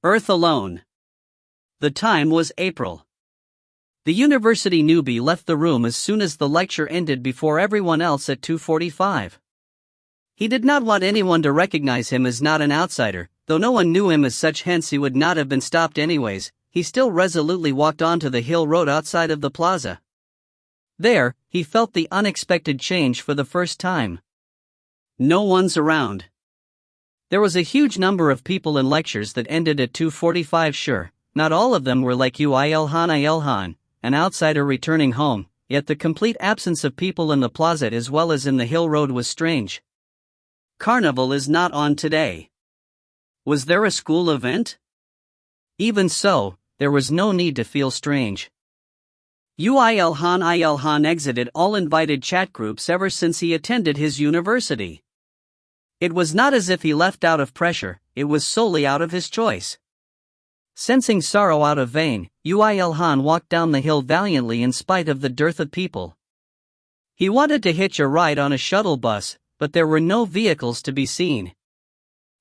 Earth alone. The time was April. The university newbie left the room as soon as the lecture ended before everyone else at 2:45. He did not want anyone to recognize him as not an outsider, though no one knew him as such, hence he would not have been stopped anyways. He still resolutely walked onto the hill road outside of the plaza. There, he felt the unexpected change for the first time. No one's around. There was a huge number of people in lectures that ended at 2:45. Sure, not all of them were like Ilhan, an outsider returning home, yet the complete absence of people in the plaza as well as in the hill road was strange. Carnival is not on today. Was there a school event? Even so, there was no need to feel strange. Ilhan exited all invited chat groups ever since he attended his university. It was not as if he left out of pressure, it was solely out of his choice. Sensing sorrow out of vain, Ilhan walked down the hill valiantly in spite of the dearth of people. He wanted to hitch a ride on a shuttle bus, but there were no vehicles to be seen.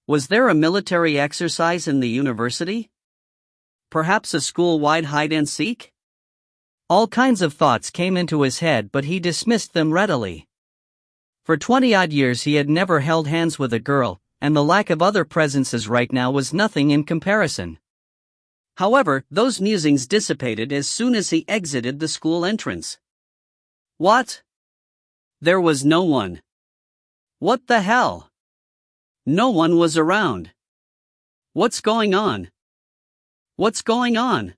Was there a military exercise in the university? Perhaps a school-wide hide-and-seek? All kinds of thoughts came into his head, but he dismissed them readily. For 20-odd years he had never held hands with a girl, and the lack of other presences right now was nothing in comparison. However, those musings dissipated as soon as he exited the school entrance. What? There was no one. What the hell? No one was around. What's going on? What's going on?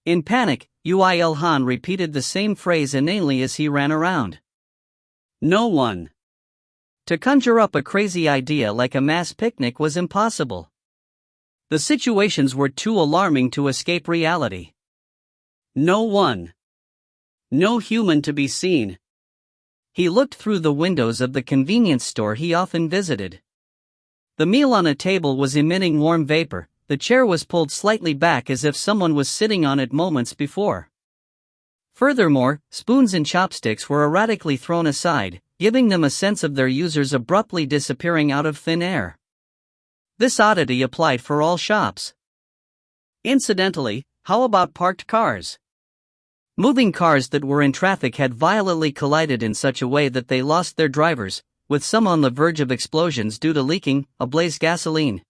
In panic, Ilhan repeated the same phrase inanely as he ran around. No one. To conjure up a crazy idea like a mass picnic was impossible. The situations were too alarming to escape reality. No one. No human to be seen. He looked through the windows of the convenience store he often visited. The meal on a table was emitting warm vapor, the chair was pulled slightly back as if someone was sitting on it moments before. Furthermore, spoons and chopsticks were erratically thrown aside, giving them a sense of their users abruptly disappearing out of thin air. This oddity applied for all shops. Incidentally, how about parked cars? Moving cars that were in traffic had violently collided in such a way that they lost their drivers, with some on the verge of explosions due to leaking, ablaze gasoline.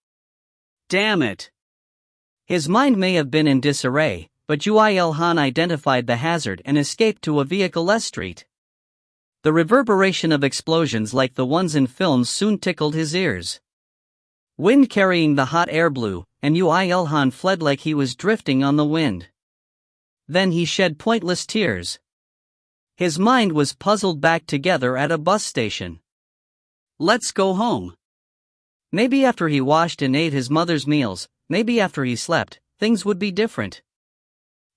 Damn it! His mind may have been in disarray, but Ilhan identified the hazard and escaped to a vehicle-less street. The reverberation of explosions like the ones in films soon tickled his ears. Wind carrying the hot air blew, and Ilhan fled like he was drifting on the wind. Then he shed pointless tears. His mind was puzzled back together at a bus station. Let's go home. Maybe after he washed and ate his mother's meals, maybe after he slept, things would be different.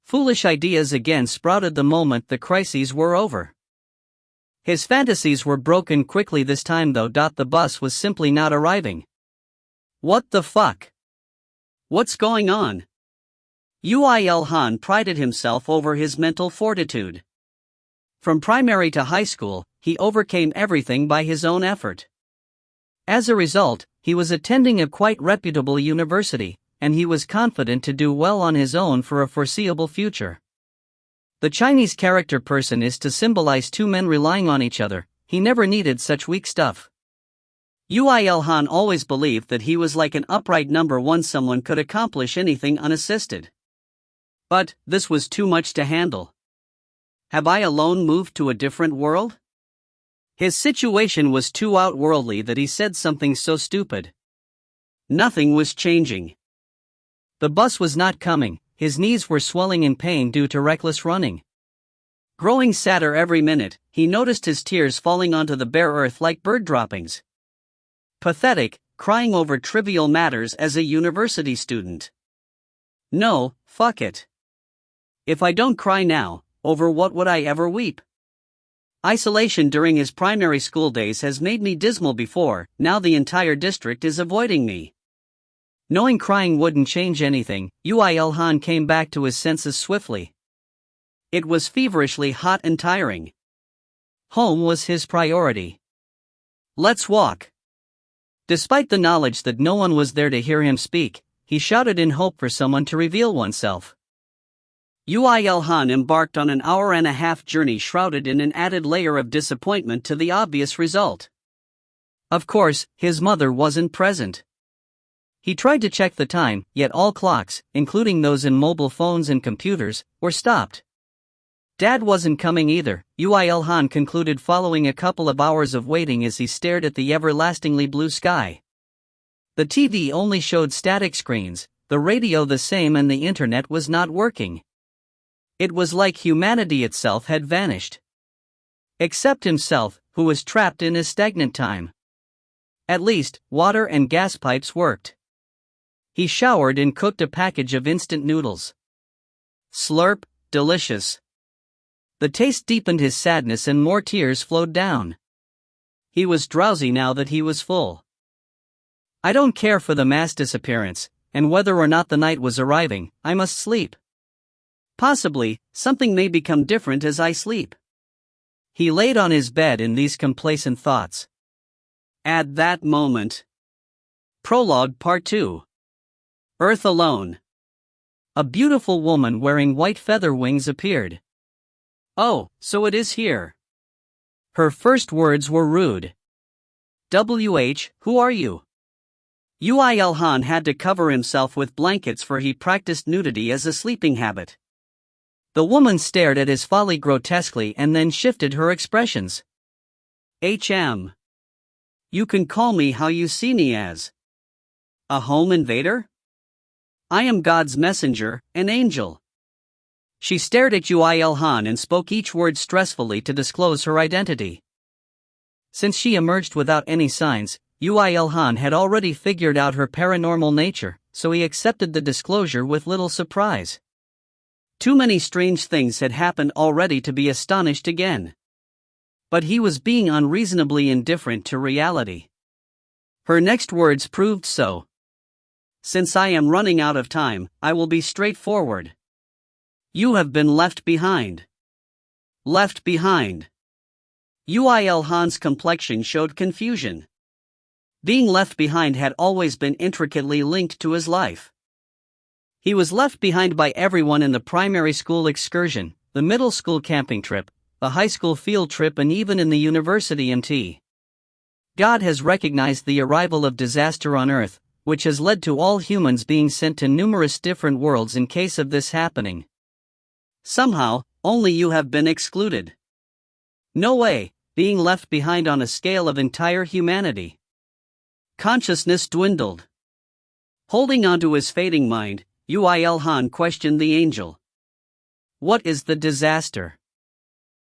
Foolish ideas again sprouted the moment the crises were over. His fantasies were broken quickly this time though. The bus was simply not arriving. What the fuck? What's going on? Ilhan prided himself over his mental fortitude. From primary to high school, he overcame everything by his own effort. As a result, he was attending a quite reputable university, and he was confident to do well on his own for a foreseeable future. The Chinese character person is to symbolize two men relying on each other. He never needed such weak stuff. Ilhan always believed that he was like an upright number one, someone could accomplish anything unassisted. But this was too much to handle. Have I alone moved to a different world? His situation was too outworldly that he said something so stupid. Nothing was changing. The bus was not coming, his knees were swelling in pain due to reckless running. Growing sadder every minute, he noticed his tears falling onto the bare earth like bird droppings. Pathetic, crying over trivial matters as a university student. No, fuck it. If I don't cry now, over what would I ever weep? Isolation during his primary school days has made me dismal before, now the entire district is avoiding me. Knowing crying wouldn't change anything, Ilhan came back to his senses swiftly. It was feverishly hot and tiring. Home was his priority. Let's walk. Despite the knowledge that no one was there to hear him speak, he shouted in hope for someone to reveal oneself. Uil-han embarked on an hour-and-a-half journey shrouded in an added layer of disappointment to the obvious result. Of course, his mother wasn't present. He tried to check the time, yet all clocks, including those in mobile phones and computers, were stopped. Dad wasn't coming either, Uil-han concluded following a couple of hours of waiting as he stared at the everlastingly blue sky. The TV only showed static screens, the radio the same, and the internet was not working. It was like humanity itself had vanished. Except himself, who was trapped in his stagnant time. At least, water and gas pipes worked. He showered and cooked a package of instant noodles. Slurp, delicious. The taste deepened his sadness and more tears flowed down. He was drowsy now that he was full. I don't care for the mass disappearance, and whether or not the night was arriving, I must sleep. Possibly, something may become different as I sleep. He laid on his bed in these complacent thoughts. At that moment. Prologue Part 2. Earth alone. A beautiful woman wearing white feather wings appeared. Oh, so it is here. Her first words were rude. Who are you? Uil-han had to cover himself with blankets for he practiced nudity as a sleeping habit. The woman stared at his folly grotesquely and then shifted her expressions. You can call me how you see me as. A home invader? I am God's messenger, an angel. She stared at Uil-han and spoke each word stressfully to disclose her identity. Since she emerged without any signs, Uil-han had already figured out her paranormal nature, so he accepted the disclosure with little surprise. Too many strange things had happened already to be astonished again. But he was being unreasonably indifferent to reality. Her next words proved so. Since I am running out of time, I will be straightforward. You have been left behind. Left behind. Uil-han's complexion showed confusion. Being left behind had always been intricately linked to his life. He was left behind by everyone in the primary school excursion, the middle school camping trip, the high school field trip, and even in the university MT. God has recognized the arrival of disaster on Earth, which has led to all humans being sent to numerous different worlds in case of this happening. Somehow, only you have been excluded. No way, being left behind on a scale of entire humanity. Consciousness dwindled. Holding on to his fading mind, Uil-han questioned the angel. What is the disaster?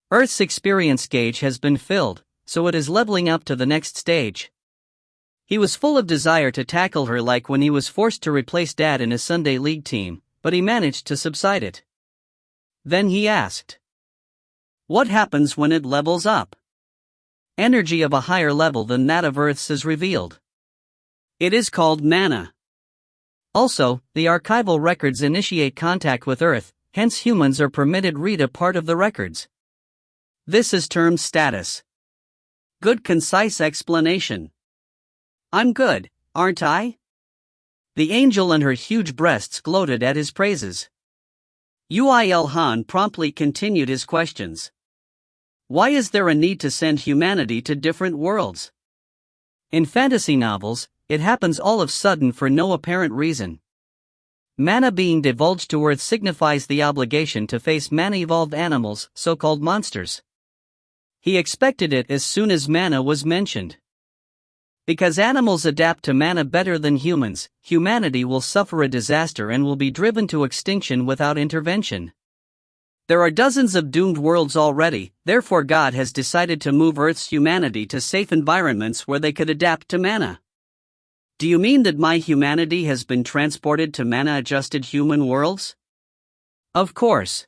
Earth's experience gauge has been filled, so it is leveling up to the next stage. He was full of desire to tackle her like when he was forced to replace Dad in his Sunday league team, but he managed to subside it. Then he asked. What happens when it levels up? Energy of a higher level than that of Earth's is revealed. It is called mana. Also, the archival records initiate contact with Earth, hence humans are permitted read a part of the records. This is termed status. Good concise explanation. I'm good, aren't I? The angel and her huge breasts gloated at his praises. Uil-han promptly continued his questions. Why is there a need to send humanity to different worlds? In fantasy novels, it happens all of a sudden for no apparent reason. Mana being divulged to Earth signifies the obligation to face mana-evolved animals, so-called monsters. He expected it as soon as mana was mentioned. Because animals adapt to mana better than humans, humanity will suffer a disaster and will be driven to extinction without intervention. There are dozens of doomed worlds already, therefore God has decided to move Earth's humanity to safe environments where they could adapt to mana. Do you mean that my humanity has been transported to mana-adjusted human worlds? Of course.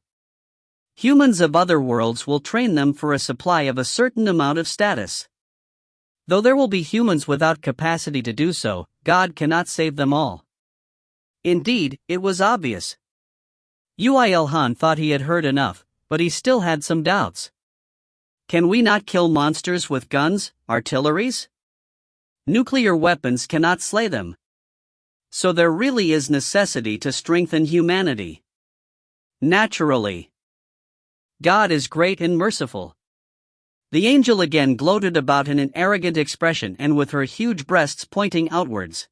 Humans of other worlds will train them for a supply of a certain amount of status. Though there will be humans without capacity to do so, God cannot save them all. Indeed, it was obvious. Uil-han thought he had heard enough, but he still had some doubts. Can we not kill monsters with guns, artilleries? Nuclear weapons cannot slay them. So there really is necessity to strengthen humanity. Naturally. God is great and merciful. The angel again gloated about in an arrogant expression and with her huge breasts pointing outwards.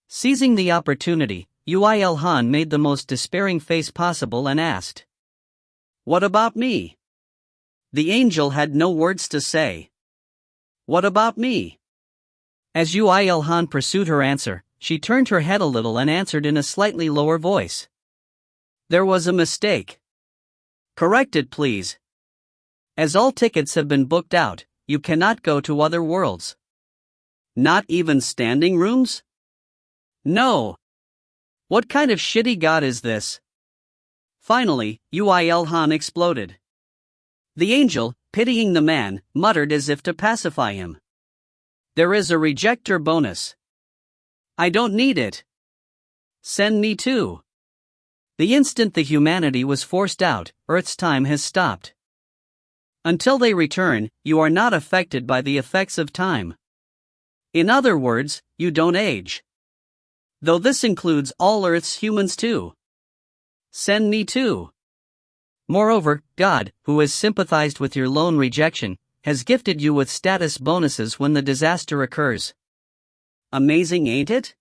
Seizing the opportunity, Uil-Han made the most despairing face possible and asked, "What about me?" The angel had no words to say. "What about me?" As Uil-Han pursued her answer, she turned her head a little and answered in a slightly lower voice. "There was a mistake. Correct it, please. As all tickets have been booked out, you cannot go to other worlds. Not even standing rooms? No. What kind of shitty god is this?" Finally, Uil-Han exploded. The angel, pitying the man, muttered as if to pacify him, "There is a rejector bonus. I don't need it. Send me too." The instant the humanity was forced out, Earth's time has stopped. Until they return, you are not affected by the effects of time. In other words, you don't age. Though this includes all Earth's humans too. Send me too. Moreover, God, who has sympathized with your lone rejection, has gifted you with status bonuses when the disaster occurs. Amazing, ain't it?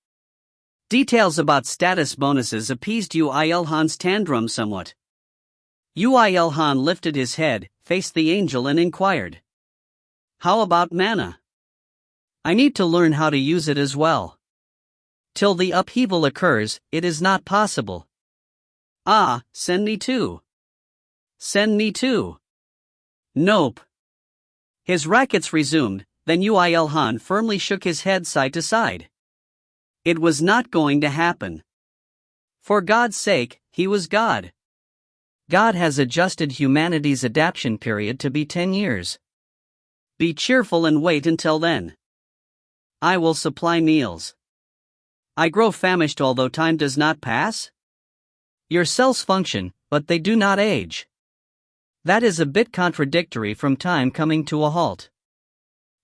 Details about status bonuses appeased Uil-Han's tantrum somewhat. Uil-Han lifted his head, faced the angel and inquired, "How about mana? I need to learn how to use it as well. Till the upheaval occurs, it is not possible." "Ah, send me too. Send me too." "Nope." His rackets resumed, then Uil-Han firmly shook his head side to side. It was not going to happen. For God's sake, he was God. God has adjusted humanity's adaptation period to be 10 years. Be cheerful and wait until then. I will supply meals. I grow famished although time does not pass? Your cells function, but they do not age. That is a bit contradictory from time coming to a halt.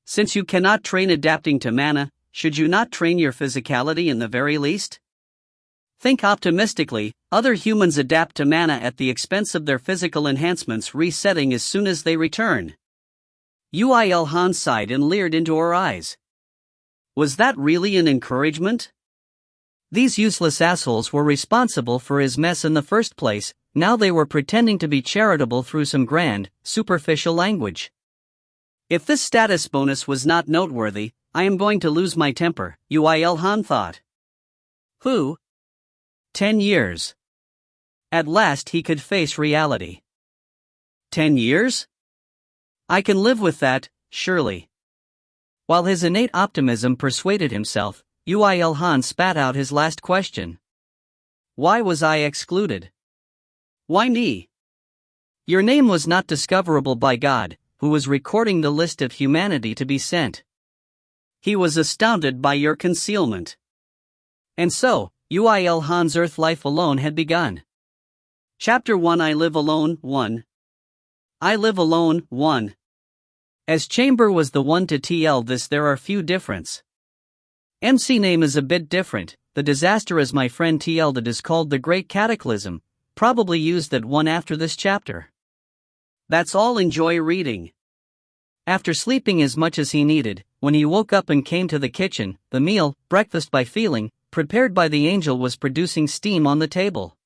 Since you cannot train adapting to mana, should you not train your physicality in the very least? Think optimistically, other humans adapt to mana at the expense of their physical enhancements resetting as soon as they return. Uil-Han sighed and leered into her eyes. Was that really an encouragement? These useless assholes were responsible for his mess in the first place, now they were pretending to be charitable through some grand, superficial language. If this status bonus was not noteworthy, I am going to lose my temper, Uil-Han thought. Who? 10 years. At last he could face reality. 10 years? I can live with that, surely. While his innate optimism persuaded himself, Uil-Han spat out his last question. Why was I excluded? Why me? Your name was not discoverable by God, who was recording the list of humanity to be sent. He was astounded by your concealment. And so, Uil-Han's earth life alone had begun. Chapter 1 I Live Alone 1. I Live Alone 1. As Chamber was the one to tell this, there are few difference. MC name is a bit different. The disaster as my friend TL'd it is called the Great Cataclysm, probably used at one after this chapter. That's all. Enjoy reading. After sleeping as much as he needed, when he woke up and came to the kitchen, the meal, breakfast by feeling, prepared by the angel was producing steam on the table.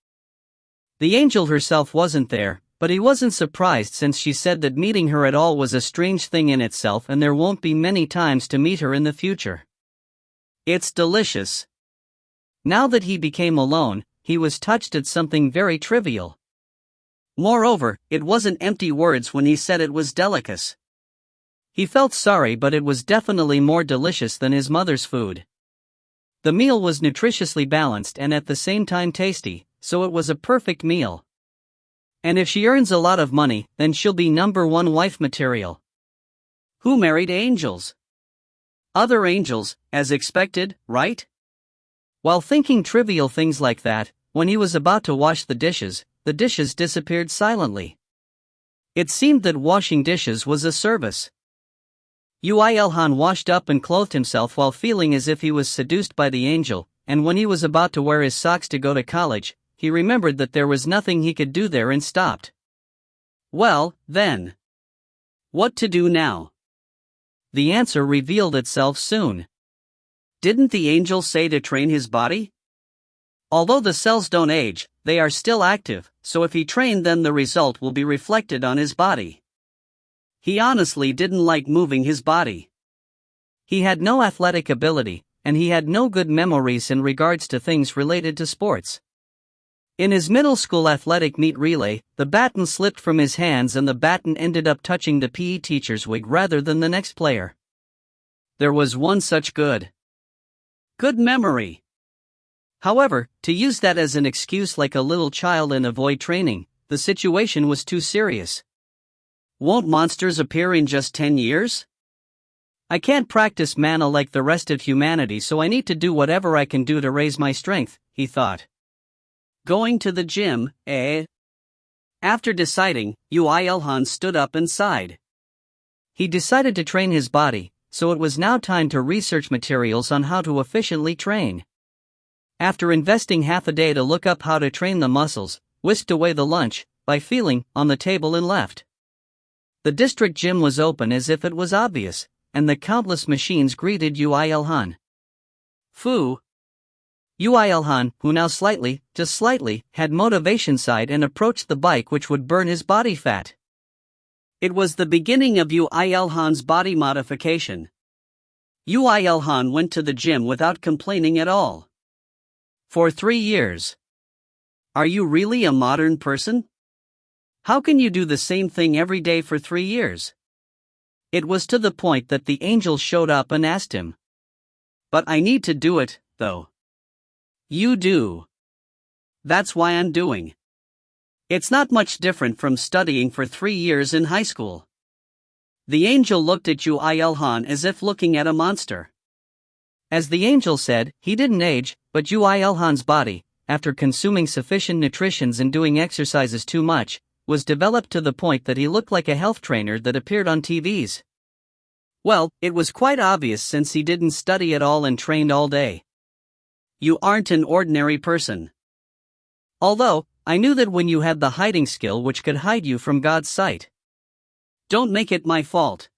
The angel herself wasn't there, but he wasn't surprised since she said that meeting her at all was a strange thing in itself and there won't be many times to meet her in the future. It's delicious. Now that he became alone, he was touched at something very trivial. Moreover, it wasn't empty words when he said it was delicious. He felt sorry, but it was definitely more delicious than his mother's food. The meal was nutritiously balanced and at the same time tasty, so it was a perfect meal. And if she earns a lot of money, then she'll be #1 wife material. Who married angels? Other angels, as expected, right? While thinking trivial things like that, when he was about to wash the dishes disappeared silently. It seemed that washing dishes was a service. Uil-Han washed up and clothed himself while feeling as if he was seduced by the angel, and when he was about to wear his socks to go to college, he remembered that there was nothing he could do there and stopped. Well, then. What to do now? The answer revealed itself soon. Didn't the angel say to train his body? Although the cells don't age, they are still active, so if he trained them, the result will be reflected on his body. He honestly didn't like moving his body. He had no athletic ability, and he had no good memories in regards to things related to sports. In his middle school athletic meet relay, the baton slipped from his hands and the baton ended up touching the PE teacher's wig rather than the next player. There was one such good memory. However, to use that as an excuse like a little child and avoid training, the situation was too serious. Won't monsters appear in just 10 years? I can't practice mana like the rest of humanity, so I need to do whatever I can do to raise my strength, he thought. Going to the gym, eh? After deciding, Ilhan stood up and sighed. He decided to train his body, so it was now time to research materials on how to efficiently train. After investing half a day to look up how to train the muscles, whisked away the lunch, by feeling, on the table and left. The district gym was open as if it was obvious, and the countless machines greeted Ilhan. Fu. Ilhan, who now slightly, just slightly, had motivation side and approached the bike which would burn his body fat. It was the beginning of Ilhan's body modification. Ilhan went to the gym without complaining at all. For 3 years. Are you really a modern person? How can you do the same thing every day for 3 years? It was to the point that the angel showed up and asked him. But I need to do it, though. You do. That's why I'm doing. It's not much different from studying for 3 years in high school. The angel looked at Ilhan as if looking at a monster. As the angel said, he didn't age, but Ilhan's body, after consuming sufficient nutritions and doing exercises too much, was developed to the point that he looked like a health trainer that appeared on TVs. Well, it was quite obvious since he didn't study at all and trained all day. You aren't an ordinary person. Although, I knew that when you had the hiding skill which could hide you from God's sight. Don't make it my fault.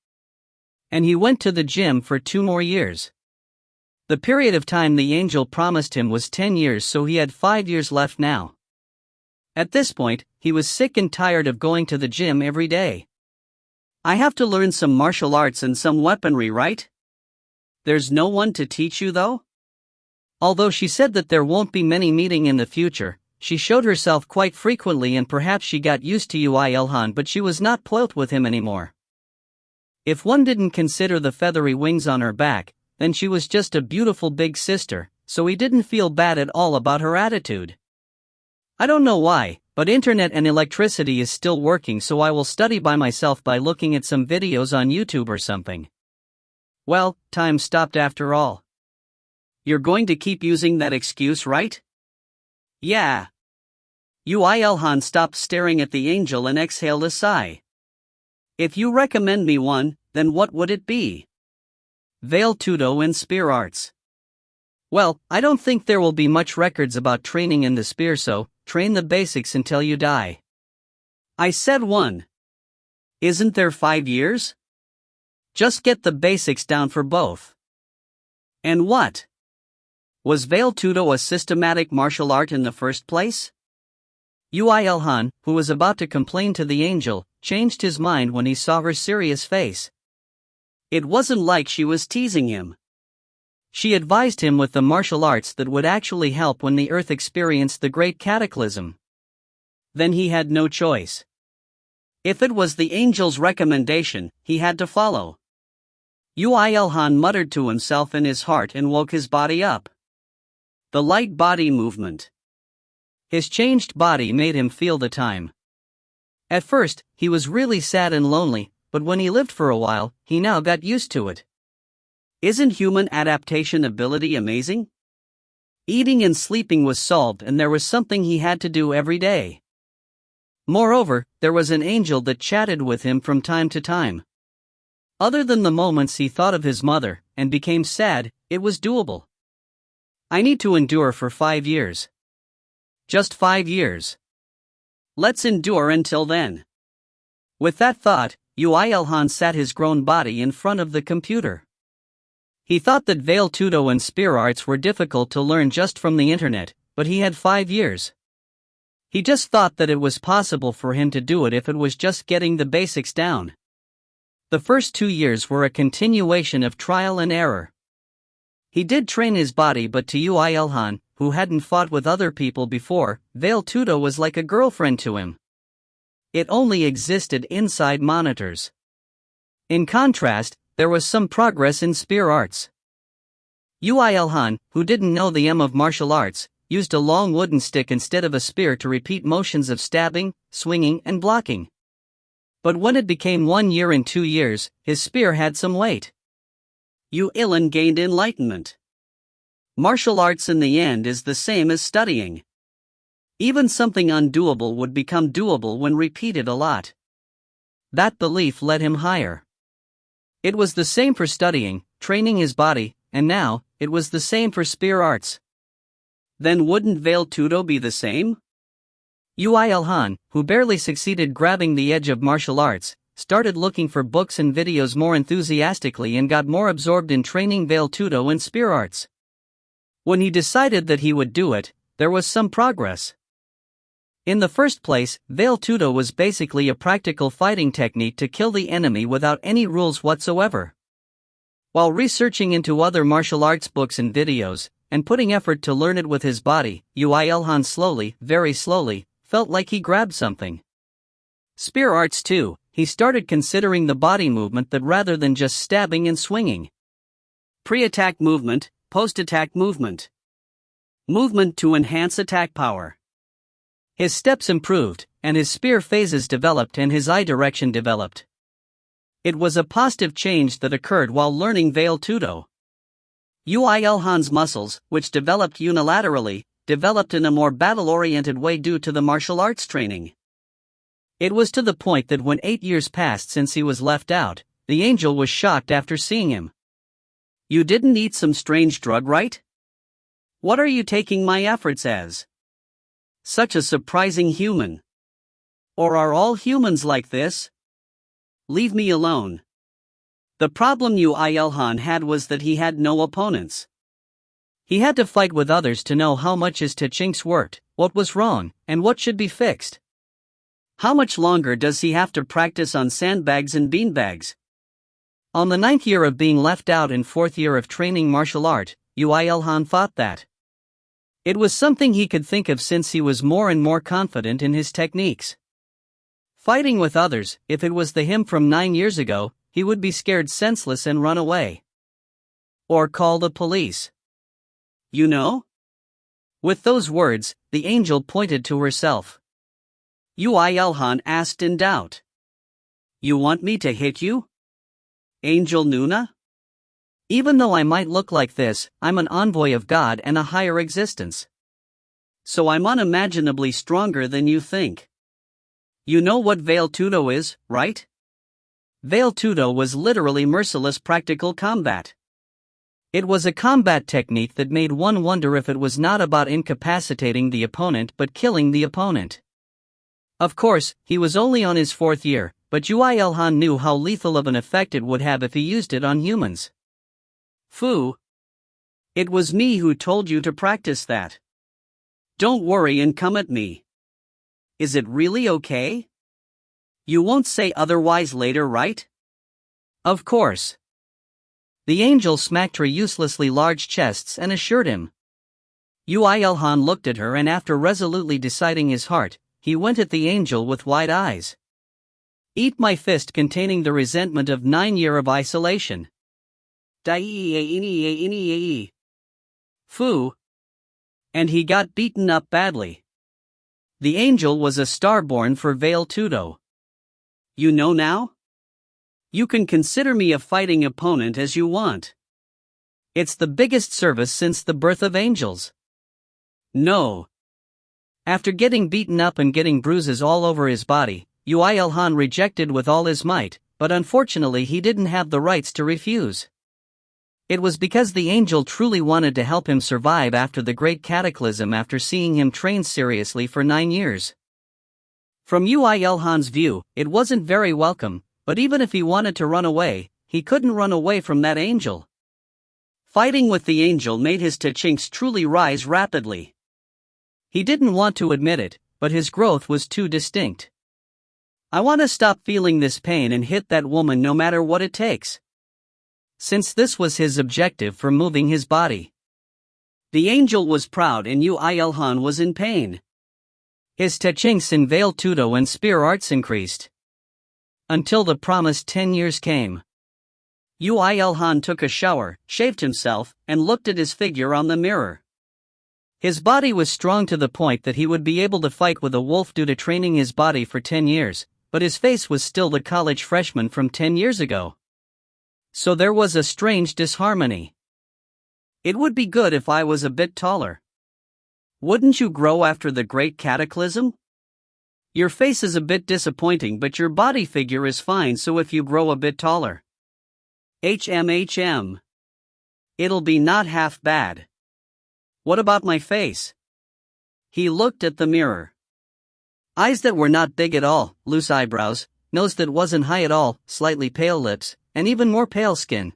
And he went to the gym for 2 more years. The period of time the angel promised him was 10 years, so he had 5 years left now. At this point, he was sick and tired of going to the gym every day. I have to learn some martial arts and some weaponry, right? There's no one to teach you though? Although she said that there won't be many meeting in the future, she showed herself quite frequently and perhaps she got used to Ilhan, but she was not plout with him anymore. If one didn't consider the feathery wings on her back, then she was just a beautiful big sister, so he didn't feel bad at all about her attitude. I don't know why, but internet and electricity is still working, so I will study by myself by looking at some videos on YouTube or something. Well, time stopped after all. You're going to keep using that excuse, right? Yeah. Ilhan stopped staring at the angel and exhaled a sigh. If you recommend me one, then what would it be? Veil Tudo and Spear Arts. Well, I don't think there will be much records about training in the spear, so train the basics until you die. I said 1. Isn't there 5 years? Just get the basics down for both. And what? Was Veil Tudo a systematic martial art in the first place? Ilhan, who was about to complain to the angel, changed his mind when he saw her serious face. It wasn't like she was teasing him. She advised him with the martial arts that would actually help when the earth experienced the great cataclysm. Then he had no choice. If it was the angel's recommendation, he had to follow. Ilhan muttered to himself in his heart and woke his body up. The light body movement. His changed body made him feel the time. At first, he was really sad and lonely, but when he lived for a while, he now got used to it. Isn't human adaptation ability amazing? Eating and sleeping was solved, and there was something he had to do every day. Moreover, there was an angel that chatted with him from time to time. Other than the moments he thought of his mother and became sad, it was doable. I need to endure for 5 years. Just 5 years. Let's endure until then. With that thought, Uilhan sat his grown body in front of the computer. He thought that Veil Tudo and spear arts were difficult to learn just from the internet, but he had 5 years. He just thought that it was possible for him to do it if it was just getting the basics down. The first 2 years were a continuation of trial and error. He did train his body, but to Uilhan, who hadn't fought with other people before, Veil Tudo was like a girlfriend to him. It only existed inside monitors. In contrast, there was some progress in spear arts. Uilhan, who didn't know the of martial arts, used a long wooden stick instead of a spear to repeat motions of stabbing, swinging, and blocking. But when it became 1 year and 2 years, his spear had some weight. Uilhan gained enlightenment. Martial arts in the end is the same as studying. Even something undoable would become doable when repeated a lot. That belief led him higher. It was the same for studying, training his body, and now, it was the same for spear arts. Then wouldn't Veil Tudo be the same? Uilhan, who barely succeeded grabbing the edge of martial arts, started looking for books and videos more enthusiastically and got more absorbed in training Veil Tudo and spear arts. When he decided that he would do it, there was some progress. In the first place, Veil Tudo was basically a practical fighting technique to kill the enemy without any rules whatsoever. While researching into other martial arts books and videos, and putting effort to learn it with his body, Uilhan slowly, very slowly, felt like he grabbed something. Spear arts too, he started considering the body movement that rather than just stabbing and swinging. Pre-attack movement, post-attack movement. Movement to enhance attack power. His steps improved, and his spear phases developed and his eye direction developed. It was a positive change that occurred while learning Veil Tudo. Uilhan's muscles, which developed unilaterally, developed in a more battle-oriented way due to the martial arts training. It was to the point that when 8 years passed since he was left out, the angel was shocked after seeing him. You didn't eat some strange drug, right? What are you taking my efforts as? Such a surprising human. Or are all humans like this? Leave me alone. The problem Uilhan had was that he had no opponents. He had to fight with others to know how much his techniques worked, what was wrong, and what should be fixed. How much longer does he have to practice on sandbags and beanbags? On the 9th year of being left out and 4th year of training martial art, Uilhan thought that it was something he could think of since he was more and more confident in his techniques. Fighting with others, if it was the him from 9 years ago, he would be scared senseless and run away. Or call the police. You know? With those words, the angel pointed to herself. Uilhan asked in doubt. You want me to hit you? Angel Nuna? Even though I might look like this, I'm an envoy of God and a higher existence. So I'm unimaginably stronger than you think. You know what Veil Tudo is, right? Veil Tudo was literally merciless practical combat. It was a combat technique that made one wonder if it was not about incapacitating the opponent but killing the opponent. Of course, he was only on his 4th year, but Uilhan knew how lethal of an effect it would have if he used it on humans. Fu. It was me who told you to practice that. Don't worry and come at me. Is it really okay? You won't say otherwise later, right? Of course. The angel smacked her uselessly large chests and assured him. Uilhan looked at her and after resolutely deciding his heart, he went at the angel with wide eyes. Eat my fist containing the resentment of 9 years of isolation. Fu. And he got beaten up badly. The angel was a starborn for Veil Tudo. You know now? You can consider me a fighting opponent as you want. It's the biggest service since the birth of angels. No. After getting beaten up and getting bruises all over his body, Uilhan rejected with all his might, but unfortunately he didn't have the rights to refuse. It was because the angel truly wanted to help him survive after the great cataclysm after seeing him train seriously for 9 years. From Uilhan's view, it wasn't very welcome, but even if he wanted to run away, he couldn't run away from that angel. Fighting with the angel made his techniques truly rise rapidly. He didn't want to admit it, but his growth was too distinct. I want to stop feeling this pain and hit that woman no matter what it takes. Since this was his objective for moving his body. The angel was proud and Uilhan was in pain. His techniques in Veil Tudo and spear arts increased. Until the promised 10 years came. Uilhan took a shower, shaved himself, and looked at his figure on the mirror. His body was strong to the point that he would be able to fight with a wolf due to training his body for 10 years, but his face was still the college freshman from 10 years ago. So there was a strange disharmony. It would be good if I was a bit taller. Wouldn't you grow after the great cataclysm? Your face is a bit disappointing, but your body figure is fine, so if you grow a bit taller. HMHM. It'll be not half bad. What about my face? He looked at the mirror. Eyes that were not big at all, loose eyebrows, nose that wasn't high at all, slightly pale lips, and even more pale skin.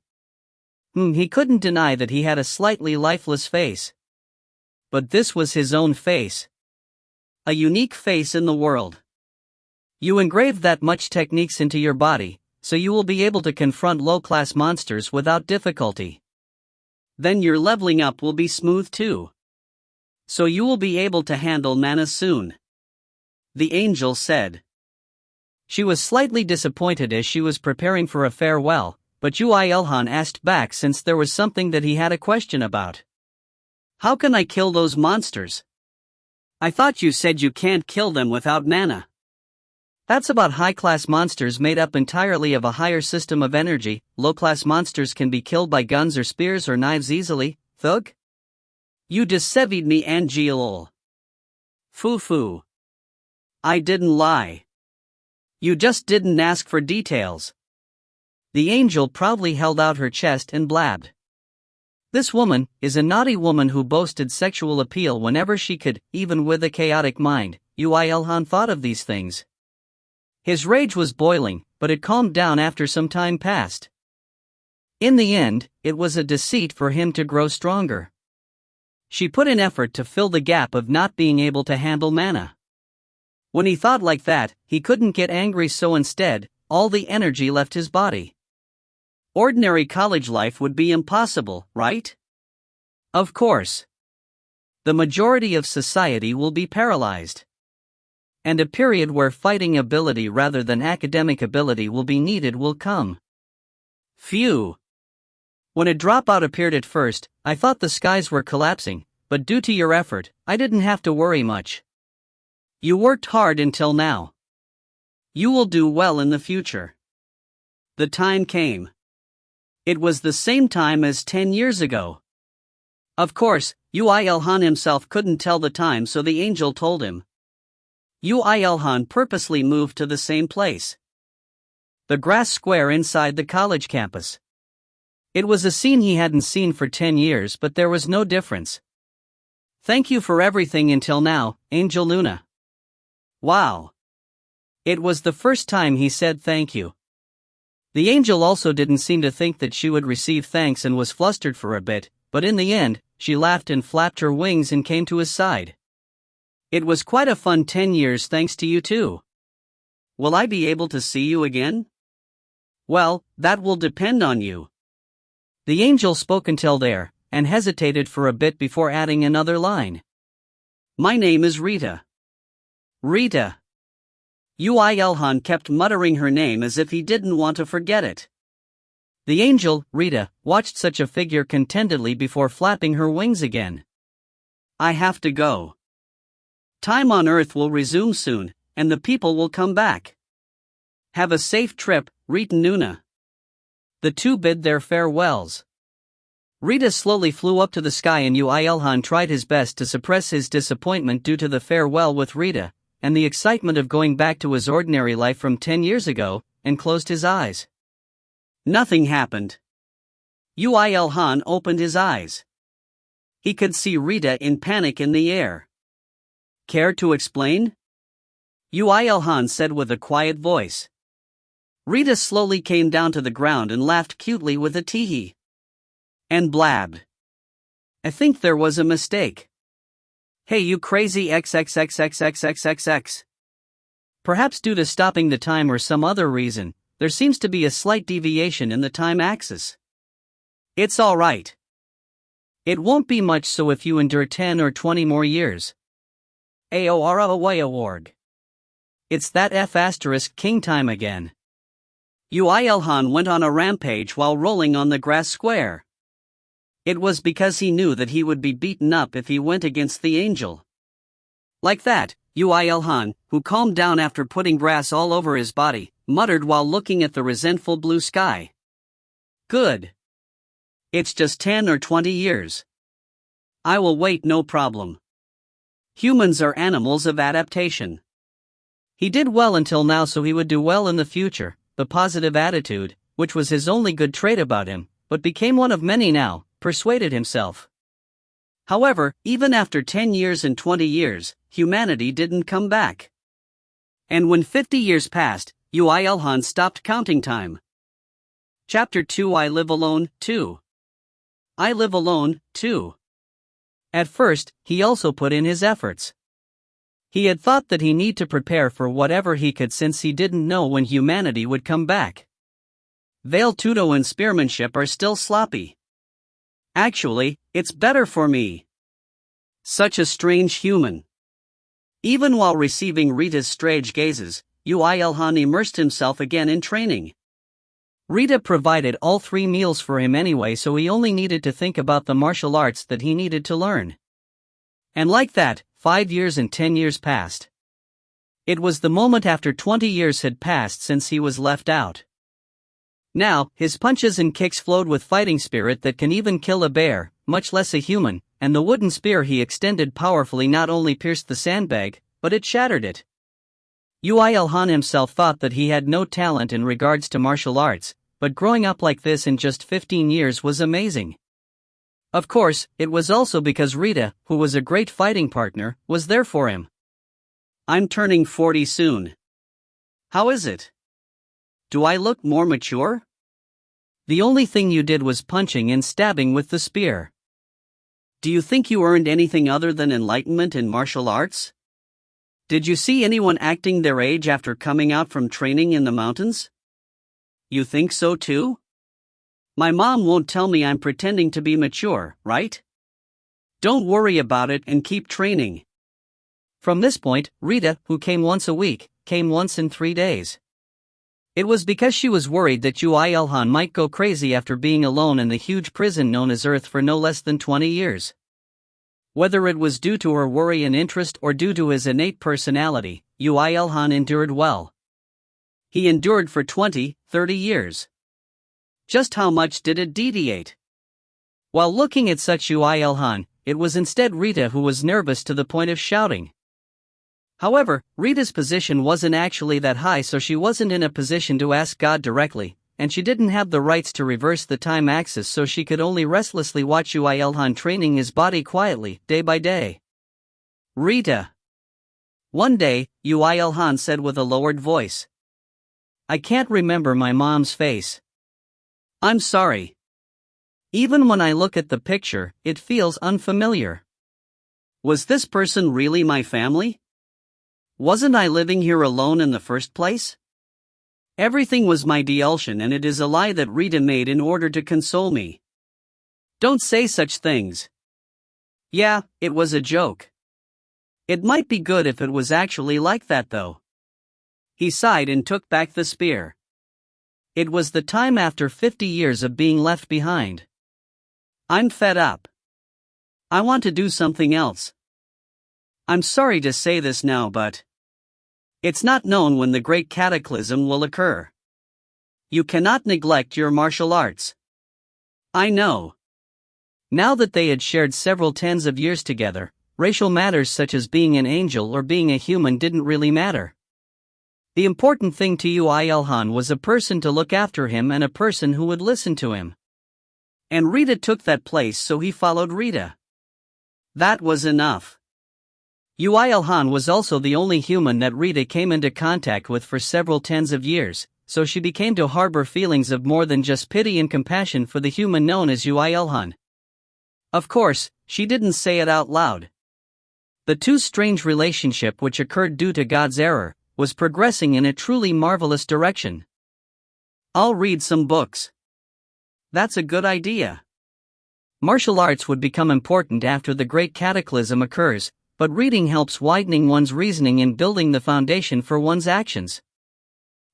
He couldn't deny that he had a slightly lifeless face. But this was his own face. A unique face in the world. You engrave that much techniques into your body, so you will be able to confront low-class monsters without difficulty. Then your leveling up will be smooth too. So you will be able to handle mana soon. The angel said. She was slightly disappointed as she was preparing for a farewell, but Uilhan asked back since there was something that he had a question about. How can I kill those monsters? I thought you said you can't kill them without mana. That's about high-class monsters made up entirely of a higher system of energy. Low-class monsters can be killed by guns or spears or knives easily, thug? You deceived me, Angelol. Foo-foo. I didn't lie. You just didn't ask for details. The angel proudly held out her chest and blabbed. This woman is a naughty woman who boasted sexual appeal whenever she could, even with a chaotic mind. Uilhan thought of these things. His rage was boiling, but it calmed down after some time passed. In the end, it was a deceit for him to grow stronger. She put in effort to fill the gap of not being able to handle mana. When he thought like that, he couldn't get angry, so instead, all the energy left his body. Ordinary college life would be impossible, right? Of course. The majority of society will be paralyzed. And a period where fighting ability rather than academic ability will be needed will come. Phew. When a dropout appeared at first, I thought the skies were collapsing, but due to your effort, I didn't have to worry much. You worked hard until now. You will do well in the future. The time came. It was the same time as 10 years ago. Of course, Uilhan himself couldn't tell the time, so the angel told him. Uilhan purposely moved to the same place. The grass square inside the college campus. It was a scene he hadn't seen for 10 years, but there was no difference. Thank you for everything until now, Angel Luna. Wow. It was the first time he said thank you. The angel also didn't seem to think that she would receive thanks and was flustered for a bit, but in the end, she laughed and flapped her wings and came to his side. It was quite a fun 10 years thanks to you too. Will I be able to see you again? Well, that will depend on you. The angel spoke until there, and hesitated for a bit before adding another line. My name is Rita. Rita. Uilhan kept muttering her name as if he didn't want to forget it. The angel, Rita, watched such a figure contentedly before flapping her wings again. I have to go. Time on Earth will resume soon, and the people will come back. Have a safe trip, Rita Nuna. The two bid their farewells. Rita slowly flew up to the sky and Uilhan tried his best to suppress his disappointment due to the farewell with Rita, and the excitement of going back to his ordinary life from 10 years ago, and closed his eyes. Nothing happened. Uilhan opened his eyes. He could see Rita in panic in the air. Care to explain? Uilhan said with a quiet voice. Rita slowly came down to the ground and laughed cutely with a tee-hee. And blabbed. I think there was a mistake. Hey you crazy XXXXXXXX. Perhaps due to stopping the time or some other reason, there seems to be a slight deviation in the time axis. It's alright. It won't be much so if you endure 10 or 20 more years. Aora-away-org. It's that F***king time again. Uilhan went on a rampage while rolling on the grass square. It was because he knew that he would be beaten up if he went against the angel. Like that, Uilhan, who calmed down after putting grass all over his body, muttered while looking at the resentful blue sky. Good. It's just 10 or 20 years. I will wait, no problem. Humans are animals of adaptation. He did well until now, so he would do well in the future. The positive attitude, which was his only good trait about him, but became one of many now, persuaded himself. However, even after 10 years and 20 years, humanity didn't come back. And when 50 years passed, Uilhan stopped counting time. Chapter 2 I Live Alone, 2. I Live Alone, 2. At first, he also put in his efforts. He had thought that he need to prepare for whatever he could since he didn't know when humanity would come back. Veil Tudo and spearmanship are still sloppy. Actually, it's better for me. Such a strange human. Even while receiving Rita's strange gazes, Uilhan immersed himself again in training. Rita provided all 3 meals for him anyway, so he only needed to think about the martial arts that he needed to learn. And like that, 5 years and 10 years passed. It was the moment after 20 years had passed since he was left out. Now, his punches and kicks flowed with fighting spirit that can even kill a bear, much less a human, and the wooden spear he extended powerfully not only pierced the sandbag, but it shattered it. Uilhan himself thought that he had no talent in regards to martial arts, but growing up like this in just 15 years was amazing. Of course, it was also because Rita, who was a great fighting partner, was there for him. I'm turning 40 soon. How is it? Do I look more mature? The only thing you did was punching and stabbing with the spear. Do you think you earned anything other than enlightenment in martial arts? Did you see anyone acting their age after coming out from training in the mountains? You think so too? My mom won't tell me I'm pretending to be mature, right? Don't worry about it and keep training. From this point, Rita, who came once a week, came once in 3 days. It was because she was worried that Uilhan might go crazy after being alone in the huge prison known as Earth for no less than 20 years. Whether it was due to her worry and interest or due to his innate personality, Uilhan endured well. He endured for 20, 30 years. Just how much did it deviate? While looking at such Uilhan, it was instead Rita who was nervous to the point of shouting. However, Rita's position wasn't actually that high, so she wasn't in a position to ask God directly, and she didn't have the rights to reverse the time axis, so she could only restlessly watch Uilhan training his body quietly, day by day. Rita. One day, Uilhan said with a lowered voice. I can't remember my mom's face. I'm sorry. Even when I look at the picture, it feels unfamiliar. Was this person really my family? Wasn't I living here alone in the first place? Everything was my delusion, and it is a lie that Rita made in order to console me. Don't say such things. Yeah, it was a joke. It might be good if it was actually like that though. He sighed and took back the spear. It was the time after 50 years of being left behind. I'm fed up. I want to do something else. I'm sorry to say this now, but it's not known when the great cataclysm will occur. You cannot neglect your martial arts. I know. Now that they had shared several tens of years together, racial matters such as being an angel or being a human didn't really matter. The important thing to Uilhan was a person to look after him and a person who would listen to him. And Rita took that place, so he followed Rita. That was enough. Yuilhan was also the only human that Rita came into contact with for several tens of years, so she became to harbor feelings of more than just pity and compassion for the human known as Yuilhan. Of course, she didn't say it out loud. The two's strange relationship, which occurred due to God's error, was progressing in a truly marvelous direction. I'll read some books. That's a good idea. Martial arts would become important after the great cataclysm occurs, but reading helps widening one's reasoning and building the foundation for one's actions.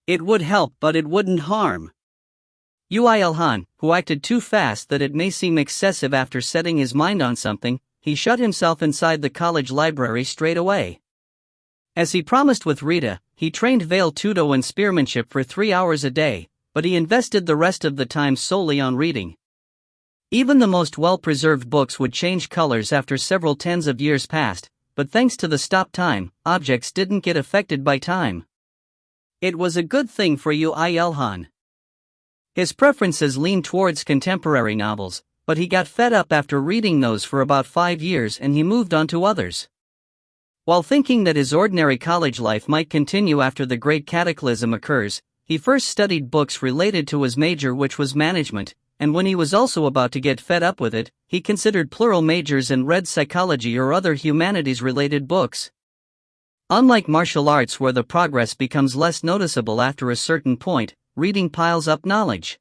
It would help, but it wouldn't harm. Yuilhan, who acted too fast that it may seem excessive after setting his mind on something, he shut himself inside the college library straight away. As he promised with Rita, he trained Veil Tudo in spearmanship for 3 hours a day, but he invested the rest of the time solely on reading. Even the most well-preserved books would change colors after several tens of years passed, but thanks to the stop time, objects didn't get affected by time. It was a good thing for Yuilhan. His preferences leaned towards contemporary novels, but he got fed up after reading those for about 5 years and he moved on to others. While thinking that his ordinary college life might continue after the great cataclysm occurs, he first studied books related to his major, which was management, and when he was also about to get fed up with it, he considered plural majors and read psychology or other humanities-related books. Unlike martial arts, where the progress becomes less noticeable after a certain point, reading piles up knowledge.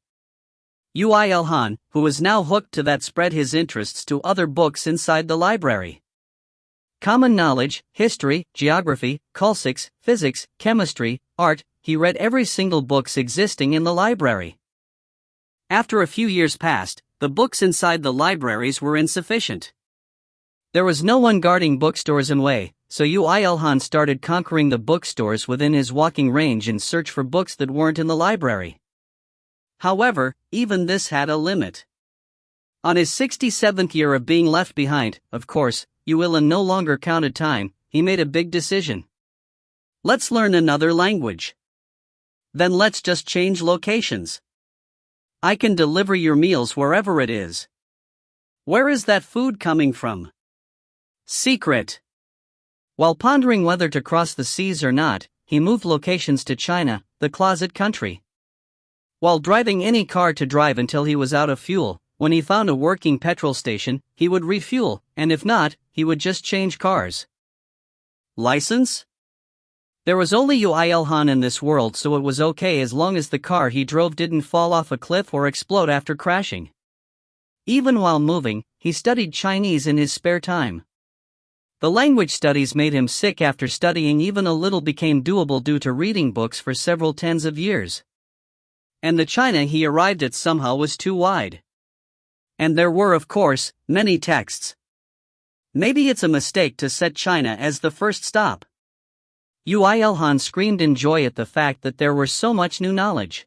Yuilhan, who was now hooked to that, spread his interests to other books inside the library. Common knowledge, history, geography, Cossacks, physics, chemistry, art, he read every single books existing in the library. After a few years passed, the books inside the libraries were insufficient. There was no one guarding bookstores in Wei, so Yuilhan started conquering the bookstores within his walking range in search for books that weren't in the library. However, even this had a limit. On his 67th year of being left behind, of course, Yuilhan no longer counted time, he made a big decision. Let's learn another language. Then let's just change locations. I can deliver your meals wherever it is. Where is that food coming from? Secret. While pondering whether to cross the seas or not, he moved locations to China, the closet country. While driving any car to drive until he was out of fuel, when he found a working petrol station, he would refuel, and if not, he would just change cars. License? There was only Yuilhan in this world, so it was okay as long as the car he drove didn't fall off a cliff or explode after crashing. Even while moving, he studied Chinese in his spare time. The language studies made him sick. After studying even a little became doable due to reading books for several tens of years. And the China he arrived at somehow was too wide. And there were, of course, many texts. Maybe it's a mistake to set China as the first stop. Yuilhan screamed in joy at the fact that there was so much new knowledge.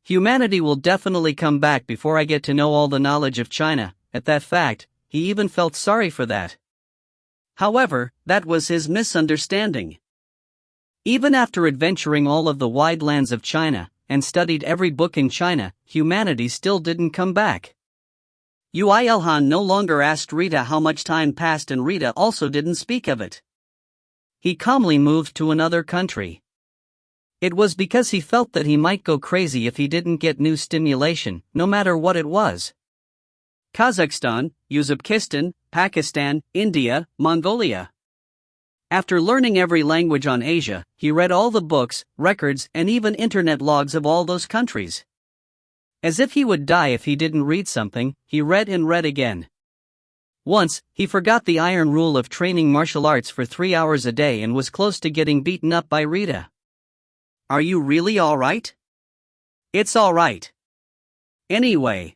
Humanity will definitely come back before I get to know all the knowledge of China. At that fact, he even felt sorry for that. However, that was his misunderstanding. Even after adventuring all of the wide lands of China, and studied every book in China, humanity still didn't come back. Yuilhan no longer asked Rita how much time passed, and Rita also didn't speak of it. He calmly moved to another country. It was because he felt that he might go crazy if he didn't get new stimulation, no matter what it was. Kazakhstan, Uzbekistan, Pakistan, India, Mongolia. After learning every language on Asia, he read all the books, records, and even internet logs of all those countries. As if he would die if he didn't read something, he read and read again. Once, he forgot the iron rule of training martial arts for 3 hours a day and was close to getting beaten up by Rita. Are you really alright? It's alright. Anyway.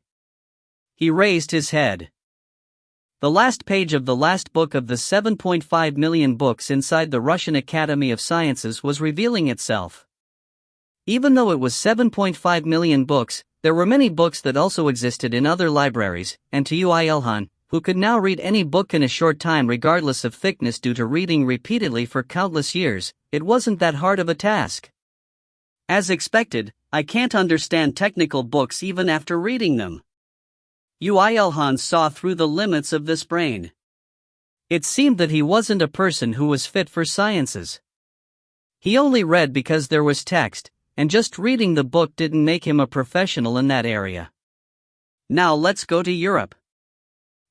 He raised his head. The last page of the last book of the 7.5 million books inside the Russian Academy of Sciences was revealing itself. Even though it was 7.5 million books, there were many books that also existed in other libraries, and to Yuilhan, who could now read any book in a short time regardless of thickness due to reading repeatedly for countless years, it wasn't that hard of a task. As expected, I can't understand technical books even after reading them. Uilhan saw through the limits of this brain. It seemed that he wasn't a person who was fit for sciences. He only read because there was text, and just reading the book didn't make him a professional in that area. Now let's go to Europe.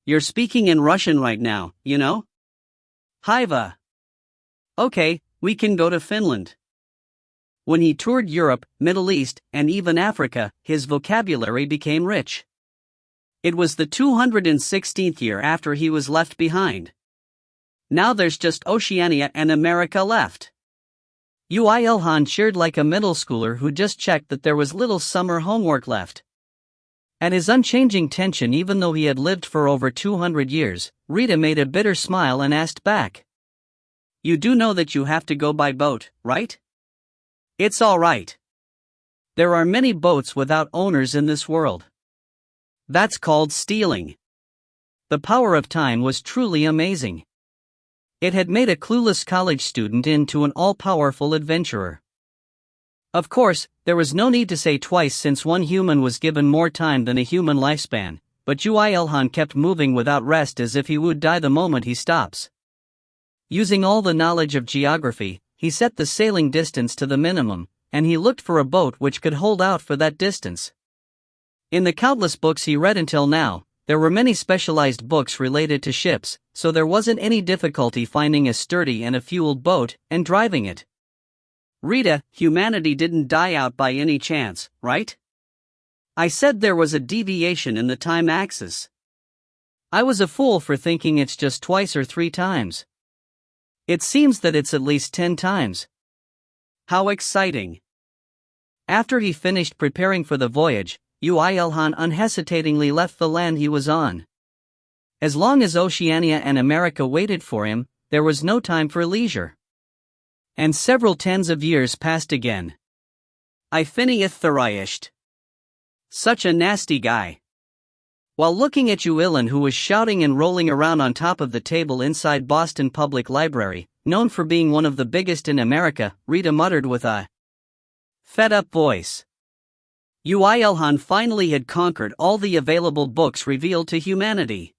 You're speaking in Russian right now, you know? Hiva. Okay, we can go to Finland. When he toured Europe, Middle East, and even Africa, his vocabulary became rich. It was the 216th year after he was left behind. Now there's just Oceania and America left. Uilhan cheered like a middle schooler who just checked that there was little summer homework left. At his unchanging tension, even though he had lived for over 200 years, Rita made a bitter smile and asked back. You do know that you have to go by boat, right? It's all right. There are many boats without owners in this world. That's called stealing. The power of time was truly amazing. It had made a clueless college student into an all-powerful adventurer. Of course, there was no need to say twice since one human was given more time than a human lifespan, but Uilhan kept moving without rest as if he would die the moment he stops. Using all the knowledge of geography, he set the sailing distance to the minimum, and he looked for a boat which could hold out for that distance. In the countless books he read until now, there were many specialized books related to ships, so there wasn't any difficulty finding a sturdy and a fueled boat and driving it. Rita, humanity didn't die out by any chance, right? I said there was a deviation in the time axis. I was a fool for thinking it's just twice or 3 times. It seems that it's at least 10 times. How exciting! After he finished preparing for the voyage, Uilhan unhesitatingly left the land he was on. As long as Oceania and America waited for him, there was no time for leisure. And several tens of years passed again. I finished. Such a nasty guy. While looking at Uilhan, who was shouting and rolling around on top of the table inside Boston Public Library, known for being one of the biggest in America, Rita muttered with a fed-up voice. Uilhan finally had conquered all the available books revealed to humanity.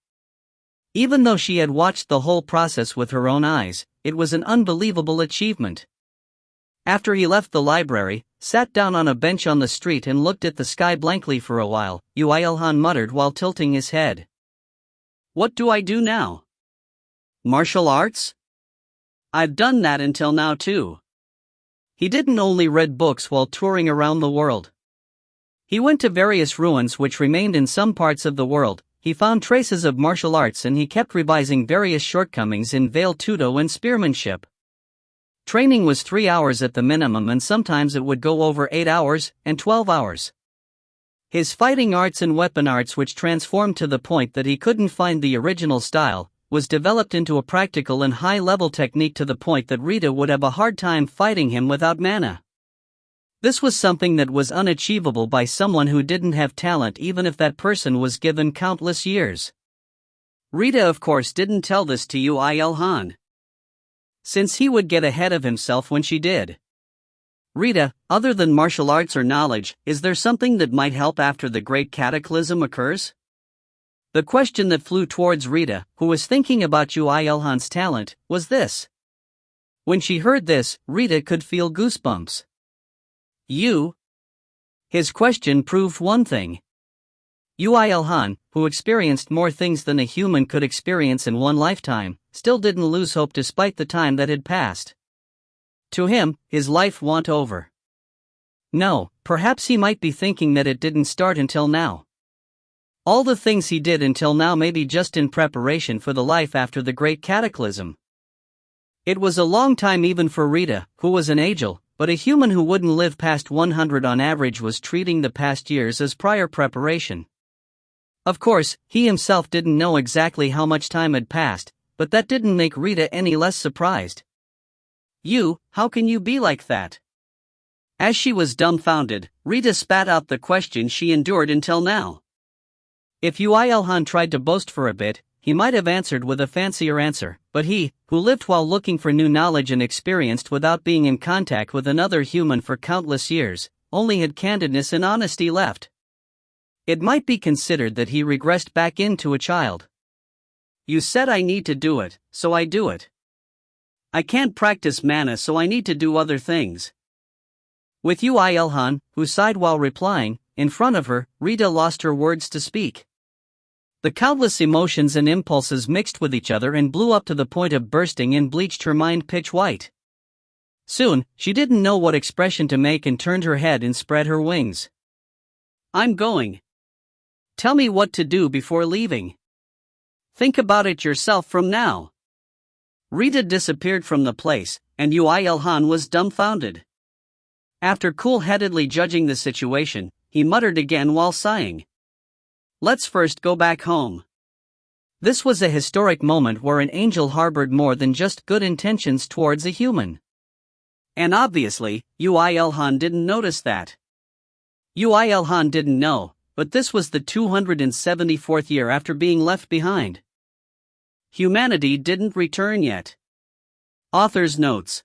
Even though she had watched the whole process with her own eyes, it was an unbelievable achievement. After he left the library, sat down on a bench on the street and looked at the sky blankly for a while, Uilhan muttered while tilting his head. What do I do now? Martial arts? I've done that until now too. He didn't only read books while touring around the world. He went to various ruins which remained in some parts of the world. He found traces of martial arts and he kept revising various shortcomings in Veil Tudo and spearmanship. Training was 3 hours at the minimum and sometimes it would go over 8 hours and 12 hours. His fighting arts and weapon arts, which transformed to the point that he couldn't find the original style, was developed into a practical and high-level technique to the point that Rita would have a hard time fighting him without mana. This was something that was unachievable by someone who didn't have talent, even if that person was given countless years. Rita of course didn't tell this to Uilhan, since he would get ahead of himself when she did. Rita, other than martial arts or knowledge, is there something that might help after the great cataclysm occurs? The question that flew towards Rita, who was thinking about Uilhan's talent, was this. When she heard this, Rita could feel goosebumps. His question proved one thing. Uilhan, who experienced more things than a human could experience in one lifetime, still didn't lose hope despite the time that had passed. To him, his life wasn't over. No, perhaps he might be thinking that it didn't start until now. All the things he did until now may be just in preparation for the life after the great cataclysm. It was a long time even for Rita, who was an angel, but a human who wouldn't live past 100 on average was treating the past years as prior preparation. Of course, he himself didn't know exactly how much time had passed, but that didn't make Rita any less surprised. How can you be like that? As she was dumbfounded, Rita spat out the question she endured until now. If Uilhan tried to boast for a bit, he might have answered with a fancier answer, but he, who lived while looking for new knowledge and experienced without being in contact with another human for countless years, only had candidness and honesty left. It might be considered that he regressed back into a child. You said I need to do it, so I do it. I can't practice mana, so I need to do other things. With Yu Ilhan, who sighed while replying, in front of her, Rita lost her words to speak. The countless emotions and impulses mixed with each other and blew up to the point of bursting and bleached her mind pitch white. Soon, she didn't know what expression to make and turned her head and spread her wings. I'm going. Tell me what to do before leaving. Think about it yourself from now. Rita disappeared from the place, and Yu Ilhan was dumbfounded. After cool-headedly judging the situation, he muttered again while sighing. Let's first go back home. This was a historic moment where an angel harbored more than just good intentions towards a human. And obviously, Yu Ilhan didn't notice that. Yu Ilhan didn't know, but this was the 274th year after being left behind. Humanity didn't return yet. Author's notes.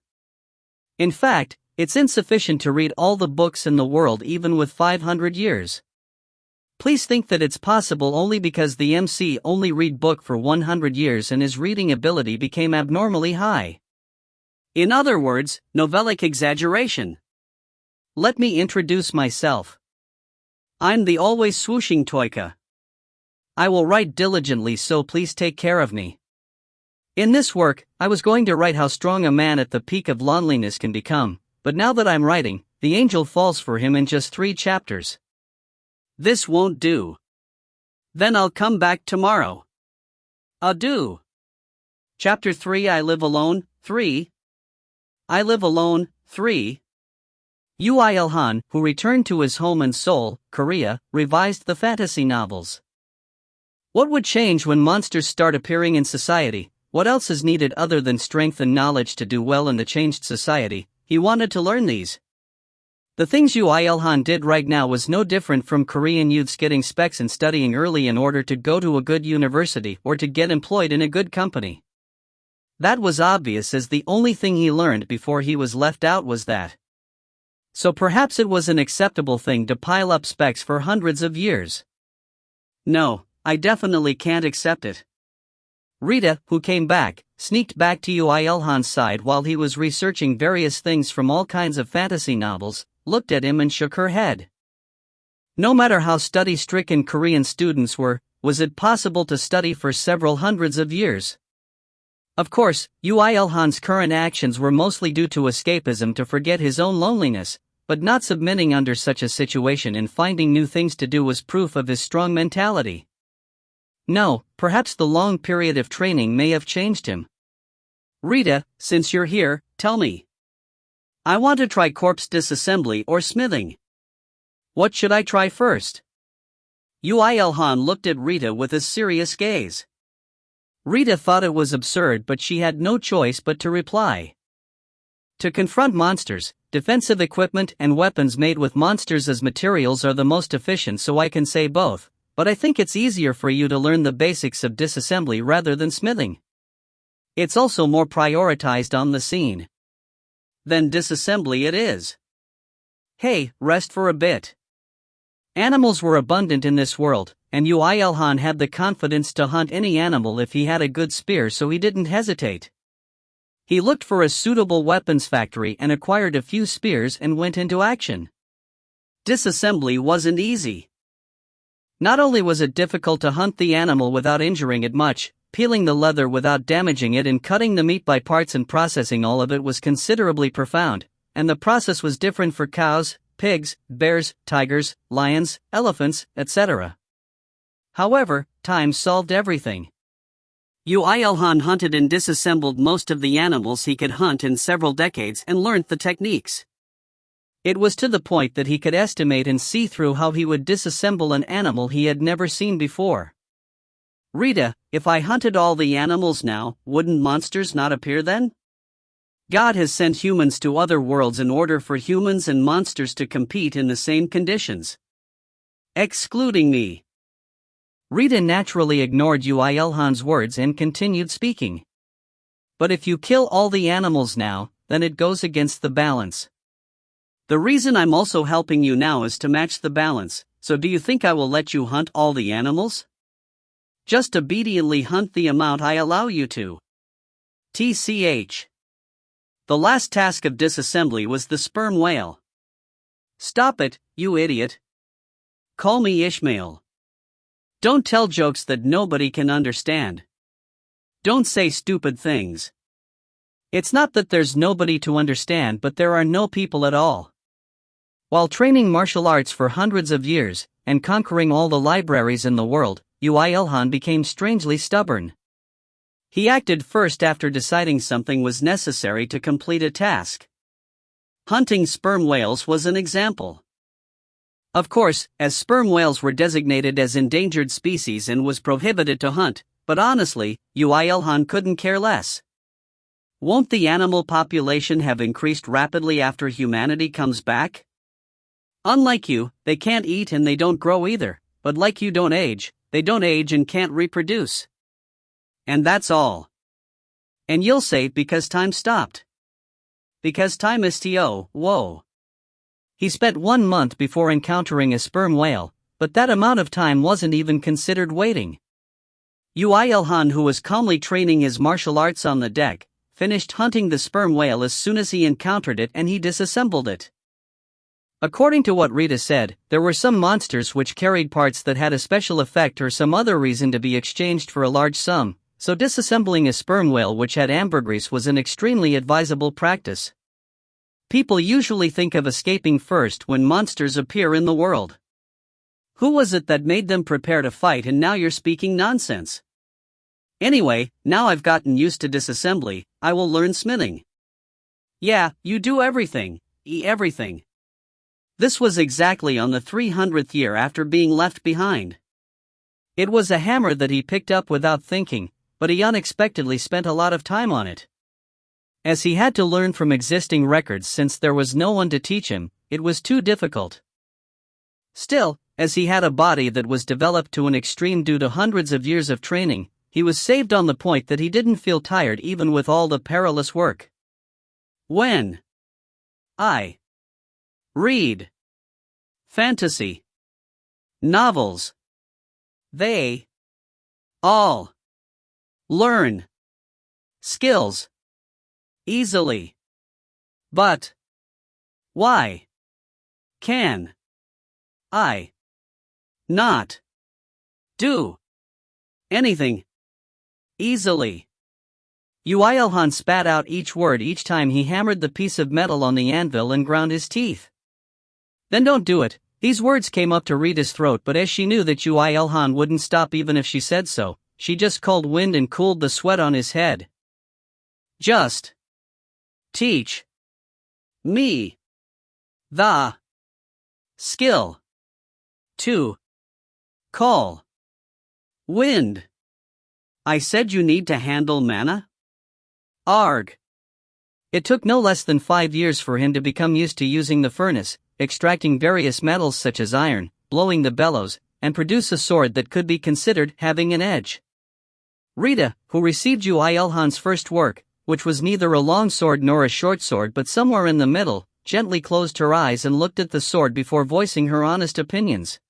In fact, it's insufficient to read all the books in the world even with 500 years. Please think that it's possible only because the MC only read book for 100 years and his reading ability became abnormally high. In other words, novellic exaggeration. Let me introduce myself. I'm the always swooshing Toika. I will write diligently, so please take care of me. In this work, I was going to write how strong a man at the peak of loneliness can become, but now that I'm writing, the angel falls for him in just 3 chapters. This won't do. Then I'll come back tomorrow. Adieu. Chapter 3. I Live Alone, 3. I Live Alone, 3. Yu Ilhan, who returned to his home in Seoul, Korea, revised the fantasy novels. What would change when monsters start appearing in society? What else is needed other than strength and knowledge to do well in the changed society? He wanted to learn these. The things Yu Ilhan did right now was no different from Korean youths getting specs and studying early in order to go to a good university or to get employed in a good company. That was obvious, as the only thing he learned before he was left out was that. So perhaps it was an acceptable thing to pile up specs for hundreds of years. No, I definitely can't accept it. Rita, who came back, sneaked back to Yu Ilhan's side while he was researching various things from all kinds of fantasy novels, looked at him and shook her head. No matter how study-stricken Korean students were, was it possible to study for several hundreds of years? Of course, Yu Ilhan's current actions were mostly due to escapism to forget his own loneliness, but not submitting under such a situation and finding new things to do was proof of his strong mentality. No, perhaps the long period of training may have changed him. Rita, since you're here, tell me. I want to try corpse disassembly or smithing. What should I try first? Yu Ilhan looked at Rita with a serious gaze. Rita thought it was absurd, but she had no choice but to reply. To confront monsters, defensive equipment and weapons made with monsters as materials are the most efficient, so I can say both. But I think it's easier for you to learn the basics of disassembly rather than smithing. It's also more prioritized on the scene. Then disassembly it is. Hey, rest for a bit. Animals were abundant in this world, and Yu Ilhan had the confidence to hunt any animal if he had a good spear, so he didn't hesitate. He looked for a suitable weapons factory and acquired a few spears and went into action. Disassembly wasn't easy. Not only was it difficult to hunt the animal without injuring it much, peeling the leather without damaging it and cutting the meat by parts and processing all of it was considerably profound, and the process was different for cows, pigs, bears, tigers, lions, elephants, etc. However, time solved everything. Yu Ilhan hunted and disassembled most of the animals he could hunt in several decades and learned the techniques. It was to the point that he could estimate and see through how he would disassemble an animal he had never seen before. Rita, if I hunted all the animals now, wouldn't monsters not appear then? God has sent humans to other worlds in order for humans and monsters to compete in the same conditions. Excluding me. Rita naturally ignored Yu Ilhan's words and continued speaking. But if you kill all the animals now, then it goes against the balance. The reason I'm also helping you now is to match the balance, so do you think I will let you hunt all the animals? Just obediently hunt the amount I allow you to. TCH. The last task of disassembly was the sperm whale. Stop it, you idiot. Call me Ishmael. Don't tell jokes that nobody can understand. Don't say stupid things. It's not that there's nobody to understand, but there are no people at all. While training martial arts for hundreds of years, and conquering all the libraries in the world, Ui Ilhan became strangely stubborn. He acted first after deciding something was necessary to complete a task. Hunting sperm whales was an example. Of course, as sperm whales were designated as endangered species and was prohibited to hunt, but honestly, Ui Ilhan couldn't care less. Won't the animal population have increased rapidly after humanity comes back? Unlike you, they can't eat and they don't grow either, but like you don't age, they don't age and can't reproduce. And that's all. And you'll say because time stopped. Because time is whoa. He spent 1 month before encountering a sperm whale, but that amount of time wasn't even considered waiting. Ui Ilhan, who was calmly training his martial arts on the deck, finished hunting the sperm whale as soon as he encountered it and he disassembled it. According to what Rita said, there were some monsters which carried parts that had a special effect or some other reason to be exchanged for a large sum, so disassembling a sperm whale which had ambergris was an extremely advisable practice. People usually think of escaping first when monsters appear in the world. Who was it that made them prepare to fight, and now you're speaking nonsense? Anyway, now I've gotten used to disassembly, I will learn smithing. Yeah, you do everything, everything. This was exactly on the 300th year after being left behind. It was a hammer that he picked up without thinking, but he unexpectedly spent a lot of time on it. As he had to learn from existing records since there was no one to teach him, it was too difficult. Still, as he had a body that was developed to an extreme due to hundreds of years of training, he was saved on the point that he didn't feel tired even with all the perilous work. When I read fantasy novels, they all learn skills easily. But why can I not do anything easily? Ui Ilhan spat out each word each time he hammered the piece of metal on the anvil and ground his teeth. Then don't do it. These words came up to Rita's throat, but as she knew that Ui Ilhan wouldn't stop even if she said so, she just called wind and cooled the sweat on his head. Just teach me the skill to call wind. I said you need to handle mana? Arg. It took no less than 5 years for him to become used to using the furnace, extracting various metals such as iron, blowing the bellows, and produce a sword that could be considered having an edge. Rita, who received Ui Ilhan's first work, which was neither a long sword nor a short sword but somewhere in the middle, gently closed her eyes and looked at the sword before voicing her honest opinions.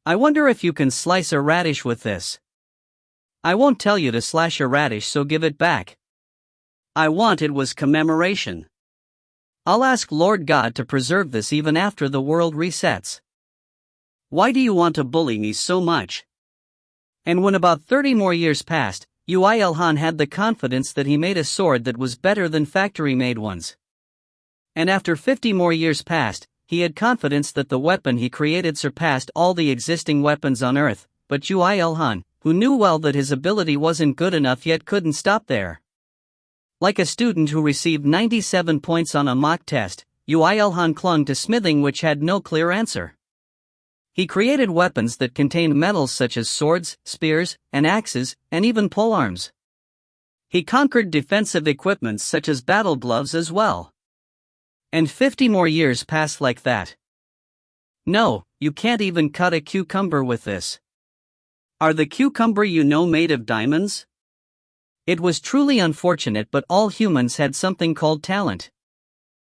I wonder if you can slice a radish with this. I won't tell you to slash a radish, so give it back. I want it was commemoration. I'll ask Lord God to preserve this even after the world resets. Why do you want to bully me so much? And when about 30 more years passed, Ui Ilhan had the confidence that he made a sword that was better than factory-made ones. And after 50 more years passed, he had confidence that the weapon he created surpassed all the existing weapons on Earth, but Ui Ilhan, who knew well that his ability wasn't good enough yet, couldn't stop there. Like a student who received 97 points on a mock test, Ui Ilhan clung to smithing, which had no clear answer. He created weapons that contained metals such as swords, spears, and axes, and even polearms. He conquered defensive equipment such as battle gloves as well. And 50 more years passed like that. No, you can't even cut a cucumber with this. Are the cucumber you know made of diamonds? It was truly unfortunate, but all humans had something called talent.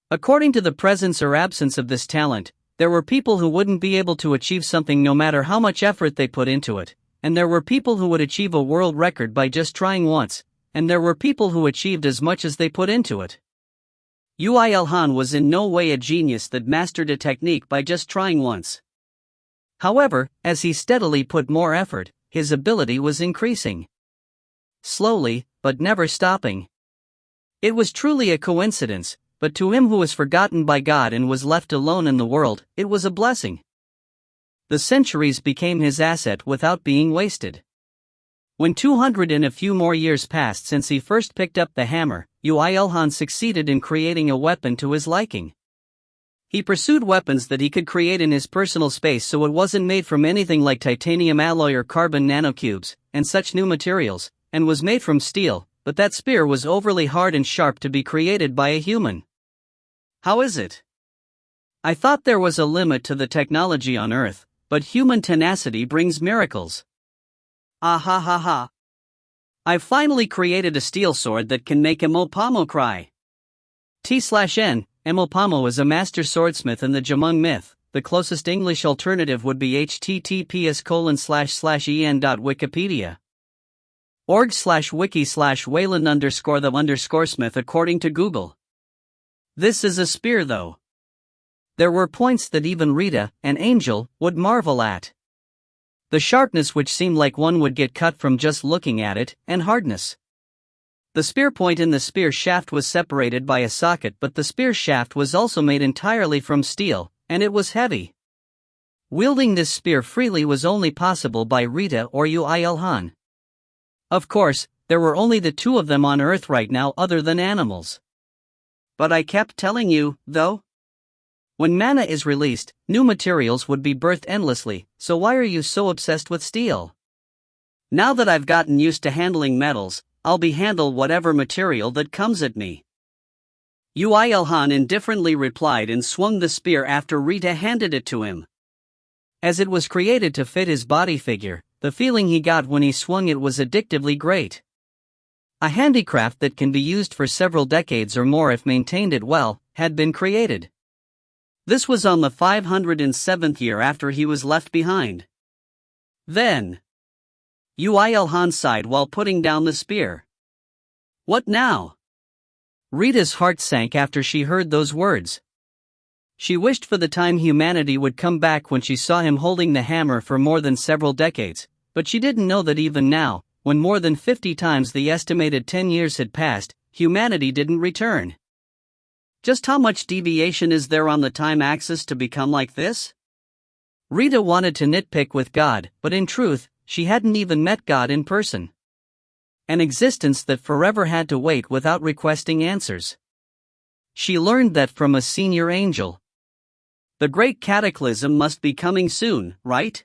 According to the presence or absence of this talent, there were people who wouldn't be able to achieve something no matter how much effort they put into it, and there were people who would achieve a world record by just trying once, and there were people who achieved as much as they put into it. Uilhan was in no way a genius that mastered a technique by just trying once. However, as he steadily put more effort, his ability was increasing. Slowly, but never stopping. It was truly a coincidence, but to him who was forgotten by God and was left alone in the world, it was a blessing. The centuries became his asset without being wasted. When 200 and a few more years passed since he first picked up the hammer, Uilhan succeeded in creating a weapon to his liking. He pursued weapons that he could create in his personal space, so it wasn't made from anything like titanium alloy or carbon nanocubes, and such new materials, and was made from steel, but that spear was overly hard and sharp to be created by a human. How is it? I thought there was a limit to the technology on Earth, but human tenacity brings miracles. Ah ha ha ha. I've finally created a steel sword that can make Emopamo cry. T/N, Emopamo is a master swordsmith in the Jamung myth. The closest English alternative would be https://en.wikipedia. org/wiki/Wayland_the_smith according to Google. This is a spear though. There were points that even Rita, an angel, would marvel at. The sharpness which seemed like one would get cut from just looking at it, and hardness. The spear point in the spear shaft was separated by a socket, but the spear shaft was also made entirely from steel, and it was heavy. Wielding this spear freely was only possible by Rita or Uilhan. Of course, there were only the two of them on Earth right now other than animals. But I kept telling you, though. When mana is released, new materials would be birthed endlessly, so why are you so obsessed with steel? Now that I've gotten used to handling metals, I'll handle whatever material that comes at me. Uilhan indifferently replied and swung the spear after Rita handed it to him. As it was created to fit his body figure, the feeling he got when he swung it was addictively great. A handicraft that can be used for several decades or more if maintained it well, had been created. This was on the 507th year after he was left behind. Then, Uilhan sighed while putting down the spear. What now? Rita's heart sank after she heard those words. She wished for the time humanity would come back when she saw him holding the hammer for more than several decades, but she didn't know that even now, when more than 50 times the estimated 10 years had passed, humanity didn't return. Just how much deviation is there on the time axis to become like this? Rita wanted to nitpick with God, but in truth, she hadn't even met God in person. An existence that forever had to wait without requesting answers. She learned that from a senior angel. The great cataclysm must be coming soon, right?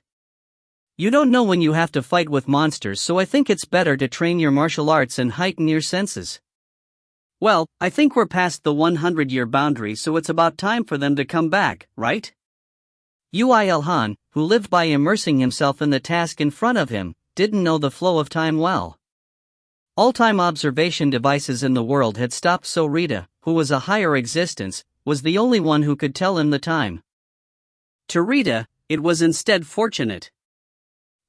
You don't know when you have to fight with monsters, so I think it's better to train your martial arts and heighten your senses. Well, I think we're past the 100-year boundary, so it's about time for them to come back, right? Uilhan, who lived by immersing himself in the task in front of him, didn't know the flow of time well. All time observation devices in the world had stopped, so Rita, who was a higher existence, was the only one who could tell him the time. To Rita, it was instead fortunate.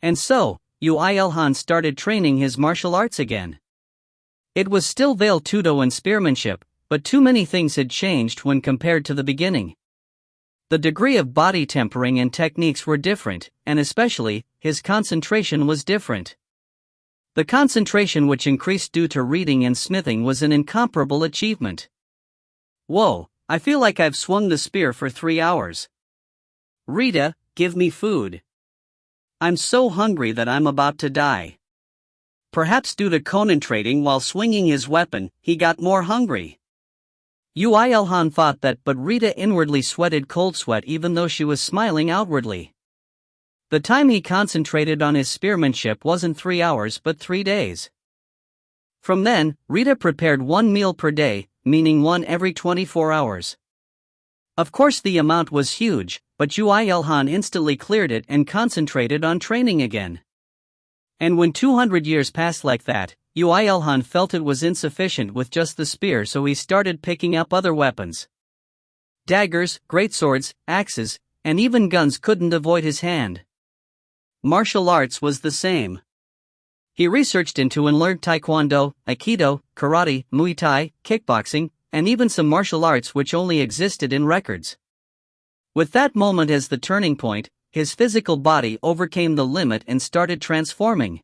And so, Uilhan started training his martial arts again. It was still veil tudo and spearmanship, but too many things had changed when compared to the beginning. The degree of body tempering and techniques were different, and especially, his concentration was different. The concentration which increased due to reading and smithing was an incomparable achievement. Whoa, I feel like I've swung the spear for 3 hours. Rita, give me food. I'm so hungry that I'm about to die. Perhaps due to concentrating while swinging his weapon, he got more hungry. Uilhan thought that, but Rita inwardly sweated cold sweat even though she was smiling outwardly. The time he concentrated on his spearmanship wasn't 3 hours but 3 days. From then, Rita prepared 1 meal per day, meaning one every 24 hours. Of course the amount was huge, but Uilhan instantly cleared it and concentrated on training again. And when 200 years passed like that, Uilhan felt it was insufficient with just the spear, so he started picking up other weapons. Daggers, greatswords, axes, and even guns couldn't avoid his hand. Martial arts was the same. He researched into and learned taekwondo, aikido, karate, muay thai, kickboxing, and even some martial arts which only existed in records. With that moment as the turning point, his physical body overcame the limit and started transforming.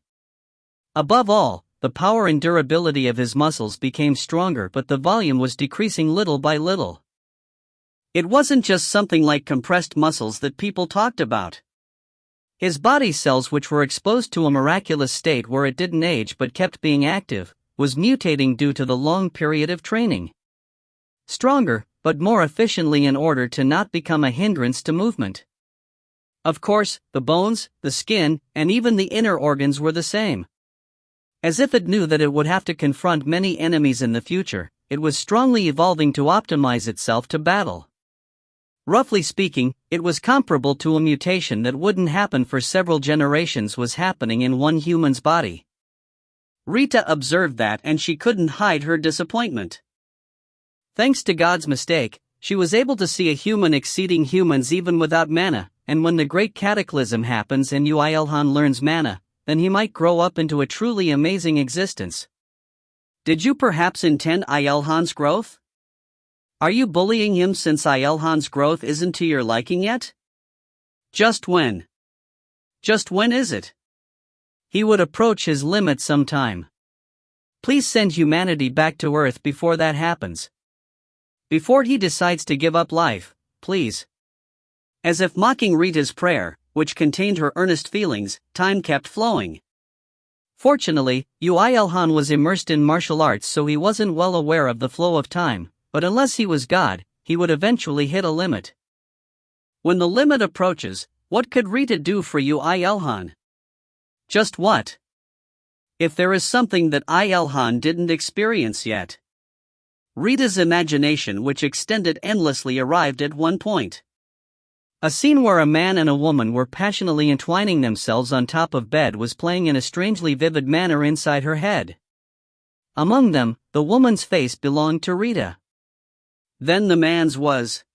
Above all, the power and durability of his muscles became stronger, but the volume was decreasing little by little. It wasn't just something like compressed muscles that people talked about. His body cells, which were exposed to a miraculous state where it didn't age but kept being active, was mutating due to the long period of training. Stronger, but more efficiently in order to not become a hindrance to movement. Of course, the bones, the skin, and even the inner organs were the same. As if it knew that it would have to confront many enemies in the future, it was strongly evolving to optimize itself to battle. Roughly speaking, it was comparable to a mutation that wouldn't happen for several generations was happening in one human's body. Rita observed that and she couldn't hide her disappointment. Thanks to God's mistake, she was able to see a human exceeding humans even without mana, and when the great cataclysm happens and Yuilhan learns mana, then he might grow up into a truly amazing existence. Did you perhaps intend Yuilhan's growth? Are you bullying him since Yuilhan's growth isn't to your liking yet? Just when? Just when is it? He would approach his limit sometime. Please send humanity back to Earth before that happens. Before he decides to give up life, please. As if mocking Rita's prayer, which contained her earnest feelings, time kept flowing. Fortunately, Yuilhan was immersed in martial arts, so he wasn't well aware of the flow of time. But unless he was God, he would eventually hit a limit. When the limit approaches, what could Rita do for Yuilhan? Just what? If there is something that Yuilhan didn't experience yet. Rita's imagination, which extended endlessly, arrived at one point. A scene where a man and a woman were passionately entwining themselves on top of bed was playing in a strangely vivid manner inside her head. Among them, the woman's face belonged to Rita. Then the man's was.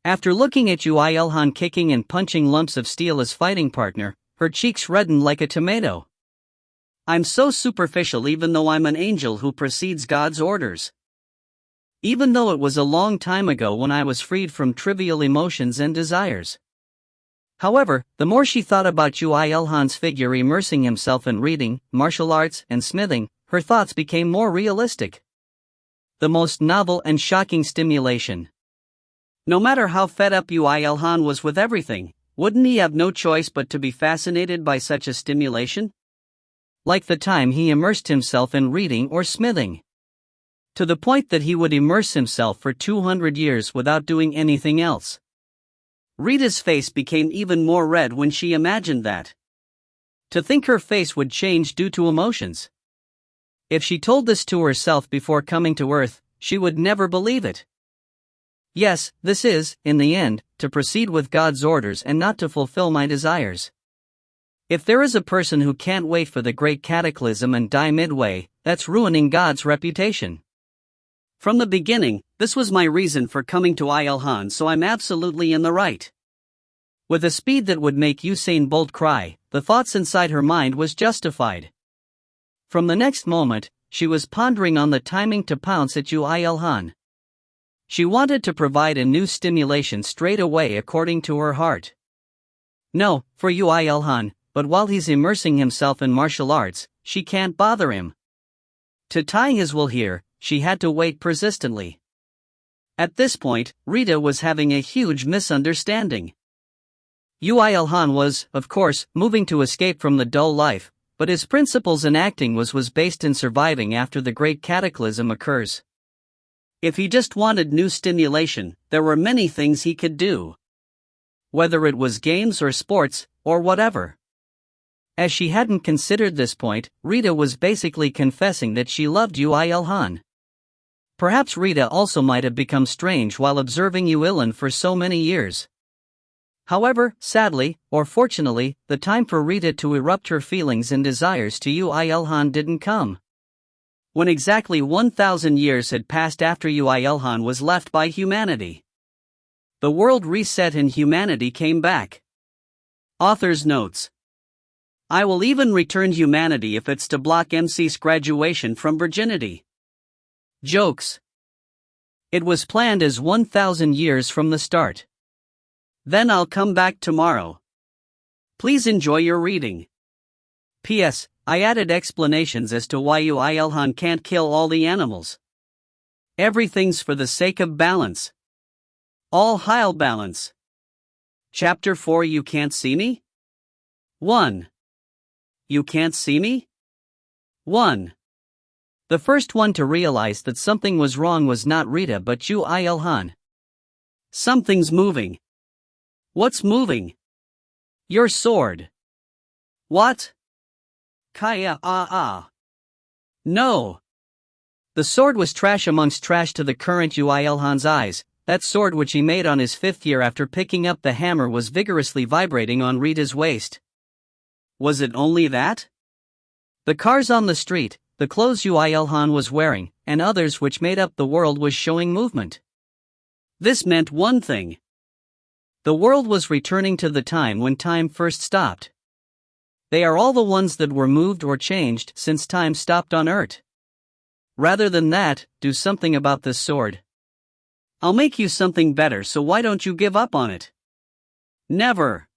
After looking at Yuilhan kicking and punching lumps of steel as fighting partner, her cheeks reddened like a tomato. I'm so superficial even though I'm an angel who precedes God's orders. Even though it was a long time ago when I was freed from trivial emotions and desires. However, the more she thought about Yuilhan's figure immersing himself in reading, martial arts, and smithing, her thoughts became more realistic. The most novel and shocking stimulation. No matter how fed up Yuilhan was with everything, wouldn't he have no choice but to be fascinated by such a stimulation? Like the time he immersed himself in reading or smithing. To the point that he would immerse himself for 200 years without doing anything else. Rita's face became even more red when she imagined that. To think her face would change due to emotions. If she told this to herself before coming to Earth, she would never believe it. Yes, this is, in the end, to proceed with God's orders and not to fulfill my desires. If there is a person who can't wait for the great cataclysm and die midway, that's ruining God's reputation. From the beginning, this was my reason for coming to Yuilhan, so I'm absolutely in the right. With a speed that would make Usain Bolt cry, the thoughts inside her mind was justified. From the next moment, she was pondering on the timing to pounce at Yuilhan. She wanted to provide a new stimulation straight away according to her heart. No, for Yuilhan, but while he's immersing himself in martial arts, she can't bother him. To tie his will here, she had to wait persistently. At this point, Rita was having a huge misunderstanding. Yuilhan was, of course, moving to escape from the dull life, but his principles in acting was based in surviving after the great cataclysm occurs. If he just wanted new stimulation, there were many things he could do. Whether it was games or sports, or whatever. As she hadn't considered this point, Rita was basically confessing that she loved Yuilhan. Perhaps Rita also might have become strange while observing Yuilhan for so many years. However, sadly, or fortunately, the time for Rita to erupt her feelings and desires to Yuilhan didn't come. When exactly 1,000 years had passed after Yuilhan was left by humanity. The world reset and humanity came back. Author's notes. I will even return humanity if it's to block MC's graduation from virginity. Jokes. It was planned as 1,000 years from the start. Then I'll come back tomorrow. Please enjoy your reading. P.S. I added explanations as to why Ilhan can't kill all the animals. Everything's for the sake of balance. All Heil balance. Chapter 4. You can't see me? 1. You can't see me? 1. The first one to realize that something was wrong was not Rita but Ilhan. Something's moving. What's moving? Your sword. What? Kaya No. The sword was trash amongst trash to the current Ilhan's eyes. That sword which he made on his 5th year after picking up the hammer was vigorously vibrating on Rita's waist. Was it only that? The cars on the street, the clothes Ilhan was wearing, and others which made up the world was showing movement. This meant one thing. The world was returning to the time when time first stopped. They are all the ones that were moved or changed since time stopped on Earth. Rather than that, do something about this sword. I'll make you something better, so why don't you give up on it? Never.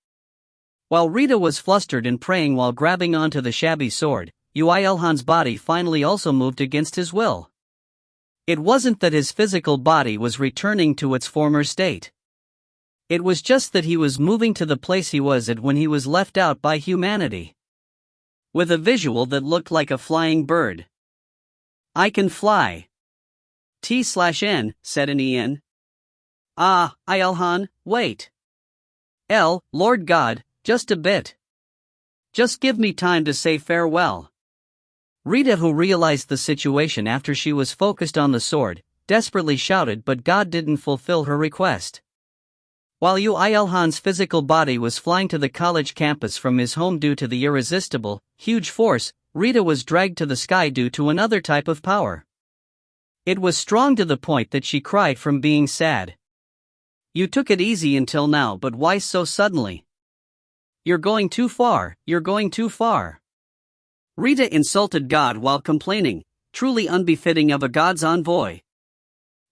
While Rita was flustered and praying while grabbing onto the shabby sword, Ilhan's body finally also moved against his will. It wasn't that his physical body was returning to its former state. It was just that he was moving to the place he was at when he was left out by humanity. With a visual that looked like a flying bird. I can fly. T/N, said an En. Ah, Ilhan, wait. Lord God, just a bit. Just give me time to say farewell. Rita, who realized the situation after she was focused on the sword, desperately shouted, but God didn't fulfill her request. While Ilhan's physical body was flying to the college campus from his home due to the irresistible, huge force, Rita was dragged to the sky due to another type of power. It was strong to the point that she cried from being sad. You took it easy until now, but why so suddenly? You're going too far, you're going too far. Rita insulted God while complaining, truly unbefitting of a God's envoy.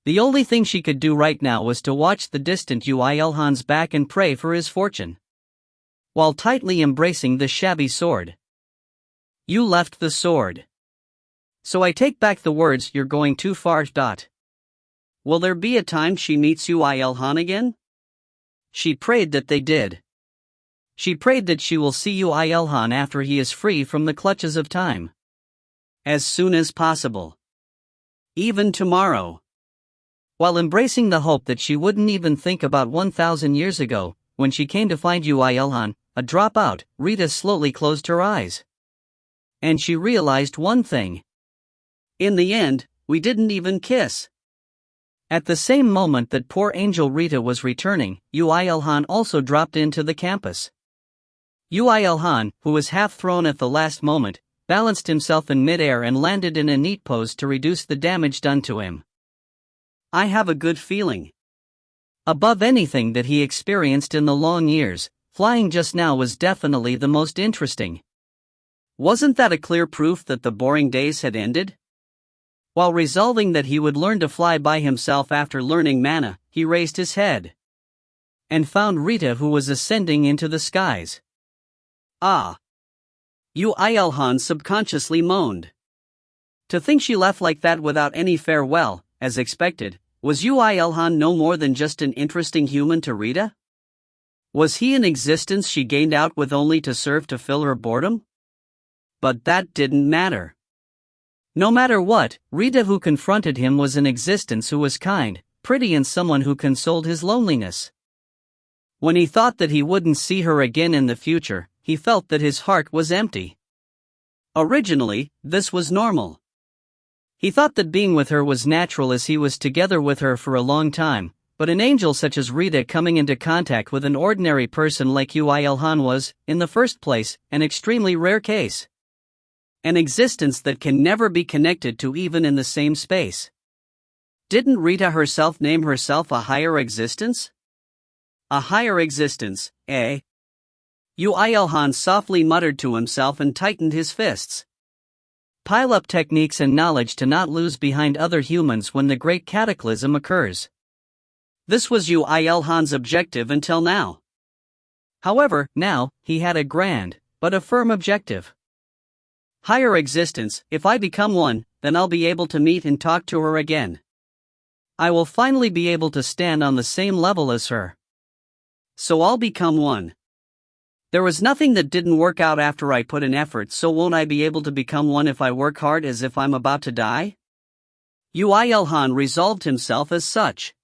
The only thing she could do right now was to watch the distant Ilhan's back and pray for his fortune. While tightly embracing the shabby sword. You left the sword. So I take back the words, you're going too far. Will there be a time she meets Ilhan again? She prayed that they did. She prayed that she will see Ilhan after he is free from the clutches of time. As soon as possible. Even tomorrow. While embracing the hope that she wouldn't even think about 1,000 years ago, when she came to find Ilhan, a dropout, Rita slowly closed her eyes. And she realized one thing. In the end, we didn't even kiss. At the same moment that poor angel Rita was returning, Ilhan also dropped into the campus. Ilhan, who was half thrown at the last moment, balanced himself in midair and landed in a neat pose to reduce the damage done to him. I have a good feeling. Above anything that he experienced in the long years, flying just now was definitely the most interesting. Wasn't that a clear proof that the boring days had ended? While resolving that he would learn to fly by himself after learning Manhwa, he raised his head. And found Rita, who was ascending into the skies. Ah! Ilhan subconsciously moaned. To think she left like that without any farewell, as expected, was Ilhan no more than just an interesting human to Rita? Was he an existence she gained out with only to serve to fill her boredom? But that didn't matter. No matter what, Rita who confronted him was an existence who was kind, pretty and someone who consoled his loneliness. When he thought that he wouldn't see her again in the future, he felt that his heart was empty. Originally, this was normal. He thought that being with her was natural as he was together with her for a long time, but an angel such as Rita coming into contact with an ordinary person like Ilhan was, in the first place, an extremely rare case. An existence that can never be connected to even in the same space. Didn't Rita herself name herself a higher existence? A higher existence, eh? Yuilhan softly muttered to himself and tightened his fists. Pile up techniques and knowledge to not lose behind other humans when the great cataclysm occurs. This was Yuilhan's objective until now. However, now, he had a grand, but a firm objective. Higher existence, if I become one, then I'll be able to meet and talk to her again. I will finally be able to stand on the same level as her. So I'll become one. There was nothing that didn't work out after I put in effort, so won't I be able to become one if I work hard as if I'm about to die? Yuilhan resolved himself as such.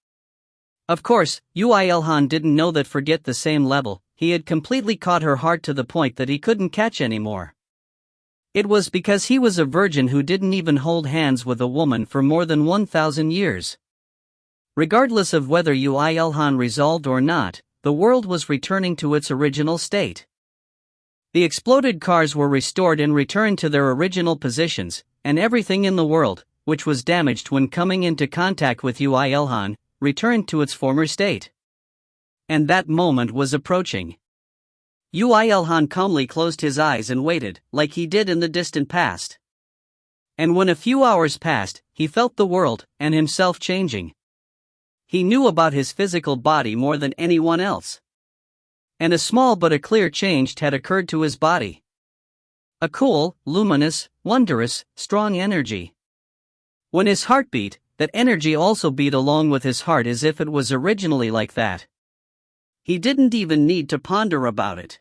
Of course, Yuilhan didn't know that forget the same level, he had completely caught her heart to the point that he couldn't catch anymore. It was because he was a virgin who didn't even hold hands with a woman for more than 1,000 years. Regardless of whether Yuilhan resolved or not, the world was returning to its original state. The exploded cars were restored and returned to their original positions, and everything in the world, which was damaged when coming into contact with Yuilhan, returned to its former state. And that moment was approaching. Yuilhan calmly closed his eyes and waited, like he did in the distant past. And when a few hours passed, he felt the world, and himself changing. He knew about his physical body more than anyone else. And a small but a clear change had occurred to his body. A cool, luminous, wondrous, strong energy. When his heart beat, that energy also beat along with his heart as if it was originally like that. He didn't even need to ponder about it.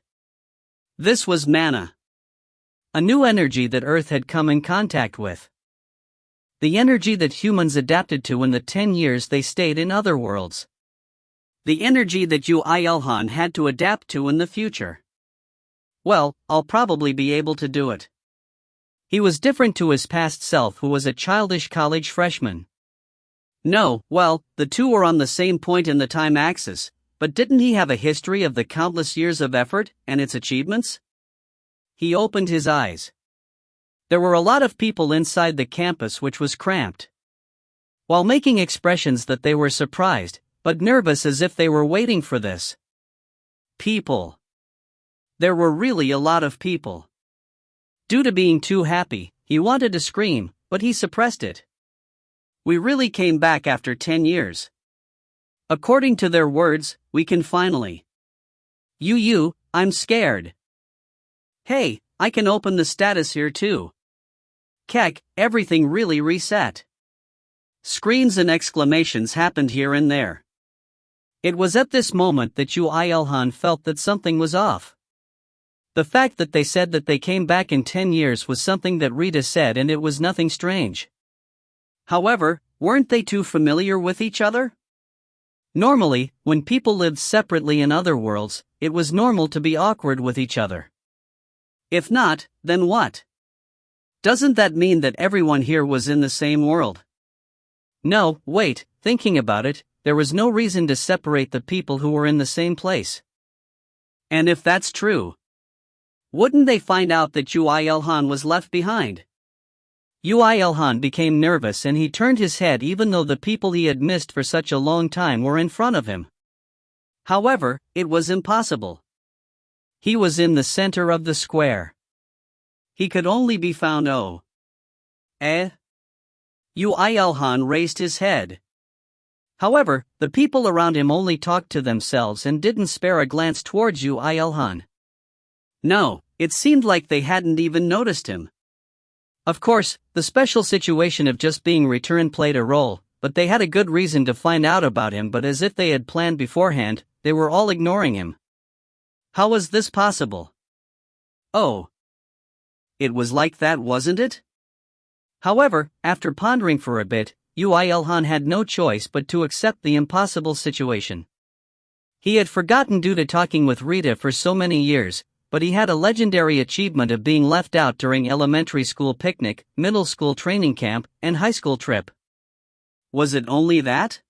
This was Manhwa. A new energy that Earth had come in contact with. The energy that humans adapted to in the 10 years they stayed in other worlds. The energy that Yuilhan had to adapt to in the future. Well, I'll probably be able to do it. He was different to his past self, who was a childish college freshman. No, well, the two were on the same point in the time axis. But didn't he have a history of the countless years of effort and its achievements? He opened his eyes. There were a lot of people inside the campus, which was cramped. While making expressions that they were surprised, but nervous as if they were waiting for this. People. There were really a lot of people. Due to being too happy, he wanted to scream, but he suppressed it. We really came back after 10 years. According to their words, we can finally. I'm scared. Hey, I can open the status here too. Kek, everything really reset. Screams and exclamations happened here and there. It was at this moment that Yuilhan felt that something was off. The fact that they said that they came back in 10 years was something that Rita said, and it was nothing strange. However, weren't they too familiar with each other? Normally, when people lived separately in other worlds, it was normal to be awkward with each other. If not, then what? Doesn't that mean that everyone here was in the same world? No, wait, thinking about it, there was no reason to separate the people who were in the same place. And if that's true, wouldn't they find out that Yuilhan was left behind? Yuilhan became nervous and he turned his head even though the people he had missed for such a long time were in front of him. However, it was impossible. He was in the center of the square. He could only be found. Yuilhan raised his head. However, the people around him only talked to themselves and didn't spare a glance towards Yuilhan. No, it seemed like they hadn't even noticed him. Of course, the special situation of just being returned played a role, but they had a good reason to find out about him, but as if they had planned beforehand, they were all ignoring him. How was this possible? Oh. It was like that, wasn't it? However, after pondering for a bit, Yuilhan had no choice but to accept the impossible situation. He had forgotten due to talking with Rita for so many years, but he had a legendary achievement of being left out during elementary school picnic, middle school training camp, and high school trip. Was it only that?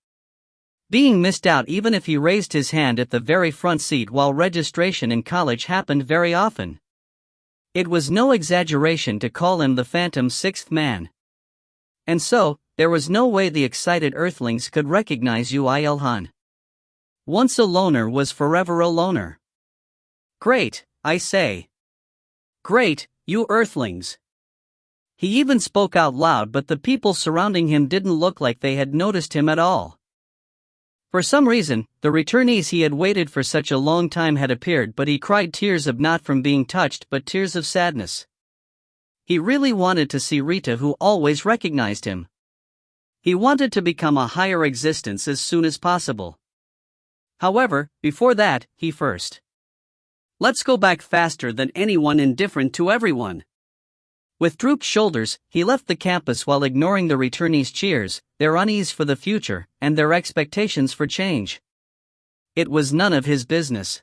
Being missed out even if he raised his hand at the very front seat while registration in college happened very often. It was no exaggeration to call him the Phantom Sixth Man. And so, there was no way the excited Earthlings could recognize Yuilhan. Once a loner was forever a loner. Great, I say. Great, you earthlings. He even spoke out loud, but the people surrounding him didn't look like they had noticed him at all. For some reason, the returnees he had waited for such a long time had appeared, but he cried tears of not from being touched but tears of sadness. He really wanted to see Rita, who always recognized him. He wanted to become a higher existence as soon as possible. However, before that, he first. Let's go back faster than anyone, indifferent to everyone. With drooped shoulders, he left the campus while ignoring the returnees' cheers, their unease for the future, and their expectations for change. It was none of his business.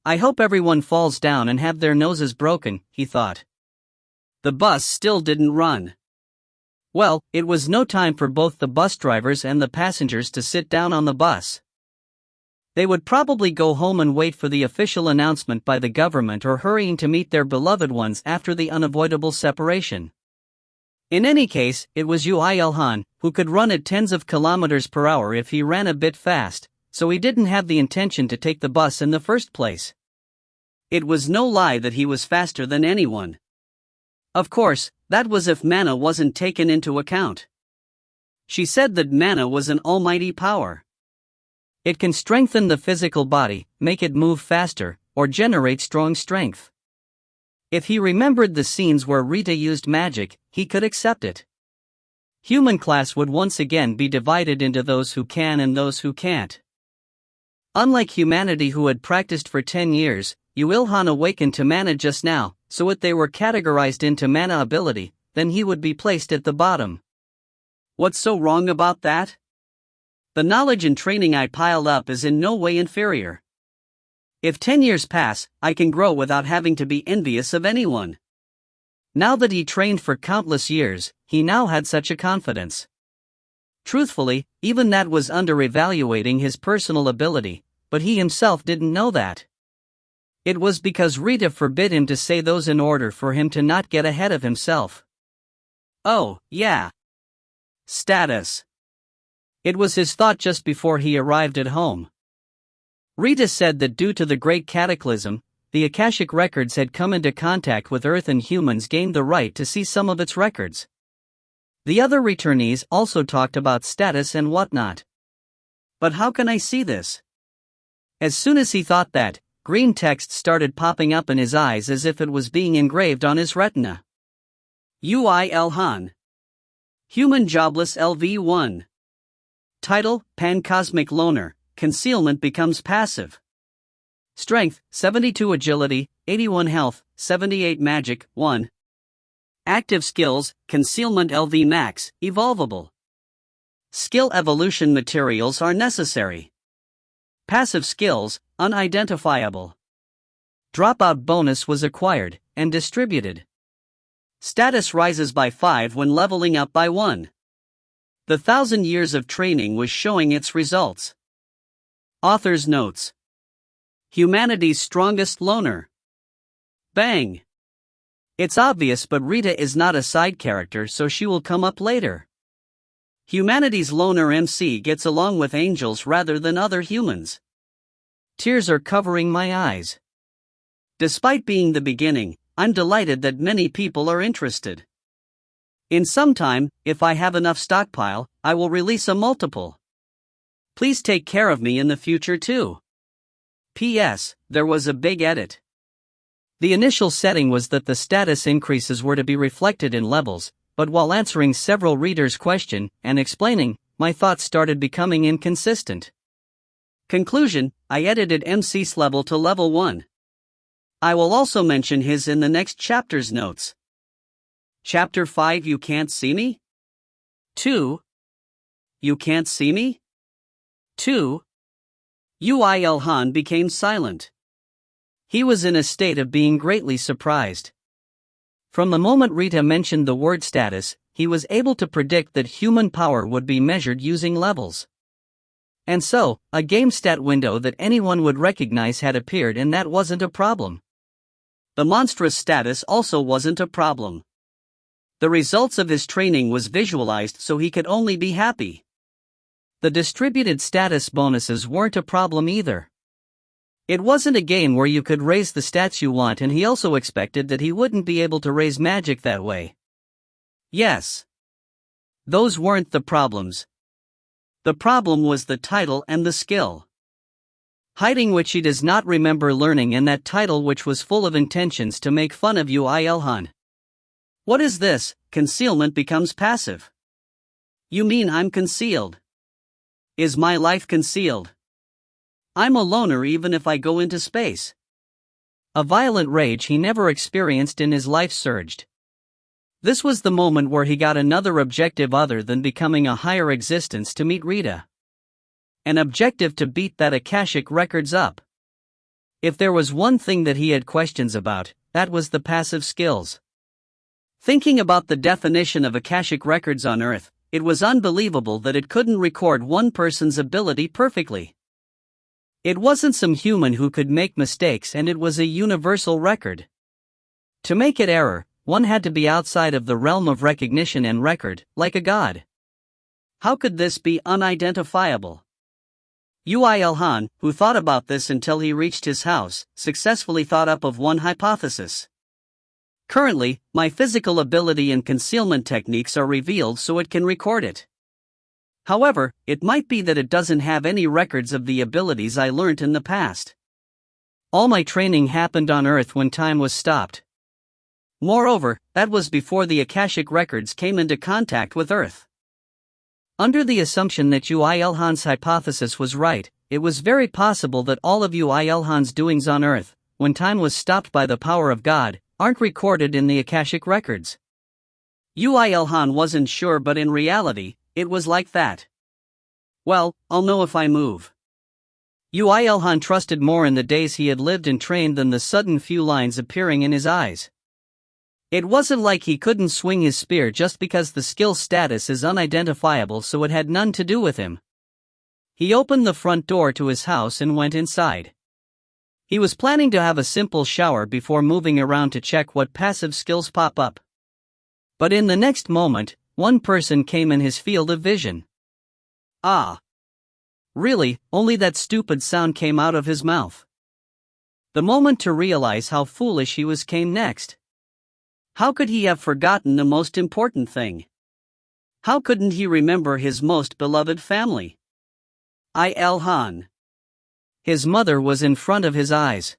I hope everyone falls down and have their noses broken, he thought. The bus still didn't run. Well, it was no time for both the bus drivers and the passengers to sit down on the bus. They would probably go home and wait for the official announcement by the government, or hurrying to meet their beloved ones after the unavoidable separation. In any case, it was Ui Elhan, who could run at tens of kilometers per hour if he ran a bit fast, so he didn't have the intention to take the bus in the first place. It was no lie that he was faster than anyone. Of course, that was if mana wasn't taken into account. She said that mana was an almighty power. It can strengthen the physical body, make it move faster, or generate strong strength. If he remembered the scenes where Rita used magic, he could accept it. Human class would once again be divided into those who can and those who can't. Unlike humanity, who had practiced for 10 years, Uilhan awakened to mana just now, so if they were categorized into mana ability, then he would be placed at the bottom. What's so wrong about that? The knowledge and training I piled up is in no way inferior. If 10 years pass, I can grow without having to be envious of anyone. Now that he trained for countless years, he now had such a confidence. Truthfully, even that was under-evaluating his personal ability, but he himself didn't know that. It was because Rita forbid him to say those in order for him to not get ahead of himself. Oh, yeah. Status. It was his thought just before he arrived at home. Rita said that due to the Great Cataclysm, the Akashic records had come into contact with Earth, and humans gained the right to see some of its records. The other returnees also talked about status and whatnot. But how can I see this? As soon as he thought that, green text started popping up in his eyes as if it was being engraved on his retina. Ui Elhan. Human Jobless LV1. Title, Pan-Cosmic Loner, Concealment becomes passive. Strength, 72 Agility, 81 Health, 78 Magic, 1. Active skills, Concealment LV Max, Evolvable. Skill evolution materials are necessary. Passive skills, Unidentifiable. Dropout bonus was acquired, and distributed. Status rises by 5 when leveling up by 1. The 1,000 years of training was showing its results. Author's notes. Humanity's strongest loner. Bang! It's obvious, but Rita is not a side character, so she will come up later. Humanity's loner MC gets along with angels rather than other humans. Tears are covering my eyes. Despite being the beginning, I'm delighted that many people are interested. In some time, if I have enough stockpile, I will release a multiple. Please take care of me in the future too. P.S. There was a big edit. The initial setting was that the status increases were to be reflected in levels, but while answering several readers' questions and explaining, my thoughts started becoming inconsistent. Conclusion, I edited MC's level to level 1. I will also mention his in the next chapter's notes. Chapter 5, You Can't See Me? 2. You Can't See Me? 2. Ui Elhan became silent. He was in a state of being greatly surprised. From the moment Rita mentioned the word status, he was able to predict that human power would be measured using levels. And so, a game stat window that anyone would recognize had appeared, and that wasn't a problem. The monstrous status also wasn't a problem. The results of his training was visualized, so he could only be happy. The distributed status bonuses weren't a problem either. It wasn't a game where you could raise the stats you want, and he also expected that he wouldn't be able to raise magic that way. Yes. Those weren't the problems. The problem was the title and the skill. Hiding which he does not remember learning, and that title which was full of intentions to make fun of Ilhan. What is this? Concealment becomes passive. You mean I'm concealed? Is my life concealed? I'm a loner even if I go into space. A violent rage he never experienced in his life surged. This was the moment where he got another objective other than becoming a higher existence to meet Rita. An objective to beat that Akashic records up. If there was one thing that he had questions about, that was the passive skills. Thinking about the definition of Akashic records on Earth, it was unbelievable that it couldn't record one person's ability perfectly. It wasn't some human who could make mistakes, and it was a universal record. To make it error, one had to be outside of the realm of recognition and record, like a god. How could this be unidentifiable? Ilhan, who thought about this until he reached his house, successfully thought up of one hypothesis. Currently, my physical ability and concealment techniques are revealed so it can record it. However, it might be that it doesn't have any records of the abilities I learnt in the past. All my training happened on Earth when time was stopped. Moreover, that was before the Akashic records came into contact with Earth. Under the assumption that Ilhan's hypothesis was right, it was very possible that all of Ilhan's doings on Earth, when time was stopped by the power of God, aren't recorded in the Akashic records. Ilhan wasn't sure, but in reality, it was like that. Well, I'll know if I move. Ilhan trusted more in the days he had lived and trained than the sudden few lines appearing in his eyes. It wasn't like he couldn't swing his spear just because the skill status is unidentifiable, so it had none to do with him. He opened the front door to his house and went inside. He was planning to have a simple shower before moving around to check what passive skills pop up. But in the next moment, one person came in his field of vision. Ah! Really, only that stupid sound came out of his mouth. The moment to realize how foolish he was came next. How could he have forgotten the most important thing? How couldn't he remember his most beloved family? Ilhan. His mother was in front of his eyes.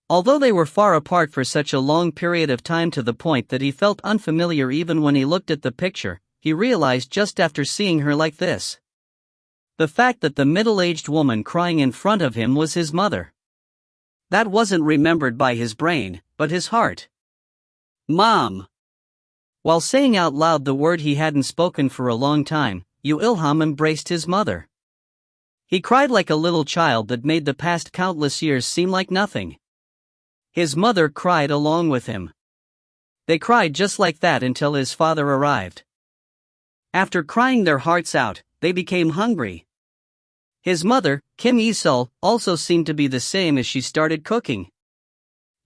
Although they were far apart for such a long period of time, to the point that he felt unfamiliar even when he looked at the picture, he realized just after seeing her like this. The fact that the middle-aged woman crying in front of him was his mother. That wasn't remembered by his brain, but his heart. Mom! While saying out loud the word he hadn't spoken for a long time, Ilhan embraced his mother. He cried like a little child that made the past countless years seem like nothing. His mother cried along with him. They cried just like that until his father arrived. After crying their hearts out, they became hungry. His mother, Kim Isul, also seemed to be the same as she started cooking.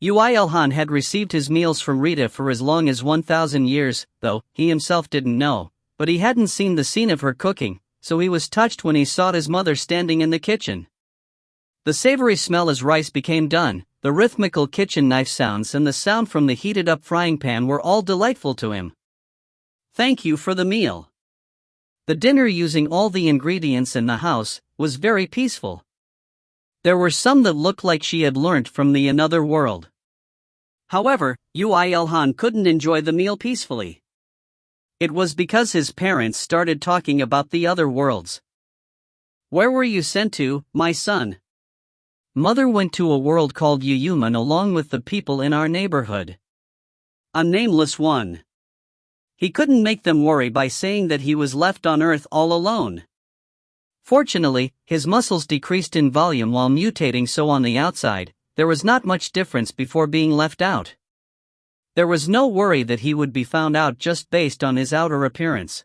Ilhan had received his meals from Rita for as long as 1,000 years, though he himself didn't know, but he hadn't seen the scene of her cooking, so he was touched when he saw his mother standing in the kitchen. The savory smell as rice became done, the rhythmical kitchen knife sounds and the sound from the heated-up frying pan were all delightful to him. Thank you for the meal. The dinner, using all the ingredients in the house, was very peaceful. There were some that looked like she had learnt from the another world. However, Ilhan couldn't enjoy the meal peacefully. It was because his parents started talking about the other worlds. Where were you sent to, my son? Mother went to a world called Yuman along with the people in our neighborhood. A nameless one. He couldn't make them worry by saying that he was left on Earth all alone. Fortunately, his muscles decreased in volume while mutating, so on the outside, there was not much difference before being left out. There was no worry that he would be found out just based on his outer appearance.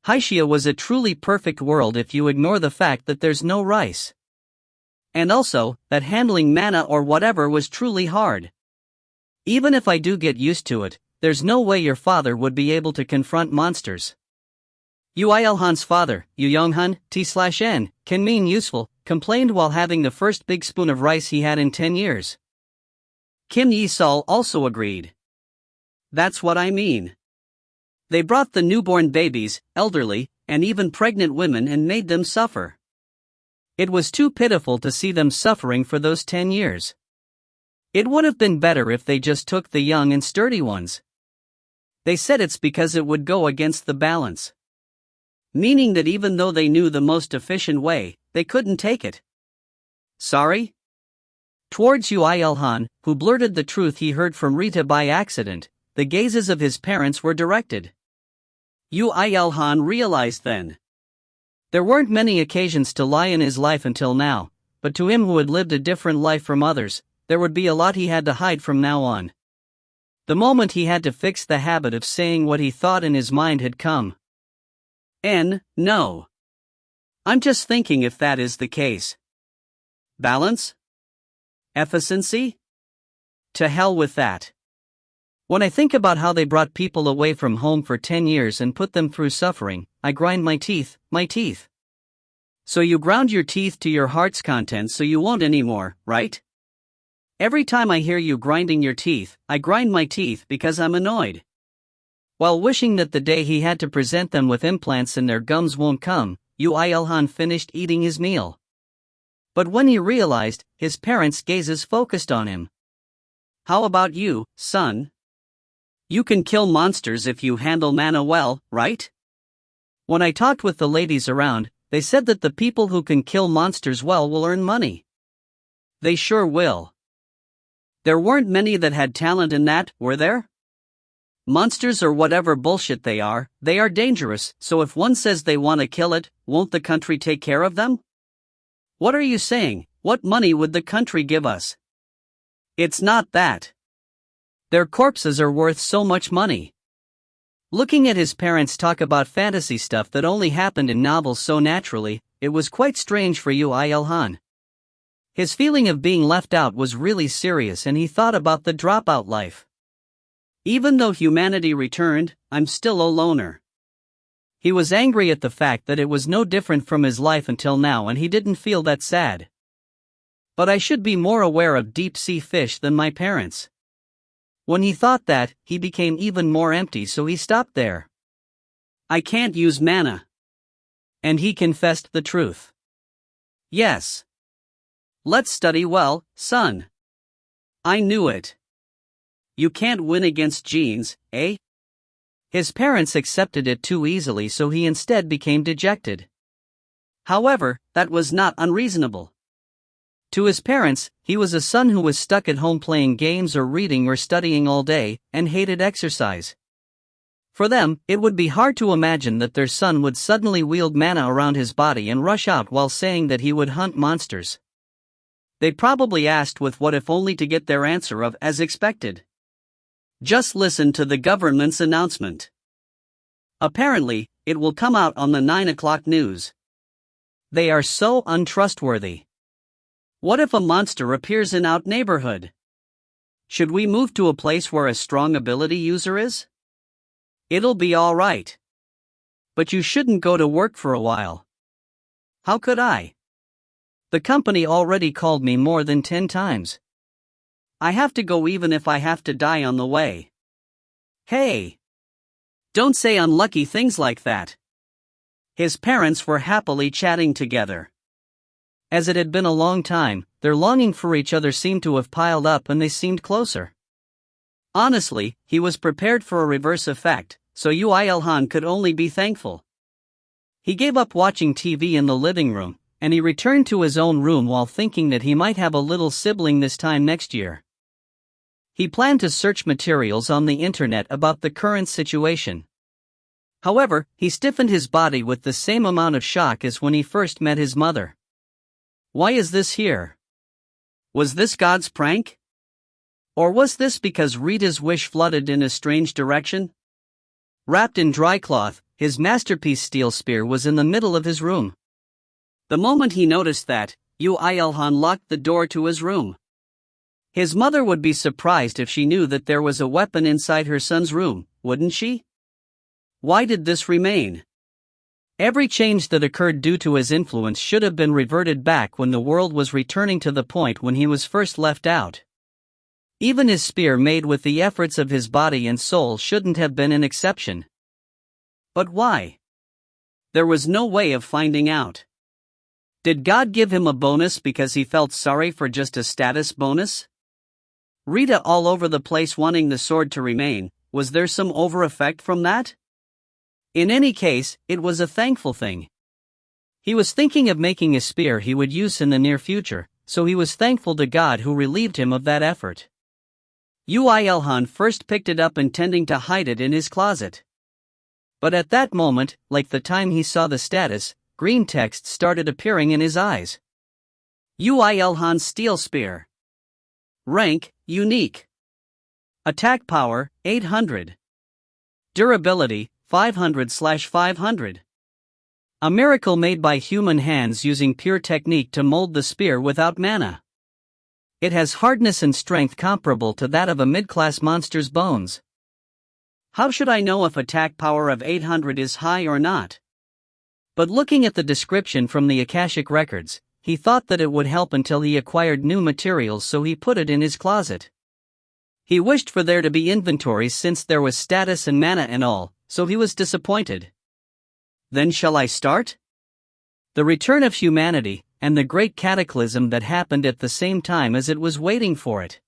Hyshia was a truly perfect world if you ignore the fact that there's no rice. And also, that handling mana or whatever was truly hard. Even if I do get used to it, there's no way your father would be able to confront monsters. Yu Ilhan's father, Yu Yonghan, T/N, can mean useful, complained while having the first big spoon of rice he had in 10 years. Kim Yi-sol also agreed. That's what I mean. They brought the newborn babies, elderly, and even pregnant women and made them suffer. It was too pitiful to see them suffering for those 10 years. It would have been better if they just took the young and sturdy ones. They said it's because it would go against the balance. Meaning that even though they knew the most efficient way, they couldn't take it. Sorry? Towards Yu Ilhan, who blurted the truth he heard from Rita by accident, the gazes of his parents were directed. Yu Ilhan realized then. There weren't many occasions to lie in his life until now, but to him who had lived a different life from others, there would be a lot he had to hide from now on. The moment he had to fix the habit of saying what he thought in his mind had come. No. I'm just thinking if that is the case. Balance? Efficiency? To hell with that. When I think about how they brought people away from home for 10 years and put them through suffering, I grind my teeth. So you ground your teeth to your heart's content so you won't anymore, right? Every time I hear you grinding your teeth, I grind my teeth because I'm annoyed. While wishing that the day he had to present them with implants in their gums won't come, Yu Ilhan finished eating his meal. But when he realized, his parents' gazes focused on him. How about you, son? You can kill monsters if you handle mana well, right? When I talked with the ladies around, they said that the people who can kill monsters well will earn money. They sure will. There weren't many that had talent in that, were there? Monsters or whatever bullshit they are dangerous, so if one says they want to kill it, won't the country take care of them? What are you saying? What money would the country give us? It's not that. Their corpses are worth so much money. Looking at his parents talk about fantasy stuff that only happened in novels so naturally, it was quite strange for Yu Ilhan. His feeling of being left out was really serious and he thought about the dropout life. Even though humanity returned, I'm still a loner. He was angry at the fact that it was no different from his life until now and he didn't feel that sad. But I should be more aware of deep-sea fish than my parents. When he thought that, he became even more empty so he stopped there. I can't use mana. And he confessed the truth. Yes. Let's study well, son. I knew it. You can't win against genes, eh? His parents accepted it too easily so he instead became dejected. However, that was not unreasonable. To his parents, he was a son who was stuck at home playing games or reading or studying all day, and hated exercise. For them, it would be hard to imagine that their son would suddenly wield mana around his body and rush out while saying that he would hunt monsters. They probably asked with what if only to get their answer of as expected. Just listen to the government's announcement. Apparently, it will come out on the 9 o'clock news. They are so untrustworthy. What if a monster appears in our neighborhood? Should we move to a place where a strong ability user is? It'll be alright. But you shouldn't go to work for a while. How could I? The company already called me more than 10 times. I have to go even if I have to die on the way. Hey! Don't say unlucky things like that. His parents were happily chatting together. As it had been a long time, their longing for each other seemed to have piled up and they seemed closer. Honestly, he was prepared for a reverse effect, so Yu Ilhan could only be thankful. He gave up watching TV in the living room, and he returned to his own room while thinking that he might have a little sibling this time next year. He planned to search materials on the internet about the current situation. However, he stiffened his body with the same amount of shock as when he first met his mother. Why is this here? Was this God's prank? Or was this because Rita's wish flooded in a strange direction? Wrapped in dry cloth, his masterpiece steel spear was in the middle of his room. The moment he noticed that, Yu Ilhan locked the door to his room. His mother would be surprised if she knew that there was a weapon inside her son's room, wouldn't she? Why did this remain? Every change that occurred due to his influence should have been reverted back when the world was returning to the point when he was first left out. Even his spear made with the efforts of his body and soul shouldn't have been an exception. But why? There was no way of finding out. Did God give him a bonus because he felt sorry for just a status bonus? Rita all over the place wanting the sword to remain, was there some over effect from that? In any case, it was a thankful thing. He was thinking of making a spear he would use in the near future, so he was thankful to God who relieved him of that effort. Uilhan first picked it up intending to hide it in his closet. But at that moment, like the time he saw the status, green text started appearing in his eyes. Uilhan's steel spear. Rank, unique. Attack power, 800. Durability, 500/500. A miracle made by human hands using pure technique to mold the spear without mana. It has hardness and strength comparable to that of a mid-class monster's bones. How should I know if attack power of 800 is high or not? But looking at the description from the Akashic records, he thought that it would help until he acquired new materials, so he put it in his closet. He wished for there to be inventories since there was status and mana and all, so he was disappointed. Then shall I start? The return of humanity, and the great cataclysm that happened at the same time as it was waiting for it.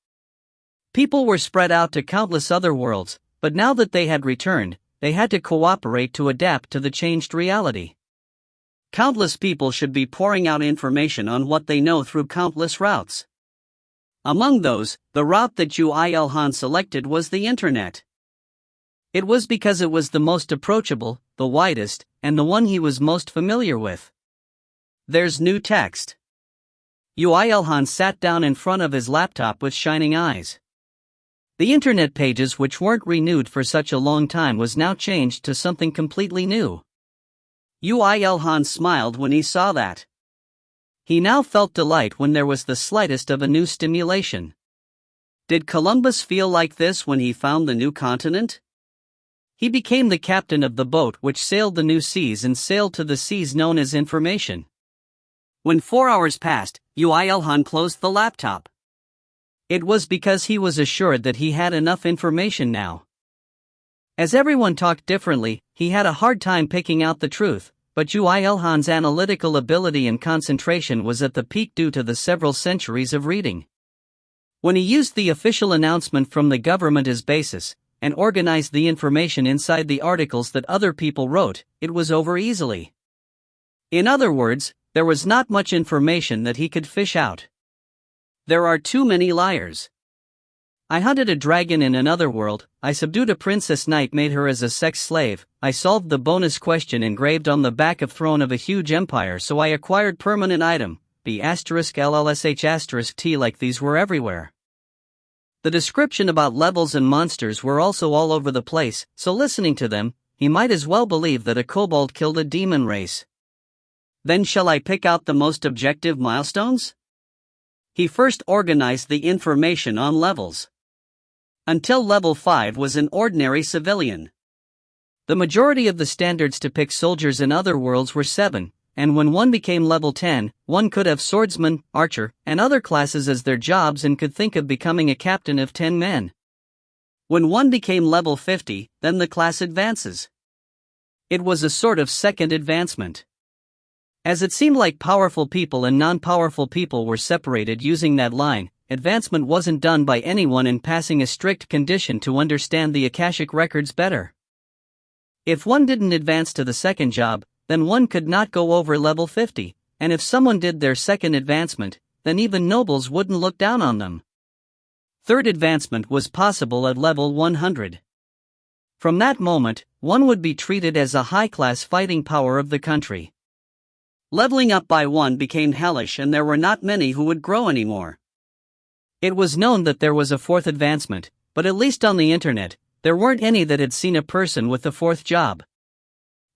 People were spread out to countless other worlds, but now that they had returned, they had to cooperate to adapt to the changed reality. Countless people should be pouring out information on what they know through countless routes. Among those, the route that Uilhan selected was the internet. It was because it was the most approachable, the widest, and the one he was most familiar with. There's new text. Uilhan sat down in front of his laptop with shining eyes. The internet pages which weren't renewed for such a long time was now changed to something completely new. Uilhan smiled when he saw that. He now felt delight when there was the slightest of a new stimulation. Did Columbus feel like this when he found the new continent? He became the captain of the boat which sailed the new seas and sailed to the seas known as information. When 4 hours passed, Uilhan closed the laptop. It was because he was assured that he had enough information now. As everyone talked differently, he had a hard time picking out the truth, but Uilhan's analytical ability and concentration was at the peak due to the several centuries of reading. When he used the official announcement from the government as basis, and organized the information inside the articles that other people wrote, it was over easily. In other words, there was not much information that he could fish out. There are too many liars. I hunted a dragon in another world, I subdued a princess knight, made her as a sex slave, I solved the bonus question engraved on the back of throne of a huge empire, so I acquired permanent item, B*LLSH*T, like these were everywhere. The description about levels and monsters were also all over the place, so listening to them, he might as well believe that a kobold killed a demon race. Then shall I pick out the most objective milestones? He first organized the information on levels. Until level 5 was an ordinary civilian. The majority of the standards to pick soldiers in other worlds were 7, and when one became level 10, one could have swordsman, archer, and other classes as their jobs and could think of becoming a captain of 10 men. When one became level 50, then the class advances. It was a sort of second advancement. As it seemed like powerful people and non-powerful people were separated using that line, advancement wasn't done by anyone in passing a strict condition to understand the Akashic records better. If one didn't advance to the second job, then one could not go over level 50, and if someone did their second advancement, then even nobles wouldn't look down on them. Third advancement was possible at level 100. From that moment, one would be treated as a high-class fighting power of the country. Leveling up by one became hellish, and there were not many who would grow anymore. It was known that there was a fourth advancement, but at least on the internet, there weren't any that had seen a person with the fourth job.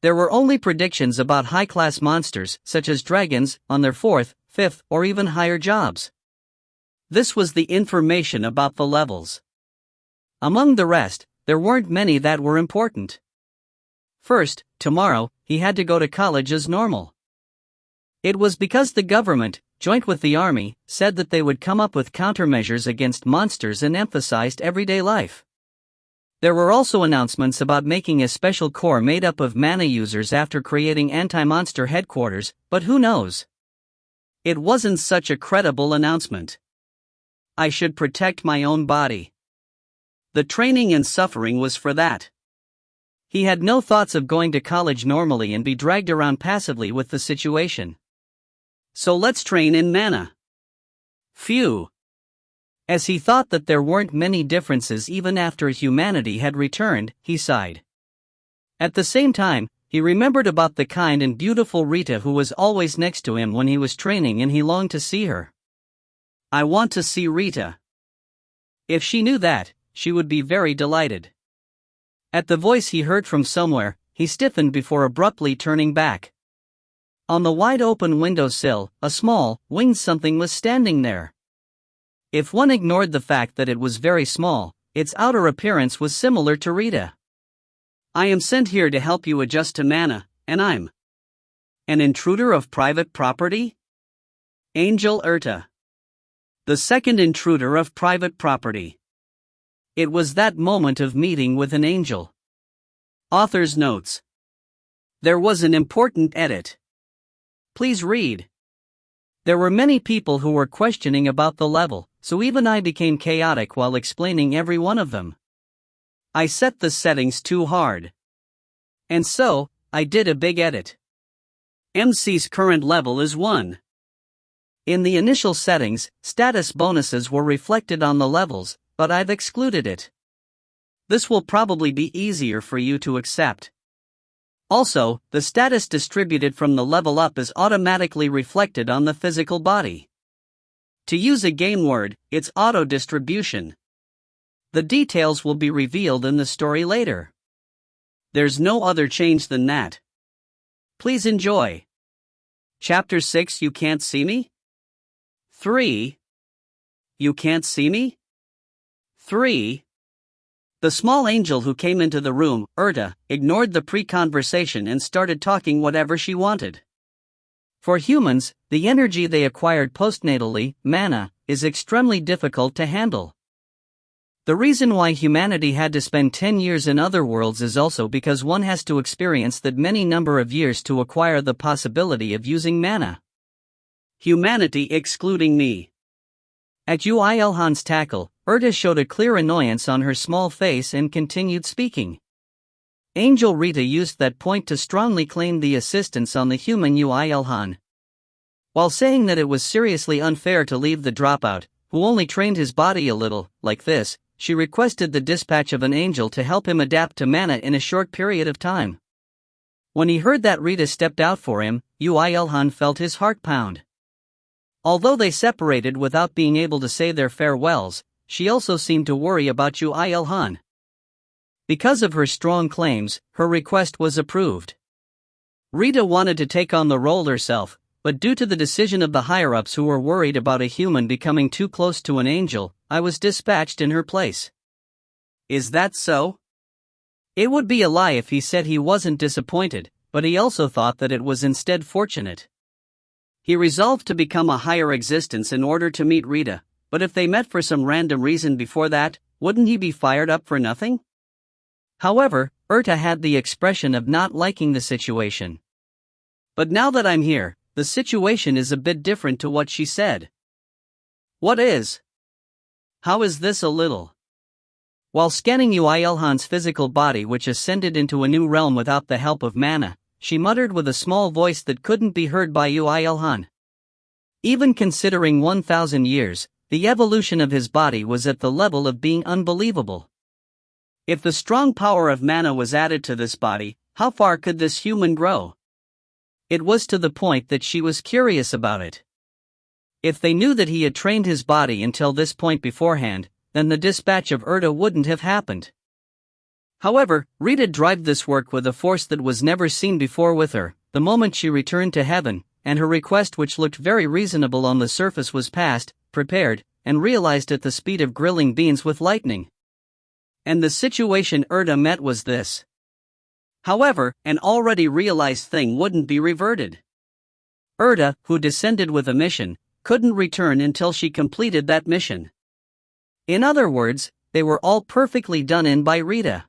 There were only predictions about high-class monsters, such as dragons, on their fourth, fifth, or even higher jobs. This was the information about the levels. Among the rest, there weren't many that were important. First, tomorrow, he had to go to college as normal. It was because the government, joint with the army, said that they would come up with countermeasures against monsters and emphasized everyday life. There were also announcements about making a special corps made up of mana users after creating anti-monster headquarters, but who knows? It wasn't such a credible announcement. I should protect my own body. The training and suffering was for that. He had no thoughts of going to college normally and be dragged around passively with the situation. So let's train in mana. Phew. As he thought that there weren't many differences even after humanity had returned, he sighed. At the same time, he remembered about the kind and beautiful Rita who was always next to him when he was training, and he longed to see her. I want to see Rita. If she knew that, she would be very delighted. At the voice he heard from somewhere, he stiffened before abruptly turning back. On the wide-open windowsill, a small, winged something was standing there. If one ignored the fact that it was very small, its outer appearance was similar to Rita. I am sent here to help you adjust to mana, and I'm an intruder of private property? Angel Urta. The second intruder of private property. It was that moment of meeting with an angel. Author's notes. There was an important edit. Please read. There were many people who were questioning about the level, so even I became chaotic while explaining every one of them. I set the settings too hard. And so, I did a big edit. MC's current level is 1. In the initial settings, status bonuses were reflected on the levels, but I've excluded it. This will probably be easier for you to accept. Also, the status distributed from the level up is automatically reflected on the physical body. To use a game word, it's auto-distribution. The details will be revealed in the story later. There's no other change than that. Please enjoy. Chapter 6. You Can't See Me? 3. You Can't See Me? 3. The small angel who came into the room, Urta, ignored the pre-conversation and started talking whatever she wanted. For humans, the energy they acquired postnatally, mana, is extremely difficult to handle. The reason why humanity had to spend 10 years in other worlds is also because one has to experience that many number of years to acquire the possibility of using mana. Humanity excluding me. At Ui Elhan's tackle, Urta showed a clear annoyance on her small face and continued speaking. Angel Rita used that point to strongly claim the assistance on the human Ui Elhan. While saying that it was seriously unfair to leave the dropout, who only trained his body a little, like this, she requested the dispatch of an angel to help him adapt to mana in a short period of time. When he heard that Rita stepped out for him, Ui Elhan felt his heart pound. Although they separated without being able to say their farewells, she also seemed to worry about Ui Elhan. Because of her strong claims, her request was approved. Rita wanted to take on the role herself, but due to the decision of the higher-ups who were worried about a human becoming too close to an angel, I was dispatched in her place. Is that so? It would be a lie if he said he wasn't disappointed, but he also thought that it was instead fortunate. He resolved to become a higher existence in order to meet Rita, but if they met for some random reason before that, wouldn't he be fired up for nothing? However, Urta had the expression of not liking the situation. But now that I'm here, the situation is a bit different to what she said. What is? How is this a little? While scanning Ui Elhan's physical body, which ascended into a new realm without the help of mana, she muttered with a small voice that couldn't be heard by Ui Elhan. Even considering 1,000 years, the evolution of his body was at the level of being unbelievable. If the strong power of mana was added to this body, how far could this human grow? It was to the point that she was curious about it. If they knew that he had trained his body until this point beforehand, then the dispatch of Urta wouldn't have happened. However, Rita drove this work with a force that was never seen before with her, the moment she returned to heaven, and her request, which looked very reasonable on the surface, was passed, prepared, and realized at the speed of grilling beans with lightning. And the situation Urta met was this. However, an already realized thing wouldn't be reverted. Erda, who descended with a mission, couldn't return until she completed that mission. In other words, they were all perfectly done in by Rita.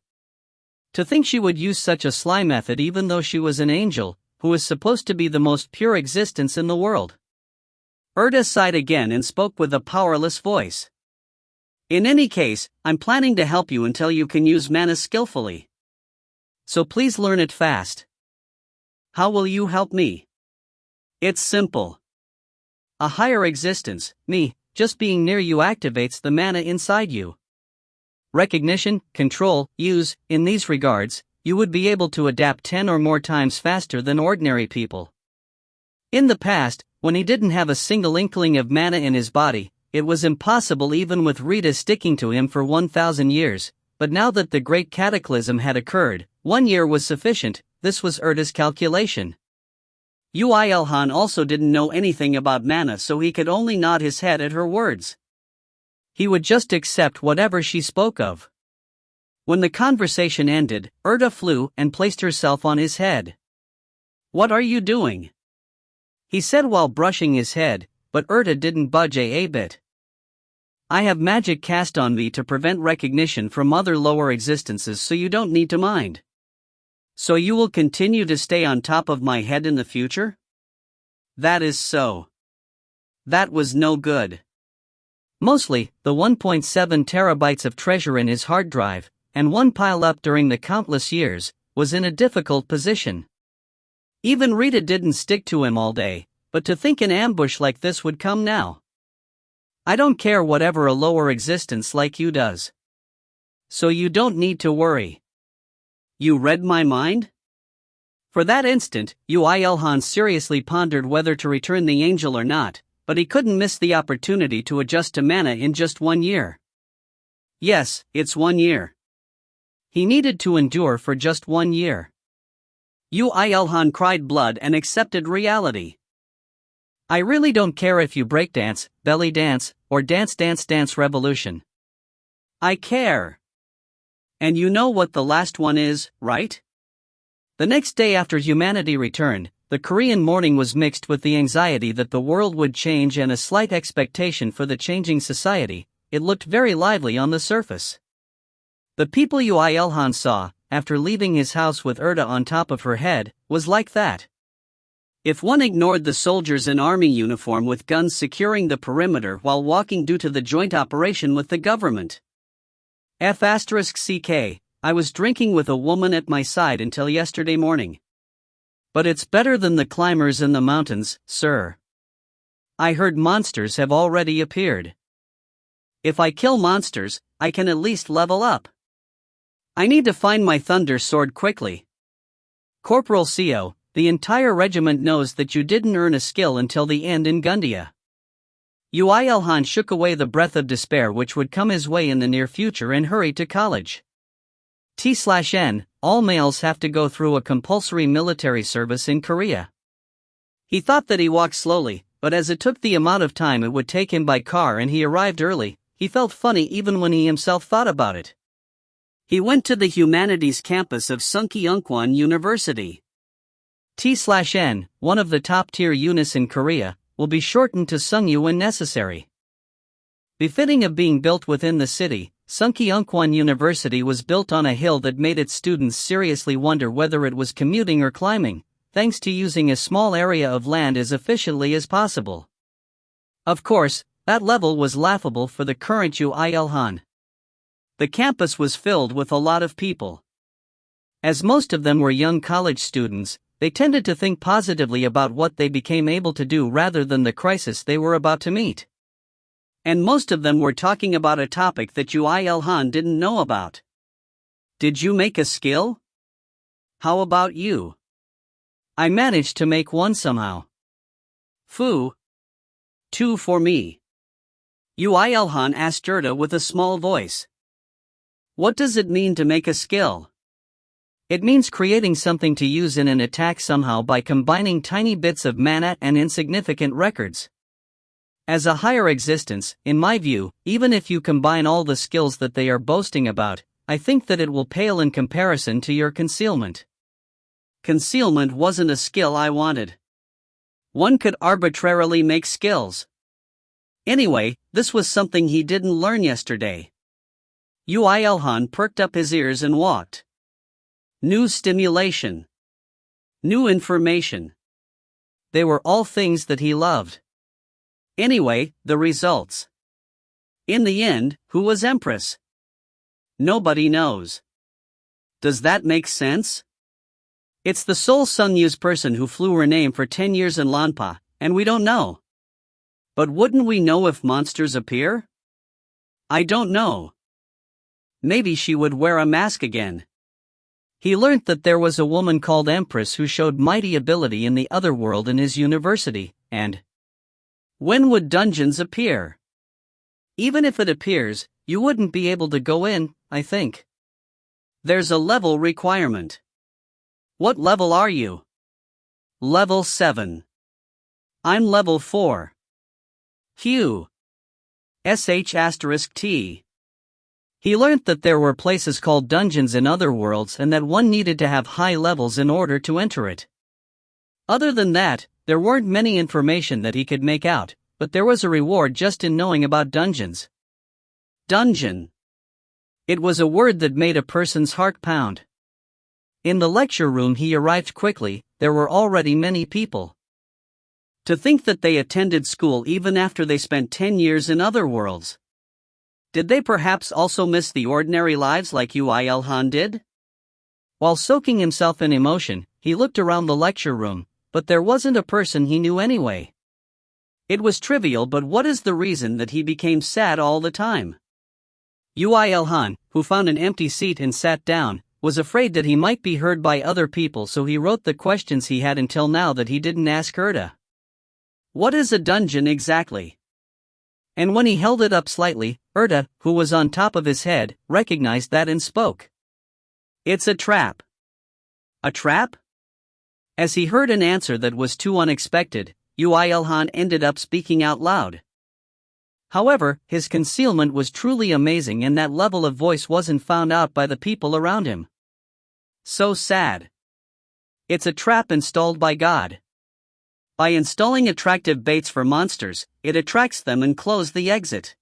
To think she would use such a sly method even though she was an angel, who was supposed to be the most pure existence in the world. Erda sighed again and spoke with a powerless voice. In any case, I'm planning to help you until you can use mana skillfully. So please learn it fast. How will you help me? It's simple. A higher existence, me, just being near you activates the mana inside you. Recognition, control, use, in these regards, you would be able to adapt 10 or more times faster than ordinary people. In the past, when he didn't have a single inkling of mana in his body, it was impossible even with Rita sticking to him for 1,000 years, but now that the great cataclysm had occurred, 1 year was sufficient. This was Erda's calculation. Uilhan also didn't know anything about mana, so he could only nod his head at her words. He would just accept whatever she spoke of. When the conversation ended, Erda flew and placed herself on his head. What are you doing? He said while brushing his head, but Erda didn't budge a bit. I have magic cast on me to prevent recognition from other lower existences, so you don't need to mind. So you will continue to stay on top of my head in the future? That is so. That was no good. Mostly, the 1.7 terabytes of treasure in his hard drive, and one pile up during the countless years, was in a difficult position. Even Rita didn't stick to him all day, but to think an ambush like this would come now. I don't care whatever a lower existence like you does. So you don't need to worry. You read my mind? For that instant, Uilhan seriously pondered whether to return the angel or not, but he couldn't miss the opportunity to adjust to mana in just 1 year. Yes, it's 1 year. He needed to endure for just 1 year. Uilhan cried blood and accepted reality. I really don't care if you breakdance, belly dance, or dance revolution. I care. And you know what the last one is, right? The next day after humanity returned, the Korean morning was mixed with the anxiety that the world would change and a slight expectation for the changing society. It looked very lively on the surface. The people Uilhan saw, after leaving his house with Erda on top of her head, was like that. If one ignored the soldiers in army uniform with guns securing the perimeter while walking due to the joint operation with the government. F***CK, I was drinking with a woman at my side until yesterday morning. But it's better than the climbers in the mountains, sir. I heard monsters have already appeared. If I kill monsters, I can at least level up. I need to find my thunder sword quickly. Corporal Seo, the entire regiment knows that you didn't earn a skill until the end in Gundia. Uilhan shook away the breath of despair which would come his way in the near future and hurried to college. T/N, all males have to go through a compulsory military service in Korea. He thought that he walked slowly, but as it took the amount of time it would take him by car and he arrived early, he felt funny even when he himself thought about it. He went to the humanities campus of Sungkyunkwan University. T/N, one of the top-tier units in Korea, will be shortened to Sungyu when necessary. Befitting of being built within the city, Sungkyunkwan University was built on a hill that made its students seriously wonder whether it was commuting or climbing, thanks to using a small area of land as efficiently as possible. Of course, that level was laughable for the current Uilhan. The campus was filled with a lot of people. As most of them were young college students, they tended to think positively about what they became able to do rather than the crisis they were about to meet. And most of them were talking about a topic that Uilhan didn't know about. Did you make a skill? How about you? I managed to make one somehow. Phew. 2 for me. Uilhan asked Erda with a small voice. What does it mean to make a skill? It means creating something to use in an attack somehow by combining tiny bits of mana and insignificant records. As a higher existence, in my view, even if you combine all the skills that they are boasting about, I think that it will pale in comparison to your concealment. Concealment wasn't a skill I wanted. One could arbitrarily make skills. Anyway, this was something he didn't learn yesterday. Ilhan perked up his ears and walked. New stimulation. New information. They were all things that he loved. Anyway, the results. In the end, who was Empress? Nobody knows. Does that make sense? It's the sole Sunnyu's person who flew her name for 10 years in Lanpa, and we don't know. But wouldn't we know if monsters appear? I don't know. Maybe she would wear a mask again. He learnt that there was a woman called Empress who showed mighty ability in the other world in his university, and when would dungeons appear? Even if it appears, you wouldn't be able to go in, I think. There's a level requirement. What level are you? Level 7. I'm level 4. Q. *T. He learnt that there were places called dungeons in other worlds and that one needed to have high levels in order to enter it. Other than that, there weren't many information that he could make out, but there was a reward just in knowing about dungeons. Dungeon. It was a word that made a person's heart pound. In the lecture room he arrived quickly. There were already many people. To think that they attended school even after they spent 10 years in other worlds. Did they perhaps also miss the ordinary lives like Ilhan did? While soaking himself in emotion, he looked around the lecture room, but there wasn't a person he knew anyway. It was trivial, but what is the reason that he became sad all the time? Ilhan, who found an empty seat and sat down, was afraid that he might be heard by other people, so he wrote the questions he had until now that he didn't ask Erda. What is a dungeon exactly? And when he held it up slightly, Erda, who was on top of his head, recognized that and spoke. It's a trap. A trap? As he heard an answer that was too unexpected, Ilhan ended up speaking out loud. However, his concealment was truly amazing and that level of voice wasn't found out by the people around him. So sad. It's a trap installed by God. By installing attractive baits for monsters, it attracts them and closes the exit.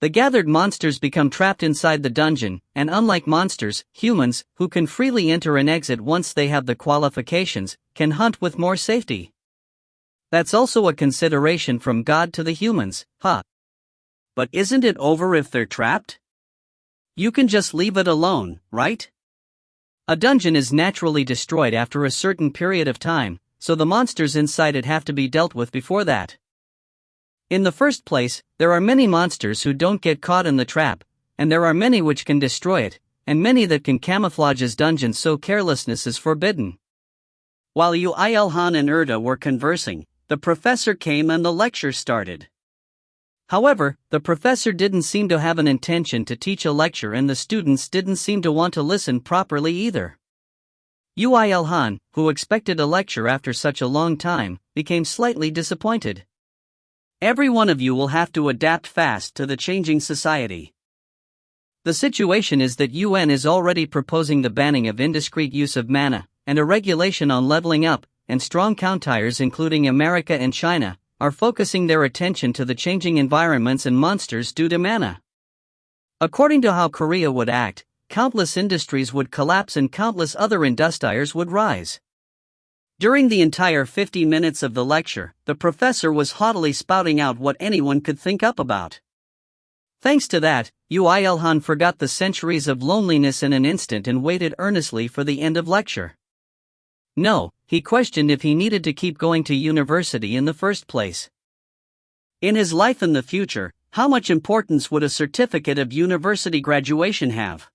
The gathered monsters become trapped inside the dungeon, and unlike monsters, humans, who can freely enter and exit once they have the qualifications, can hunt with more safety. That's also a consideration from God to the humans, huh? But isn't it over if they're trapped? You can just leave it alone, right? A dungeon is naturally destroyed after a certain period of time, so the monsters inside it have to be dealt with before that. In the first place, there are many monsters who don't get caught in the trap, and there are many which can destroy it, and many that can camouflage as dungeons, so carelessness is forbidden. While Ilhan and Erda were conversing, the professor came and the lecture started. However, the professor didn't seem to have an intention to teach a lecture and the students didn't seem to want to listen properly either. Ilhan, who expected a lecture after such a long time, became slightly disappointed. Every one of you will have to adapt fast to the changing society. The situation is that UN is already proposing the banning of indiscreet use of mana, and a regulation on leveling up, and strong countermeasures including America and China, are focusing their attention to the changing environments and monsters due to mana. According to how Korea would act, countless industries would collapse and countless other industries would rise. During the entire 50 minutes of the lecture, the professor was haughtily spouting out what anyone could think up about. Thanks to that, Ilhan forgot the centuries of loneliness in an instant and waited earnestly for the end of lecture. No, he questioned if he needed to keep going to university in the first place. In his life in the future, how much importance would a certificate of university graduation have?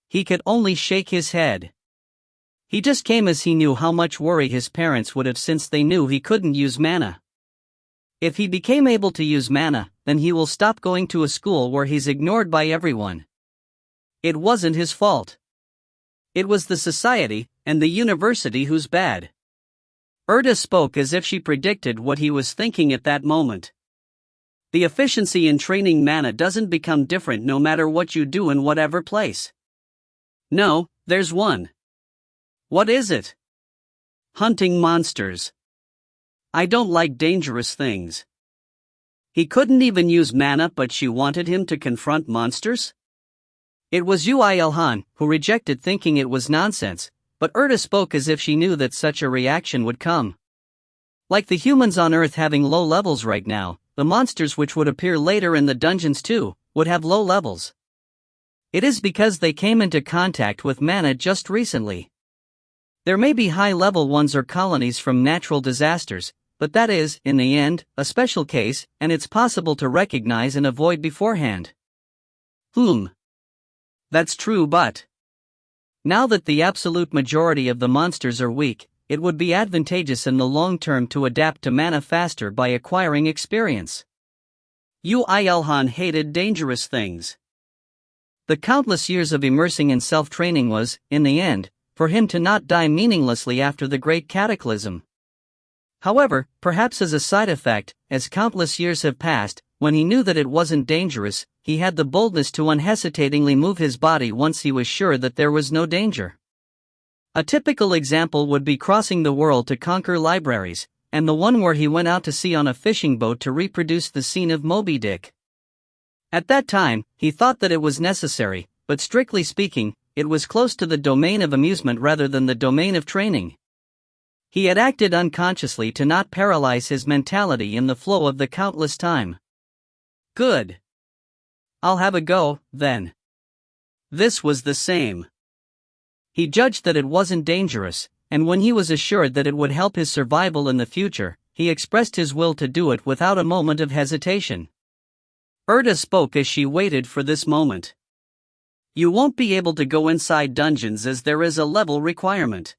He could only shake his head. He just came as he knew how much worry his parents would have since they knew he couldn't use mana. If he became able to use mana, then he will stop going to a school where he's ignored by everyone. It wasn't his fault. It was the society, and the university who's bad. Erda spoke as if she predicted what he was thinking at that moment. The efficiency in training mana doesn't become different no matter what you do in whatever place. No, there's one. What is it? Hunting monsters. I don't like dangerous things. He couldn't even use mana, but she wanted him to confront monsters? It was Yuilhan who rejected, thinking it was nonsense, but Erta spoke as if she knew that such a reaction would come. Like the humans on Earth having low levels right now, the monsters which would appear later in the dungeons too, would have low levels. It is because they came into contact with mana just recently. There may be high-level ones or colonies from natural disasters, but that is, in the end, a special case, and it's possible to recognize and avoid beforehand. That's true, but now that the absolute majority of the monsters are weak, it would be advantageous in the long term to adapt to mana faster by acquiring experience. Yuilhan hated dangerous things. The countless years of immersing in self-training was, in the end, for him to not die meaninglessly after the Great Cataclysm. However, perhaps as a side effect, as countless years have passed, when he knew that it wasn't dangerous, he had the boldness to unhesitatingly move his body once he was sure that there was no danger. A typical example would be crossing the world to conquer libraries, and the one where he went out to sea on a fishing boat to reproduce the scene of Moby Dick. At that time, he thought that it was necessary, but strictly speaking, it was close to the domain of amusement rather than the domain of training. He had acted unconsciously to not paralyze his mentality in the flow of the countless time. Good. I'll have a go, then. This was the same. He judged that it wasn't dangerous, and when he was assured that it would help his survival in the future, he expressed his will to do it without a moment of hesitation. Erta spoke as she waited for this moment. You won't be able to go inside dungeons as there is a level requirement.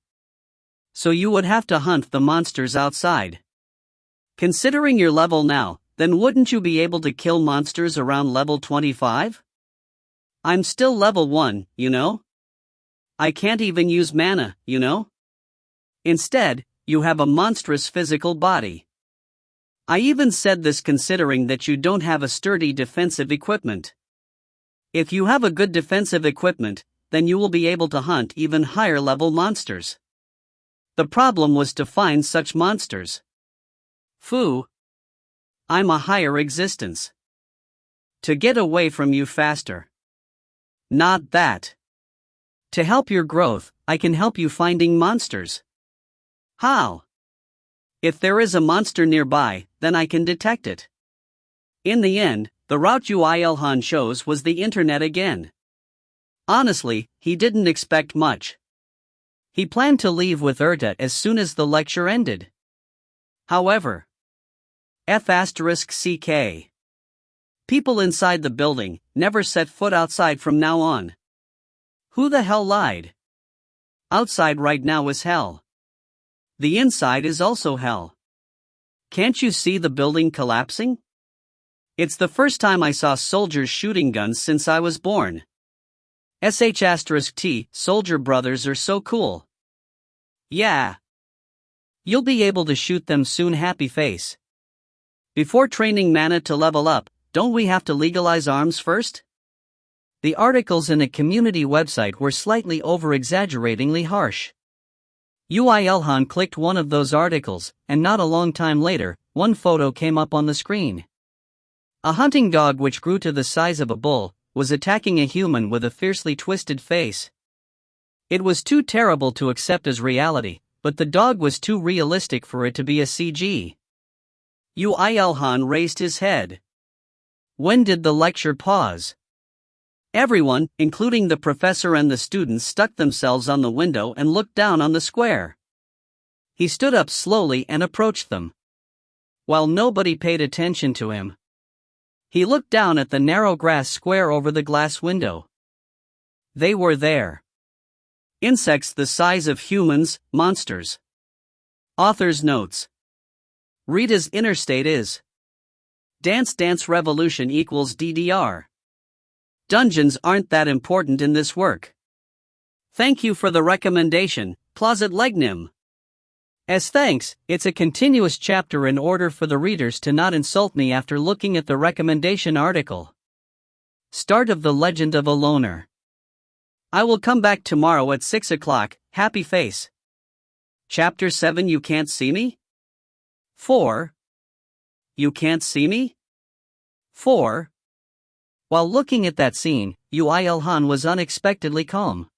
So you would have to hunt the monsters outside. Considering your level now, then wouldn't you be able to kill monsters around level 25? I'm still level 1, you know? I can't even use mana, you know? Instead, you have a monstrous physical body. I even said this considering that you don't have a sturdy defensive equipment. If you have a good defensive equipment, then you will be able to hunt even higher level monsters. The problem was to find such monsters. I'm a higher existence. To get away from you faster. Not that. To help your growth, I can help you finding monsters. How? If there is a monster nearby, then I can detect it. In the end, the route Yuilhan chose was the internet again. Honestly, he didn't expect much. He planned to leave with Erta as soon as the lecture ended. However, F***CK. People inside the building never set foot outside from now on. Who the hell lied? Outside right now is hell. The inside is also hell. Can't you see the building collapsing? It's the first time I saw soldiers shooting guns since I was born. *T, soldier brothers are so cool. Yeah. You'll be able to shoot them soon, happy face. Before training mana to level up, don't we have to legalize arms first? The articles in a community website were slightly over-exaggeratingly harsh. Yuilhan clicked one of those articles, and not a long time later, one photo came up on the screen. A hunting dog which grew to the size of a bull was attacking a human with a fiercely twisted face. It was too terrible to accept as reality, but the dog was too realistic for it to be a CG. Yuilhan raised his head. When did the lecture pause? Everyone, including the professor and the students, stuck themselves on the window and looked down on the square. He stood up slowly and approached them. While nobody paid attention to him, he looked down at the narrow grass square over the glass window. They were there. Insects the size of humans, monsters. Author's notes. Rita's interstate is Dance Dance Revolution equals DDR. Dungeons aren't that important in this work. Thank you for the recommendation, Closet Legnim. As thanks, it's a continuous chapter in order for the readers to not insult me after looking at the recommendation article. Start of the Legend of a Loner. I will come back tomorrow at 6 o'clock, happy face. Chapter 7 You Can't See Me? 4. You can't see me? 4. While looking at that scene, Ui-Ilhan was unexpectedly calm.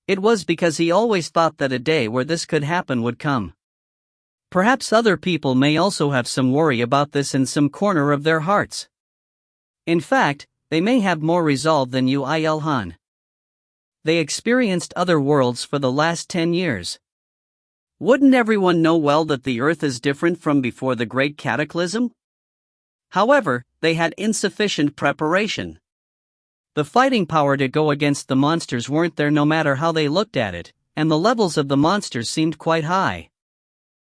It was because he always thought that a day where this could happen would come. Perhaps other people may also have some worry about this in some corner of their hearts. In fact, they may have more resolve than Ui-Ilhan. They experienced other worlds for the last 10 years. Wouldn't everyone know well that the Earth is different from before the Great Cataclysm? However, they had insufficient preparation. The fighting power to go against the monsters weren't there no matter how they looked at it, and the levels of the monsters seemed quite high.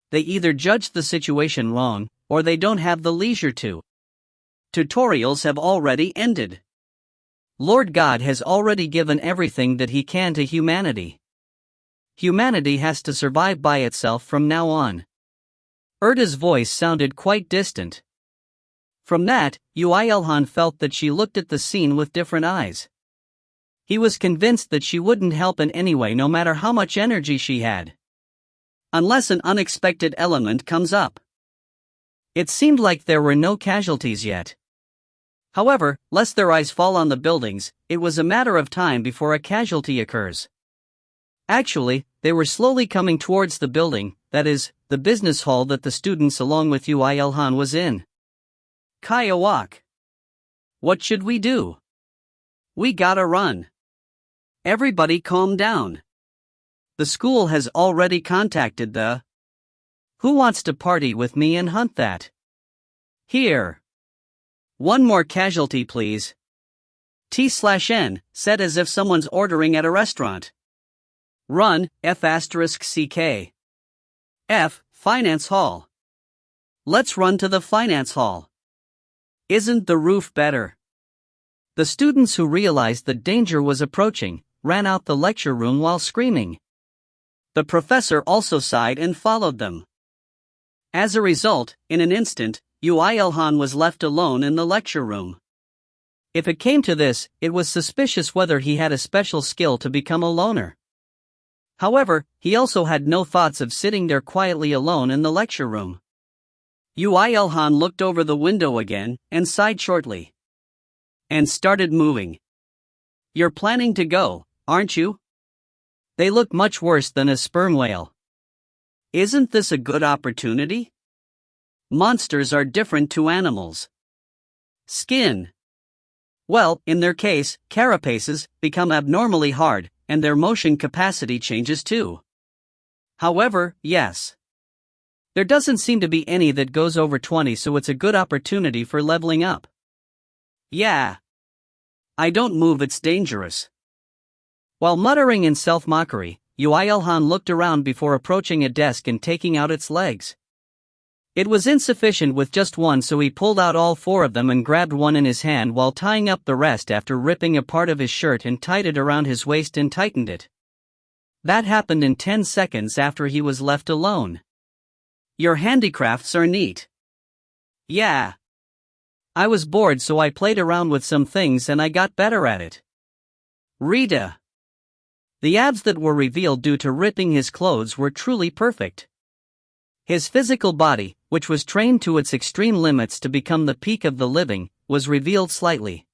They either judged the situation wrong, or they don't have the leisure to. Tutorials have already ended. Lord God has already given everything that He can to humanity. Humanity has to survive by itself from now on. Erda's voice sounded quite distant. From that, Ui-Ilhan felt that she looked at the scene with different eyes. He was convinced that she wouldn't help in any way no matter how much energy she had. Unless an unexpected element comes up. It seemed like there were no casualties yet. However, lest their eyes fall on the buildings, it was a matter of time before a casualty occurs. Actually, they were slowly coming towards the building, that is, the business hall that the students along with Ui-Ilhan was in. Kayawak. What should we do? We gotta run. Everybody calm down. The school has already contacted the. Who wants to party with me and hunt that? Here. One more casualty please. T/N, said as if someone's ordering at a restaurant. Run, F***CK. F, Finance Hall. Let's run to the Finance Hall. Isn't the roof better? The students who realized that danger was approaching, ran out the lecture room while screaming. The professor also sighed and followed them. As a result, in an instant, Ui-Ilhan was left alone in the lecture room. If it came to this, it was suspicious whether he had a special skill to become a loner. However, he also had no thoughts of sitting there quietly alone in the lecture room. Ui-Ilhan looked over the window again, and sighed shortly. And started moving. You're planning to go, aren't you? They look much worse than a sperm whale. Isn't this a good opportunity? Monsters are different to animals. Skin. Well, in their case, carapaces become abnormally hard, and their motion capacity changes too. However, yes. There doesn't seem to be any that goes over 20, so it's a good opportunity for leveling up. Yeah. I don't move, it's dangerous. While muttering in self-mockery, Ui-Ilhan looked around before approaching a desk and taking out its legs. It was insufficient with just one, so he pulled out all 4 of them and grabbed one in his hand while tying up the rest after ripping a part of his shirt and tied it around his waist and tightened it. That happened in 10 seconds after he was left alone. Your handicrafts are neat. Yeah. I was bored, so I played around with some things and I got better at it. Rita. The abs that were revealed due to ripping his clothes were truly perfect. His physical body, which was trained to its extreme limits to become the peak of the living, was revealed slightly.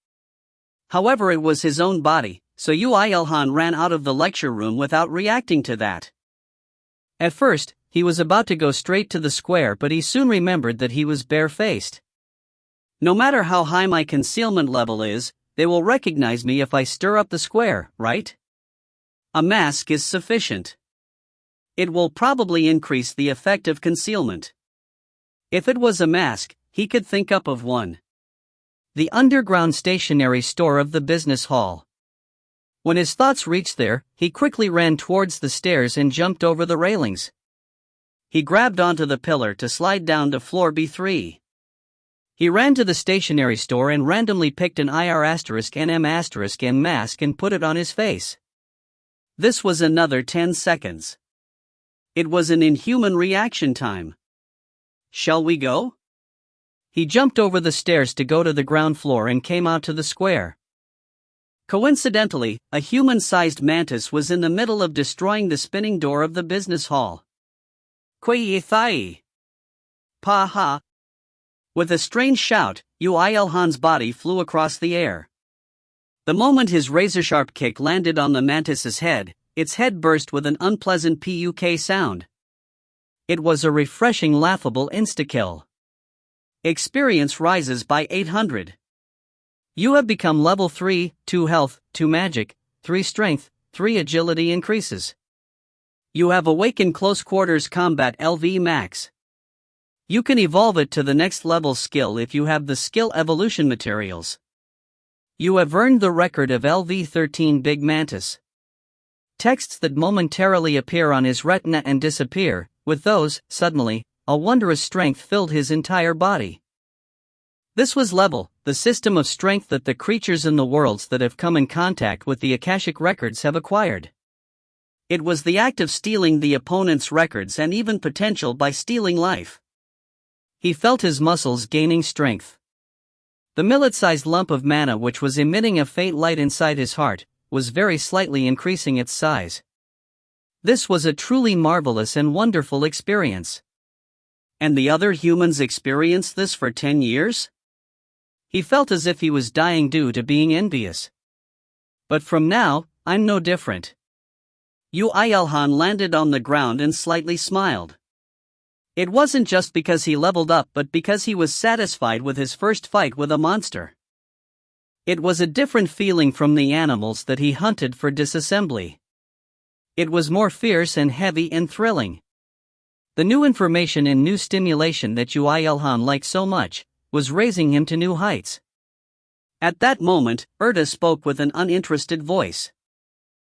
However, it was his own body, so Ui-Ilhan ran out of the lecture room without reacting to that. At first, he was about to go straight to the square, but he soon remembered that he was barefaced. No matter how high my concealment level is, they will recognize me if I stir up the square, right? A mask is sufficient. It will probably increase the effect of concealment. If it was a mask, he could think up of one. The underground stationery store of the business hall. When his thoughts reached there, he quickly ran towards the stairs and jumped over the railings. He grabbed onto the pillar to slide down to floor B3. He ran to the stationery store and randomly picked an IR*NM*M mask and put it on his face. This was another 10 seconds. It was an inhuman reaction time. Shall we go? He jumped over the stairs to go to the ground floor and came out to the square. Coincidentally, a human-sized mantis was in the middle of destroying the spinning door of the business hall. Kwei thai. Pa ha. With a strange shout, Yu-Il-han's body flew across the air. The moment his razor-sharp kick landed on the mantis's head, its head burst with an unpleasant puk sound. It was a refreshing, laughable insta-kill. Experience rises by 800. You have become level 3, 2 health, 2 magic, 3 strength, 3 agility increases. You have awakened close quarters combat LV max. You can evolve it to the next level skill if you have the skill evolution materials. You have earned the record of LV13 Big Mantis. Texts that momentarily appear on his retina and disappear. With those, suddenly, a wondrous strength filled his entire body. This was level, the system of strength that the creatures in the worlds that have come in contact with the Akashic records have acquired. It was the act of stealing the opponent's records and even potential by stealing life. He felt his muscles gaining strength. The millet-sized lump of mana which was emitting a faint light inside his heart, was very slightly increasing its size. This was a truly marvelous and wonderful experience. And the other humans experienced this for 10 years? He felt as if he was dying due to being envious. But from now, I'm no different. Yu-Il-han landed on the ground and slightly smiled. It wasn't just because he leveled up but because he was satisfied with his first fight with a monster. It was a different feeling from the animals that he hunted for disassembly. It was more fierce and heavy and thrilling. The new information and new stimulation that Yu-Il-han liked so much, was raising him to new heights. At that moment, Erta spoke with an uninterested voice.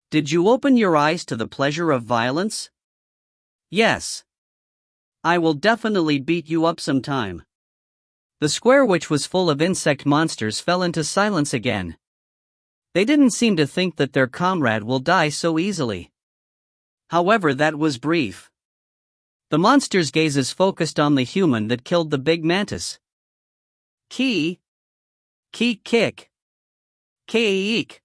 Did you open your eyes to the pleasure of violence? Yes. I will definitely beat you up sometime. The square which was full of insect monsters fell into silence again. They didn't seem to think that their comrade will die so easily. However, that was brief. The monster's gazes focused on the human that killed the big mantis. Ki kick. K-eek.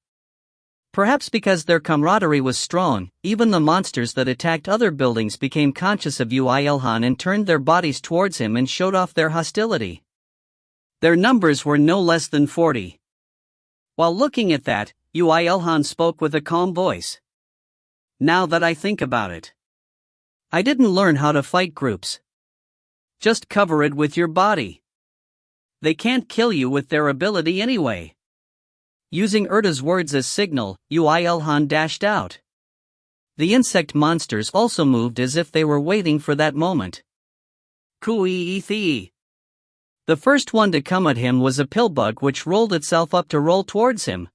Perhaps because their camaraderie was strong, even the monsters that attacked other buildings became conscious of Yu-Il-han and turned their bodies towards him and showed off their hostility. Their numbers were no less than 40. While looking at that, Yu-Il-han spoke with a calm voice. Now that I think about it, I didn't learn how to fight groups. Just cover it with your body. They can't kill you with their ability anyway. Using Erta's words as signal, Yu-Il-han dashed out. The insect monsters also moved as if they were waiting for that moment. Kui-ee-thee. The first one to come at him was a pillbug which rolled itself up to roll towards him.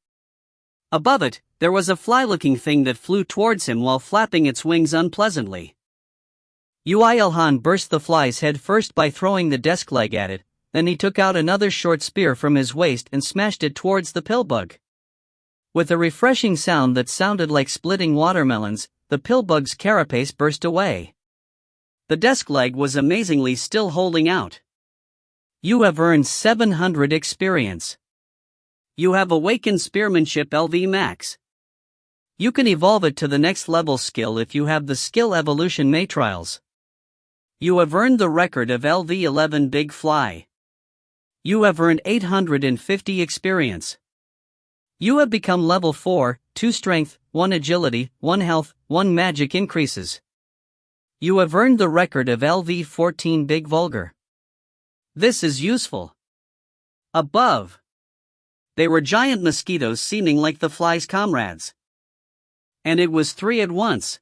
Above it, there was a fly-looking thing that flew towards him while flapping its wings unpleasantly. Yu-Il-han burst the fly's head first by throwing the desk leg at it, then he took out another short spear from his waist and smashed it towards the pillbug. With a refreshing sound that sounded like splitting watermelons, the pillbug's carapace burst away. The desk leg was amazingly still holding out. You have earned 700 experience. You have awakened spearmanship LV max. You can evolve it to the next level skill if you have the skill evolution matrials. You have earned the record of LV11 Big Fly. You have earned 850 experience. You have become level 4, 2 strength, 1 agility, 1 health, 1 magic increases. You have earned the record of LV14 Big Vulgar. This is useful. Above. They were giant mosquitoes seeming like the fly's comrades. And it was 3 at once.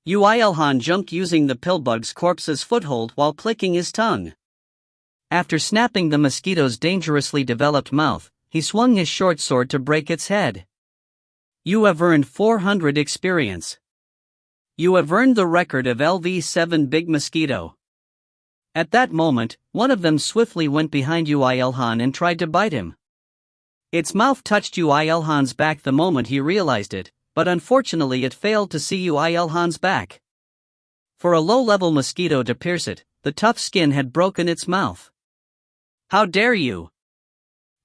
Yu-Il-han jumped using the pillbug's corpse as foothold while clicking his tongue. After snapping the mosquito's dangerously developed mouth, he swung his short sword to break its head. You have earned 400 experience. You have earned the record of LV7 Big Mosquito. At that moment, one of them swiftly went behind Yu-Il-han and tried to bite him. Its mouth touched Yu-Il-han's back the moment he realized it, but unfortunately it failed to see Yu-Il-han's back. For a low-level mosquito to pierce it, the tough skin had broken its mouth. How dare you!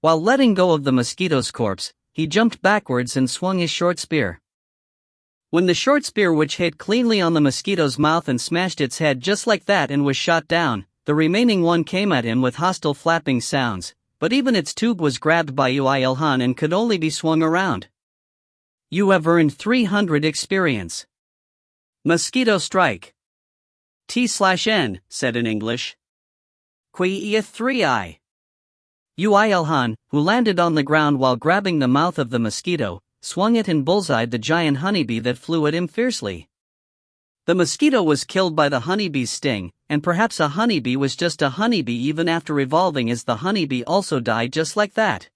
While letting go of the mosquito's corpse, he jumped backwards and swung his short spear. When the short spear, which hit cleanly on the mosquito's mouth and smashed its head just like that and was shot down, the remaining one came at him with hostile flapping sounds, but even its tube was grabbed by Yuilhan and could only be swung around. You have earned 300 experience. Mosquito strike. T/N, said in English. Qui 3I. Yuilhan, who landed on the ground while grabbing the mouth of the mosquito, swung it and bullseyed the giant honeybee that flew at him fiercely. The mosquito was killed by the honeybee's sting, and perhaps a honeybee was just a honeybee even after evolving, as the honeybee also died just like that.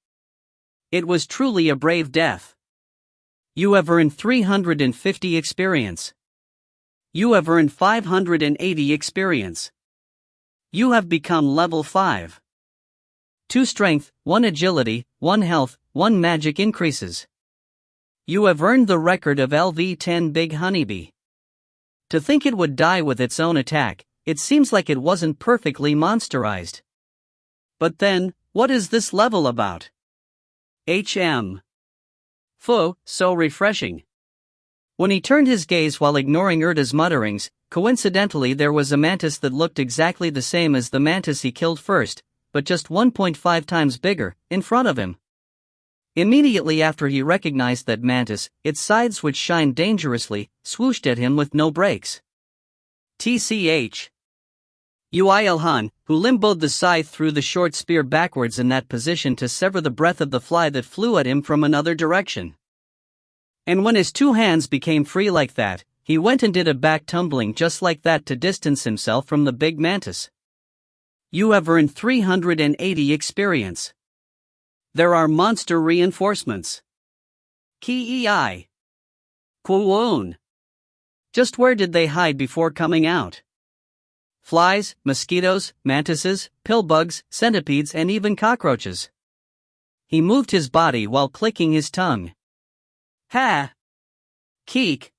It was truly a brave death. You have earned 350 experience. You have earned 580 experience. You have become level 5. 2 strength, 1 agility, 1 health, 1 magic increases. You have earned the record of LV10 Big Honeybee. To think it would die with its own attack, it seems like it wasn't perfectly monsterized. But then, what is this level about? HM. Pho, so refreshing. When he turned his gaze while ignoring Erda's mutterings, coincidentally there was a mantis that looked exactly the same as the mantis he killed first, but just 1.5 times bigger, in front of him. Immediately after he recognized that mantis, its sides, which shined dangerously, swooshed at him with no brakes. TCH. Yuilhan, who limboed the scythe threw the short spear backwards in that position to sever the breath of the fly that flew at him from another direction. And when his 2 hands became free like that, he went and did a back tumbling just like that to distance himself from the big mantis. You have earned 380 experience. There are monster reinforcements. Kei. Kwon. Just where did they hide before coming out? Flies, mosquitoes, mantises, pillbugs, centipedes, and even cockroaches. He moved his body while clicking his tongue. Ha! Keek.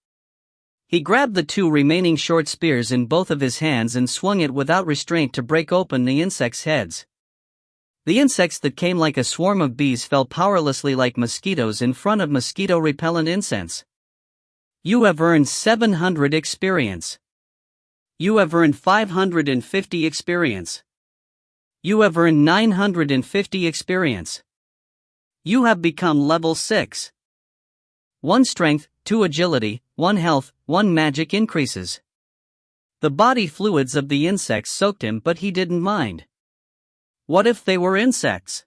He grabbed the 2 remaining short spears in both of his hands and swung it without restraint to break open the insects' heads. The insects that came like a swarm of bees fell powerlessly like mosquitoes in front of mosquito-repellent incense. You have earned 700 experience. You have earned 550 experience. You have earned 950 experience. You have become level 6. 1 strength, 2 agility, 1 health, 1 magic increases. The body fluids of the insects soaked him, but he didn't mind. What if they were insects?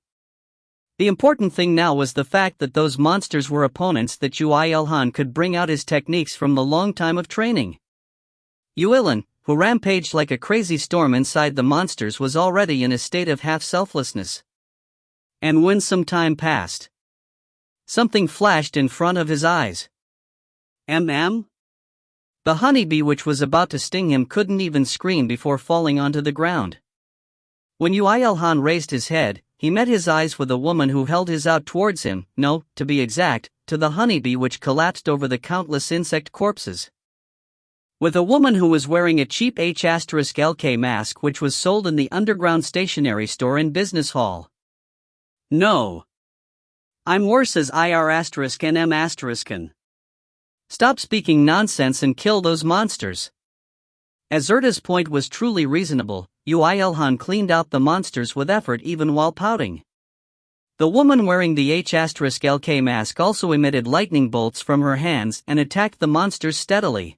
The important thing now was the fact that those monsters were opponents that Yuilhan could bring out his techniques from the long time of training. Yuilhan, who rampaged like a crazy storm inside the monsters, was already in a state of half-selflessness. And when some time passed, something flashed in front of his eyes. The honeybee which was about to sting him couldn't even scream before falling onto the ground. When Yuilhan raised his head, he met his eyes with a woman who held his out towards him, no, to be exact, to the honeybee which collapsed over the countless insect corpses. With a woman who was wearing a cheap H*LK mask which was sold in the underground stationery store in Business Hall. No. I'm worse as IR**n*. Stop speaking nonsense and kill those monsters. As Erda's point was truly reasonable, Yuilhan cleaned out the monsters with effort even while pouting. The woman wearing the H*LK mask also emitted lightning bolts from her hands and attacked the monsters steadily.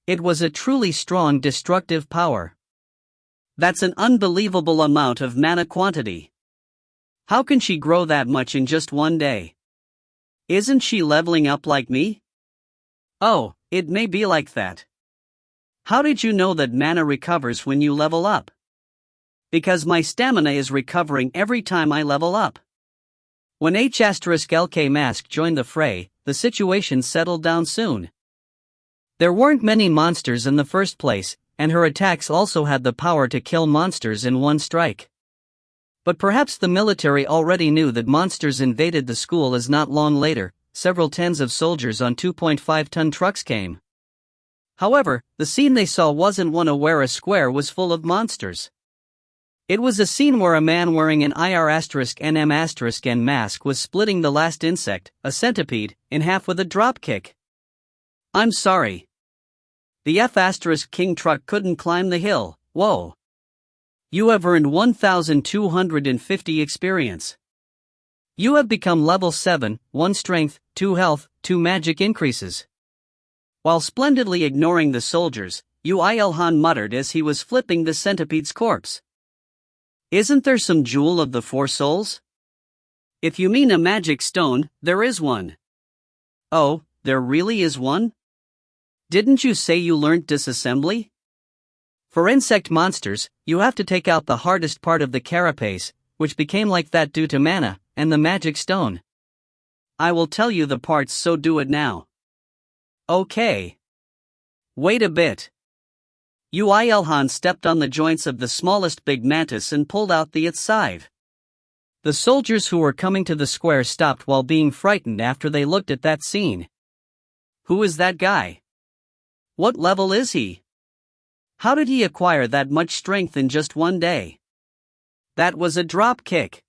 It was a truly strong destructive power. That's an unbelievable amount of mana quantity. How can she grow that much in just one day? Isn't she leveling up like me? Oh, it may be like that. How did you know that mana recovers when you level up? Because my stamina is recovering every time I level up. When H*LK mask joined the fray, the situation settled down soon. There weren't many monsters in the first place, and her attacks also had the power to kill monsters in one strike. But perhaps the military already knew that monsters invaded the school, as not long later, several tens of soldiers on 2.5-ton trucks came. However, the scene they saw wasn't one where a square was full of monsters. It was a scene where a man wearing an IR*NM*N mask was splitting the last insect, a centipede, in half with a drop kick. I'm sorry. The F*King truck couldn't climb the hill. Whoa. You have earned 1,250 experience. You have become level 7, 1 strength, 2 health, 2 magic increases. While splendidly ignoring the soldiers, Yuilhan muttered as he was flipping the centipede's corpse. Isn't there some jewel of the 4 souls? If you mean a magic stone, there is one. Oh, there really is one? Didn't you say you learned disassembly? For insect monsters, you have to take out the hardest part of the carapace, which became like that due to mana, and the magic stone. I will tell you the parts, so do it now. Okay. Wait a bit. Yuilhan stepped on the joints of the smallest big mantis and pulled out its scythe. The soldiers who were coming to the square stopped while being frightened after they looked at that scene. Who is that guy? What level is he? How did he acquire that much strength in just one day? That was a drop kick.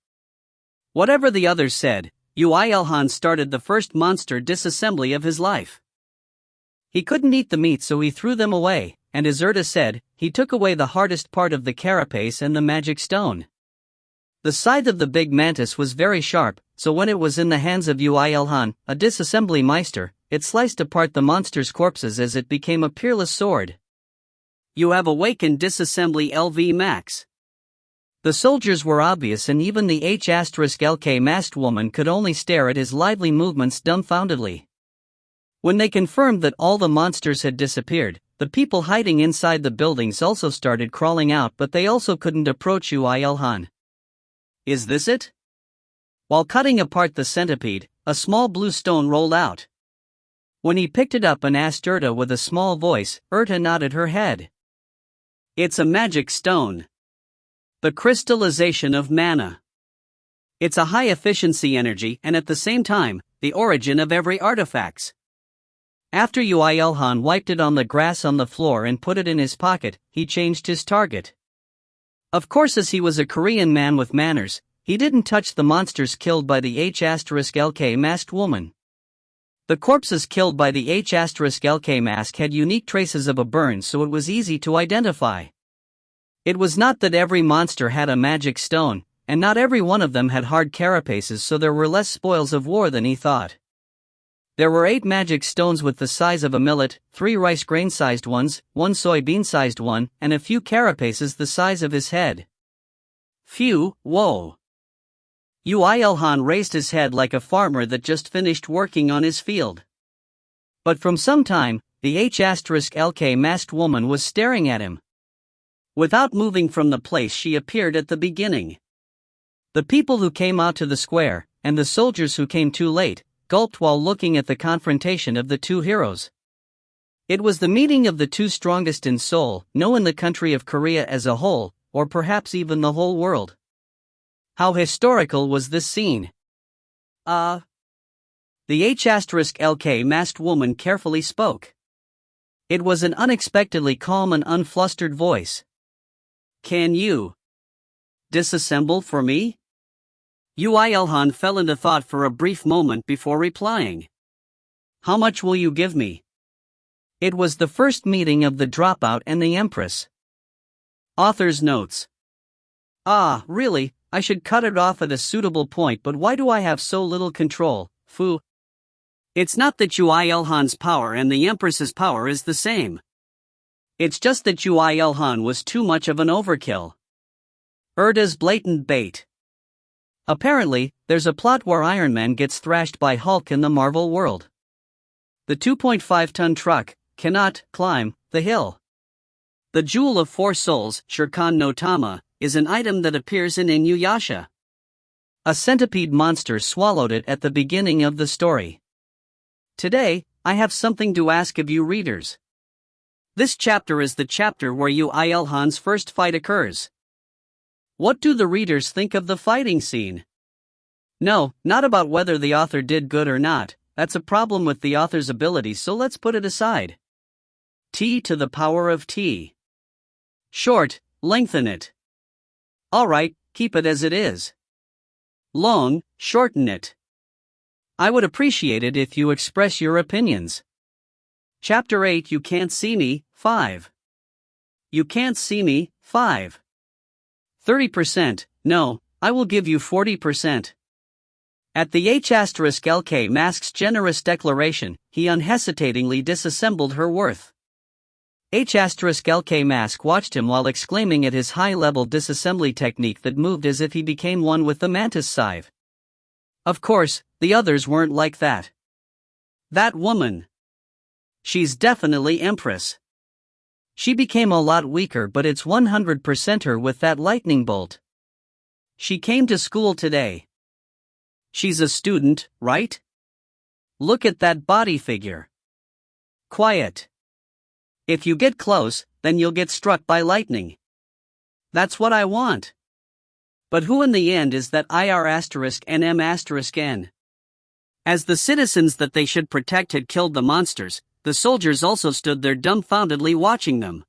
Whatever the others said, Yuilhan started the first monster disassembly of his life. He couldn't eat the meat, so he threw them away, and as Erda said, he took away the hardest part of the carapace and the magic stone. The scythe of the big mantis was very sharp, so when it was in the hands of Yuilhan, a disassembly meister, it sliced apart the monster's corpses as it became a peerless sword. You have awakened disassembly LV Max. The soldiers were obvious, and even the H*LK masked woman could only stare at his lively movements dumbfoundedly. When they confirmed that all the monsters had disappeared, the people hiding inside the buildings also started crawling out, but they also couldn't approach Yuilhan. Is this it? While cutting apart the centipede, a small blue stone rolled out. When he picked it up and asked Erta with a small voice, Erta nodded her head. It's a magic stone. The crystallization of mana. It's a high-efficiency energy and at the same time, the origin of every artifacts. After Yuilhan wiped it on the grass on the floor and put it in his pocket, he changed his target. Of course, as he was a Korean man with manners, he didn't touch the monsters killed by the H*LK masked woman. The corpses killed by the H*LK mask had unique traces of a burn, so it was easy to identify. It was not that every monster had a magic stone, and not every one of them had hard carapaces, so there were less spoils of war than he thought. There were 8 magic stones with the size of a millet, 3 rice grain-sized ones, 1 soybean-sized one, and a few carapaces the size of his head. Phew, whoa. Yuilhan raised his head like a farmer that just finished working on his field. But from some time, the H*LK masked woman was staring at him. Without moving from the place she appeared at the beginning. The people who came out to the square, and the soldiers who came too late, gulped while looking at the confrontation of the two heroes. It was the meeting of the two strongest in Seoul, no in the country of Korea as a whole, or perhaps even the whole world. How historical was this scene? The H*LK masked woman carefully spoke. It was an unexpectedly calm and unflustered voice. Can you disassemble for me? Yuilhan fell into thought for a brief moment before replying. How much will you give me? It was the first meeting of the dropout and the Empress. Author's notes. Really, I should cut it off at a suitable point, but why do I have so little control, Fu? It's not that Yuilhan's power and the Empress's power is the same. It's just that Yuilhan was too much of an overkill. Erda's blatant bait. Apparently, there's a plot where Iron Man gets thrashed by Hulk in the Marvel world. The 2.5-ton truck cannot climb the hill. The Jewel of 4 Souls, Shirkan no Tama, is an item that appears in Inuyasha. A centipede monster swallowed it at the beginning of the story. Today, I have something to ask of you readers. This chapter is the chapter where Yuilhan's first fight occurs. What do the readers think of the fighting scene? No, not about whether the author did good or not. That's a problem with the author's abilities, so let's put it aside. T to the power of T. Short, lengthen it. Alright, keep it as it is. Long, shorten it. I would appreciate it if you express your opinions. Chapter 8 You Can't See Me, 5. You can't see me, 5. 30%, no, I will give you 40%. At the H*LK Mask's generous declaration, he unhesitatingly disassembled her worth. H*LK Mask watched him while exclaiming at his high-level disassembly technique that moved as if he became one with the mantis scythe. Of course, the others weren't like that. That woman. She's definitely Empress. She became a lot weaker, but it's 100% her with that lightning bolt. She came to school today. She's a student, right? Look at that body figure. Quiet. If you get close, then you'll get struck by lightning. That's what I want. But who in the end is that IR*NM*N? As the citizens that they should protect had killed the monsters, the soldiers also stood there dumbfoundedly watching them.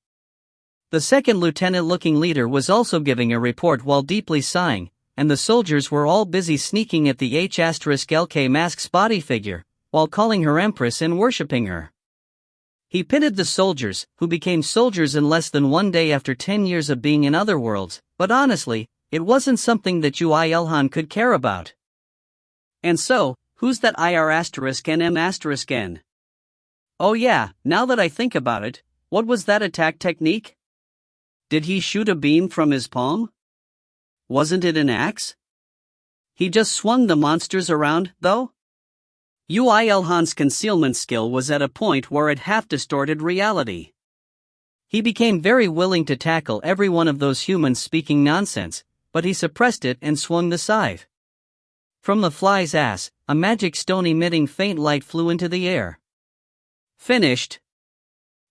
The second lieutenant-looking leader was also giving a report while deeply sighing, and the soldiers were all busy sneaking at the H*LK Mask's body figure, while calling her Empress and worshipping her. He pitied the soldiers, who became soldiers in less than 1 day after 10 years of being in other worlds, but honestly, it wasn't something that Yu-Il-Han could care about. And so, who's that IR*NM*N? Oh yeah, now that I think about it, what was that attack technique? Did he shoot a beam from his palm? Wasn't it an axe? He just swung the monsters around, though? Yu-Il-Han's concealment skill was at a point where it half distorted reality. He became very willing to tackle every one of those humans speaking nonsense, but he suppressed it and swung the scythe. From the fly's ass, a magic stone emitting faint light flew into the air. Finished.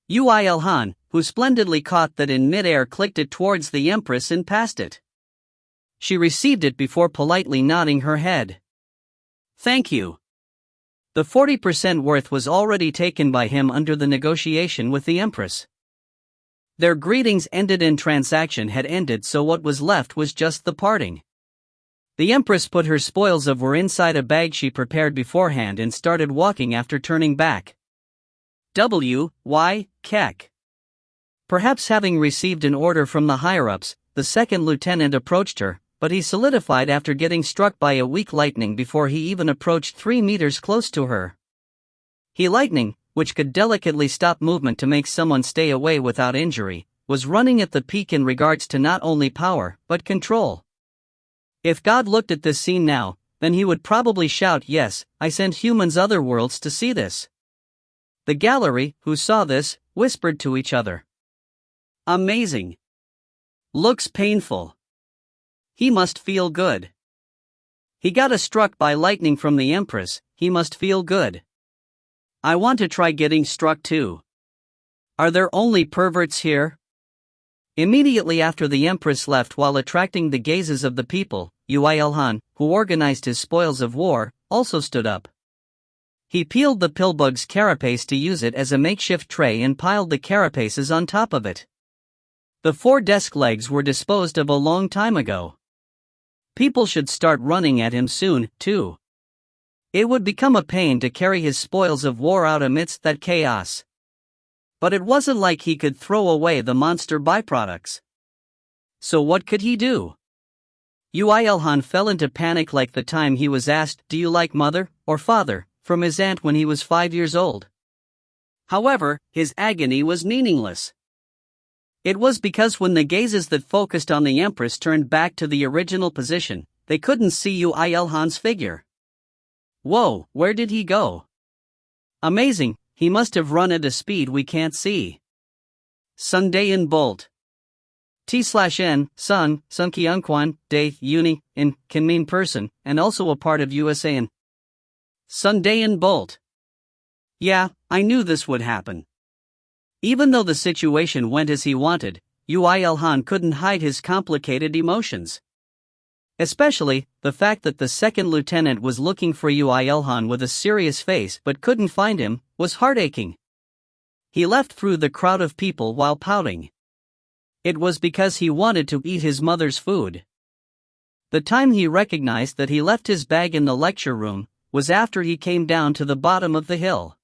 Yu-Il-Han, who splendidly caught that in mid-air, clicked it towards the Empress and passed it. She received it before politely nodding her head. Thank you. The 40% worth was already taken by him under the negotiation with the Empress. Their greetings ended and transaction had ended, so what was left was just the parting. The Empress put her spoils of war inside a bag she prepared beforehand and started walking after turning back. Keck. Perhaps having received an order from the higher-ups, the second lieutenant approached her, but he solidified after getting struck by a weak lightning before he even approached 3 meters close to her. Lightning, which could delicately stop movement to make someone stay away without injury, was running at the peak in regards to not only power, but control. If God looked at this scene now, then he would probably shout, "Yes, I sent humans other worlds to see this." The gallery, who saw this, whispered to each other. Amazing. Looks painful. He must feel good. He got struck by lightning from the Empress, he must feel good. I want to try getting struck too. Are there only perverts here? Immediately after the Empress left while attracting the gazes of the people, Yu-Il-Han, who organized his spoils of war, also stood up. He peeled the pillbug's carapace to use it as a makeshift tray and piled the carapaces on top of it. The 4 desk legs were disposed of a long time ago. People should start running at him soon, too. It would become a pain to carry his spoils of war out amidst that chaos. But it wasn't like he could throw away the monster byproducts. So what could he do? Yu-Il-Han fell into panic like the time he was asked, "Do you like mother or father?" from his aunt when he was 5 years old. However, his agony was meaningless. It was because when the gazes that focused on the Empress turned back to the original position, they couldn't see Yu-Il-Han's figure. Whoa, where did he go? Amazing, he must have run at a speed we can't see. Sundayan Bolt. T/N, Sun, Sunkyunkwan, Day, Uni, in, can mean person, and also a part of USAN. Sundayan Bolt. Yeah, I knew this would happen. Even though the situation went as he wanted, Yu-Il-Han couldn't hide his complicated emotions. Especially, the fact that the second lieutenant was looking for Yu-Il-Han with a serious face but couldn't find him, was heart-aching. He left through the crowd of people while pouting. It was because he wanted to eat his mother's food. The time he recognized that he left his bag in the lecture room was after he came down to the bottom of the hill.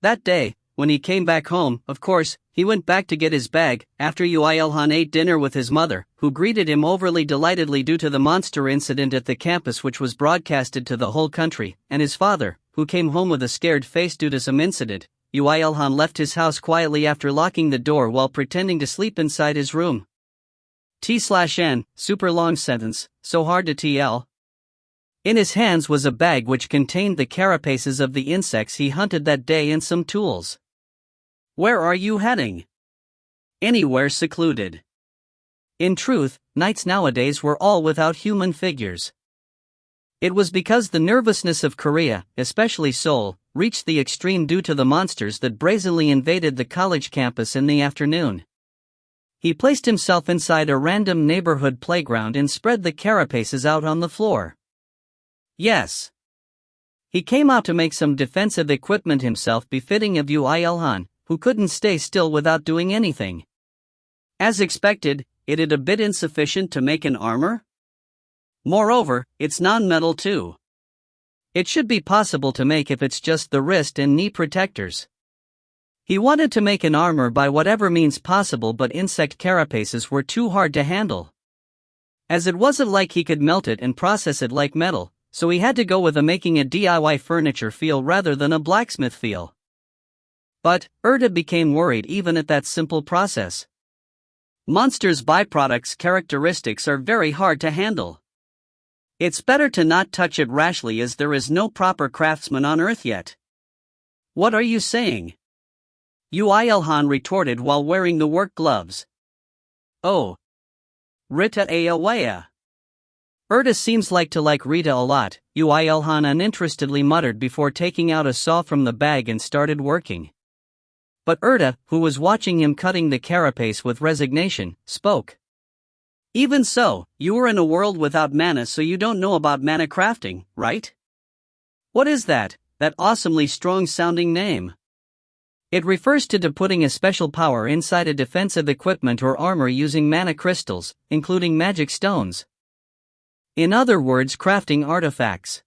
That day, when he came back home, of course, he went back to get his bag after Yuilhan ate dinner with his mother, who greeted him overly delightedly due to the monster incident at the campus which was broadcasted to the whole country, and his father, who came home with a scared face due to some incident. Yuilhan left his house quietly after locking the door while pretending to sleep inside his room. T/N, super long sentence, so hard to tell. In his hands was a bag which contained the carapaces of the insects he hunted that day and some tools. Where are you heading? Anywhere secluded. In truth, knights nowadays were all without human figures. It was because the nervousness of Korea, especially Seoul, reached the extreme due to the monsters that brazenly invaded the college campus in the afternoon. He placed himself inside a random neighborhood playground and spread the carapaces out on the floor. Yes. He came out to make some defensive equipment himself befitting of Yuilhan, who couldn't stay still without doing anything. As expected, it is a bit insufficient to make an armor. Moreover, it's non-metal too. It should be possible to make if it's just the wrist and knee protectors. He wanted to make an armor by whatever means possible, but insect carapaces were too hard to handle. As it wasn't like he could melt it and process it like metal, so he had to go with making a DIY furniture feel rather than a blacksmith feel. But Erda became worried even at that simple process. Monsters' byproducts characteristics are very hard to handle. It's better to not touch it rashly as there is no proper craftsman on earth yet. What are you saying? Yuilhan retorted while wearing the work gloves. Oh. Rita Awaya. Erda seems to like Rita a lot, Yuilhan uninterestedly muttered before taking out a saw from the bag and started working. But Erda, who was watching him cutting the carapace with resignation, spoke. Even so, you were in a world without mana, so you don't know about mana crafting, right? What is that awesomely strong-sounding name? It refers to putting a special power inside a defensive equipment or armor using mana crystals, including magic stones. In other words, crafting artifacts.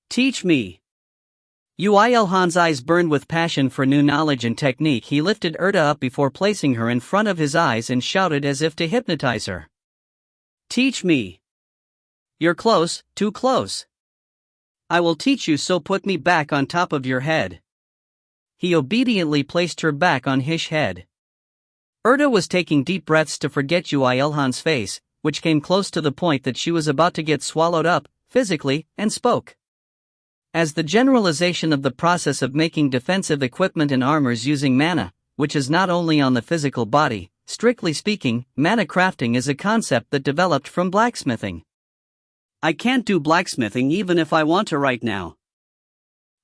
Teach me. Yuilhan's eyes burned with passion for new knowledge and technique. He lifted Erda up before placing her in front of his eyes and shouted as if to hypnotize her. Teach me. You're close, too close. I will teach you, so put me back on top of your head. He obediently placed her back on his head. Erda was taking deep breaths to forget Yuilhan's face, which came close to the point that she was about to get swallowed up, physically, and spoke. As the generalization of the process of making defensive equipment and armors using mana, which is not only on the physical body, strictly speaking, mana crafting is a concept that developed from blacksmithing. I can't do blacksmithing even if I want to right now.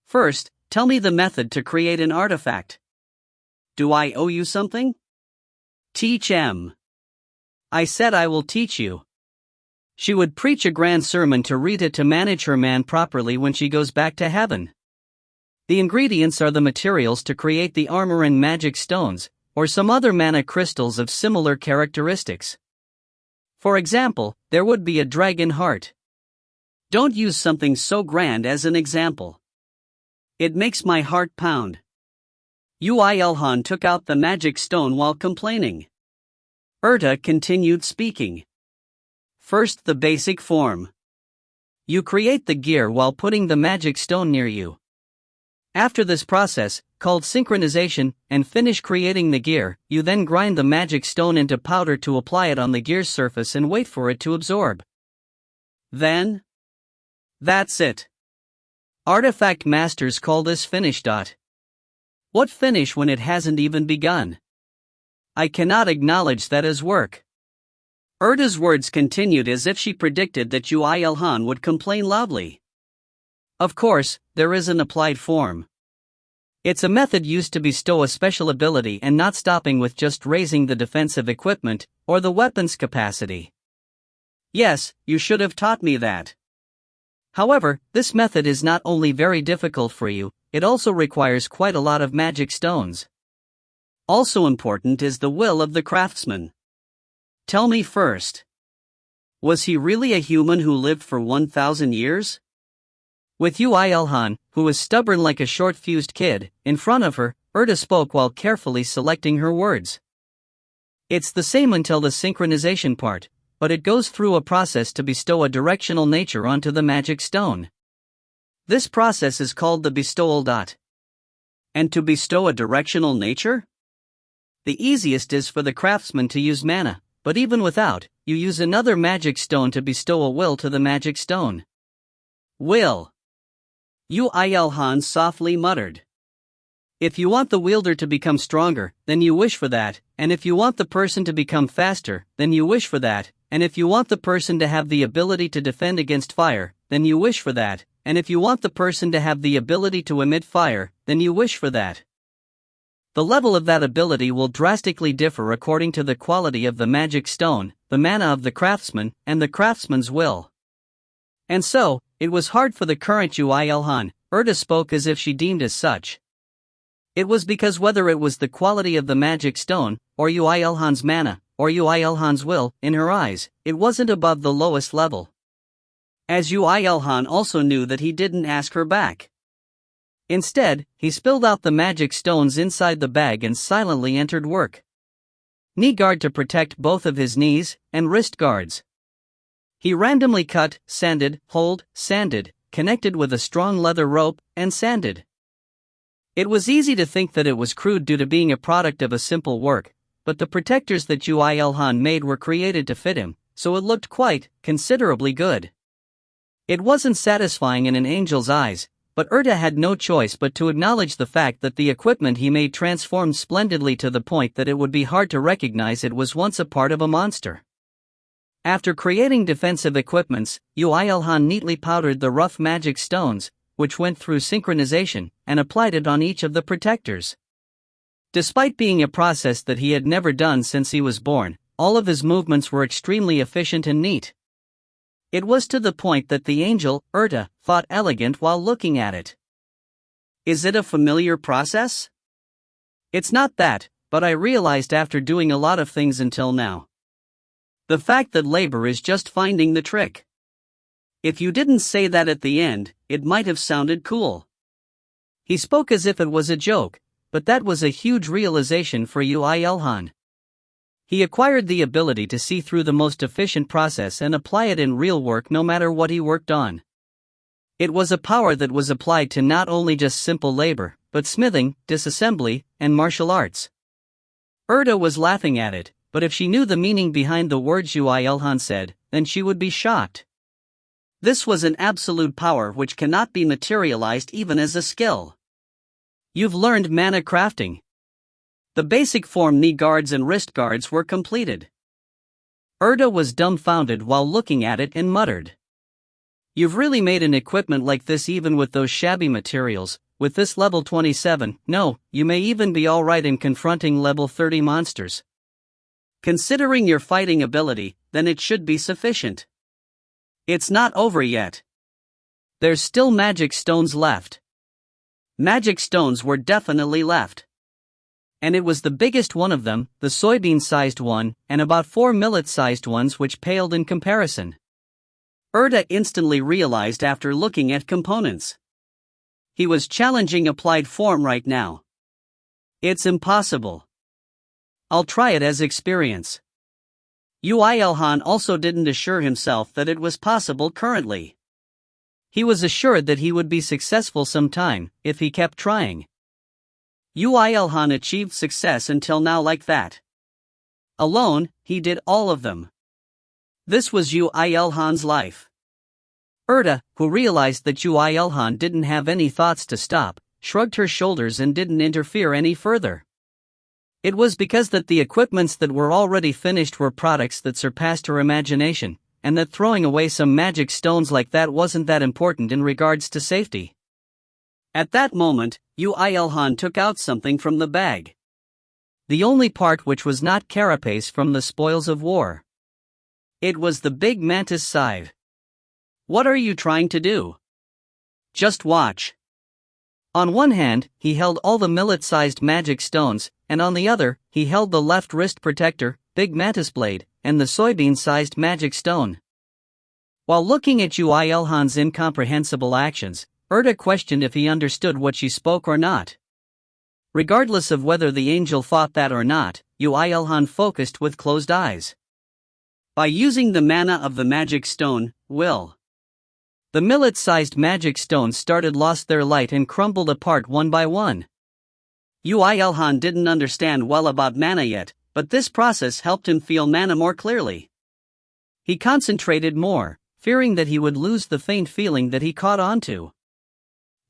First, tell me the method to create an artifact. Do I owe you something? Teach M. I said I will teach you. She would preach a grand sermon to Rita to manage her man properly when she goes back to heaven. The ingredients are the materials to create the armor and magic stones, or some other mana crystals of similar characteristics. For example, there would be a dragon heart. Don't use something so grand as an example. It makes my heart pound. Yuilhan took out the magic stone while complaining. Erda continued speaking. First, the basic form. You create the gear while putting the magic stone near you. After this process, called synchronization, and finish creating the gear, you then grind the magic stone into powder to apply it on the gear's surface and wait for it to absorb. Then? That's it. Artifact masters call this finish. What finish when it hasn't even begun? I cannot acknowledge that as work. Erda's words continued as if she predicted that Yuilhan would complain loudly. Of course, there is an applied form. It's a method used to bestow a special ability and not stopping with just raising the defensive equipment or the weapon's capacity. Yes, you should have taught me that. However, this method is not only very difficult for you, it also requires quite a lot of magic stones. Also important is the will of the craftsman. Tell me first. Was he really a human who lived for 1,000 years? With Yu Ilhan, who was stubborn like a short-fused kid, in front of her, Erda spoke while carefully selecting her words. It's the same until the synchronization part, but it goes through a process to bestow a directional nature onto the magic stone. This process is called the bestowal. And to bestow a directional nature? The easiest is for the craftsman to use mana, but even without, you use another magic stone to bestow a will to the magic stone. Will. Yu Ilhan softly muttered. If you want the wielder to become stronger, then you wish for that, and if you want the person to become faster, then you wish for that, and if you want the person to have the ability to defend against fire, then you wish for that, and if you want the person to have the ability to emit fire, then you wish for that. The level of that ability will drastically differ according to the quality of the magic stone, the mana of the craftsman, and the craftsman's will. And so, it was hard for the current Yu Ilhan. Erda spoke as if she deemed as such. It was because whether it was the quality of the magic stone, or Yu Ilhan's mana, or Yu Ilhan's will, in her eyes, it wasn't above the lowest level. As Yu Ilhan also knew that he didn't ask her back. Instead, he spilled out the magic stones inside the bag and silently entered work. Knee guard to protect both of his knees, and wrist guards. He randomly cut, sanded, holed, sanded, connected with a strong leather rope, and sanded. It was easy to think that it was crude due to being a product of a simple work, but the protectors that Yu Ilhan made were created to fit him, so it looked quite, considerably good. It wasn't satisfying in an angel's eyes, but Erda had no choice but to acknowledge the fact that the equipment he made transformed splendidly to the point that it would be hard to recognize it was once a part of a monster. After creating defensive equipments, Yu Ilhan neatly powdered the rough magic stones, which went through synchronization, and applied it on each of the protectors. Despite being a process that he had never done since he was born, all of his movements were extremely efficient and neat. It was to the point that the angel, Erda, thought elegant while looking at it. Is it a familiar process? It's not that, but I realized after doing a lot of things until now. The fact that labor is just finding the trick. If you didn't say that at the end, it might have sounded cool. He spoke as if it was a joke, but that was a huge realization for Yu Ilhan. He acquired the ability to see through the most efficient process and apply it in real work no matter what he worked on. It was a power that was applied to not only just simple labor, but smithing, disassembly, and martial arts. Erda was laughing at it, but if she knew the meaning behind the words Yu Ilhan said, then she would be shocked. This was an absolute power which cannot be materialized even as a skill. You've learned mana crafting. The basic form knee guards and wrist guards were completed. Erda was dumbfounded while looking at it and muttered. You've really made an equipment like this even with those shabby materials, with this level 27, no, you may even be alright in confronting level 30 monsters. Considering your fighting ability, then it should be sufficient. It's not over yet. There's still magic stones left. Magic stones were definitely left. And it was the biggest one of them, the soybean-sized one, and about 4 millet-sized ones which paled in comparison. Erda instantly realized after looking at components. He was challenging applied form right now. It's impossible. I'll try it as experience. Yu Ilhan also didn't assure himself that it was possible currently. He was assured that he would be successful sometime, if he kept trying. Yu Ilhan achieved success until now like that. Alone, he did all of them. This was Yu Ilhan's life. Erda, who realized that Yu Ilhan didn't have any thoughts to stop, shrugged her shoulders and didn't interfere any further. It was because that the equipments that were already finished were products that surpassed her imagination, and that throwing away some magic stones like that wasn't that important in regards to safety. At that moment, Yu Ilhan took out something from the bag. The only part which was not carapace from the spoils of war. It was the big mantis scythe. What are you trying to do? Just watch. On one hand, he held all the millet-sized magic stones, and on the other, he held the left wrist protector, big mantis blade, and the soybean-sized magic stone. While looking at Ui Elhan's incomprehensible actions, Erda questioned if he understood what she spoke or not. Regardless of whether the angel thought that or not, Ui Elhan focused with closed eyes. By using the mana of the magic stone, the millet-sized magic stones lost their light and crumbled apart one by one. Ui Elhan didn't understand well about mana yet, but this process helped him feel mana more clearly. He concentrated more, fearing that he would lose the faint feeling that he caught onto.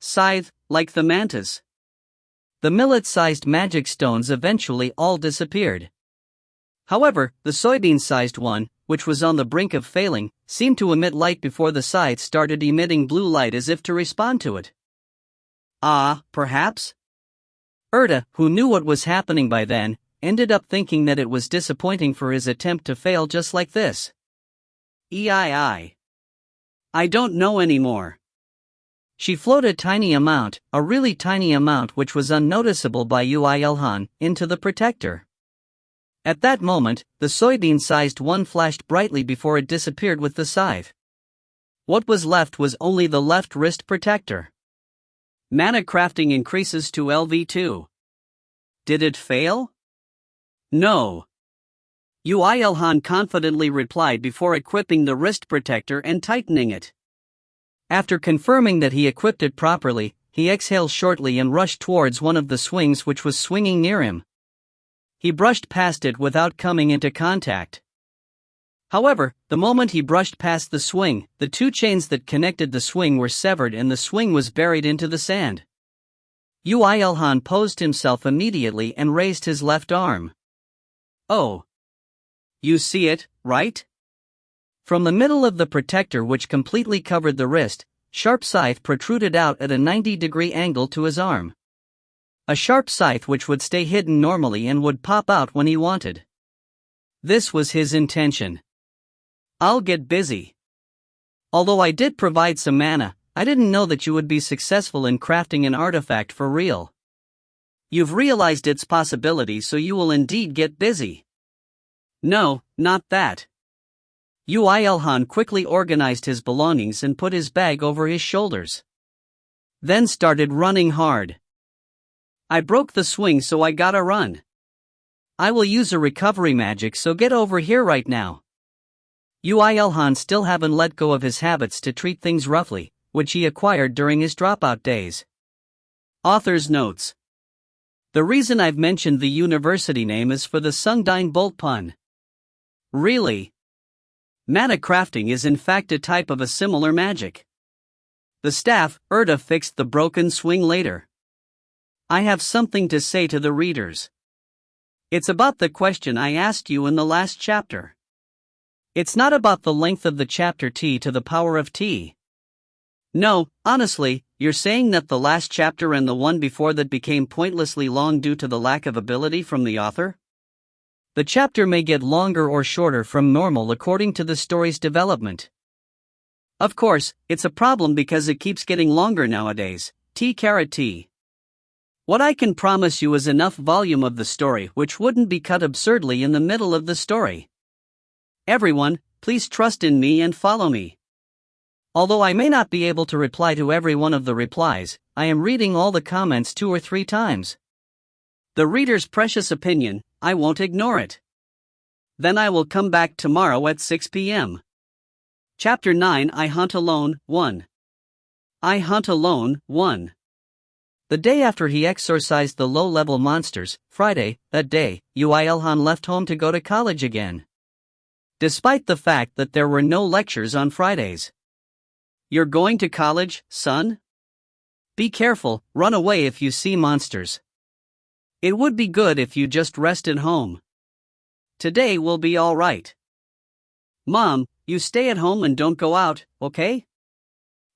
Scythe, like the mantis. The millet-sized magic stones eventually all disappeared. However, the soybean-sized one, which was on the brink of failing, seemed to emit light before the scythe started emitting blue light as if to respond to it. Perhaps? Erda, who knew what was happening by then, ended up thinking that it was disappointing for his attempt to fail just like this. I don't know anymore. She flowed a tiny amount, a really tiny amount which was unnoticeable by Ui Elhan, into the protector. At that moment, the soybean-sized one flashed brightly before it disappeared with the scythe. What was left was only the left wrist protector. Mana crafting increases to LV2. Did it fail? No. Ui Elhan confidently replied before equipping the wrist protector and tightening it. After confirming that he equipped it properly, he exhaled shortly and rushed towards one of the swings which was swinging near him. He brushed past it without coming into contact. However, the moment he brushed past the swing, the two chains that connected the swing were severed and the swing was buried into the sand. Ui Elhan posed himself immediately and raised his left arm. Oh. You see it, right? From the middle of the protector which completely covered the wrist, sharp scythe protruded out at a 90-degree angle to his arm. A sharp scythe which would stay hidden normally and would pop out when he wanted. This was his intention. I'll get busy. Although I did provide some mana, I didn't know that you would be successful in crafting an artifact for real. You've realized its possibilities, so you will indeed get busy. No, not that. Ui Elhan quickly organized his belongings and put his bag over his shoulders. Then started running hard. I broke the swing, so I gotta run. I will use a recovery magic, so get over here right now. Ui Elhan still haven't let go of his habits to treat things roughly, which he acquired during his dropout days. Author's notes. The reason I've mentioned the university name is for the Sungdine bolt pun. Really? Mana crafting is in fact a type of a similar magic. The staff, Erda, fixed the broken swing later. I have something to say to the readers. It's about the question I asked you in the last chapter. It's not about the length of the chapter T to the power of T. No, honestly, you're saying that the last chapter and the one before that became pointlessly long due to the lack of ability from the author? The chapter may get longer or shorter from normal according to the story's development. Of course, it's a problem because it keeps getting longer nowadays. T. What I can promise you is enough volume of the story which wouldn't be cut absurdly in the middle of the story. Everyone, please trust in me and follow me. Although I may not be able to reply to every one of the replies, I am reading all the comments 2 or 3 times. The reader's precious opinion, I won't ignore it. Then I will come back tomorrow at 6 p.m. Chapter 9, I Hunt Alone, 1. I Hunt Alone, 1. The day after he exorcised the low-level monsters, Friday, that day, Ui Elhan left home to go to college again. Despite the fact that there were no lectures on Fridays. You're going to college, son? Be careful, run away if you see monsters. It would be good if you just rested home. Today will be all right. Mom, you stay at home and don't go out, okay?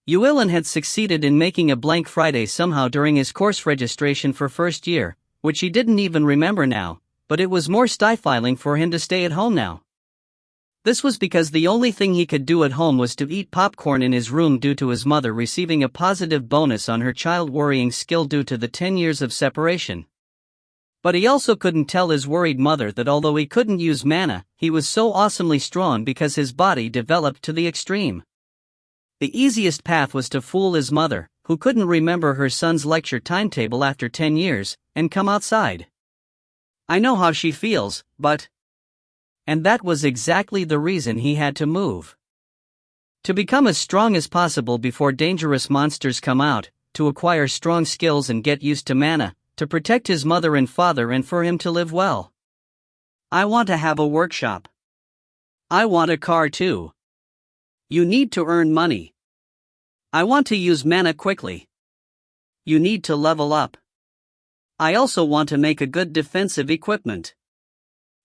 Uilin had succeeded in making a blank Friday somehow during his course registration for first year, which he didn't even remember now, but it was more stifling for him to stay at home now. This was because the only thing he could do at home was to eat popcorn in his room due to his mother receiving a positive bonus on her child worrying skill due to the 10 years of separation. But he also couldn't tell his worried mother that although he couldn't use mana, he was so awesomely strong because his body developed to the extreme. The easiest path was to fool his mother, who couldn't remember her son's lecture timetable after 10 years, and come outside. I know how she feels, but... And that was exactly the reason he had to move. To become as strong as possible before dangerous monsters come out, to acquire strong skills and get used to mana, to protect his mother and father and for him to live well. I want to have a workshop. I want a car too. You need to earn money. I want to use mana quickly. You need to level up. I also want to make a good defensive equipment.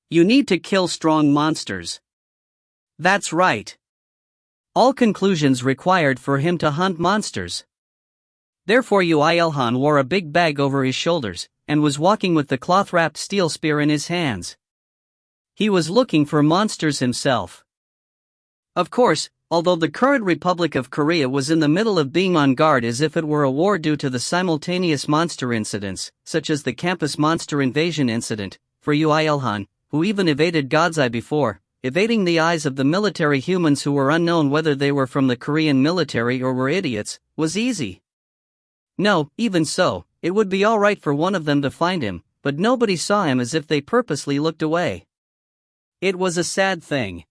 You need to kill strong monsters. That's right. All conclusions required for him to hunt monsters. Therefore Yuilhan wore a big bag over his shoulders, and was walking with the cloth-wrapped steel spear in his hands. He was looking for monsters himself. Of course, although the current Republic of Korea was in the middle of being on guard as if it were a war due to the simultaneous monster incidents, such as the campus monster invasion incident, for Yuilhan, who even evaded God's eye before, evading the eyes of the military humans who were unknown whether they were from the Korean military or were idiots, was easy. No, even so, it would be alright for one of them to find him, but nobody saw him as if they purposely looked away. It was a sad thing.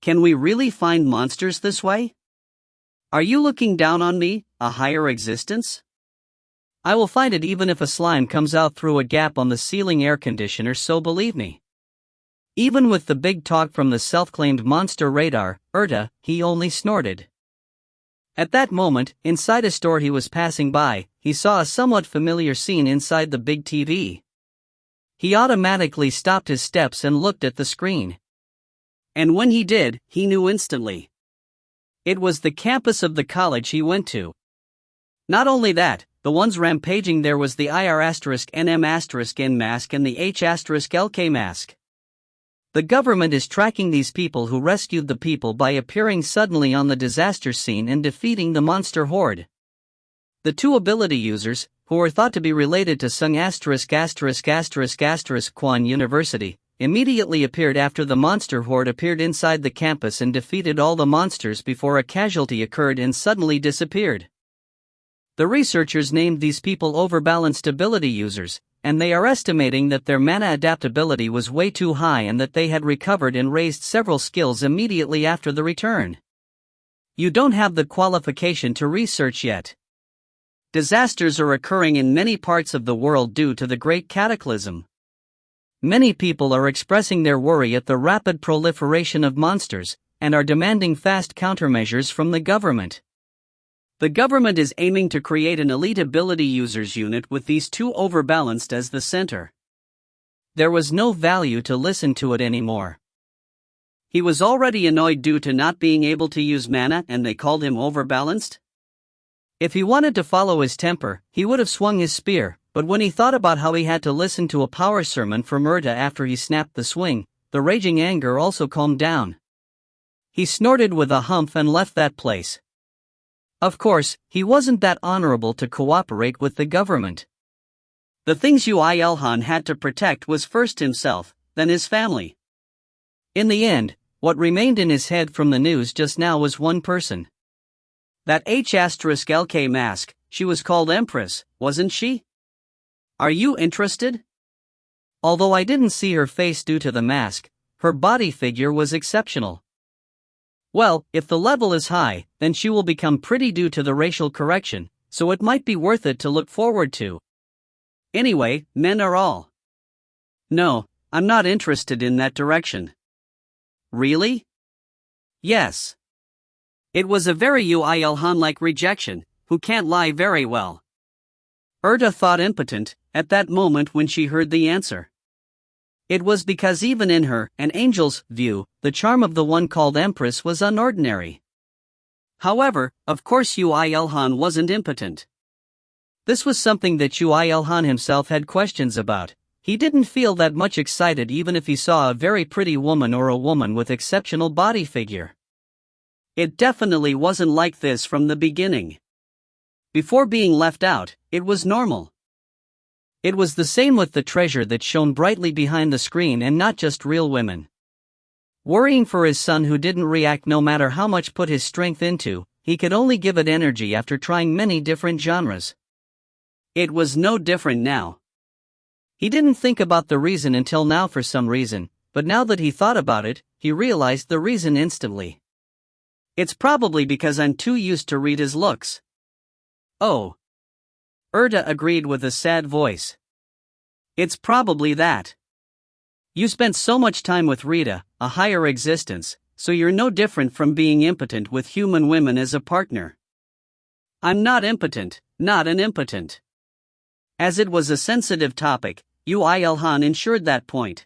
Can we really find monsters this way? Are you looking down on me, a higher existence? I will find it even if a slime comes out through a gap on the ceiling air conditioner, so believe me. Even with the big talk from the self-claimed monster radar, Erta, he only snorted. At that moment, inside a store he was passing by, he saw a somewhat familiar scene inside the big TV. He automatically stopped his steps and looked at the screen. And when he did, he knew instantly. It was the campus of the college he went to. Not only that, the ones rampaging there was the IR*NM*N mask and the H*LK mask. The government is tracking these people who rescued the people by appearing suddenly on the disaster scene and defeating the monster horde. The two ability users, who are thought to be related to Sung Kwan University, immediately appeared after the monster horde appeared inside the campus and defeated all the monsters before a casualty occurred and suddenly disappeared. The researchers named these people overbalanced ability users, and they are estimating that their mana adaptability was way too high and that they had recovered and raised several skills immediately after the return. You don't have the qualification to research yet. Disasters are occurring in many parts of the world due to the Great Cataclysm. Many people are expressing their worry at the rapid proliferation of monsters, and are demanding fast countermeasures from the government. The government is aiming to create an elite ability users unit with these two overbalanced as the center. There was no value to listen to it anymore. He was already annoyed due to not being able to use mana and they called him overbalanced? If he wanted to follow his temper, he would have swung his spear, but when he thought about how he had to listen to a power sermon from Erta after he snapped the swing, the raging anger also calmed down. He snorted with a humph and left that place. Of course, he wasn't that honorable to cooperate with the government. The things Yuilhan had to protect was first himself, then his family. In the end, what remained in his head from the news just now was one person. That H*LK mask, she was called Empress, wasn't she? Are you interested? Although I didn't see her face due to the mask, her body figure was exceptional. Well, if the level is high, then she will become pretty due to the racial correction, so it might be worth it to look forward to. Anyway, men are all. No, I'm not interested in that direction. Really? Yes. It was a very Yuilhan-like rejection, who can't lie very well. Erta thought impotent, at that moment when she heard the answer. It was because even in her, an angel's, view, the charm of the one called Empress was unordinary. However, of course Yuilhan wasn't impotent. This was something that Yuilhan himself had questions about. He didn't feel that much excited even if he saw a very pretty woman or a woman with exceptional body figure. It definitely wasn't like this from the beginning. Before being left out, it was normal. It was the same with the treasure that shone brightly behind the screen, and not just real women. Worrying for his son, who didn't react no matter how much put his strength into, he could only give it energy after trying many different genres. It was no different now. He didn't think about the reason until now for some reason, but now that he thought about it, he realized the reason instantly. It's probably because I'm too used to Rita's looks. Oh. Erta agreed with a sad voice. It's probably that. You spent so much time with Rita, a higher existence, so you're no different from being impotent with human women as a partner. I'm not impotent, not an impotent. As it was a sensitive topic, Ilhan ensured that point.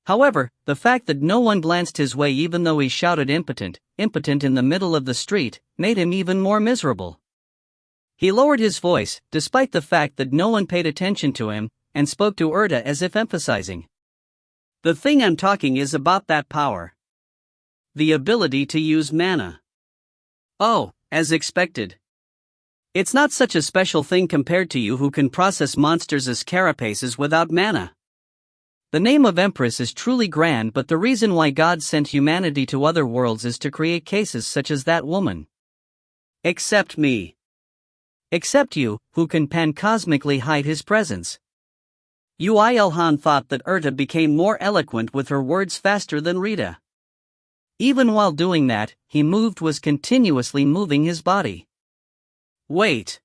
However, the fact that no one glanced his way even though he shouted impotent, impotent in the middle of the street, made him even more miserable. He lowered his voice, despite the fact that no one paid attention to him, and spoke to Erta as if emphasizing. The thing I'm talking is about that power. The ability to use mana. Oh, as expected. It's not such a special thing compared to you who can process monsters as carapaces without mana. The name of Empress is truly grand, but the reason why God sent humanity to other worlds is to create cases such as that woman. Except me. Except you, who can pan-cosmically hide his presence. Ilhan thought that Erta became more eloquent with her words faster than Rita. Even while doing that, he was continuously moving his body. Wait.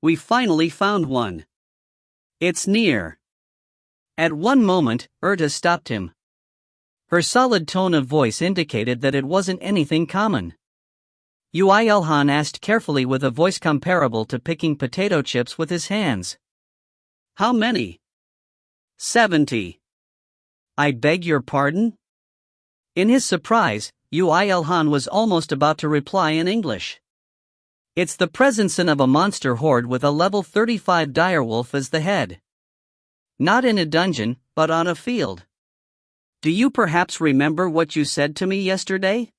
We finally found one. It's near. At one moment, Erta stopped him. Her solid tone of voice indicated that it wasn't anything common. Ilhan asked carefully with a voice comparable to picking potato chips with his hands. How many? 70. I beg your pardon? In his surprise, Ilhan was almost about to reply in English. It's the presence of a monster horde with a level 35 direwolf as the head. Not in a dungeon, but on a field. Do you perhaps remember what you said to me yesterday?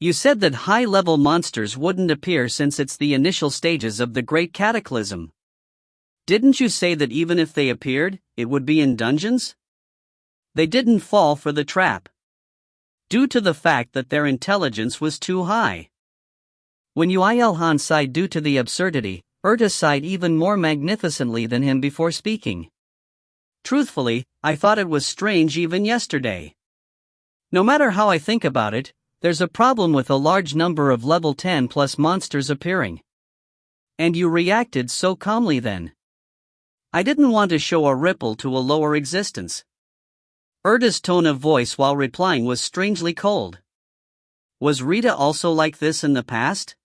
You said that high-level monsters wouldn't appear since it's the initial stages of the Great Cataclysm. Didn't you say that even if they appeared, it would be in dungeons? They didn't fall for the trap. Due to the fact that their intelligence was too high. When Ilhan sighed due to the absurdity, Erta sighed even more magnificently than him before speaking. Truthfully, I thought it was strange even yesterday. No matter how I think about it, there's a problem with a large number of level 10 plus monsters appearing. And you reacted so calmly then. I didn't want to show a ripple to a lower existence. Erta's tone of voice while replying was strangely cold. Was Rita also like this in the past?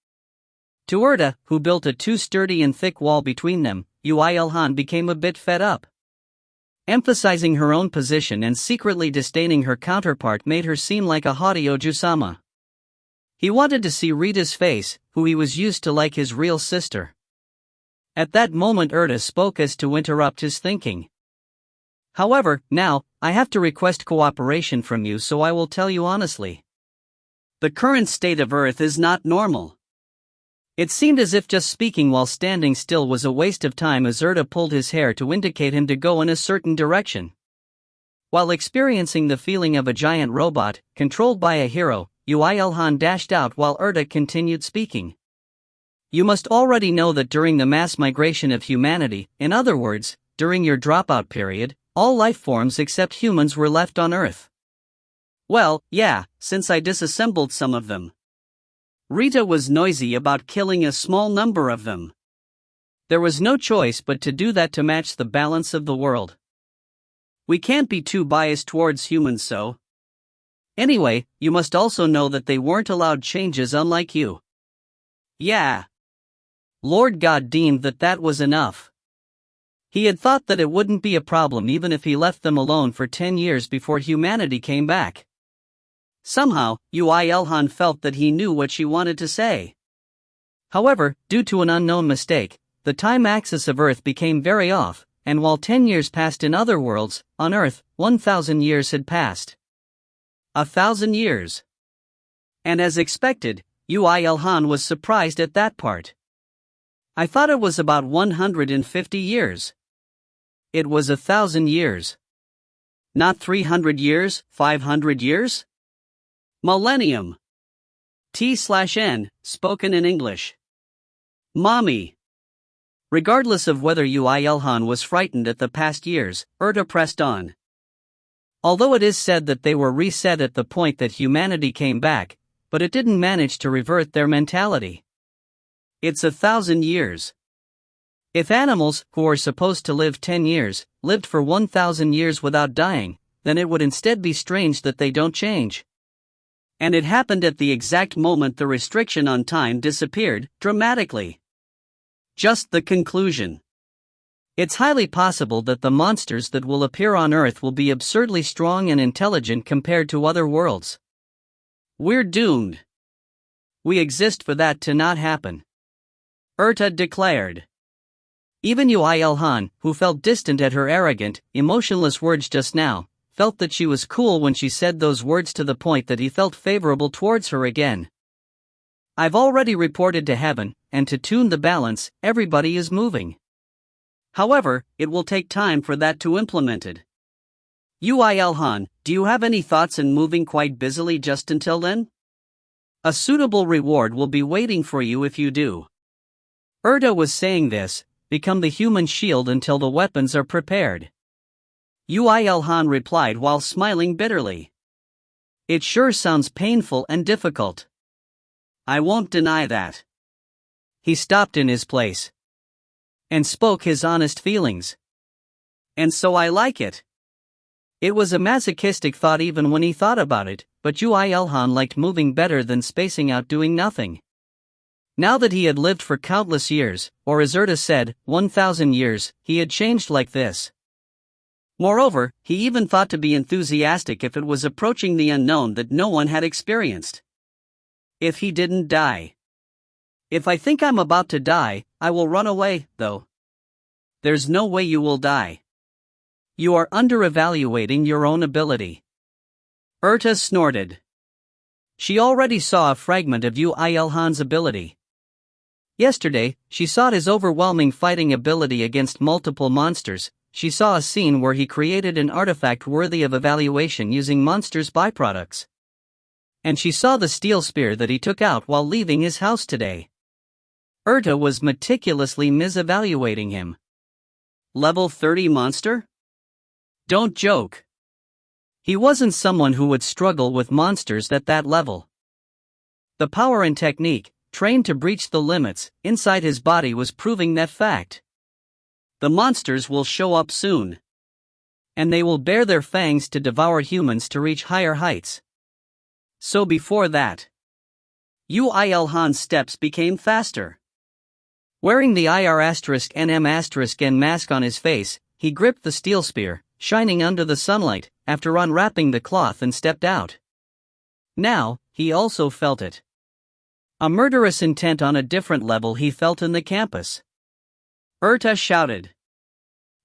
To Erta, who built a too sturdy and thick wall between them, Ilhan became a bit fed up. Emphasizing her own position and secretly disdaining her counterpart made her seem like a haughty Ojusama. He wanted to see Rita's face, who he was used to like his real sister. At that moment Erta spoke as to interrupt his thinking. However, now, I have to request cooperation from you, so I will tell you honestly. The current state of Earth is not normal. It seemed as if just speaking while standing still was a waste of time as Erta pulled his hair to indicate him to go in a certain direction. While experiencing the feeling of a giant robot, controlled by a hero, Ilhan dashed out while Erta continued speaking. You must already know that during the mass migration of humanity, in other words, during your dropout period, all life forms except humans were left on Earth. Well, yeah, since I disassembled some of them. Rita was noisy about killing a small number of them. There was no choice but to do that to match the balance of the world. We can't be too biased towards humans, so. Anyway, you must also know that they weren't allowed changes unlike you. Yeah. Lord God deemed that that was enough. He had thought that it wouldn't be a problem even if he left them alone for 10 years before humanity came back. Somehow, Ilhan felt that he knew what she wanted to say. However, due to an unknown mistake, the time axis of Earth became very off, and while 10 years passed in other worlds, on Earth, 1,000 years had passed. 1,000 years. And as expected, Ilhan was surprised at that part. I thought it was about 150 years. It was 1,000 years. Not 300 years, 500 years? Millennium. T/N, spoken in English. Mommy. Regardless of whether Ilhan was frightened at the past years, Erta pressed on. Although it is said that they were reset at the point that humanity came back, but it didn't manage to revert their mentality. It's 1,000 years. If animals, who are supposed to live 10 years, lived for 1,000 years without dying, then it would instead be strange that they don't change. And it happened at the exact moment the restriction on time disappeared, dramatically. Just the conclusion. It's highly possible that the monsters that will appear on Earth will be absurdly strong and intelligent compared to other worlds. We're doomed. We exist for that to not happen. Erta declared. Even Ilhan, who felt distant at her arrogant, emotionless words just now, felt that she was cool when she said those words to the point that he felt favorable towards her again. I've already reported to heaven, and to tune the balance, everybody is moving. However, it will take time for that to implemented. Ilhan, do you have any thoughts in moving quite busily just until then? A suitable reward will be waiting for you if you do. Erta was saying this, become the human shield until the weapons are prepared. Ilhan replied while smiling bitterly. It sure sounds painful and difficult. I won't deny that. He stopped in his place and spoke his honest feelings. And so I like it. It was a masochistic thought even when he thought about it, but Ilhan liked moving better than spacing out doing nothing. Now that he had lived for countless years, or as Erta said, 1,000 years, he had changed like this. Moreover, he even thought to be enthusiastic if it was approaching the unknown that no one had experienced. If he didn't die. If I think I'm about to die, I will run away, though. There's no way you will die. You are under-evaluating your own ability. Erta snorted. She already saw a fragment of Ilhan's ability. Yesterday, she saw his overwhelming fighting ability against multiple monsters. She saw a scene where he created an artifact worthy of evaluation using monsters' byproducts. And she saw the steel spear that he took out while leaving his house today. Erta was meticulously misevaluating him. Level 30 monster? Don't joke. He wasn't someone who would struggle with monsters at that level. The power and technique, trained to breach the limits, inside his body was proving that fact. The monsters will show up soon. And they will bare their fangs to devour humans to reach higher heights. So before that, Ilhan's steps became faster. Wearing the IR*NM*N mask on his face, he gripped the steel spear, shining under the sunlight, after unwrapping the cloth and stepped out. Now, he also felt it. A murderous intent on a different level he felt in the campus. Erta shouted.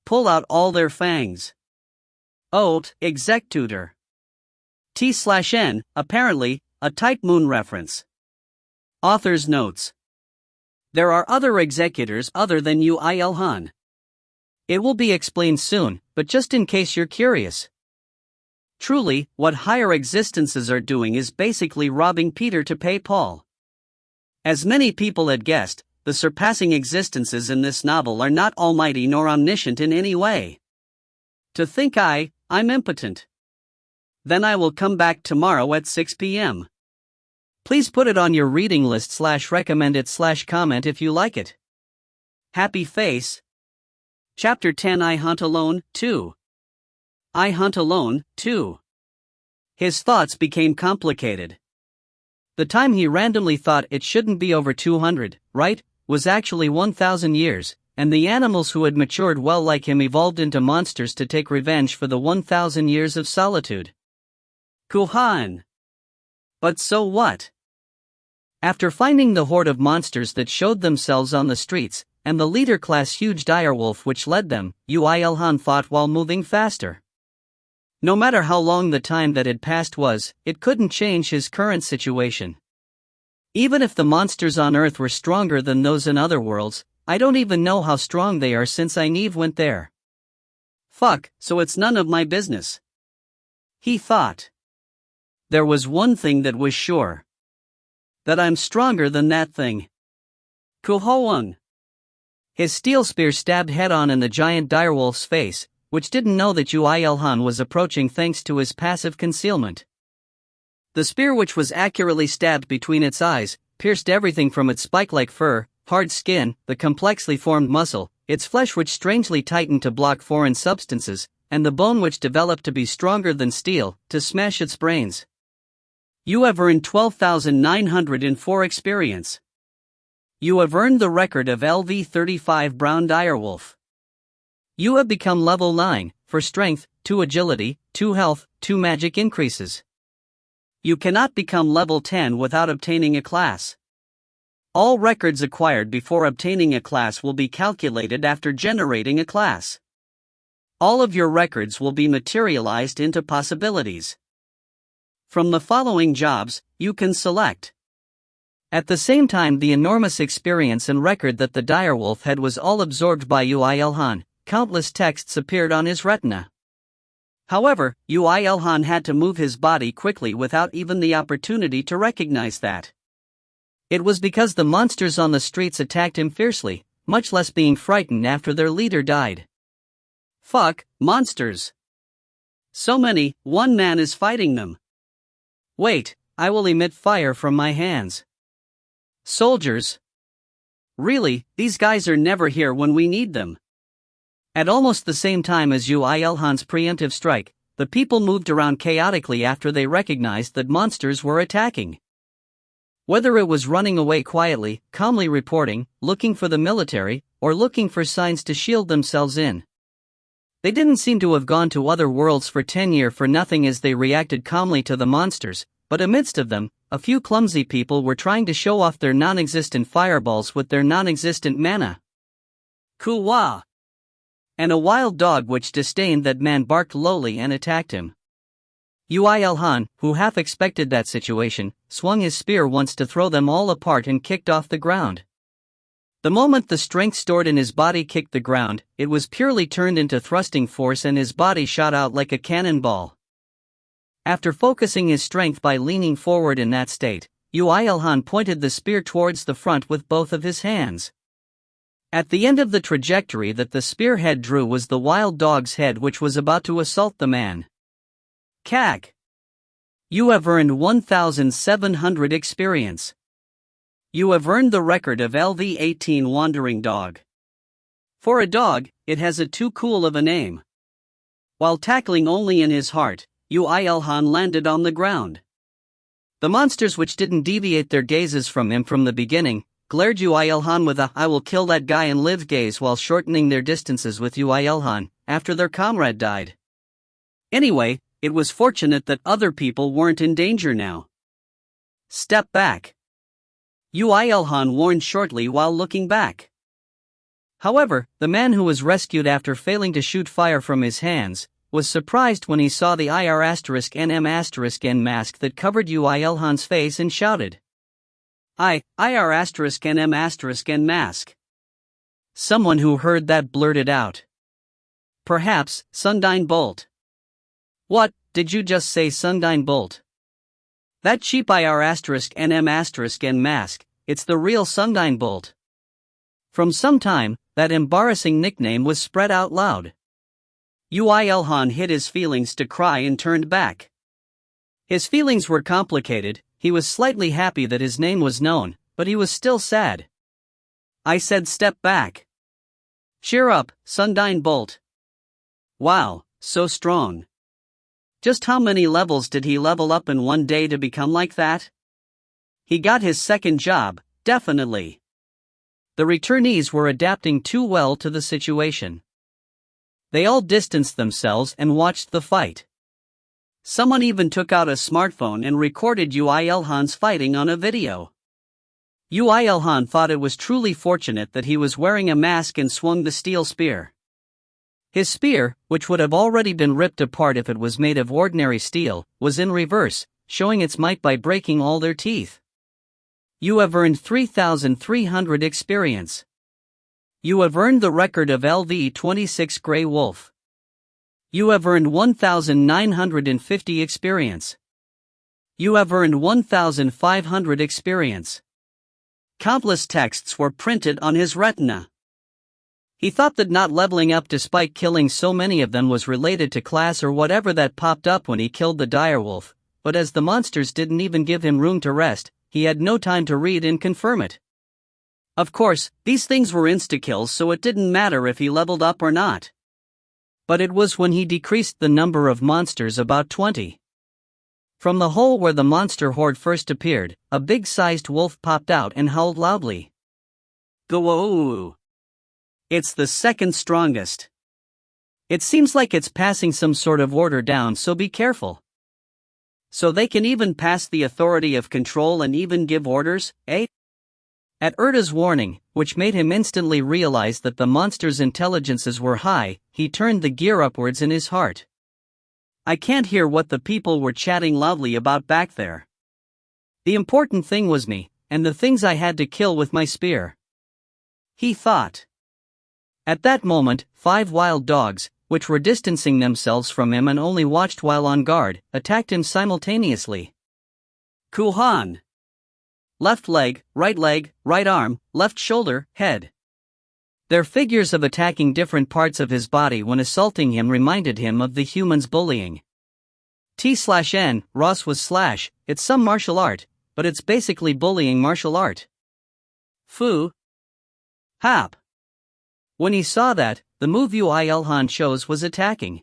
Pull out all their fangs. Oat, executor. T/N, apparently, a Type Moon reference. Author's notes. There are other executors other than Ilhan. It will be explained soon, but just in case you're curious. Truly, what higher existences are doing is basically robbing Peter to pay Paul. As many people had guessed, the surpassing existences in this novel are not almighty nor omniscient in any way. To think I'm impotent. Then I will come back tomorrow at 6 p.m. Please put it on your reading list / recommend it / comment if you like it. Happy face. Chapter 10 I Hunt Alone, 2. I Hunt Alone, 2. His thoughts became complicated. The time he randomly thought it shouldn't be over 200, right, was actually 1,000 years, and the animals who had matured well like him evolved into monsters to take revenge for the 1,000 years of solitude. Kuhan. But so what? After finding the horde of monsters that showed themselves on the streets, and the leader-class huge direwolf which led them, Ilhan thought while moving faster. No matter how long the time that had passed was, it couldn't change his current situation. Even if the monsters on Earth were stronger than those in other worlds, I don't even know how strong they are since I never went there. Fuck, so it's none of my business. He thought. There was one thing that was sure. That I'm stronger than that thing. Kuhoung. His steel spear stabbed head-on in the giant direwolf's face, which didn't know that Yuilhan was approaching thanks to his passive concealment. The spear, which was accurately stabbed between its eyes, pierced everything from its spike-like fur, hard skin, the complexly formed muscle, its flesh which strangely tightened to block foreign substances, and the bone which developed to be stronger than steel, to smash its brains. You have earned 12,904 experience. You have earned the record of LV35 Brown Direwolf. You have become level 9, for strength, 2 agility, 2 health, 2 magic increases. You cannot become level 10 without obtaining a class. All records acquired before obtaining a class will be calculated after generating a class. All of your records will be materialized into possibilities. From the following jobs, you can select. At the same time, the enormous experience and record that the direwolf had was all absorbed by Yuilhan. Countless texts appeared on his retina. However, Yuilhan had to move his body quickly without even the opportunity to recognize that. It was because the monsters on the streets attacked him fiercely, much less being frightened after their leader died. Fuck, monsters. So many, one man is fighting them. Wait, I will emit fire from my hands. Soldiers. Really, these guys are never here when we need them. At almost the same time as Yuilhan's preemptive strike, the people moved around chaotically after they recognized that monsters were attacking. Whether it was running away quietly, calmly reporting, looking for the military, or looking for signs to shield themselves in. They didn't seem to have gone to other worlds for 10 years for nothing as they reacted calmly to the monsters, but amidst of them, a few clumsy people were trying to show off their non-existent fireballs with their non-existent mana. Kuwa! And a wild dog which disdained that man barked lowly and attacked him. Yuilhan, who half expected that situation, swung his spear once to throw them all apart and kicked off the ground. The moment the strength stored in his body kicked the ground, it was purely turned into thrusting force and his body shot out like a cannonball. After focusing his strength by leaning forward in that state, Yuilhan pointed the spear towards the front with both of his hands. At the end of the trajectory that the spearhead drew was the wild dog's head which was about to assault the man. Kak. You have earned 1,700 experience. You have earned the record of LV18 Wandering Dog. For a dog, it has a too cool of a name. While tackling only in his heart, Yuilhan landed on the ground. The monsters which didn't deviate their gazes from him from the beginning, glared Yuilhan with a "I will kill that guy and live" gaze while shortening their distances with Yuilhan, after their comrade died. Anyway, it was fortunate that other people weren't in danger now. Step back. Yuilhan warned shortly while looking back. However, the man who was rescued after failing to shoot fire from his hands, was surprised when he saw the IR*NM*N mask that covered Yuilhan's face and shouted, IR*NM*N mask. Someone who heard that blurted out. Perhaps, Sundine Bolt. What, did you just say Sundine Bolt? That cheap IR*NM*N mask, it's the real Sundine Bolt. From some time, that embarrassing nickname was spread out loud. Yuilhan hid his feelings to cry and turned back. His feelings were complicated. He was slightly happy that his name was known, but he was still sad. I said step back. Cheer up, Sundine Bolt. Wow, so strong. Just how many levels did he level up in one day to become like that? He got his second job, definitely. The returnees were adapting too well to the situation. They all distanced themselves and watched the fight. Someone even took out a smartphone and recorded Yuilhan's fighting on a video. Yuilhan thought it was truly fortunate that he was wearing a mask and swung the steel spear. His spear, which would have already been ripped apart if it was made of ordinary steel, was in reverse, showing its might by breaking all their teeth. You have earned 3,300 experience. You have earned the record of LV26 Grey Wolf. You have earned 1950 experience. You have earned 1500 experience. Countless texts were printed on his retina. He thought that not leveling up despite killing so many of them was related to class or whatever that popped up when he killed the direwolf, but as the monsters didn't even give him room to rest, he had no time to read and confirm it. Of course, these things were insta-kills, so it didn't matter if he leveled up or not. But it was when he decreased the number of monsters about 20. From the hole where the monster horde first appeared, a big-sized wolf popped out and howled loudly. Go! It's the second strongest. It seems like it's passing some sort of order down, so be careful. So they can even pass the authority of control and even give orders, eh? At Erta's warning, which made him instantly realize that the monster's intelligences were high, he turned the gear upwards in his heart. I can't hear what the people were chatting loudly about back there. The important thing was me, and the things I had to kill with my spear. He thought. At that moment, 5 wild dogs, which were distancing themselves from him and only watched while on guard, attacked him simultaneously. Kuhan. Left leg, right arm, left shoulder, head. Their figures of attacking different parts of his body when assaulting him reminded him of the humans bullying. T/N, Ross was slash, it's some martial art, but it's basically bullying martial art. Fu. Hap. When he saw that, the move Uilhan chose was attacking.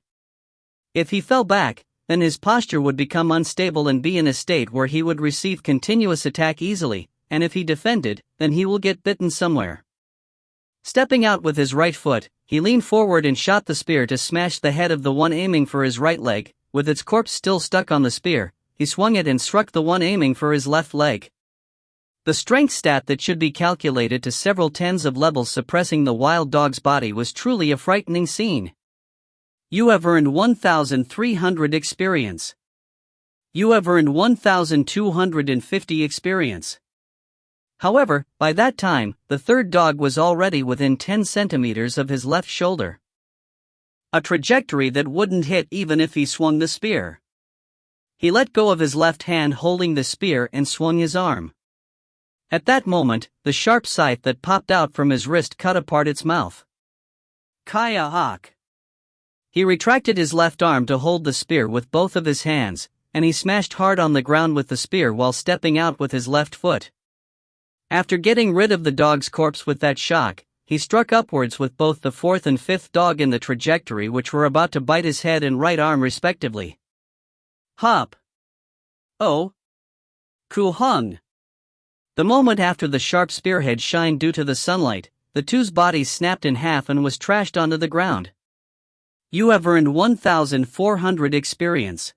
If he fell back, then his posture would become unstable and be in a state where he would receive continuous attack easily, and if he defended, then he will get bitten somewhere. Stepping out with his right foot, he leaned forward and shot the spear to smash the head of the one aiming for his right leg. With its corpse still stuck on the spear, he swung it and struck the one aiming for his left leg. The strength stat that should be calculated to several tens of levels suppressing the wild dog's body was truly a frightening scene. You have earned 1300 experience. You have earned 1250 experience. However, by that time, the third dog was already within 10 centimeters of his left shoulder. A trajectory that wouldn't hit even if he swung the spear. He let go of his left hand holding the spear and swung his arm. At that moment, the sharp scythe that popped out from his wrist cut apart its mouth. Kaya Hawk. He retracted his left arm to hold the spear with both of his hands, and he smashed hard on the ground with the spear while stepping out with his left foot. After getting rid of the dog's corpse with that shock, he struck upwards with both the fourth and fifth dog in the trajectory which were about to bite his head and right arm respectively. Hop. Oh. Kuhung. The moment after the sharp spearhead shined due to the sunlight, the two's bodies snapped in half and was trashed onto the ground. You have earned 1400 experience.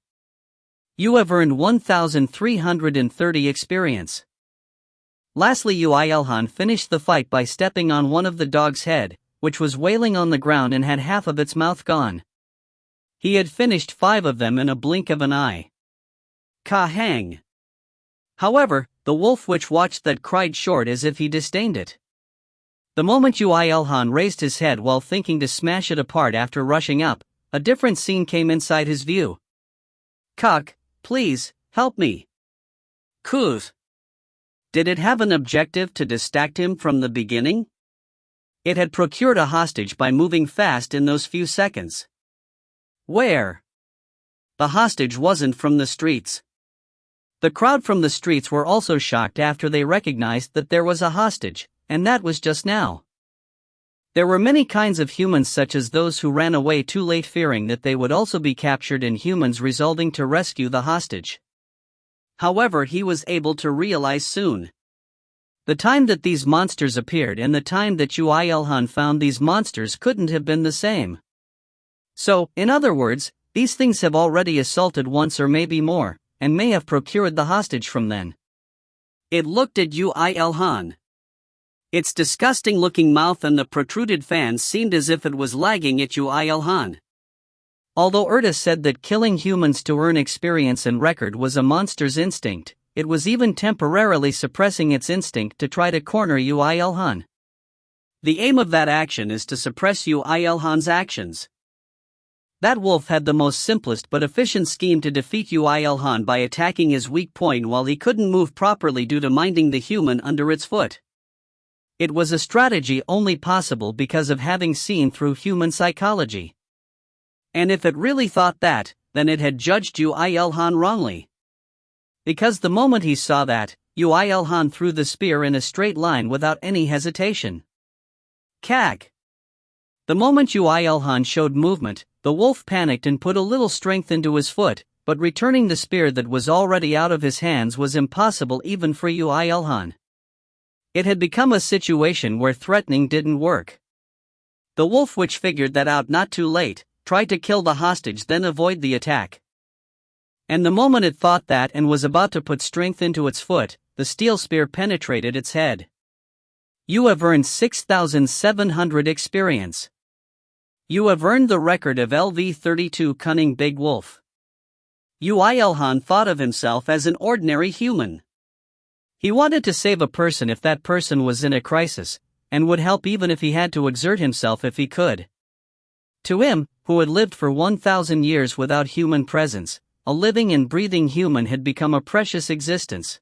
You have earned 1330 experience. Lastly, Uilhan finished the fight by stepping on one of the dog's head, which was wailing on the ground and had half of its mouth gone. He had finished 5 of them in a blink of an eye. Ka-hang. However, the wolf which watched that cried short as if he disdained it. The moment Uilhan raised his head while thinking to smash it apart after rushing up, a different scene came inside his view. Kuk, please, help me. Kuz. Did it have an objective to distract him from the beginning? It had procured a hostage by moving fast in those few seconds. Where? The hostage wasn't from the streets. The crowd from the streets were also shocked after they recognized that there was a hostage, and that was just now. There were many kinds of humans such as those who ran away too late fearing that they would also be captured and humans resolving to rescue the hostage. However, he was able to realize soon. The time that these monsters appeared and the time that Uilhan found these monsters couldn't have been the same. So, in other words, these things have already assaulted once or maybe more, and may have procured the hostage from then. It looked at Uilhan. Its disgusting-looking mouth and the protruded fangs seemed as if it was lagging at Uilhan. Although Erta said that killing humans to earn experience and record was a monster's instinct, it was even temporarily suppressing its instinct to try to corner Uilhan. The aim of that action is to suppress Yu Ilhan's actions. That wolf had the most simplest but efficient scheme to defeat Yu Ilhan by attacking his weak point while he couldn't move properly due to minding the human under its foot. It was a strategy only possible because of having seen through human psychology. And if it really thought that, then it had judged Yu Ilhan wrongly. Because the moment he saw that, Yu Ilhan threw the spear in a straight line without any hesitation. Kak! The moment Yu Ilhan showed movement, the wolf panicked and put a little strength into his foot, but returning the spear that was already out of his hands was impossible even for Yu Ilhan. It had become a situation where threatening didn't work. The wolf, which figured that out not too late, tried to kill the hostage then avoid the attack. And the moment it thought that and was about to put strength into its foot, the steel spear penetrated its head. You have earned 6,700 experience. You have earned the record of LV32 Cunning Big Wolf. Yu Ilhan thought of himself as an ordinary human. He wanted to save a person if that person was in a crisis, and would help even if he had to exert himself if he could. To him, who had lived for 1,000 years without human presence, a living and breathing human had become a precious existence.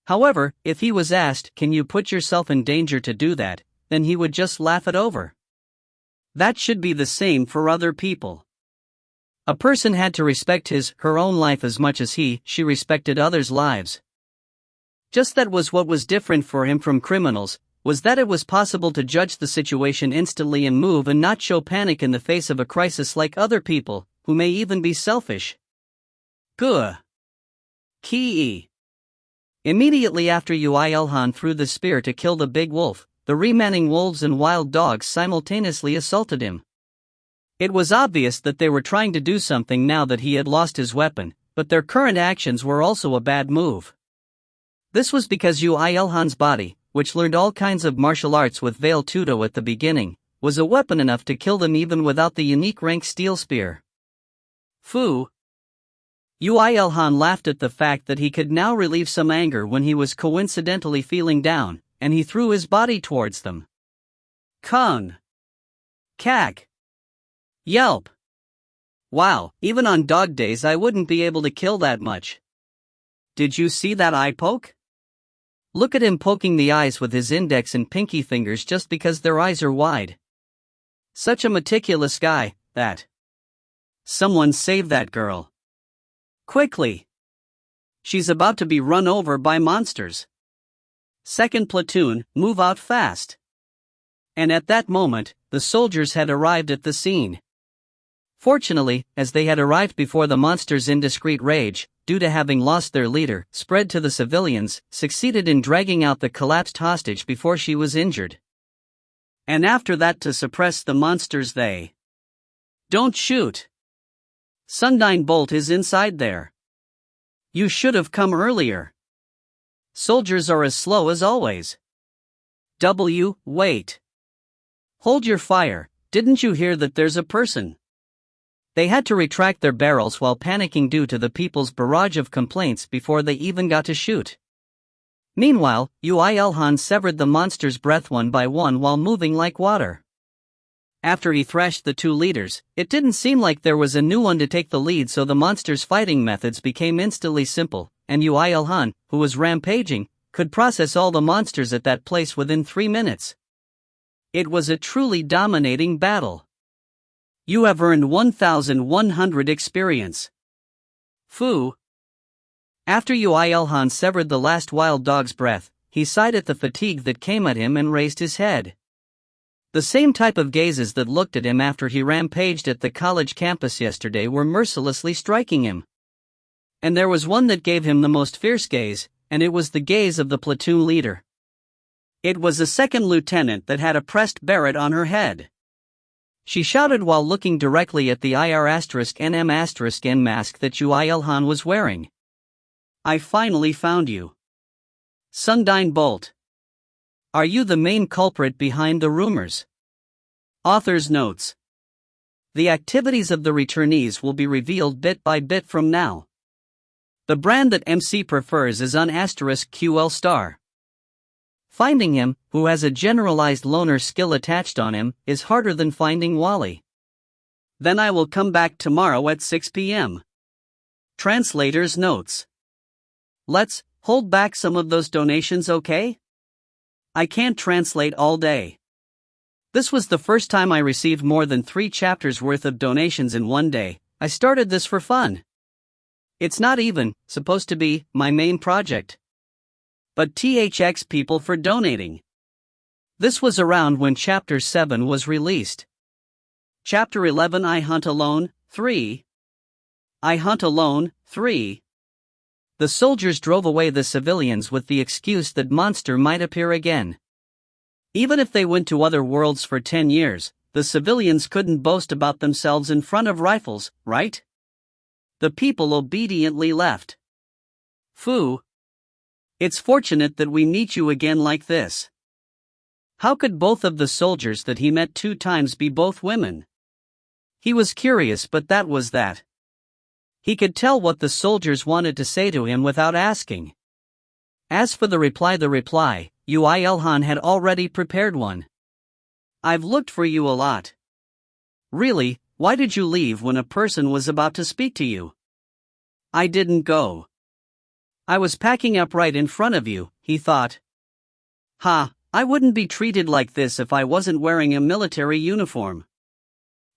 However, if he was asked, "Can you put yourself in danger to do that?" then he would just laugh it over. That should be the same for other people. A person had to respect her own life as much as she respected others' lives. Just that was what was different for him from criminals, was that it was possible to judge the situation instantly and move and not show panic in the face of a crisis like other people, who may even be selfish. Gua. Ki. Immediately after Yu Ilhan threw the spear to kill the big wolf, the remaining wolves and wild dogs simultaneously assaulted him. It was obvious that they were trying to do something now that he had lost his weapon, but their current actions were also a bad move. This was because Yu Ilhan's body, which learned all kinds of martial arts with Veil Tudo at the beginning, was a weapon enough to kill them even without the unique rank steel spear. Fu. Yu Ilhan laughed at the fact that he could now relieve some anger when he was coincidentally feeling down, and he threw his body towards them. Kung. Kak. Yelp. Wow, even on dog days I wouldn't be able to kill that much. Did you see that eye poke? Look at him poking the eyes with his index and pinky fingers just because their eyes are wide. Such a meticulous guy, that. Someone save that girl. Quickly. She's about to be run over by monsters. Second platoon, move out fast. And at that moment, the soldiers had arrived at the scene. Fortunately, as they had arrived before the monsters' indiscreet rage, due to having lost their leader, spread to the civilians, succeeded in dragging out the collapsed hostage before she was injured. And after that to suppress the monsters they. Don't shoot. Sundine Bolt is inside there. You should have come earlier. Soldiers are as slow as always. Wait. Hold your fire, didn't you hear that there's a person? They had to retract their barrels while panicking due to the people's barrage of complaints before they even got to shoot. Meanwhile, Yu Ilhan severed the monster's breath one by one while moving like water. After he thrashed the two leaders, it didn't seem like there was a new one to take the lead, so the monster's fighting methods became instantly simple, and Yu Ilhan, who was rampaging, could process all the monsters at that place within 3 minutes. It was a truly dominating battle. You have earned 1,100 experience. Fu. After Yu Ilhan severed the last wild dog's breath, he sighed at the fatigue that came at him and raised his head. The same type of gazes that looked at him after he rampaged at the college campus yesterday were mercilessly striking him. And there was one that gave him the most fierce gaze, and it was the gaze of the platoon leader. It was a second lieutenant that had a pressed beret on her head. She shouted while looking directly at the IR*NM*N mask that Yu Ilhan was wearing. I finally found you. Sundine Bolt. Are you the main culprit behind the rumors? Author's notes. The activities of the returnees will be revealed bit by bit from now. The brand that MC prefers is on *QL*. Finding him, who has a generalized loner skill attached on him, is harder than finding Wally. Then I will come back tomorrow at 6 p.m. Translator's notes. Let's hold back some of those donations, okay? I can't translate all day. This was the first time I received more than 3 chapters worth of donations in one day. I started this for fun. It's not even supposed to be my main project. But THX people for donating. This was around when Chapter 7 was released. Chapter 11 I Hunt Alone, 3. I Hunt Alone, 3. The soldiers drove away the civilians with the excuse that monster might appear again. Even if they went to other worlds for 10 years, the civilians couldn't boast about themselves in front of rifles, right? The people obediently left. Phew. It's fortunate that we meet you again like this. How could both of the soldiers that he met 2 times be both women? He was curious, but that was that. He could tell what the soldiers wanted to say to him without asking. As for the reply, Ui Elhan had already prepared one. I've looked for you a lot. Really, why did you leave when a person was about to speak to you? I didn't go. I was packing up right in front of you, he thought. Ha, I wouldn't be treated like this if I wasn't wearing a military uniform.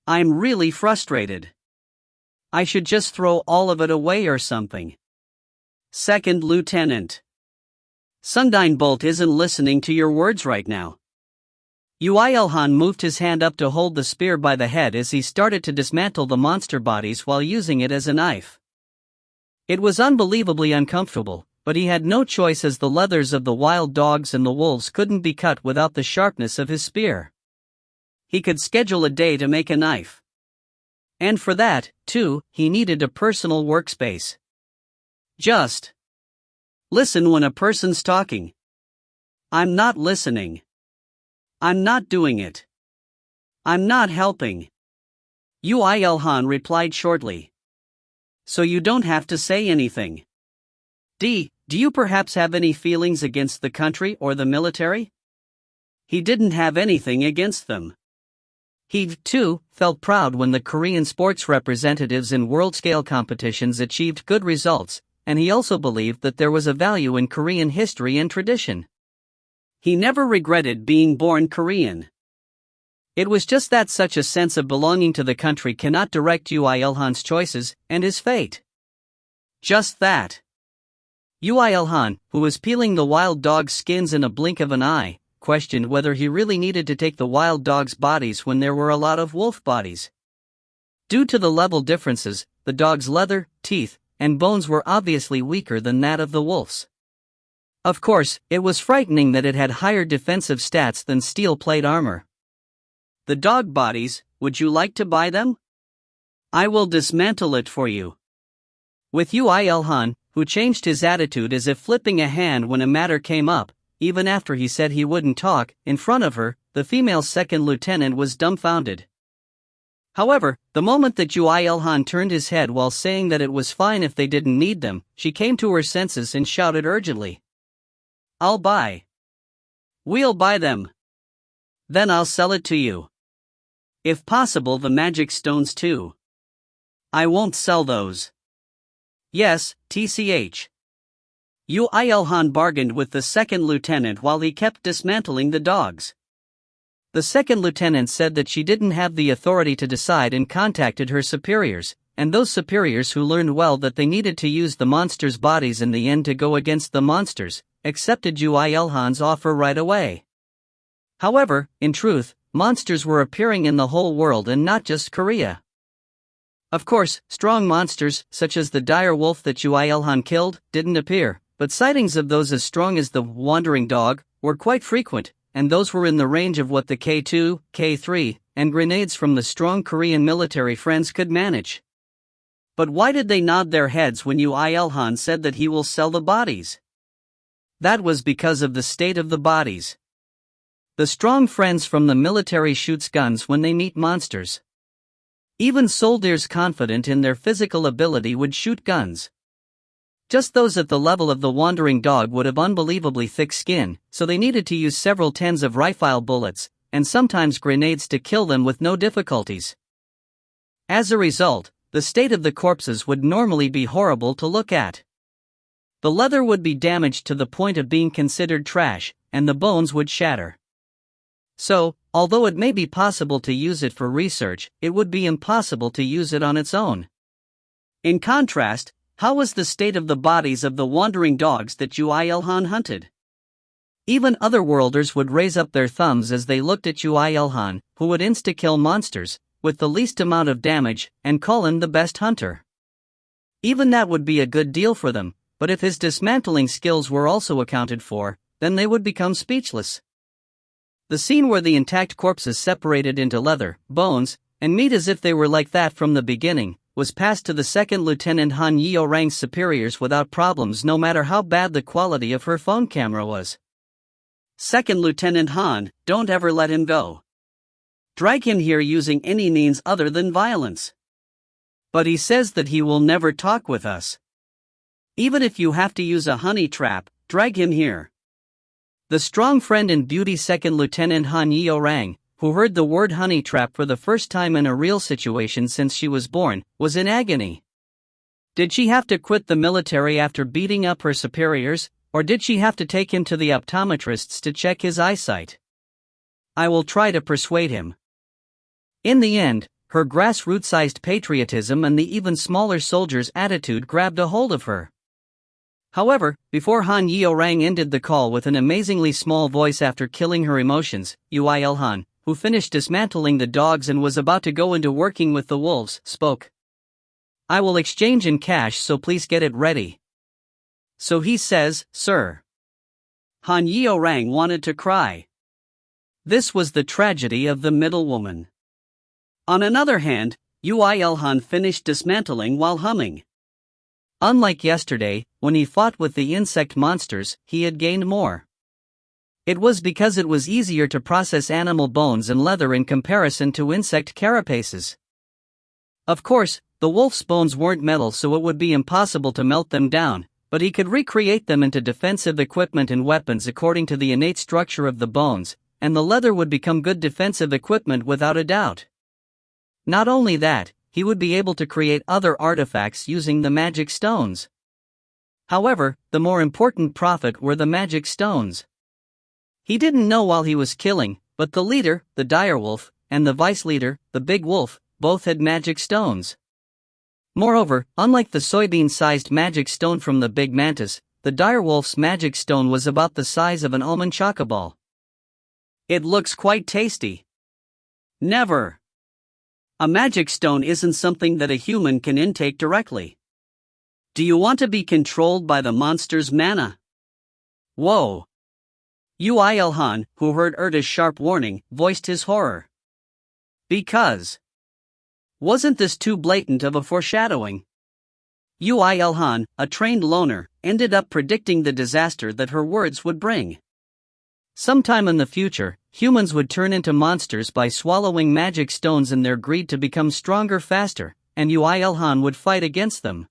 I'm really frustrated. I should just throw all of it away or something. Second Lieutenant. Sundine Bolt isn't listening to your words right now. Ui Elhan moved his hand up to hold the spear by the head as he started to dismantle the monster bodies while using it as a knife. It was unbelievably uncomfortable, but he had no choice as the leathers of the wild dogs and the wolves couldn't be cut without the sharpness of his spear. He could schedule a day to make a knife. And for that, too, he needed a personal workspace. Just listen when a person's talking. I'm not listening. I'm not doing it. I'm not helping. Ui Elhan replied shortly. So you don't have to say anything. Do you perhaps have any feelings against the country or the military? He didn't have anything against them. He, too, felt proud when the Korean sports representatives in world-scale competitions achieved good results, and he also believed that there was a value in Korean history and tradition. He never regretted being born Korean. It was just that such a sense of belonging to the country cannot direct Ui Elhan's choices and his fate. Just that. Ui Elhan, who was peeling the wild dog's skins in a blink of an eye, questioned whether he really needed to take the wild dog's bodies when there were a lot of wolf bodies. Due to the level differences, the dog's leather, teeth, and bones were obviously weaker than that of the wolf's. Of course, it was frightening that it had higher defensive stats than steel plate armor. The dog bodies, would you like to buy them? I will dismantle it for you. With Ui Elhan, who changed his attitude as if flipping a hand when a matter came up, even after he said he wouldn't talk, in front of her, the female second lieutenant was dumbfounded. However, the moment that Ui Elhan turned his head while saying that it was fine if they didn't need them, she came to her senses and shouted urgently. I'll buy. We'll buy them. Then I'll sell it to you. If possible, the magic stones too. I won't sell those. Yes, TCH. Ui Elhan bargained with the second lieutenant while he kept dismantling the dogs. The second lieutenant said that she didn't have the authority to decide and contacted her superiors, and those superiors who learned well that they needed to use the monsters' bodies in the end to go against the monsters, accepted Ui Elhan's offer right away. However, in truth, monsters were appearing in the whole world and not just Korea. Of course, strong monsters, such as the dire wolf that Ui Elhan killed, didn't appear, but sightings of those as strong as the wandering dog were quite frequent, and those were in the range of what the K2, K3, and grenades from the strong Korean military friends could manage. But why did they nod their heads when Ui Elhan said that he will sell the bodies? That was because of the state of the bodies. The strong friends from the military shoots guns when they meet monsters. Even soldiers confident in their physical ability would shoot guns. Just those at the level of the wandering dog would have unbelievably thick skin, so they needed to use several tens of rifle bullets, and sometimes grenades to kill them with no difficulties. As a result, the state of the corpses would normally be horrible to look at. The leather would be damaged to the point of being considered trash, and the bones would shatter. So, although it may be possible to use it for research, it would be impossible to use it on its own. In contrast, how was the state of the bodies of the wandering dogs that Yu-Il-Han hunted? Even otherworlders would raise up their thumbs as they looked at Yu-Il-Han, who would insta-kill monsters, with the least amount of damage, and call him the best hunter. Even that would be a good deal for them, but if his dismantling skills were also accounted for, then they would become speechless. The scene where the intact corpses separated into leather, bones, and meat as if they were like that from the beginning, was passed to the second Lieutenant Han Yeorang's superiors without problems, no matter how bad the quality of her phone camera was. Second Lieutenant Han, don't ever let him go. Drag him here using any means other than violence. But he says that he will never talk with us. Even if you have to use a honey trap, drag him here. The strong friend and beauty Second Lieutenant Han Yeorang, who heard the word honey trap for the first time in a real situation since she was born, was in agony. Did she have to quit the military after beating up her superiors, or did she have to take him to the optometrists to check his eyesight? I will try to persuade him. In the end, her grassroots-sized patriotism and the even smaller soldier's attitude grabbed a hold of her. However, before Han Yeorang ended the call with an amazingly small voice after killing her emotions, Yu-Il-Han, who finished dismantling the dogs and was about to go into working with the wolves, spoke. I will exchange in cash, so please get it ready. So he says, sir. Han Yeorang wanted to cry. This was the tragedy of the middle woman. On another hand, Yu-Il-Han finished dismantling while humming. Unlike yesterday, when he fought with the insect monsters, he had gained more. It was because it was easier to process animal bones and leather in comparison to insect carapaces. Of course, the wolf's bones weren't metal, so it would be impossible to melt them down, but he could recreate them into defensive equipment and weapons according to the innate structure of the bones, and the leather would become good defensive equipment without a doubt. Not only that, he would be able to create other artifacts using the magic stones. However, the more important profit were the magic stones. He didn't know while he was killing, but the leader, the direwolf, and the vice leader, the big wolf, both had magic stones. Moreover, unlike the soybean-sized magic stone from the big mantis, the direwolf's magic stone was about the size of an almond chocoball. It looks quite tasty. Never. A magic stone isn't something that a human can intake directly. Do you want to be controlled by the monster's mana? Whoa. Yu-Il-Han, who heard Erta's sharp warning, voiced his horror. Because. Wasn't this too blatant of a foreshadowing? Yu-Il-Han, a trained loner, ended up predicting the disaster that her words would bring. Sometime in the future, humans would turn into monsters by swallowing magic stones in their greed to become stronger faster, and Yu-Il-Han would fight against them.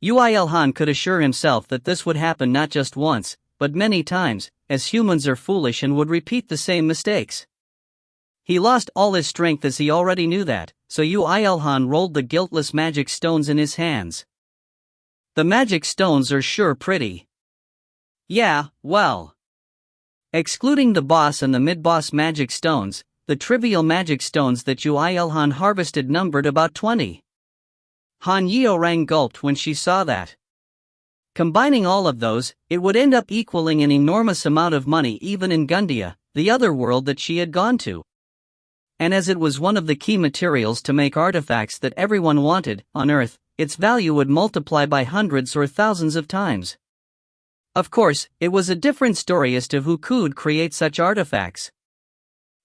Yu-Il-Han could assure himself that this would happen not just once, but many times, as humans are foolish and would repeat the same mistakes. He lost all his strength as he already knew that, so Yu-Il-Han rolled the guiltless magic stones in his hands. The magic stones are sure pretty. Yeah, well. Excluding the boss and the mid-boss magic stones, the trivial magic stones that Yu-Il-Han harvested numbered about 20. Han Yeorang gulped when she saw that. Combining all of those, it would end up equaling an enormous amount of money even in Gundia, the other world that she had gone to. And as it was one of the key materials to make artifacts that everyone wanted on Earth, its value would multiply by hundreds or thousands of times. Of course, it was a different story as to who could create such artifacts.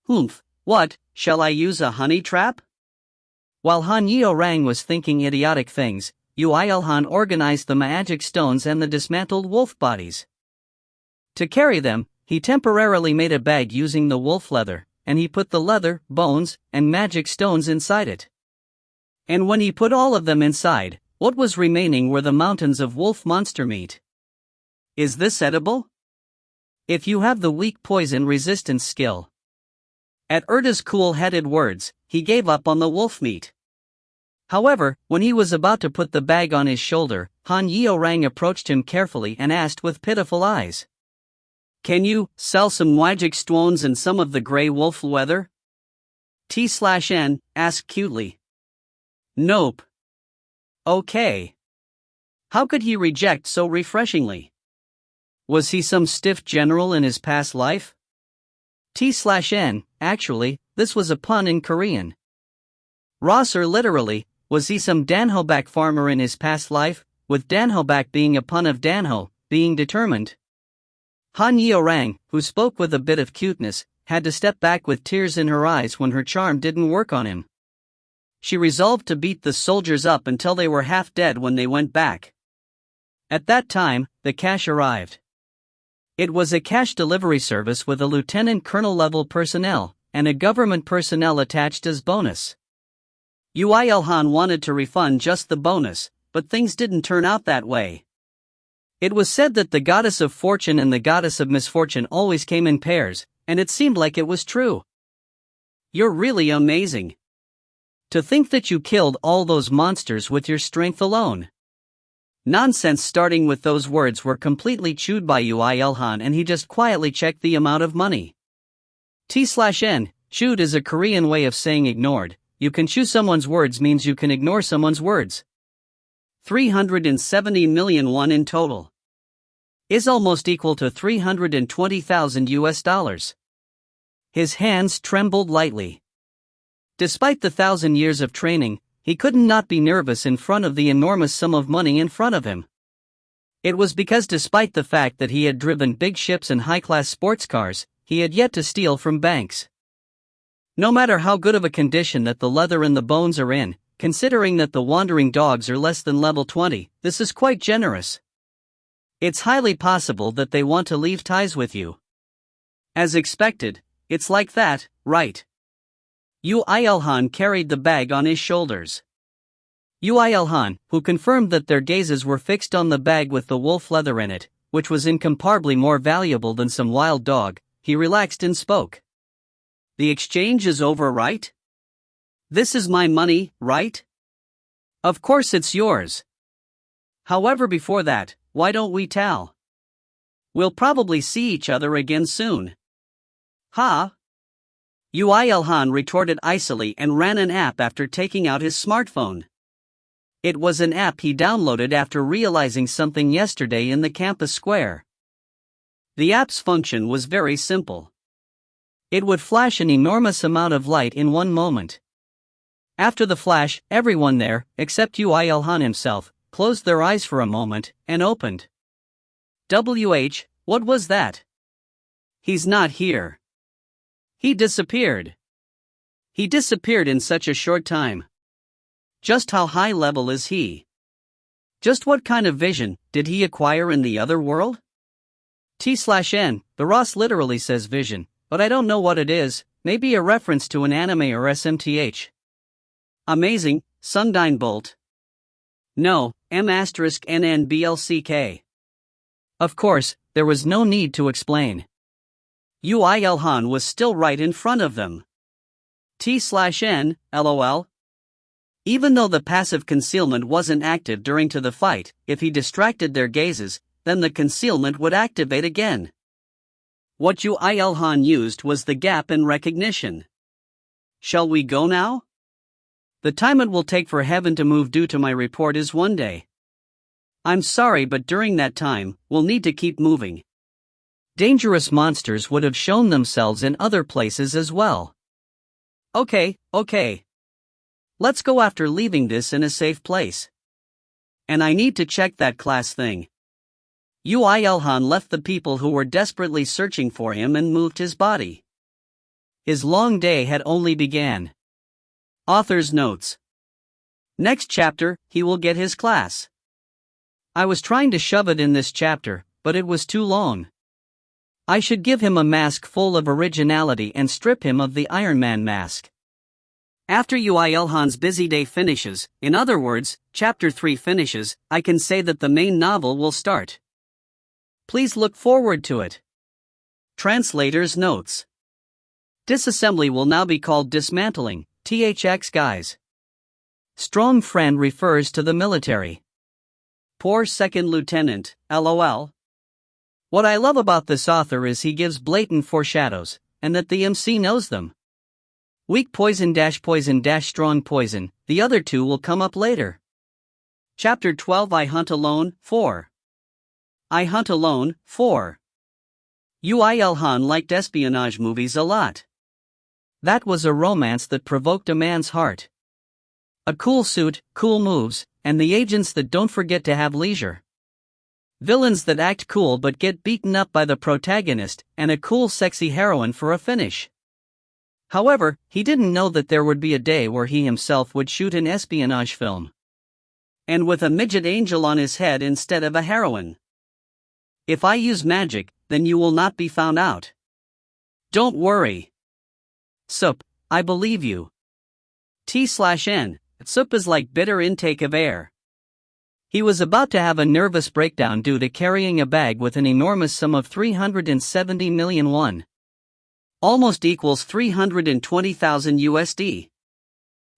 Humph, what, shall I use a honey trap? While Han Yeorang was thinking idiotic things, Yu-Il-Han organized the magic stones and the dismantled wolf bodies. To carry them, he temporarily made a bag using the wolf leather, and he put the leather, bones, and magic stones inside it. And when he put all of them inside, What was remaining were the mountains of wolf monster meat. Is this edible? If you have the weak poison resistance skill. At Erda's cool-headed words, he gave up on the wolf meat. However, when he was about to put the bag on his shoulder, Han Yeorang approached him carefully and asked with pitiful eyes. Can you sell some magic stones and some of the grey wolf leather? T/N asked cutely. Nope. Okay. How could he reject so refreshingly? Was he some stiff general in his past life? T/N, actually, this was a pun in Korean. Rosser literally, was he some Danhobak farmer in his past life, with Danhobak being a pun of Danho, being determined? Han Yeorang, who spoke with a bit of cuteness, had to step back with tears in her eyes when her charm didn't work on him. She resolved to beat the soldiers up until they were half dead when they went back. At that time, the cash arrived. It was a cash delivery service with a lieutenant colonel level personnel, and a government personnel attached as bonus. Uilhan wanted to refund just the bonus, but things didn't turn out that way. It was said that the goddess of fortune and the goddess of misfortune always came in pairs, and it seemed like it was true. You're really amazing. To think that you killed all those monsters with your strength alone. Nonsense. Starting with those words were completely chewed by Uilhan, and he just quietly checked the amount of money. T/N, chewed is a Korean way of saying ignored. You can chew someone's words means you can ignore someone's words. 370 million won in total. Is almost equal to 320,000 US dollars. His hands trembled lightly. Despite the 1,000 years of training, he couldn't not be nervous in front of the enormous sum of money in front of him. It was because despite the fact that he had driven big ships and high-class sports cars, he had yet to steal from banks. No matter how good of a condition that the leather and the bones are in, considering that the wandering dogs are less than level 20, this is quite generous. It's highly possible that they want to leave ties with you. As expected, it's like that, right? Uilhan carried the bag on his shoulders. Uilhan, who confirmed that their gazes were fixed on the bag with the wolf leather in it, which was incomparably more valuable than some wild dog, he relaxed and spoke. The exchange is over, right? This is my money, right? Of course it's yours. However, before that, why don't we tell? We'll probably see each other again soon. Huh? Uilhan retorted icily and ran an app after taking out his smartphone. It was an app he downloaded after realizing something yesterday in the campus square. The app's function was very simple. It would flash an enormous amount of light in one moment. After the flash, everyone there, except Uilhan himself, closed their eyes for a moment and opened. What was that? He's not here. He disappeared. He disappeared in such a short time. Just how high level is he? Just what kind of vision did he acquire in the other world? T/N, the Ross literally says vision, but I don't know what it is, maybe a reference to an anime or SMTH. Amazing, Sundine Bolt. No, M*NNBLCK. Of course, there was no need to explain. Uilhan was still right in front of them. T/N, lol. Even though the passive concealment wasn't active during the fight, if he distracted their gazes, then the concealment would activate again. What Uilhan used was the gap in recognition. Shall we go now? The time it will take for heaven to move due to my report is 1 day. I'm sorry, but during that time, we'll need to keep moving. Dangerous monsters would have shown themselves in other places as well. Okay. Let's go after leaving this in a safe place. And I need to check that class thing. Uilhan left the people who were desperately searching for him and moved his body. His long day had only began. Author's notes. Next chapter, he will get his class. I was trying to shove it in this chapter, but it was too long. I should give him a mask full of originality and strip him of the Iron Man mask. After Uilhan's busy day finishes, in other words, Chapter 3 finishes, I can say that the main novel will start. Please look forward to it. Translator's notes. Disassembly will now be called dismantling, THX guys. Strong friend refers to the military. Poor second lieutenant, LOL. What I love about this author is he gives blatant foreshadows, and that the MC knows them. Weak poison strong poison, the other two will come up later. Chapter 12 I Hunt Alone, 4. I Hunt Alone, 4. Uilhan liked espionage movies a lot. That was a romance that provoked a man's heart. A cool suit, cool moves, and the agents that don't forget to have leisure. Villains that act cool but get beaten up by the protagonist, and a cool sexy heroine for a finish. However, he didn't know that there would be a day where he himself would shoot an espionage film. And with a midget angel on his head instead of a heroine. If I use magic, then you will not be found out. Don't worry. Sup, I believe you. T/N, sup is like bitter intake of air. He was about to have a nervous breakdown due to carrying a bag with an enormous sum of 370 million won. Almost equals 320,000 USD.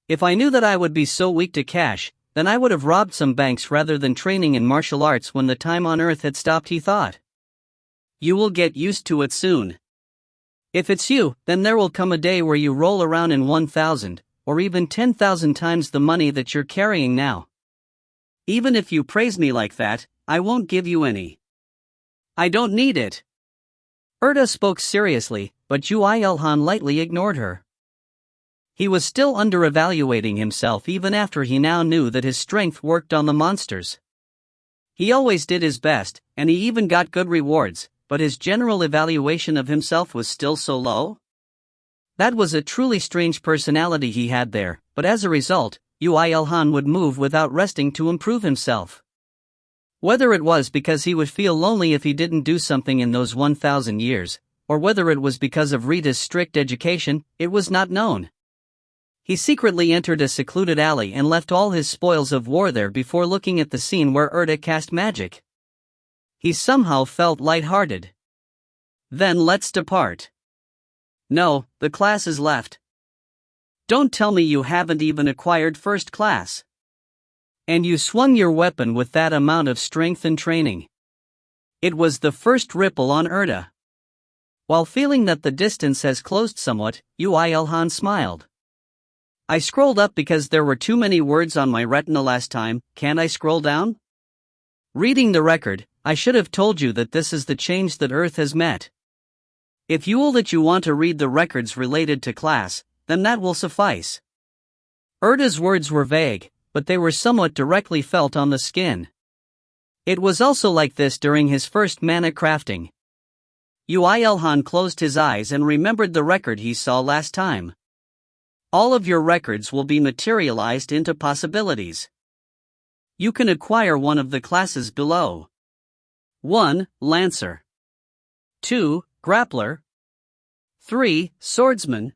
If I knew that I would be so weak to cash, then I would have robbed some banks rather than training in martial arts when the time on earth had stopped, he thought. You will get used to it soon. If it's you, then there will come a day where you roll around in 1,000, or even 10,000 times the money that you're carrying now. Even if you praise me like that, I won't give you any. I don't need it. Erda spoke seriously, but Uilhan lightly ignored her. He was still under-evaluating himself even after he now knew that his strength worked on the monsters. He always did his best, and he even got good rewards, but his general evaluation of himself was still so low? That was a truly strange personality he had there, but as a result, Uilhan would move without resting to improve himself. Whether it was because he would feel lonely if he didn't do something in those 1,000 years, or whether it was because of Rita's strict education, it was not known. He secretly entered a secluded alley and left all his spoils of war there before looking at the scene where Erda cast magic. He somehow felt light-hearted. Then let's depart. No, the class is left. Don't tell me you haven't even acquired first class. And you swung your weapon with that amount of strength and training. It was the first ripple on Erda. While feeling that the distance has closed somewhat, Uilhan smiled. I scrolled up because there were too many words on my retina last time, can't I scroll down? Reading the record, I should have told you that this is the change that Earth has met. If you will that you want to read the records related to class, then that will suffice. Erda's words were vague, but they were somewhat directly felt on the skin. It was also like this during his first mana crafting. Uilhan closed his eyes and remembered the record he saw last time. All of your records will be materialized into possibilities. You can acquire one of the classes below. 1. Lancer. 2. Grappler. 3. Swordsman.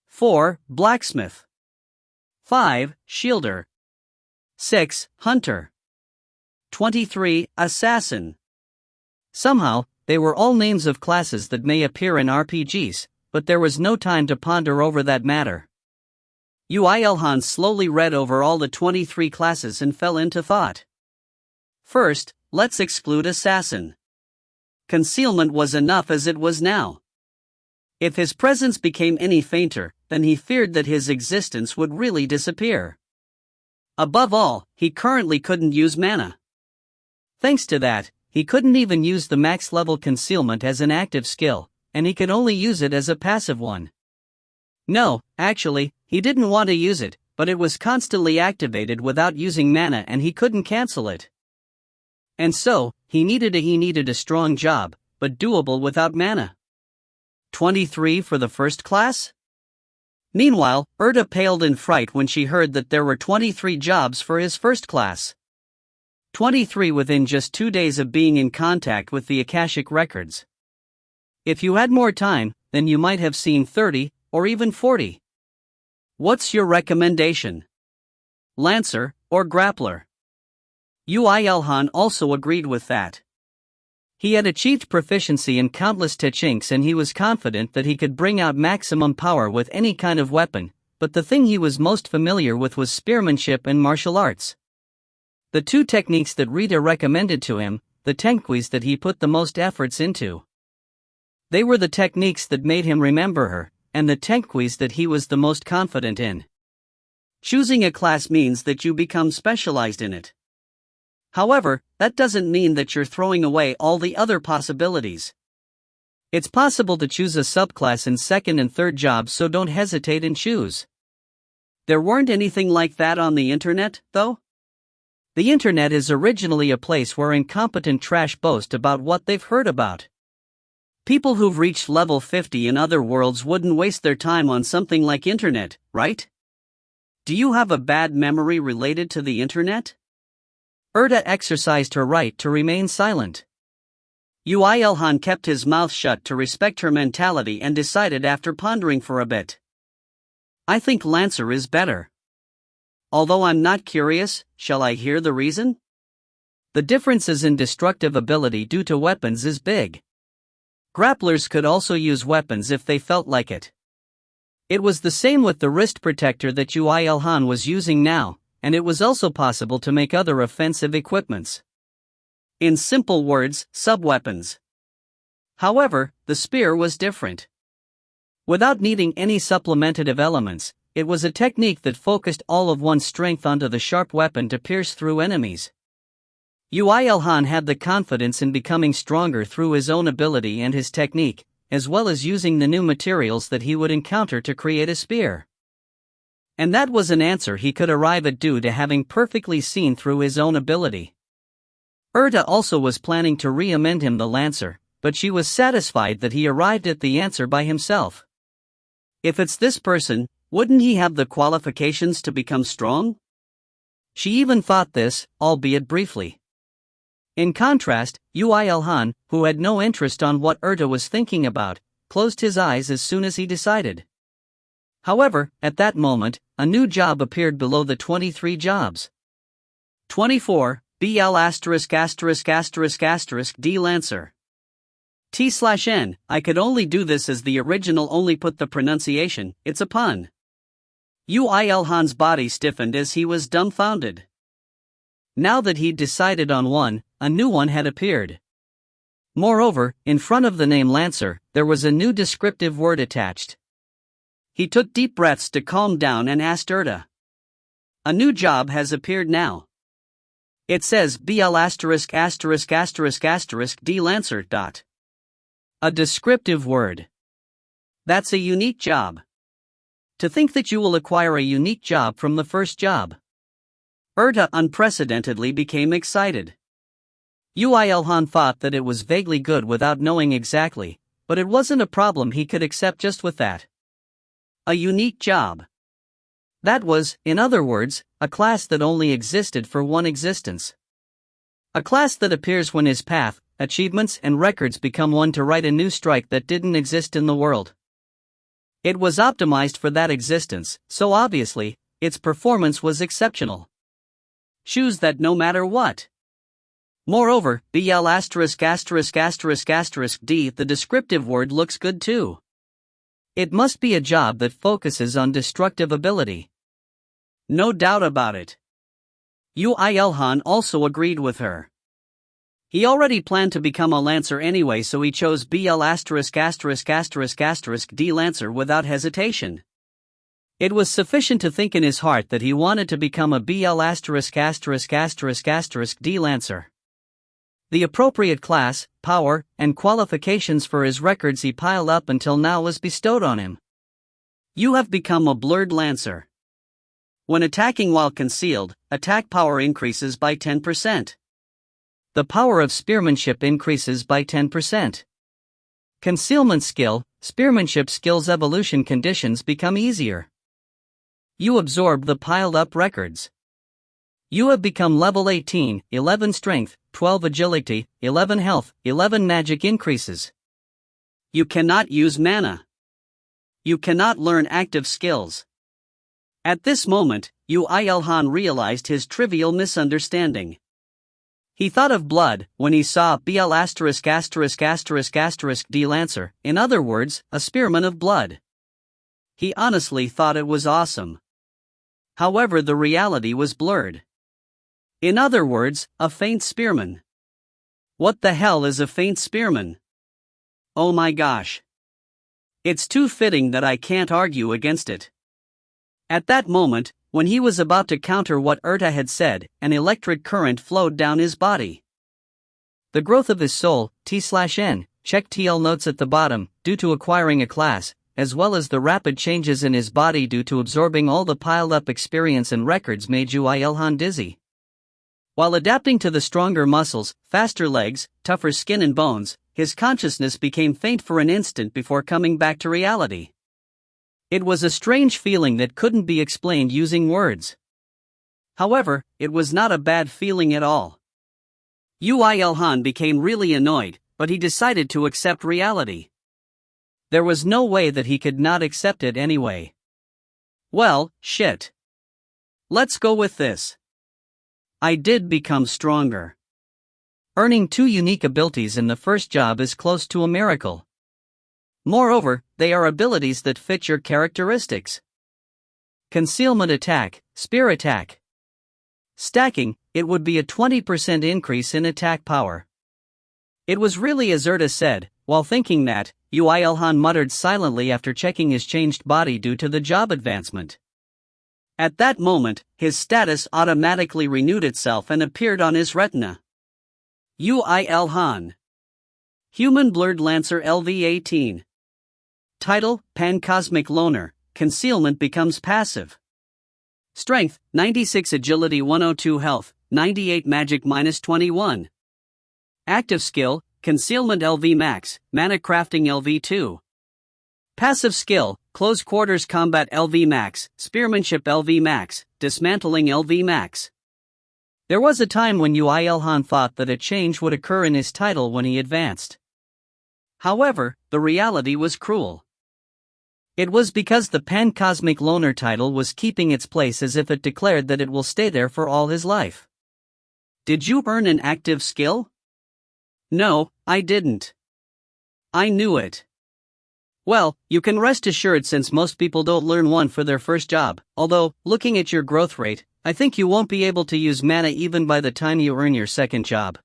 4. Blacksmith. 5. Shielder. 6. Hunter. 23. Assassin. Somehow, they were all names of classes that may appear in RPGs, but there was no time to ponder over that matter. Uilhan slowly read over all the 23 classes and fell into thought. First, let's exclude Assassin. Concealment was enough as it was now. If his presence became any fainter, then he feared that his existence would really disappear. Above all, he currently couldn't use mana. Thanks to that, he couldn't even use the max-level concealment as an active skill, and he could only use it as a passive one. No, actually, he didn't want to use it, but it was constantly activated without using mana and he couldn't cancel it. And so, he needed a strong job, but doable without mana. 23 for the first class? Meanwhile, Erda paled in fright when she heard that there were 23 jobs for his first class. 23 within just 2 days of being in contact with the Akashic records. If you had more time, then you might have seen 30, or even 40. What's your recommendation? Lancer or grappler? Uilhan also agreed with that. He had achieved proficiency in countless techniques and he was confident that he could bring out maximum power with any kind of weapon, but the thing he was most familiar with was spearmanship and martial arts. The two techniques that Rita recommended to him, the techniques that he put the most efforts into. They were the techniques that made him remember her, and the techniques that he was the most confident in. Choosing a class means that you become specialized in it. However, that doesn't mean that you're throwing away all the other possibilities. It's possible to choose a subclass in second and third jobs, so don't hesitate and choose. There weren't anything like that on the internet, though? The internet is originally a place where incompetent trash boast about what they've heard about. People who've reached level 50 in other worlds wouldn't waste their time on something like internet, right? Do you have a bad memory related to the internet? Erda exercised her right to remain silent. Uilhan kept his mouth shut to respect her mentality and decided after pondering for a bit. I think Lancer is better. Although I'm not curious, shall I hear the reason? The differences in destructive ability due to weapons is big. Grapplers could also use weapons if they felt like it. It was the same with the wrist protector that Uilhan was using now, and it was also possible to make other offensive equipments. In simple words, sub-weapons. However, the spear was different. Without needing any supplementative elements, it was a technique that focused all of one's strength onto the sharp weapon to pierce through enemies. Uilhan had the confidence in becoming stronger through his own ability and his technique, as well as using the new materials that he would encounter to create a spear. And that was an answer he could arrive at due to having perfectly seen through his own ability. Erda also was planning to recommend him the Lancer, but she was satisfied that he arrived at the answer by himself. If it's this person, wouldn't he have the qualifications to become strong? She even thought this, albeit briefly. In contrast, Uilhan, who had no interest on what Erda was thinking about, closed his eyes as soon as he decided. However, at that moment, a new job appeared below the 23 jobs. 24, BL ***** D Lancer. T/N, I could only do this as the original only put the pronunciation, it's a pun. Uilhan's body stiffened as he was dumbfounded. Now that he'd decided on one, a new one had appeared. Moreover, in front of the name Lancer, there was a new descriptive word attached. He took deep breaths to calm down and asked Erda. A new job has appeared now. It says BL ***** D Lancer. A descriptive word. That's a unique job. To think that you will acquire a unique job from the first job. Erda unprecedentedly became excited. Uilhan thought that it was vaguely good without knowing exactly, but it wasn't a problem he could accept just with that. A unique job. That was, in other words, a class that only existed for one existence. A class that appears when his path, achievements and records become one to write a new strike that didn't exist in the world. It was optimized for that existence, so obviously, its performance was exceptional. Choose that no matter what. Moreover, BL ****** D, the descriptive word looks good too. It must be a job that focuses on destructive ability. No doubt about it. Uilhan also agreed with her. He already planned to become a Lancer anyway, so he chose BL ***** D Lancer without hesitation. It was sufficient to think in his heart that he wanted to become a BL ***** D Lancer. The appropriate class, power, and qualifications for his records he piled up until now was bestowed on him. You have become a blurred Lancer. When attacking while concealed, attack power increases by 10%. The power of spearmanship increases by 10%. Concealment skill, spearmanship skills evolution conditions become easier. You absorb the piled up records. You have become level 18, 11 strength, 12 agility, 11 health, 11 magic increases. You cannot use mana. You cannot learn active skills. At this moment, Yu Ilhan realized his trivial misunderstanding. He thought of blood when he saw BL D Lancer, in other words, a spearman of blood. He honestly thought it was awesome. However, the reality was blurred. In other words, a faint spearman. What the hell is a faint spearman? Oh my gosh. It's too fitting that I can't argue against it. At that moment, when he was about to counter what Erta had said, an electric current flowed down his body. The growth of his soul, T/N, check TL notes at the bottom, due to acquiring a class, as well as the rapid changes in his body due to absorbing all the piled-up experience and records made Yu Ilhan dizzy. While adapting to the stronger muscles, faster legs, tougher skin and bones, his consciousness became faint for an instant before coming back to reality. It was a strange feeling that couldn't be explained using words. However, it was not a bad feeling at all. Yu Ilhan became really annoyed, but he decided to accept reality. There was no way that he could not accept it anyway. Well, shit. Let's go with this. I did become stronger. Earning 2 unique abilities in the first job is close to a miracle. Moreover, they are abilities that fit your characteristics. Concealment attack, spear attack. Stacking, it would be a 20% increase in attack power. It was really as Erta said. While thinking that, Yu Ilhan muttered silently after checking his changed body due to the job advancement. At that moment, his status automatically renewed itself and appeared on his retina. Yu Ilhan. Human Blurred Lancer LV-18. Title, Pan-Cosmic Loner, Concealment becomes passive. Strength, 96 Agility 102 Health, 98 Magic -21. Active Skill, Concealment LV Max, Mana Crafting LV-2. Passive Skill, Close Quarters Combat LV Max, Spearmanship LV Max, Dismantling LV Max. There was a time when Yu Ilhan thought that a change would occur in his title when he advanced. However, the reality was cruel. It was because the Pan-Cosmic Loner title was keeping its place as if it declared that it will stay there for all his life. Did you earn an active skill? No, I didn't. I knew it. Well, you can rest assured since most people don't learn one for their first job, although, looking at your growth rate, I think you won't be able to use mana even by the time you earn your second job.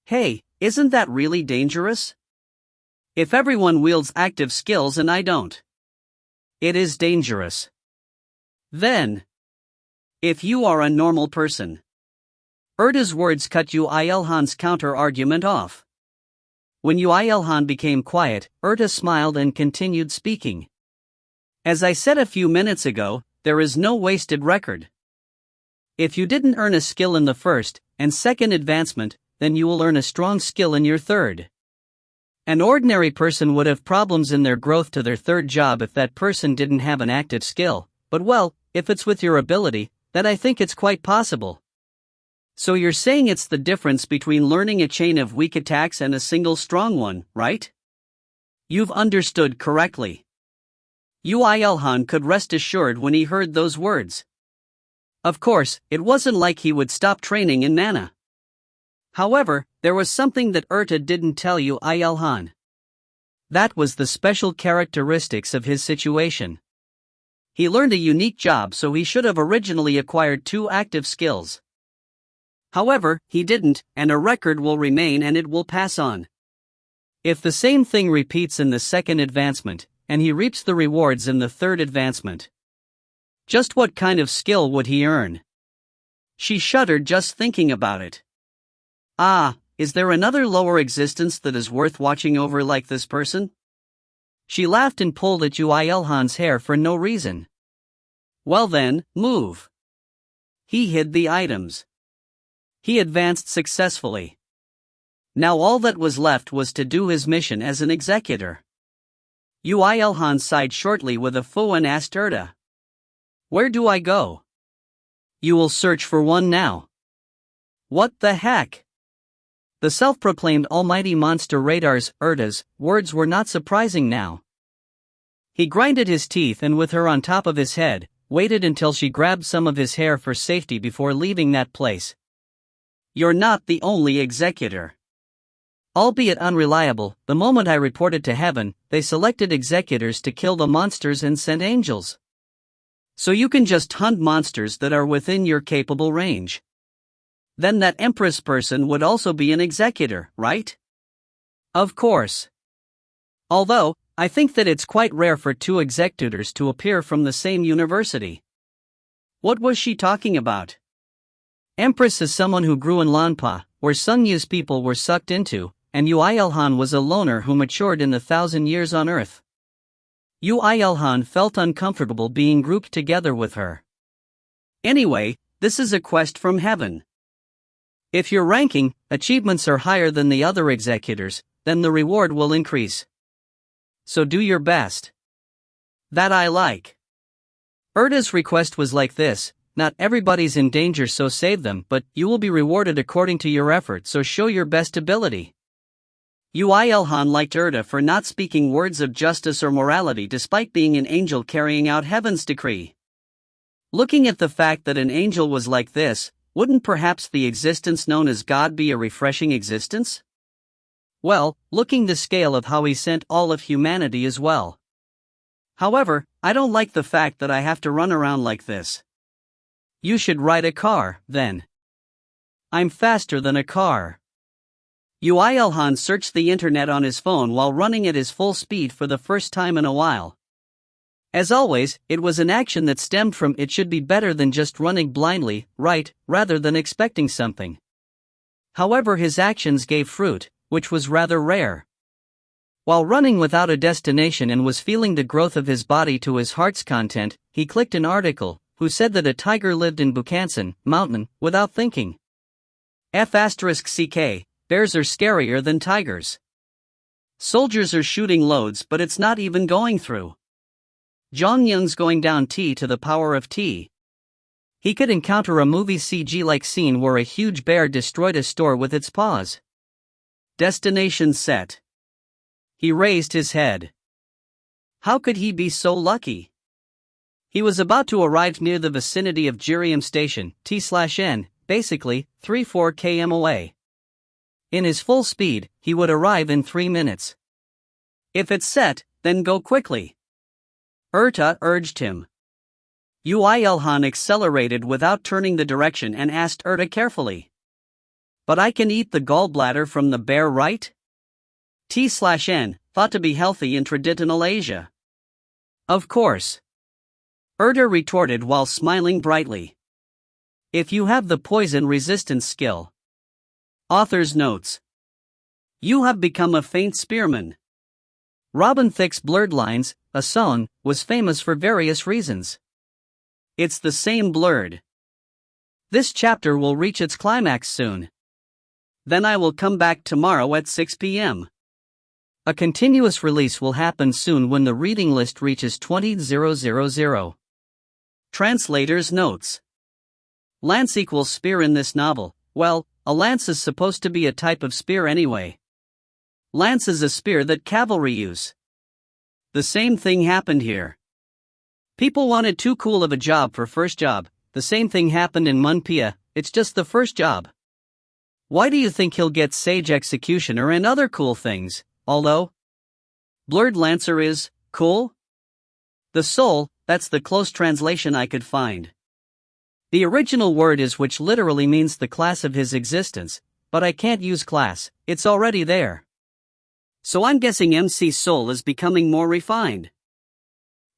Hey, isn't that really dangerous? If everyone wields active skills and I don't. It is dangerous. Then, if you are a normal person. Erta's words cut Yu Ilhan's counter-argument off. When Yu Ilhan became quiet, Erta smiled and continued speaking. As I said a few minutes ago, there is no wasted record. If you didn't earn a skill in the first and second advancement, then you will earn a strong skill in your third. An ordinary person would have problems in their growth to their third job if that person didn't have an active skill, but well, if it's with your ability, then I think it's quite possible. So you're saying it's the difference between learning a chain of weak attacks and a single strong one, right? You've understood correctly. Yu Ilhan could rest assured when he heard those words. Of course, it wasn't like he would stop training in mana. However, there was something that Erta didn't tell Yu Ilhan. That was the special characteristics of his situation. He learned a unique job, so he should have originally acquired 2 active skills. However, he didn't, and a record will remain and it will pass on. If the same thing repeats in the second advancement, and he reaps the rewards in the third advancement, just what kind of skill would he earn? She shuddered just thinking about it. Ah, is there another lower existence that is worth watching over like this person? She laughed and pulled at Yu Ilhan's hair for no reason. Well then, move. He hid the items. He advanced successfully. Now all that was left was to do his mission as an executor. Yu Ilhan sighed shortly with a foe and asked Erta. Where do I go? You will search for one now. What the heck? The self-proclaimed almighty monster Radar's, Erta's, words were not surprising now. He grinded his teeth and with her on top of his head, waited until she grabbed some of his hair for safety before leaving that place. You're not the only executor. Albeit unreliable, the moment I reported to heaven, they selected executors to kill the monsters and sent angels. So you can just hunt monsters that are within your capable range. Then that Empress person would also be an executor, right? Of course. Although, I think that it's quite rare for two executors to appear from the same university. What was she talking about? Empress is someone who grew in Lanpa, where Sungyu's people were sucked into, and Uilhan was a loner who matured in the 1,000 years on Earth. Uilhan felt uncomfortable being grouped together with her. Anyway, this is a quest from heaven. If your ranking, achievements are higher than the other executors, then the reward will increase. So do your best. That I like. Erda's request was like this: not everybody's in danger, so save them, but you will be rewarded according to your effort, so show your best ability. Uilhan liked Erda for not speaking words of justice or morality despite being an angel carrying out heaven's decree. Looking at the fact that an angel was like this, wouldn't perhaps the existence known as God be a refreshing existence? Well, looking the scale of how he sent all of humanity as well. However, I don't like the fact that I have to run around like this. You should ride a car, then. I'm faster than a car. Uilhan searched the internet on his phone while running at his full speed for the first time in a while. As always, it was an action that stemmed from it should be better than just running blindly, right, rather than expecting something. However, his actions gave fruit, which was rather rare. While running without a destination and was feeling the growth of his body to his heart's content, he clicked an article, who said that a tiger lived in Bukhansan, mountain, without thinking. F***ck, bears are scarier than tigers. Soldiers are shooting loads, but it's not even going through. Jongyung's going down T to the power of T. He could encounter a movie CG-like scene where a huge bear destroyed a store with its paws. Destination set. He raised his head. How could he be so lucky? He was about to arrive near the vicinity of Jiriam Station, T/N, basically, 3-4 km away. In his full speed, he would arrive in 3 minutes. If it's set, then go quickly. Erta urged him. Uilhan accelerated without turning the direction and asked Erta carefully. But I can eat the gallbladder from the bear, right? T/N, thought to be healthy in traditional Asia. Of course. Erta retorted while smiling brightly. If you have the poison resistance skill. Author's notes. You have become a faint spearman. Robin Thicke's Blurred Lines, a song, was famous for various reasons. It's the same blurred. This chapter will reach its climax soon. Then I will come back tomorrow at 6 p.m. A continuous release will happen soon when the reading list reaches 20,000. Translator's notes. Lance equals spear in this novel. Well, a lance is supposed to be a type of spear anyway. Lance is a spear that cavalry use. The same thing happened here. People wanted too cool of a job for first job. The same thing happened in Munpia, it's just the first job. Why do you think he'll get Sage Executioner and other cool things, although? Blurred Lancer is cool? The soul, that's the close translation I could find. The original word is which literally means the class of his existence, but I can't use class, it's already there. So I'm guessing MC Soul is becoming more refined.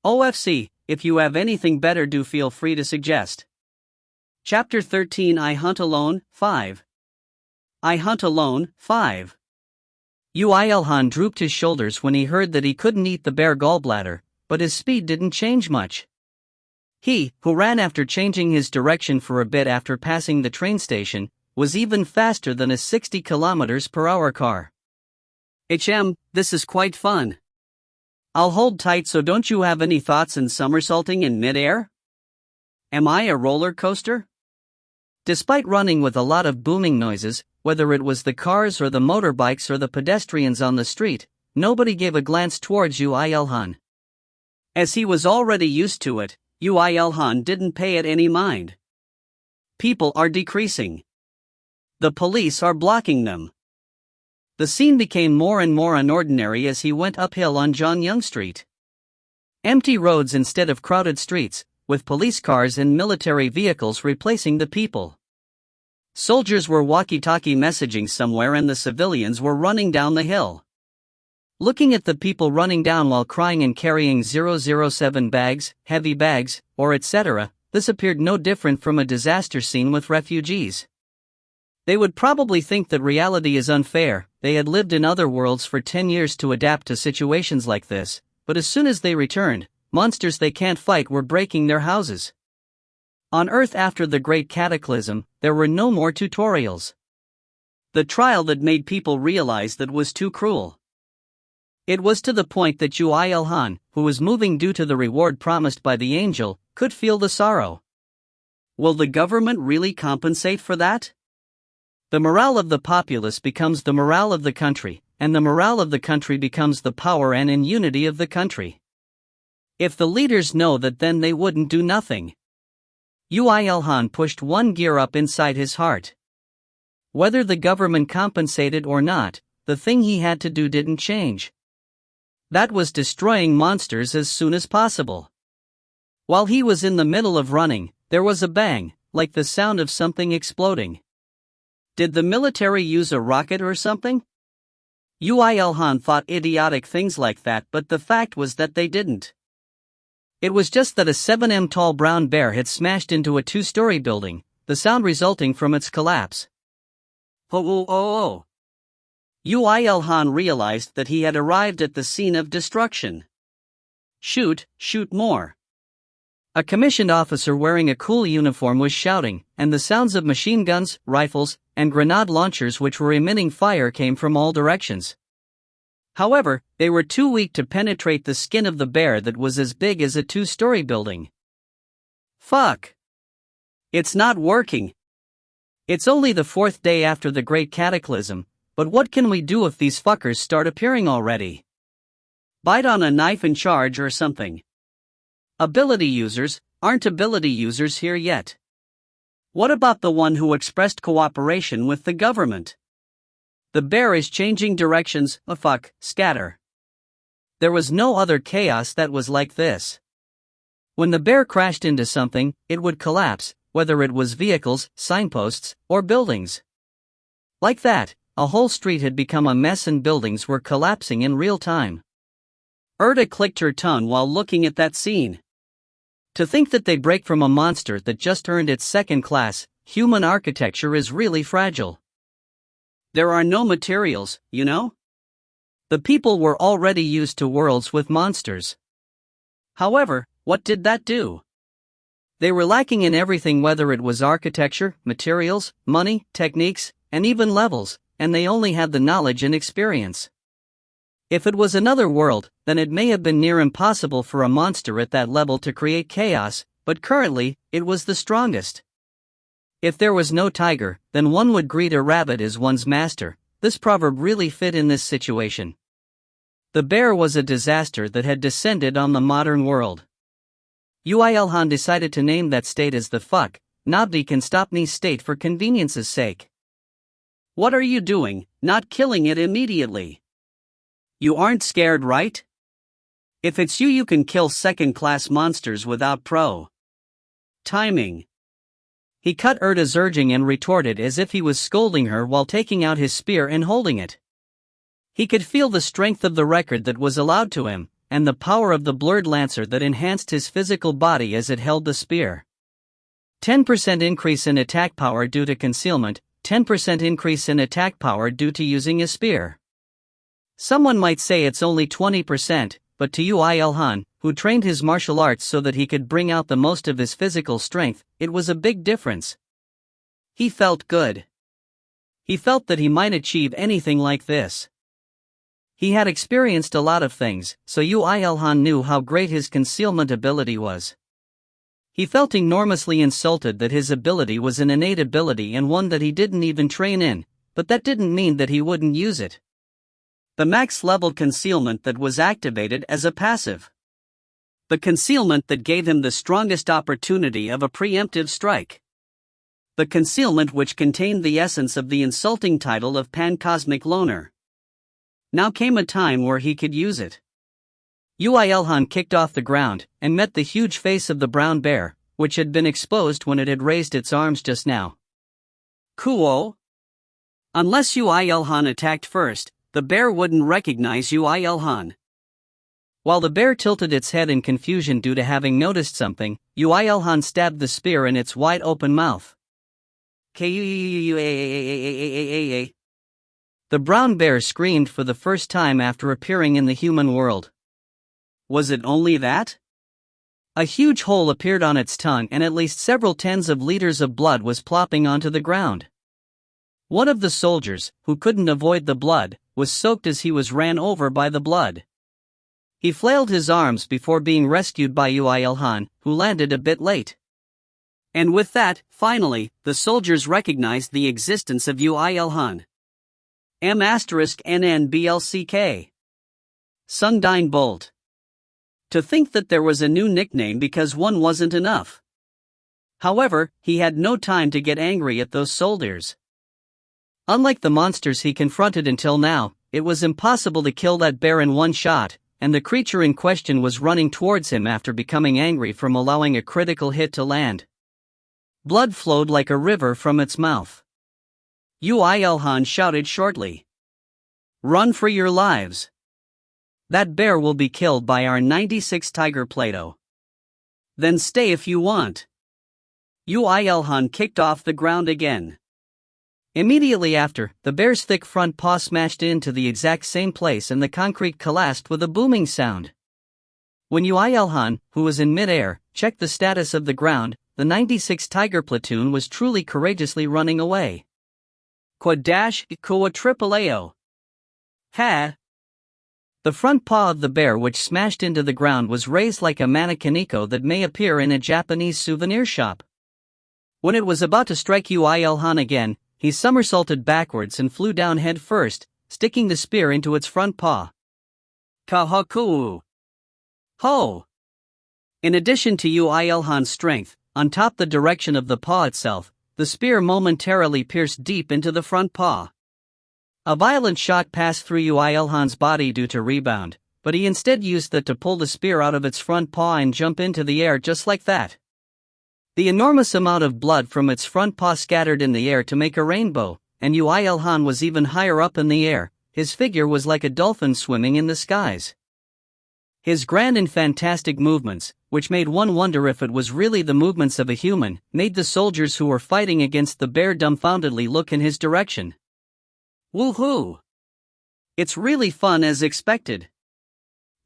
OFC, if you have anything better, do feel free to suggest. Chapter 13 I Hunt Alone, 5. I Hunt Alone, 5. Uilhan drooped his shoulders when he heard that he couldn't eat the bear gallbladder, but his speed didn't change much. He, who ran after changing his direction for a bit after passing the train station, was even faster than a 60 km/h car. This is quite fun. I'll hold tight, so don't you have any thoughts in somersaulting in midair? Am I a roller coaster? Despite running with a lot of booming noises, whether it was the cars or the motorbikes or the pedestrians on the street, nobody gave a glance towards Uilhan. As he was already used to it, Uilhan didn't pay it any mind. People are decreasing. The police are blocking them. The scene became more and more unordinary as he went uphill on John Young Street. Empty roads instead of crowded streets, with police cars and military vehicles replacing the people. Soldiers were walkie-talkie messaging somewhere and the civilians were running down the hill. Looking at the people running down while crying and carrying 007 bags, heavy bags, or etc., this appeared no different from a disaster scene with refugees. They would probably think that reality is unfair. They had lived in other worlds for 10 years to adapt to situations like this, but as soon as they returned, monsters they can't fight were breaking their houses. On Earth after the Great Cataclysm, there were no more tutorials. The trial that made people realize that was too cruel. It was to the point that Uilhan, who was moving due to the reward promised by the angel, could feel the sorrow. Will the government really compensate for that? The morale of the populace becomes the morale of the country, and the morale of the country becomes the power and immunity of the country. If the leaders know that, then they wouldn't do nothing. Uilhan pushed one gear up inside his heart. Whether the government compensated or not, the thing he had to do didn't change. That was destroying monsters as soon as possible. While he was in the middle of running, there was a bang, like the sound of something exploding. Did the military use a rocket or something? Uilhan thought idiotic things like that, but the fact was that they didn't. It was just that a 7 m tall brown bear had smashed into a 2-story building, the sound resulting from its collapse. Oh. Uilhan realized that he had arrived at the scene of destruction. Shoot more. A commissioned officer wearing a cool uniform was shouting, and the sounds of machine guns, rifles, and grenade launchers which were emitting fire came from all directions. However, they were too weak to penetrate the skin of the bear that was as big as a 2-story building. Fuck! It's not working. It's only the 4th day after the Great Cataclysm, but what can we do if these fuckers start appearing already? Bite on a knife and charge or something. Ability users aren't ability users here yet. What about the one who expressed cooperation with the government? The bear is changing directions. Scatter. There was no other chaos that was like this. When the bear crashed into something, it would collapse, whether it was vehicles, signposts, or buildings. Like that, a whole street had become a mess and buildings were collapsing in real time. Erda clicked her tongue while looking at that scene. To think that they break from a monster that just earned its second-class, human architecture is really fragile. There are no materials, you know? The people were already used to worlds with monsters. However, what did that do? They were lacking in everything, whether it was architecture, materials, money, techniques, and even levels, and they only had the knowledge and experience. If it was another world, then it may have been near impossible for a monster at that level to create chaos, but currently, it was the strongest. If there was no tiger, then one would greet a rabbit as one's master. This proverb really fit in this situation. The bear was a disaster that had descended on the modern world. Uilhan decided to name that state as the fuck, nobody can stop me state for convenience's sake. What are you doing, not killing it immediately? You aren't scared, right? If it's you, you can kill second-class monsters without timing. He cut Erda's urging and retorted as if he was scolding her while taking out his spear and holding it. He could feel the strength of the record that was allowed to him, and the power of the blurred lancer that enhanced his physical body as it held the spear. 10% increase in attack power due to concealment, 10% increase in attack power due to using a spear. Someone might say it's only 20%, but to Uilhan, who trained his martial arts so that he could bring out the most of his physical strength, it was a big difference. He felt good. He felt that he might achieve anything like this. He had experienced a lot of things, so Uilhan knew how great his concealment ability was. He felt enormously insulted that his ability was an innate ability and one that he didn't even train in, but that didn't mean that he wouldn't use it. The max level concealment that was activated as a passive. The concealment that gave him the strongest opportunity of a preemptive strike. The concealment which contained the essence of the insulting title of Pan-Cosmic Loner. Now came a time where he could use it. Uilhan kicked off the ground and met the huge face of the brown bear, which had been exposed when it had raised its arms just now. Kuo? Unless Uilhan attacked first, the bear wouldn't recognize Uilhan. While the bear tilted its head in confusion due to having noticed something, Uilhan stabbed the spear in its wide-open mouth. The brown bear screamed for the first time after appearing in the human world. Was it only that? A huge hole appeared on its tongue and at least several tens of liters of blood was plopping onto the ground. One of the soldiers, who couldn't avoid the blood, was soaked as he was ran over by the blood. He flailed his arms before being rescued by Uilhan, who landed a bit late. And with that, finally, the soldiers recognized the existence of Uilhan. M*NNBLCK. Sungdine Bolt. To think that there was a new nickname because one wasn't enough. However, he had no time to get angry at those soldiers. Unlike the monsters he confronted until now, it was impossible to kill that bear in one shot, and the creature in question was running towards him after becoming angry from allowing a critical hit to land. Blood flowed like a river from its mouth. Uilhan shouted shortly. "Run for your lives! That bear will be killed by our 96 Tiger Plato. Then stay if you want." Uilhan kicked off the ground again. Immediately after, the bear's thick front paw smashed into the exact same place and the concrete collapsed with a booming sound. When Uilhan, who was in mid-air, checked the status of the ground, the 96 Tiger platoon was truly courageously running away. Quad-Kua Triple-AO. Ha! The front paw of the bear which smashed into the ground was raised like a mannequinico that may appear in a Japanese souvenir shop. When it was about to strike Uilhan again, he somersaulted backwards and flew down head first, sticking the spear into its front paw. Kahaku! Ho! In addition to Uilhan's strength, on top the direction of the paw itself, the spear momentarily pierced deep into the front paw. A violent shock passed through Uilhan's body due to rebound, but he instead used that to pull the spear out of its front paw and jump into the air just like that. The enormous amount of blood from its front paw scattered in the air to make a rainbow, and Uilhan was even higher up in the air. His figure was like a dolphin swimming in the skies. His grand and fantastic movements, which made one wonder if it was really the movements of a human, made the soldiers who were fighting against the bear dumbfoundedly look in his direction. Woohoo! It's really fun as expected.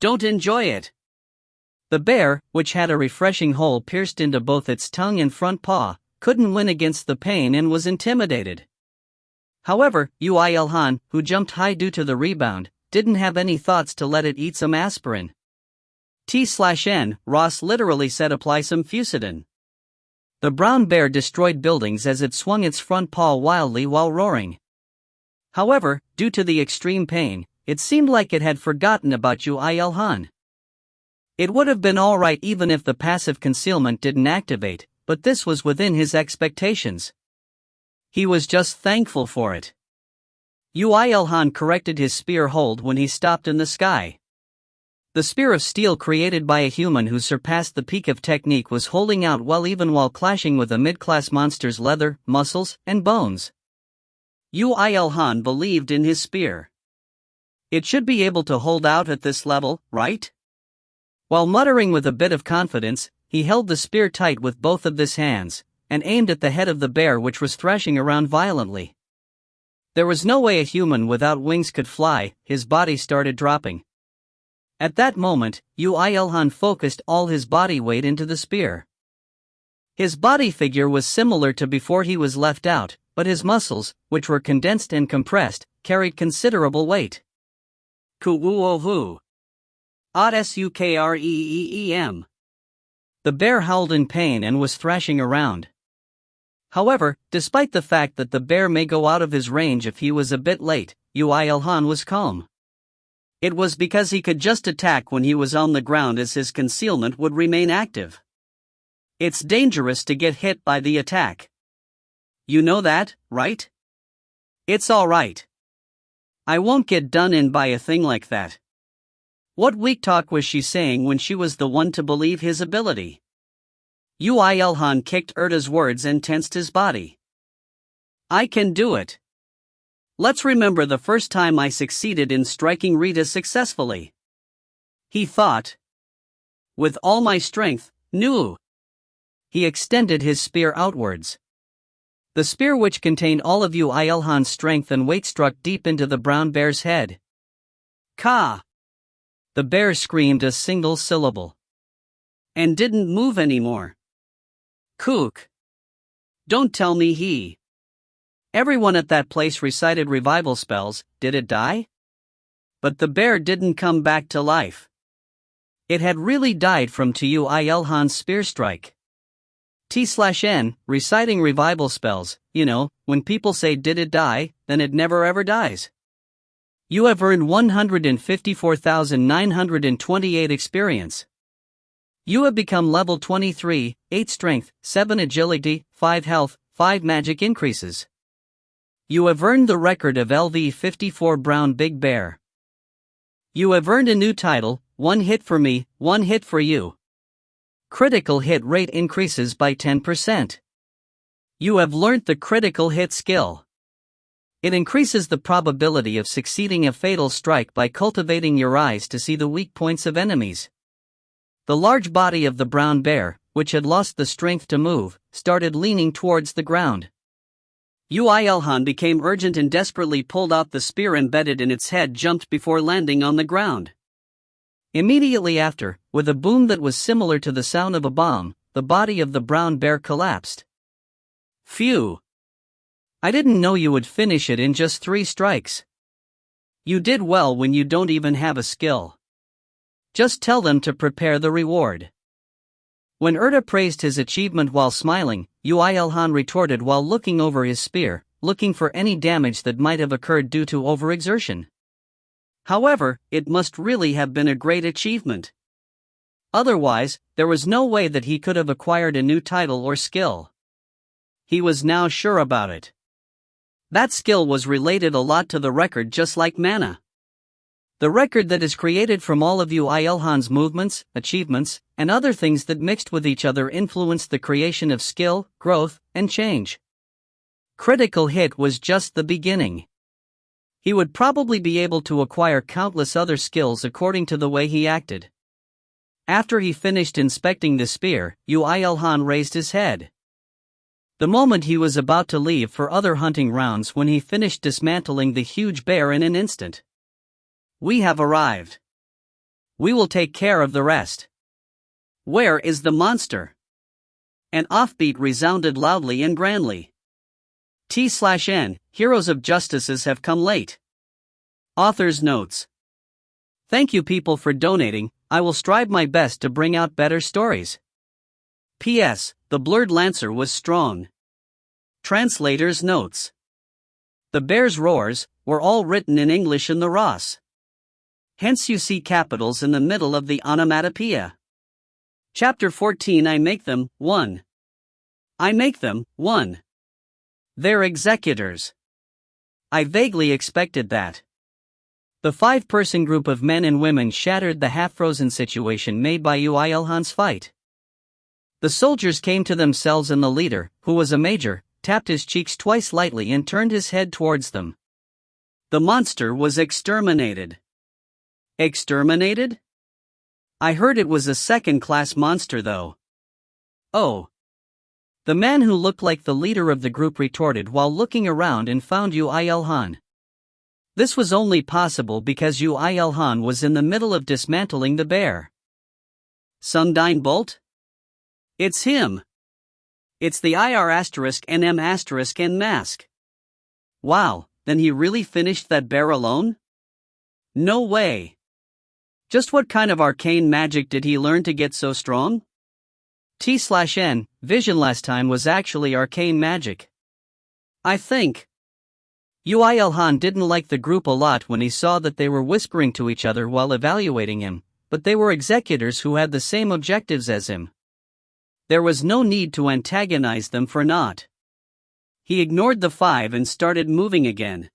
Don't enjoy it. The bear, which had a refreshing hole pierced into both its tongue and front paw, couldn't win against the pain and was intimidated. However, Uilhan, who jumped high due to the rebound, didn't have any thoughts to let it eat some aspirin. T/N, Ross literally said apply some Fusidin. The brown bear destroyed buildings as it swung its front paw wildly while roaring. However, due to the extreme pain, it seemed like it had forgotten about Uilhan. It would have been alright even if the passive concealment didn't activate, but this was within his expectations. He was just thankful for it. Uilhan corrected his spear hold when he stopped in the sky. The spear of steel created by a human who surpassed the peak of technique was holding out well even while clashing with a mid-class monster's leather, muscles, and bones. Uilhan believed in his spear. It should be able to hold out at this level, right? While muttering with a bit of confidence, he held the spear tight with both of his hands, and aimed at the head of the bear which was thrashing around violently. There was no way a human without wings could fly. His body started dropping. At that moment, Uilhan focused all his body weight into the spear. His body figure was similar to before he was left out, but his muscles, which were condensed and compressed, carried considerable weight. Kuwoohoo! Sukreem. The bear howled in pain and was thrashing around. However, despite the fact that the bear may go out of his range if he was a bit late, Uilhan was calm. It was because he could just attack when he was on the ground, as his concealment would remain active. It's dangerous to get hit by the attack. You know that, right? It's alright. I won't get done in by a thing like that. What weak talk was she saying when she was the one to believe his ability? Ilhan kicked Erta's words and tensed his body. I can do it. Let's remember the first time I succeeded in striking Rita successfully. He thought. With all my strength, no. He extended his spear outwards. The spear, which contained all of Ilhan's strength and weight, struck deep into the brown bear's head. Ka! The bear screamed a single syllable. And didn't move anymore. Kook! Don't tell me he. Everyone at that place recited revival spells. Did it die? But the bear didn't come back to life. It had really died from Ilhan's spear strike. T/N, reciting revival spells, when people say did it die, then it never ever dies. You have earned 154,928 experience. You have become level 23, 8 strength, 7 agility, 5 health, 5 magic increases. You have earned the record of LV54 Brown Big Bear. You have earned a new title, 1 hit for me, 1 hit for you. Critical hit rate increases by 10%. You have learnt the critical hit skill. It increases the probability of succeeding a fatal strike by cultivating your eyes to see the weak points of enemies. The large body of the brown bear, which had lost the strength to move, started leaning towards the ground. Ilhan became urgent and desperately pulled out the spear embedded in its head, jumped before landing on the ground. Immediately after, with a boom that was similar to the sound of a bomb, the body of the brown bear collapsed. Phew! I didn't know you would finish it in just 3 strikes. You did well when you don't even have a skill. Just tell them to prepare the reward. When Erta praised his achievement while smiling, Ilhan retorted while looking over his spear, looking for any damage that might have occurred due to overexertion. However, it must really have been a great achievement. Otherwise, there was no way that he could have acquired a new title or skill. He was now sure about it. That skill was related a lot to the record, just like mana. The record that is created from all of Ilhan's movements, achievements, and other things that mixed with each other influenced the creation of skill, growth, and change. Critical hit was just the beginning. He would probably be able to acquire countless other skills according to the way he acted. After he finished inspecting the spear, Ilhan raised his head. The moment he was about to leave for other hunting rounds when he finished dismantling the huge bear in an instant. We have arrived. We will take care of the rest. Where is the monster? An offbeat resounded loudly and grandly. T/N, Heroes of Justices have come late. Author's notes. Thank you people for donating. I will strive my best to bring out better stories. P.S. The Blurred Lancer was strong. Translator's notes. The bear's roars were all written in English in the Ross. Hence you see capitals in the middle of the onomatopoeia. Chapter 14. I make them, 1. I make them, 1. They're executors. I vaguely expected that. The 5-person group of men and women shattered the half-frozen situation made by Ilhan's fight. The soldiers came to themselves and the leader, who was a major, tapped his cheeks twice lightly and turned his head towards them. The monster was exterminated. Exterminated? I heard it was a second-class monster though. Oh. The man who looked like the leader of the group retorted while looking around and found Ilhan. This was only possible because Ilhan was in the middle of dismantling the bear. Sundine Bolt? It's him. It's the IR*NM*N mask. Wow, then he really finished that bear alone? No way. Just what kind of arcane magic did he learn to get so strong? T/N, vision last time was actually arcane magic. I think. Ui Elhan didn't like the group a lot when he saw that they were whispering to each other while evaluating him, but they were executors who had the same objectives as him. There was no need to antagonize them for not. He ignored the five and started moving again.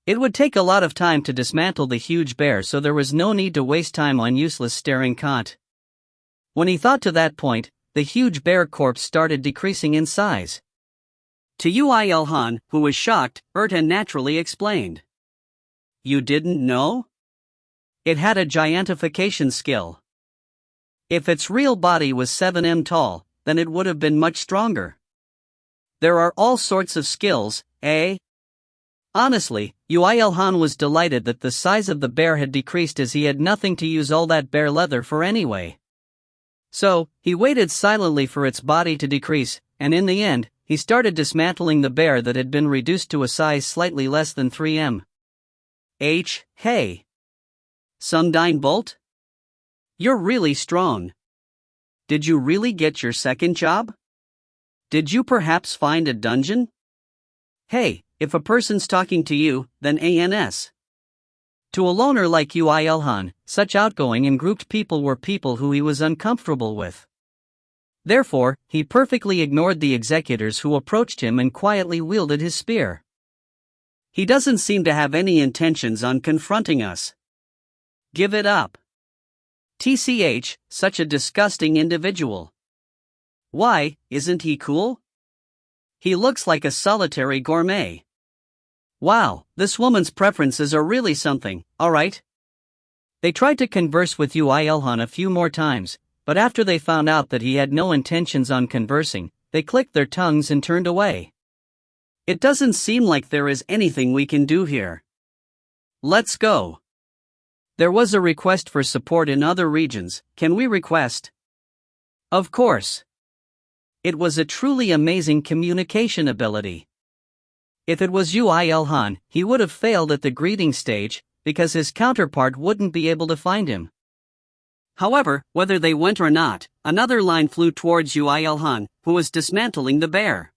It would take a lot of time to dismantle the huge bear, so there was no need to waste time on useless staring caught. When he thought to that point, the huge bear corpse started decreasing in size. To Ui Elhan, who was shocked, Ertan naturally explained. You didn't know? It had a giantification skill. If its real body was 7m tall, then it would have been much stronger. There are all sorts of skills, eh? Honestly, Ui Elhan was delighted that the size of the bear had decreased, as he had nothing to use all that bear leather for anyway. So, he waited silently for its body to decrease, and in the end, he started dismantling the bear that had been reduced to a size slightly less than 3m. Hey! Sungdine Bolt? You're really strong. Did you really get your second job? Did you perhaps find a dungeon? Hey, if a person's talking to you, then ANS. To a loner like Ui Elhan, such outgoing and grouped people were people who he was uncomfortable with. Therefore, he perfectly ignored the executors who approached him and quietly wielded his spear. He doesn't seem to have any intentions on confronting us. Give it up. TCH, such a disgusting individual. Why, isn't he cool? He looks like a solitary gourmet. Wow, this woman's preferences are really something, alright? They tried to converse with Ui Elhan a few more times, but after they found out that he had no intentions on conversing, they clicked their tongues and turned away. It doesn't seem like there is anything we can do here. Let's go. There was a request for support in other regions. Can we request? Of course. It was a truly amazing communication ability. If it was Ui Elhan, he would have failed at the greeting stage, because his counterpart wouldn't be able to find him. However, whether they went or not, another line flew towards Ui Elhan, who was dismantling the bear.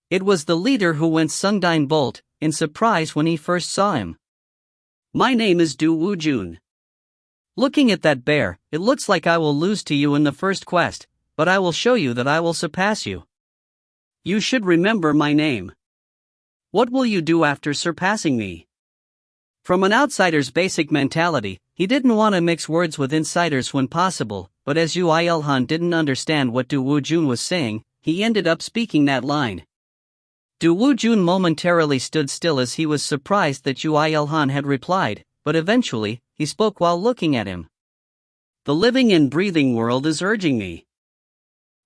It was the leader who went Sungdine Bolt, in surprise when he first saw him. My name is Du Wujun. Looking at that bear, it looks like I will lose to you in the first quest, but I will show you that I will surpass you. You should remember my name. What will you do after surpassing me? From an outsider's basic mentality, he didn't want to mix words with insiders when possible, but as Ui Elhan didn't understand what Du Wujun was saying, he ended up speaking that line. Du Wujun momentarily stood still as he was surprised that Ui Elhan had replied, but eventually, he spoke while looking at him. The living and breathing world is urging me.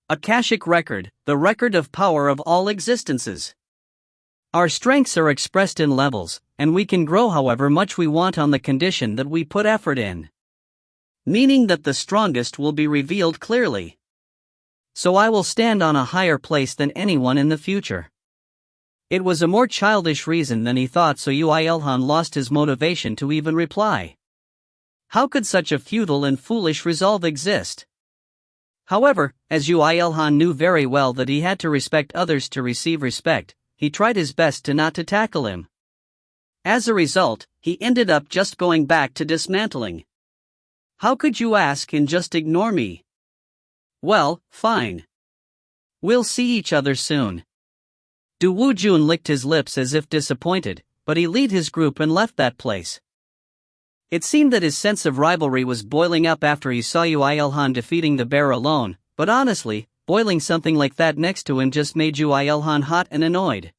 Akashic record, the record of power of all existences. Our strengths are expressed in levels, and we can grow however much we want on the condition that we put effort in. Meaning that the strongest will be revealed clearly. So I will stand on a higher place than anyone in the future. It was a more childish reason than he thought, so Ui Elhan lost his motivation to even reply. How could such a futile and foolish resolve exist? However, as Ui Elhan knew very well that he had to respect others to receive respect, he tried his best to not to tackle him. As a result, he ended up just going back to dismantling. How could you ask and just ignore me? Well, fine. We'll see each other soon. Du Wujun licked his lips as if disappointed, but he led his group and left that place. It seemed that his sense of rivalry was boiling up after he saw Ui Elhan defeating the bear alone, but honestly, boiling something like that next to him just made Ui Elhan hot and annoyed.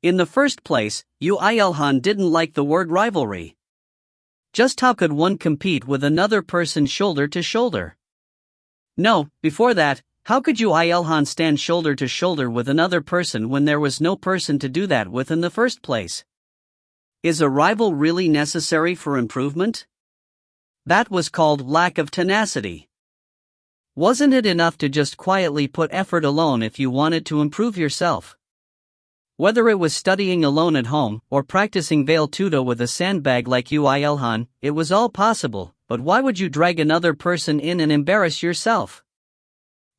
In the first place, Ui Elhan didn't like the word rivalry. Just how could one compete with another person shoulder to shoulder? No, before that, how could Ui Elhan stand shoulder to shoulder with another person when there was no person to do that with in the first place? Is a rival really necessary for improvement? That was called lack of tenacity. Wasn't it enough to just quietly put effort alone if you wanted to improve yourself? Whether it was studying alone at home or practicing Veil Tudo with a sandbag like Ui Elhan, it was all possible, but why would you drag another person in and embarrass yourself?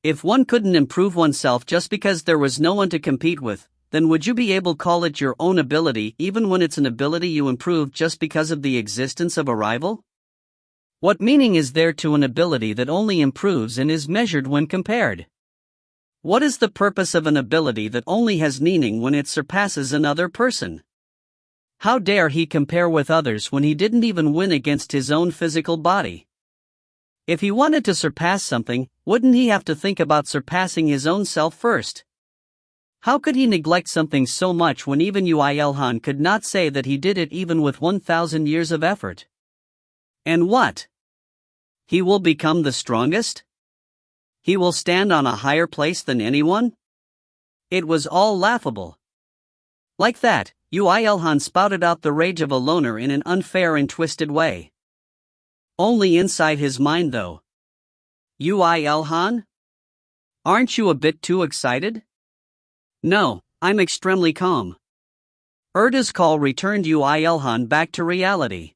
If one couldn't improve oneself just because there was no one to compete with, then would you be able to call it your own ability even when it's an ability you improved just because of the existence of a rival? What meaning is there to an ability that only improves and is measured when compared? What is the purpose of an ability that only has meaning when it surpasses another person? How dare he compare with others when he didn't even win against his own physical body? If he wanted to surpass something, wouldn't he have to think about surpassing his own self first? How could he neglect something so much when even Yuilhan could not say that he did it even with 1,000 years of effort? And what? He will become the strongest? He will stand on a higher place than anyone? It was all laughable. Like that, Yuilhan spouted out the rage of a loner in an unfair and twisted way. Only inside his mind though. Yuilhan? Aren't you a bit too excited? No, I'm extremely calm. Erda's call returned Yuilhan back to reality.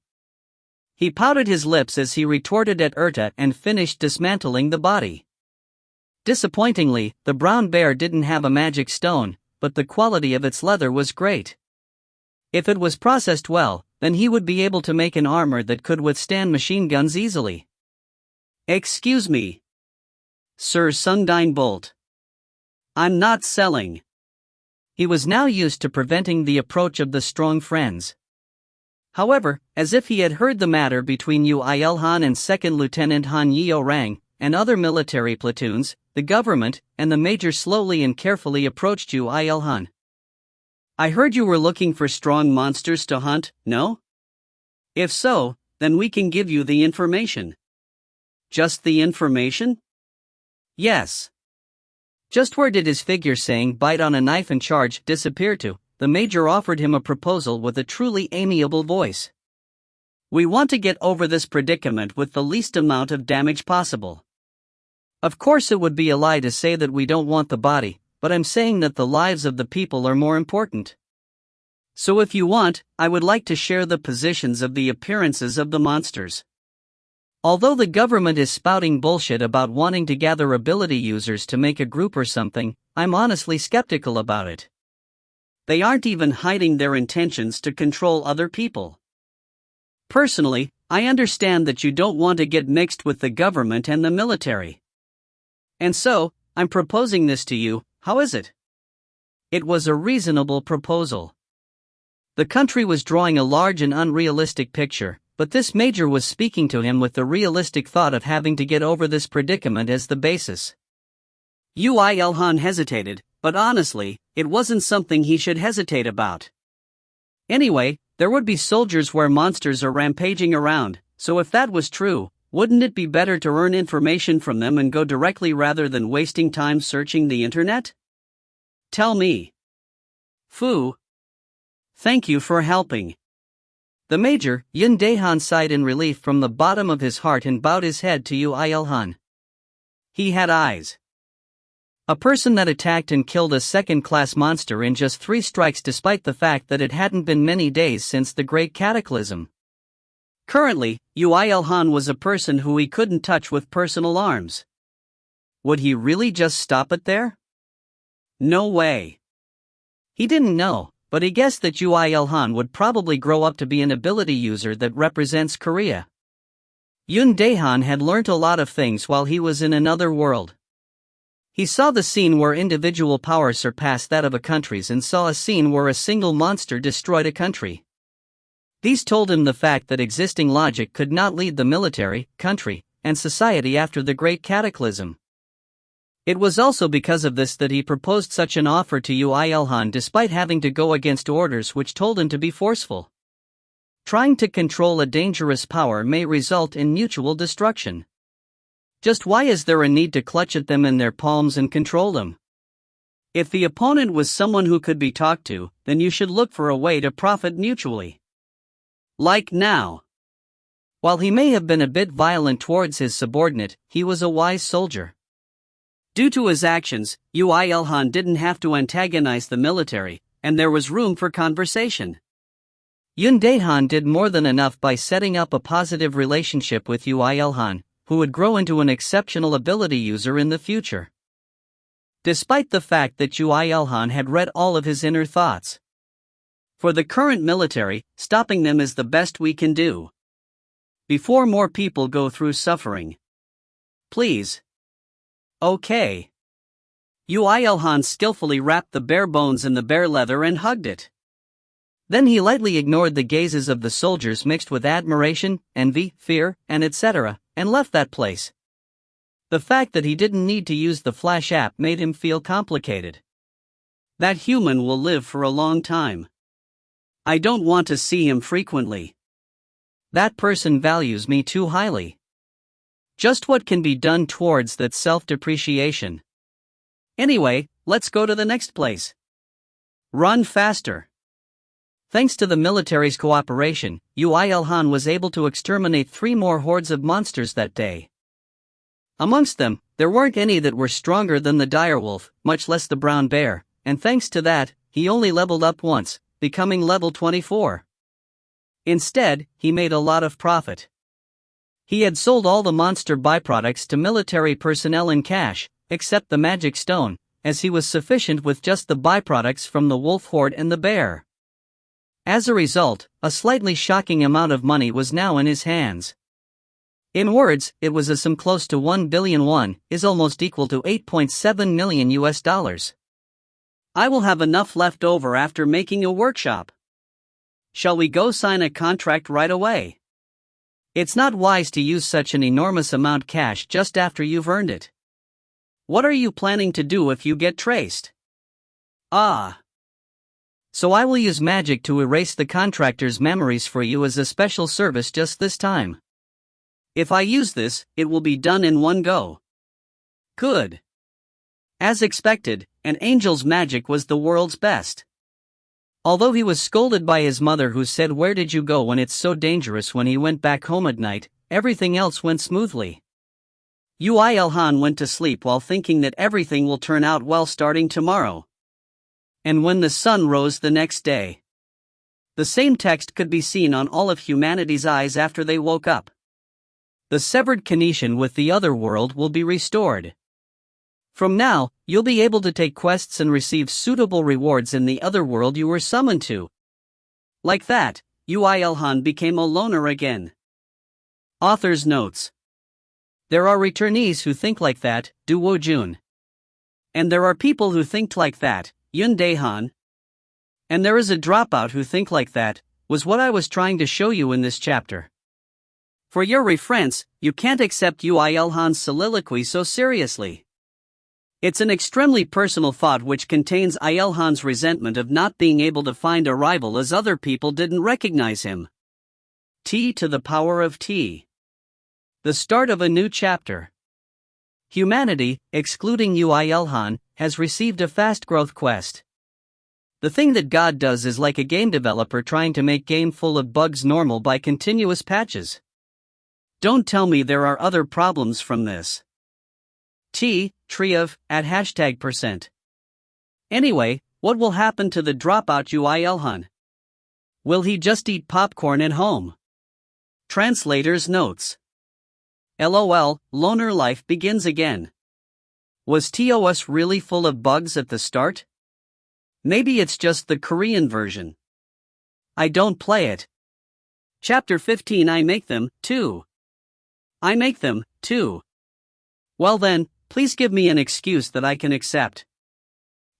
He pouted his lips as he retorted at Erta and finished dismantling the body. Disappointingly, the brown bear didn't have a magic stone, but the quality of its leather was great. If it was processed well, then he would be able to make an armor that could withstand machine guns easily. Excuse me, Sir Sundine Bolt. I'm not selling. He was now used to preventing the approach of the strong friends. However, as if he had heard the matter between Yuilhan and Second Lieutenant Han Yeorang, and other military platoons, the government, and the major slowly and carefully approached Yuilhan. I heard you were looking for strong monsters to hunt, no? If so, then we can give you the information. Just the information? Yes. Just where did his figure saying "bite on a knife and charge" disappear to? The major offered him a proposal with a truly amiable voice. We want to get over this predicament with the least amount of damage possible. Of course it would be a lie to say that we don't want the body, but I'm saying that the lives of the people are more important. So if you want, I would like to share the positions of the appearances of the monsters. Although the government is spouting bullshit about wanting to gather ability users to make a group or something, I'm honestly skeptical about it. They aren't even hiding their intentions to control other people. Personally, I understand that you don't want to get mixed with the government and the military. And so, I'm proposing this to you. How is it? It was a reasonable proposal. The country was drawing a large and unrealistic picture, but this major was speaking to him with the realistic thought of having to get over this predicament as the basis. Yuilhan hesitated, but honestly, it wasn't something he should hesitate about. Anyway, there would be soldiers where monsters are rampaging around, so if that was true, wouldn't it be better to earn information from them and go directly rather than wasting time searching the internet? Tell me. Fu. Thank you for helping. The major, Yun Daehan, sighed in relief from the bottom of his heart and bowed his head to Yuilhan. He had eyes. A person that attacked and killed a second-class monster in just 3 strikes despite the fact that it hadn't been many days since the Great Cataclysm. Currently, Yuilhan was a person who he couldn't touch with personal arms. Would he really just stop it there? No way. He didn't know, but he guessed that Yuilhan would probably grow up to be an ability user that represents Korea. Yun Daehan had learnt a lot of things while he was in another world. He saw the scene where individual power surpassed that of a country's and saw a scene where a single monster destroyed a country. These told him the fact that existing logic could not lead the military, country, and society after the Great Cataclysm. It was also because of this that he proposed such an offer to Yuilhan despite having to go against orders which told him to be forceful. Trying to control a dangerous power may result in mutual destruction. Just why is there a need to clutch at them in their palms and control them? If the opponent was someone who could be talked to, then you should look for a way to profit mutually. Like now. While he may have been a bit violent towards his subordinate, he was a wise soldier. Due to his actions, Yuilhan didn't have to antagonize the military, and there was room for conversation. Yun Daehan did more than enough by setting up a positive relationship with Yuilhan, who would grow into an exceptional ability user in the future. despite the fact that Ui Elhan had read all of his inner thoughts. For the current military, stopping them is the best we can do. Before more people go through suffering. Please. Okay. Ui Elhan skillfully wrapped the bear bones in the bear leather and hugged it. Then he lightly ignored the gazes of the soldiers mixed with admiration, envy, fear, and etc., and left that place. The fact that he didn't need to use the Flash app made him feel complicated. That human will live for a long time. I don't want to see him frequently. That person values me too highly. Just what can be done towards that self-depreciation? Anyway, let's go to the next place. Run faster. Thanks to the military's cooperation, Ui Elhan was able to exterminate 3 more hordes of monsters that day. Amongst them, there weren't any that were stronger than the direwolf, much less the brown bear, and thanks to that, he only leveled up once, becoming level 24. Instead, he made a lot of profit. He had sold all the monster byproducts to military personnel in cash, except the magic stone, as he was sufficient with just the byproducts from the wolf horde and the bear. As a result, a slightly shocking amount of money was now in his hands. In words, it was a sum close to 1 billion won, is almost equal to $8.7 million US. I will have enough left over after making a workshop. Shall we go sign a contract right away? It's not wise to use such an enormous amount cash just after you've earned it. What are you planning to do if you get traced? So I will use magic to erase the contractor's memories for you as a special service just this time. If I use this, it will be done in one go. Good. As expected, an angel's magic was the world's best. Although he was scolded by his mother who said, "Where did you go when it's so dangerous?" when he went back home at night, everything else went smoothly. Ui Elhan went to sleep while thinking that everything will turn out well starting tomorrow. And when the sun rose the next day, the same text could be seen on all of humanity's eyes after they woke up. The severed connection with the other world will be restored. From now, you'll be able to take quests and receive suitable rewards in the other world you were summoned to. Like that, Ui Elhan became a loner again. Author's notes. There are returnees who think like that, Du Wo Jun. And there are people who think like that, Yun Daehan. And there is a dropout who think like that, was what I was trying to show you in this chapter. For your reference, you can't accept Ui Elhan's soliloquy so seriously. It's an extremely personal thought which contains Elhan's resentment of not being able to find a rival as other people didn't recognize him. T to the power of T. The start of a new chapter. Humanity, excluding Ui Elhan, has received a fast growth quest. The thing that God does is like a game developer trying to make game full of bugs normal by continuous patches. Don't tell me there are other problems from this. Tree of, at #%. Anyway, what will happen to the dropout Ui Elhan? Will he just eat popcorn at home? Translator's notes. LOL, loner life begins again. Was TOS really full of bugs at the start? Maybe it's just the Korean version. I don't play it. Chapter 15. I make them, too. I make them, too. Well then, please give me an excuse that I can accept.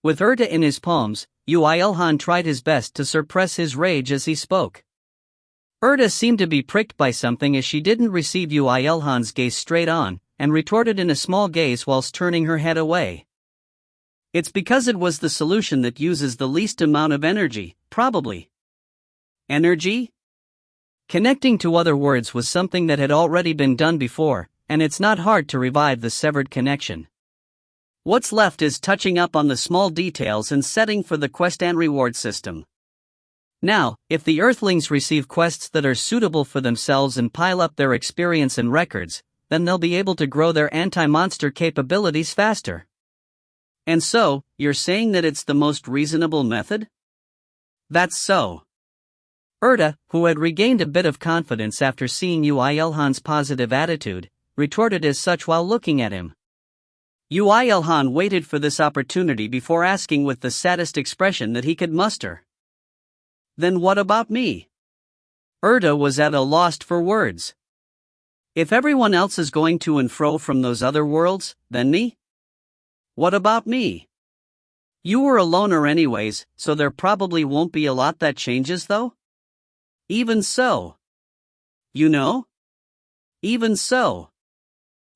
With Erta in his palms, Ui Elhan tried his best to suppress his rage as he spoke. Erta seemed to be pricked by something as she didn't receive Ui Elhan's gaze straight on, and retorted in a small gaze whilst turning her head away. It's because it was the solution that uses the least amount of energy, probably. Energy? Connecting to other words was something that had already been done before, and it's not hard to revive the severed connection. What's left is touching up on the small details and setting for the quest and reward system. Now, if the Earthlings receive quests that are suitable for themselves and pile up their experience and records, then they'll be able to grow their anti-monster capabilities faster. And so, you're saying that it's the most reasonable method? That's so. Erta, who had regained a bit of confidence after seeing Ui Elhan's positive attitude, retorted as such while looking at him. Ui Ilhan waited for this opportunity before asking with the saddest expression that he could muster. Then what about me? Erda was at a loss for words. If everyone else is going to and fro from those other worlds, then me? What about me? You were a loner anyways, so there probably won't be a lot that changes though? Even so. You know? Even so.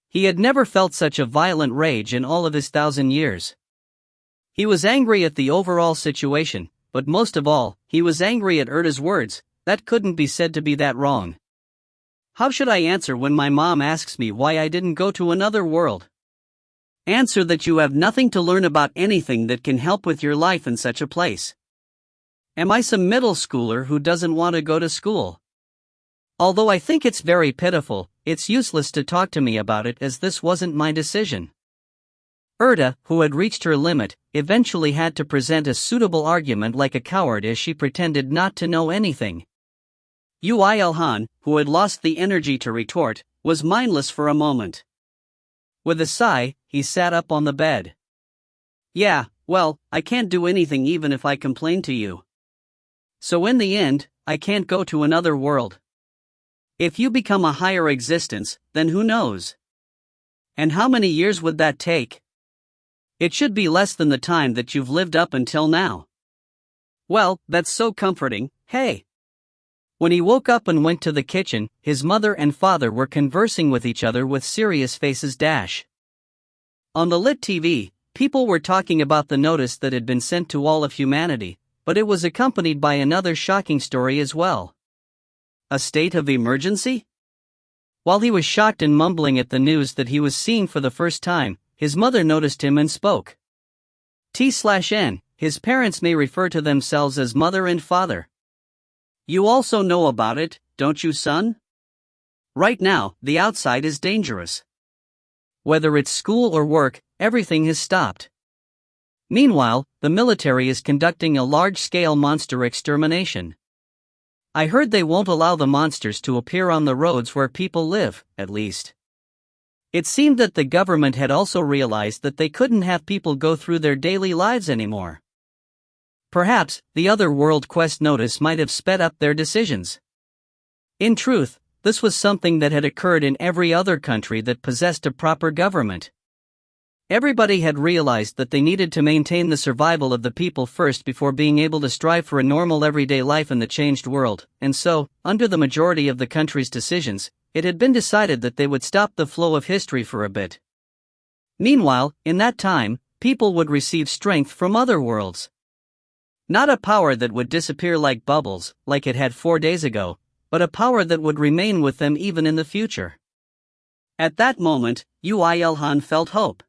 He had never felt such a violent rage in all of his 1,000 years. He was angry at the overall situation, but most of all, he was angry at Erda's words. That couldn't be said to be that wrong. How should I answer when my mom asks me why I didn't go to another world? Answer that you have nothing to learn about anything that can help with your life in such a place. Am I some middle schooler who doesn't want to go to school? Although I think it's very pitiful, it's useless to talk to me about it as this wasn't my decision. Erda, who had reached her limit, eventually had to present a suitable argument like a coward as she pretended not to know anything. Ui Ilhan, who had lost the energy to retort, was mindless for a moment. With a sigh, he sat up on the bed. Yeah, well, I can't do anything even if I complain to you. So in the end, I can't go to another world. If you become a higher existence, then who knows? And how many years would that take? It should be less than the time that you've lived up until now. Well, that's so comforting, hey. When he woke up and went to the kitchen, his mother and father were conversing with each other with serious faces. On the lit TV, people were talking about the notice that had been sent to all of humanity, but it was accompanied by another shocking story as well. A state of emergency? While he was shocked and mumbling at the news that he was seeing for the first time, his mother noticed him and spoke. T/N, his parents may refer to themselves as mother and father. You also know about it, don't you, son? Right now, the outside is dangerous. Whether it's school or work, everything has stopped. Meanwhile, the military is conducting a large-scale monster extermination. I heard they won't allow the monsters to appear on the roads where people live, at least. It seemed that the government had also realized that they couldn't have people go through their daily lives anymore. Perhaps, the other world quest notice might have sped up their decisions. In truth, this was something that had occurred in every other country that possessed a proper government. Everybody had realized that they needed to maintain the survival of the people first before being able to strive for a normal everyday life in the changed world, and so, under the majority of the country's decisions, it had been decided that they would stop the flow of history for a bit. Meanwhile, in that time, people would receive strength from other worlds. Not a power that would disappear like bubbles, like it had 4 days ago, but a power that would remain with them even in the future. At that moment, Ui Ilhan felt hope.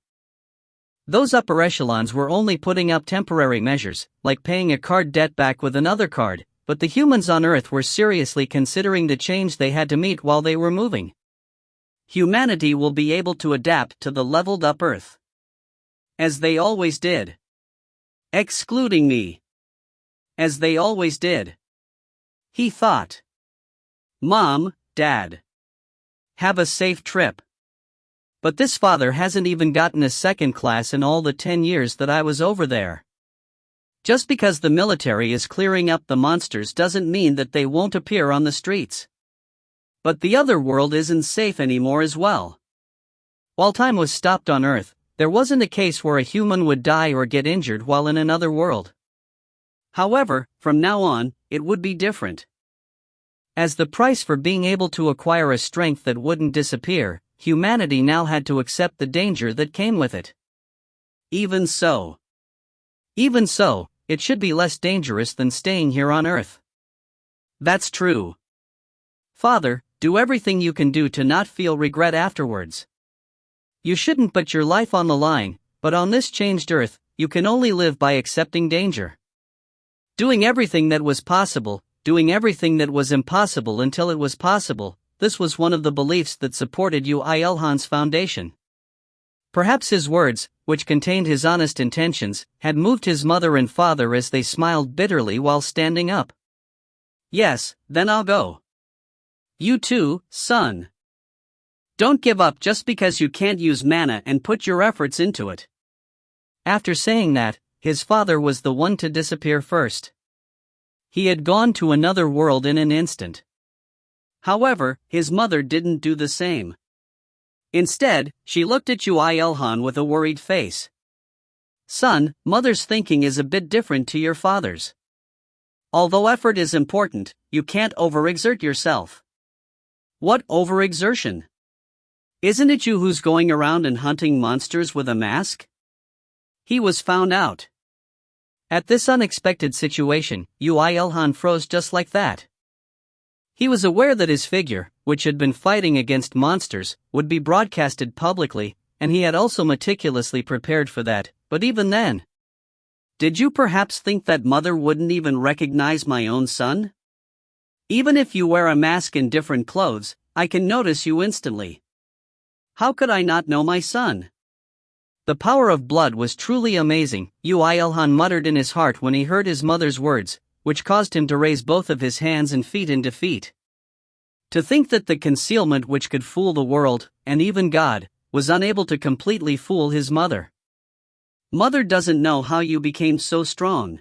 Those upper echelons were only putting up temporary measures, like paying a card debt back with another card, but the humans on Earth were seriously considering the change they had to meet while they were moving. Humanity will be able to adapt to the leveled up Earth. As they always did. Excluding me. As they always did. He thought. Mom, Dad. Have a safe trip. But this father hasn't even gotten a second class in all the 10 years that I was over there. Just because the military is clearing up the monsters doesn't mean that they won't appear on the streets. But the other world isn't safe anymore as well. While time was stopped on Earth, there wasn't a case where a human would die or get injured while in another world. However, from now on, it would be different. As the price for being able to acquire a strength that wouldn't disappear, humanity now had to accept the danger that came with it. Even so, it should be less dangerous than staying here on Earth. That's true. Father, do everything you can do to not feel regret afterwards. You shouldn't put your life on the line, but on this changed Earth, you can only live by accepting danger. Doing everything that was possible, doing everything that was impossible until it was possible, this was one of the beliefs that supported Ui Ilhan's foundation. Perhaps his words, which contained his honest intentions, had moved his mother and father as they smiled bitterly while standing up. Yes, then I'll go. You too, son. Don't give up just because you can't use mana and put your efforts into it. After saying that, his father was the one to disappear first. He had gone to another world in an instant. However, his mother didn't do the same. Instead, she looked at Ilhan with a worried face. Son, mother's thinking is a bit different to your father's. Although effort is important, you can't overexert yourself. What overexertion? Isn't it you who's going around and hunting monsters with a mask? He was found out. At this unexpected situation, Ilhan froze just like that. He was aware that his figure, which had been fighting against monsters, would be broadcasted publicly, and he had also meticulously prepared for that, but even then. Did you perhaps think that mother wouldn't even recognize my own son? Even if you wear a mask in different clothes, I can notice you instantly. How could I not know my son? The power of blood was truly amazing, Ilhan muttered in his heart when he heard his mother's words, which caused him to raise both of his hands and feet in defeat. To think that the concealment which could fool the world, and even God, was unable to completely fool his mother. Mother doesn't know how you became so strong.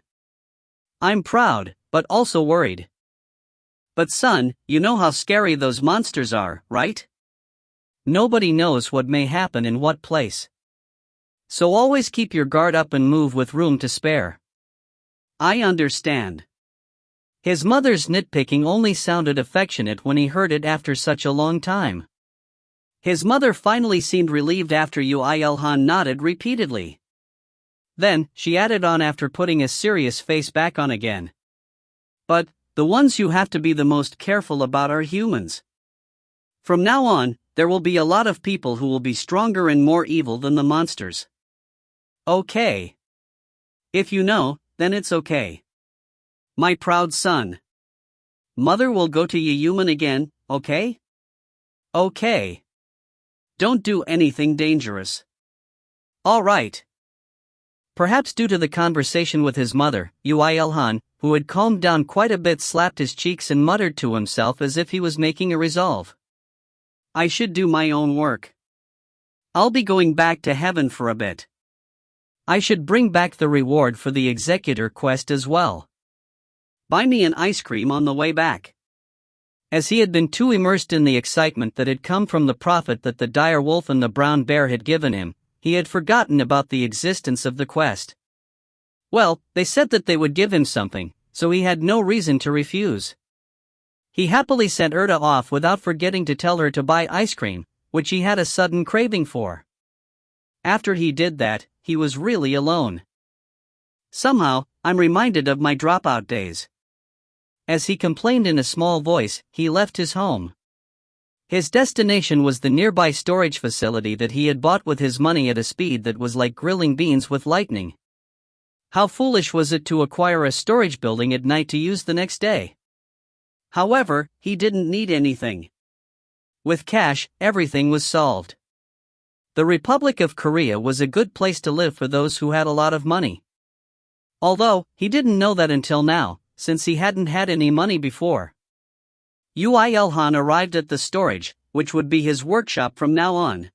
I'm proud, but also worried. But son, you know how scary those monsters are, right? Nobody knows what may happen in what place. So always keep your guard up and move with room to spare. I understand. His mother's nitpicking only sounded affectionate when he heard it after such a long time. His mother finally seemed relieved after Ilhan nodded repeatedly. Then, she added on after putting a serious face back on again. But, the ones you have to be the most careful about are humans. From now on, there will be a lot of people who will be stronger and more evil than the monsters. Okay. If you know, then it's okay. My proud son. Mother will go to human again, okay? Okay. Don't do anything dangerous. All right. Perhaps due to the conversation with his mother, Ilhan, who had calmed down quite a bit, slapped his cheeks and muttered to himself as if he was making a resolve. I should do my own work. I'll be going back to heaven for a bit. I should bring back the reward for the executor quest as well. Buy me an ice cream on the way back. As he had been too immersed in the excitement that had come from the prophet that the dire wolf and the brown bear had given him, he had forgotten about the existence of the quest. Well, they said that they would give him something, so he had no reason to refuse. He happily sent Erta off without forgetting to tell her to buy ice cream, which he had a sudden craving for. After he did that, he was really alone. Somehow, I'm reminded of my dropout days. As he complained in a small voice, he left his home. His destination was the nearby storage facility that he had bought with his money at a speed that was like grilling beans with lightning. How foolish was it to acquire a storage building at night to use the next day? However, he didn't need anything. With cash, everything was solved. The Republic of Korea was a good place to live for those who had a lot of money. Although, he didn't know that until now, since he hadn't had any money before. Ilhan arrived at the storage, which would be his workshop from now on.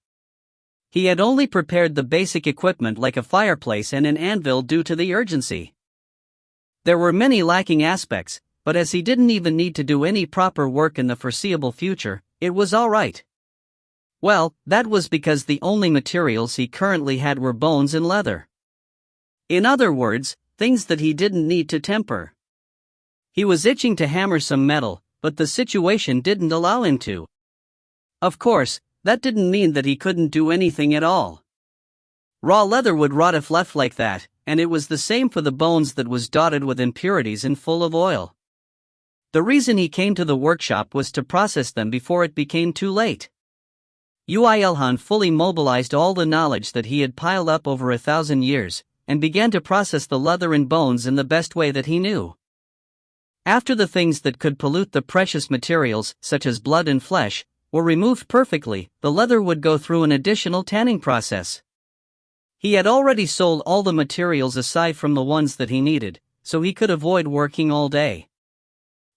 He had only prepared the basic equipment like a fireplace and an anvil due to the urgency. There were many lacking aspects, but as he didn't even need to do any proper work in the foreseeable future, it was alright. Well, that was because the only materials he currently had were bones and leather. In other words, things that he didn't need to temper. He was itching to hammer some metal, but the situation didn't allow him to. Of course, that didn't mean that he couldn't do anything at all. Raw leather would rot if left like that, and it was the same for the bones that was dotted with impurities and full of oil. The reason he came to the workshop was to process them before it became too late. Ilhan fully mobilized all the knowledge that he had piled up over 1,000 years, and began to process the leather and bones in the best way that he knew. After the things that could pollute the precious materials, such as blood and flesh, were removed perfectly, the leather would go through an additional tanning process. He had already sold all the materials aside from the ones that he needed, so he could avoid working all day.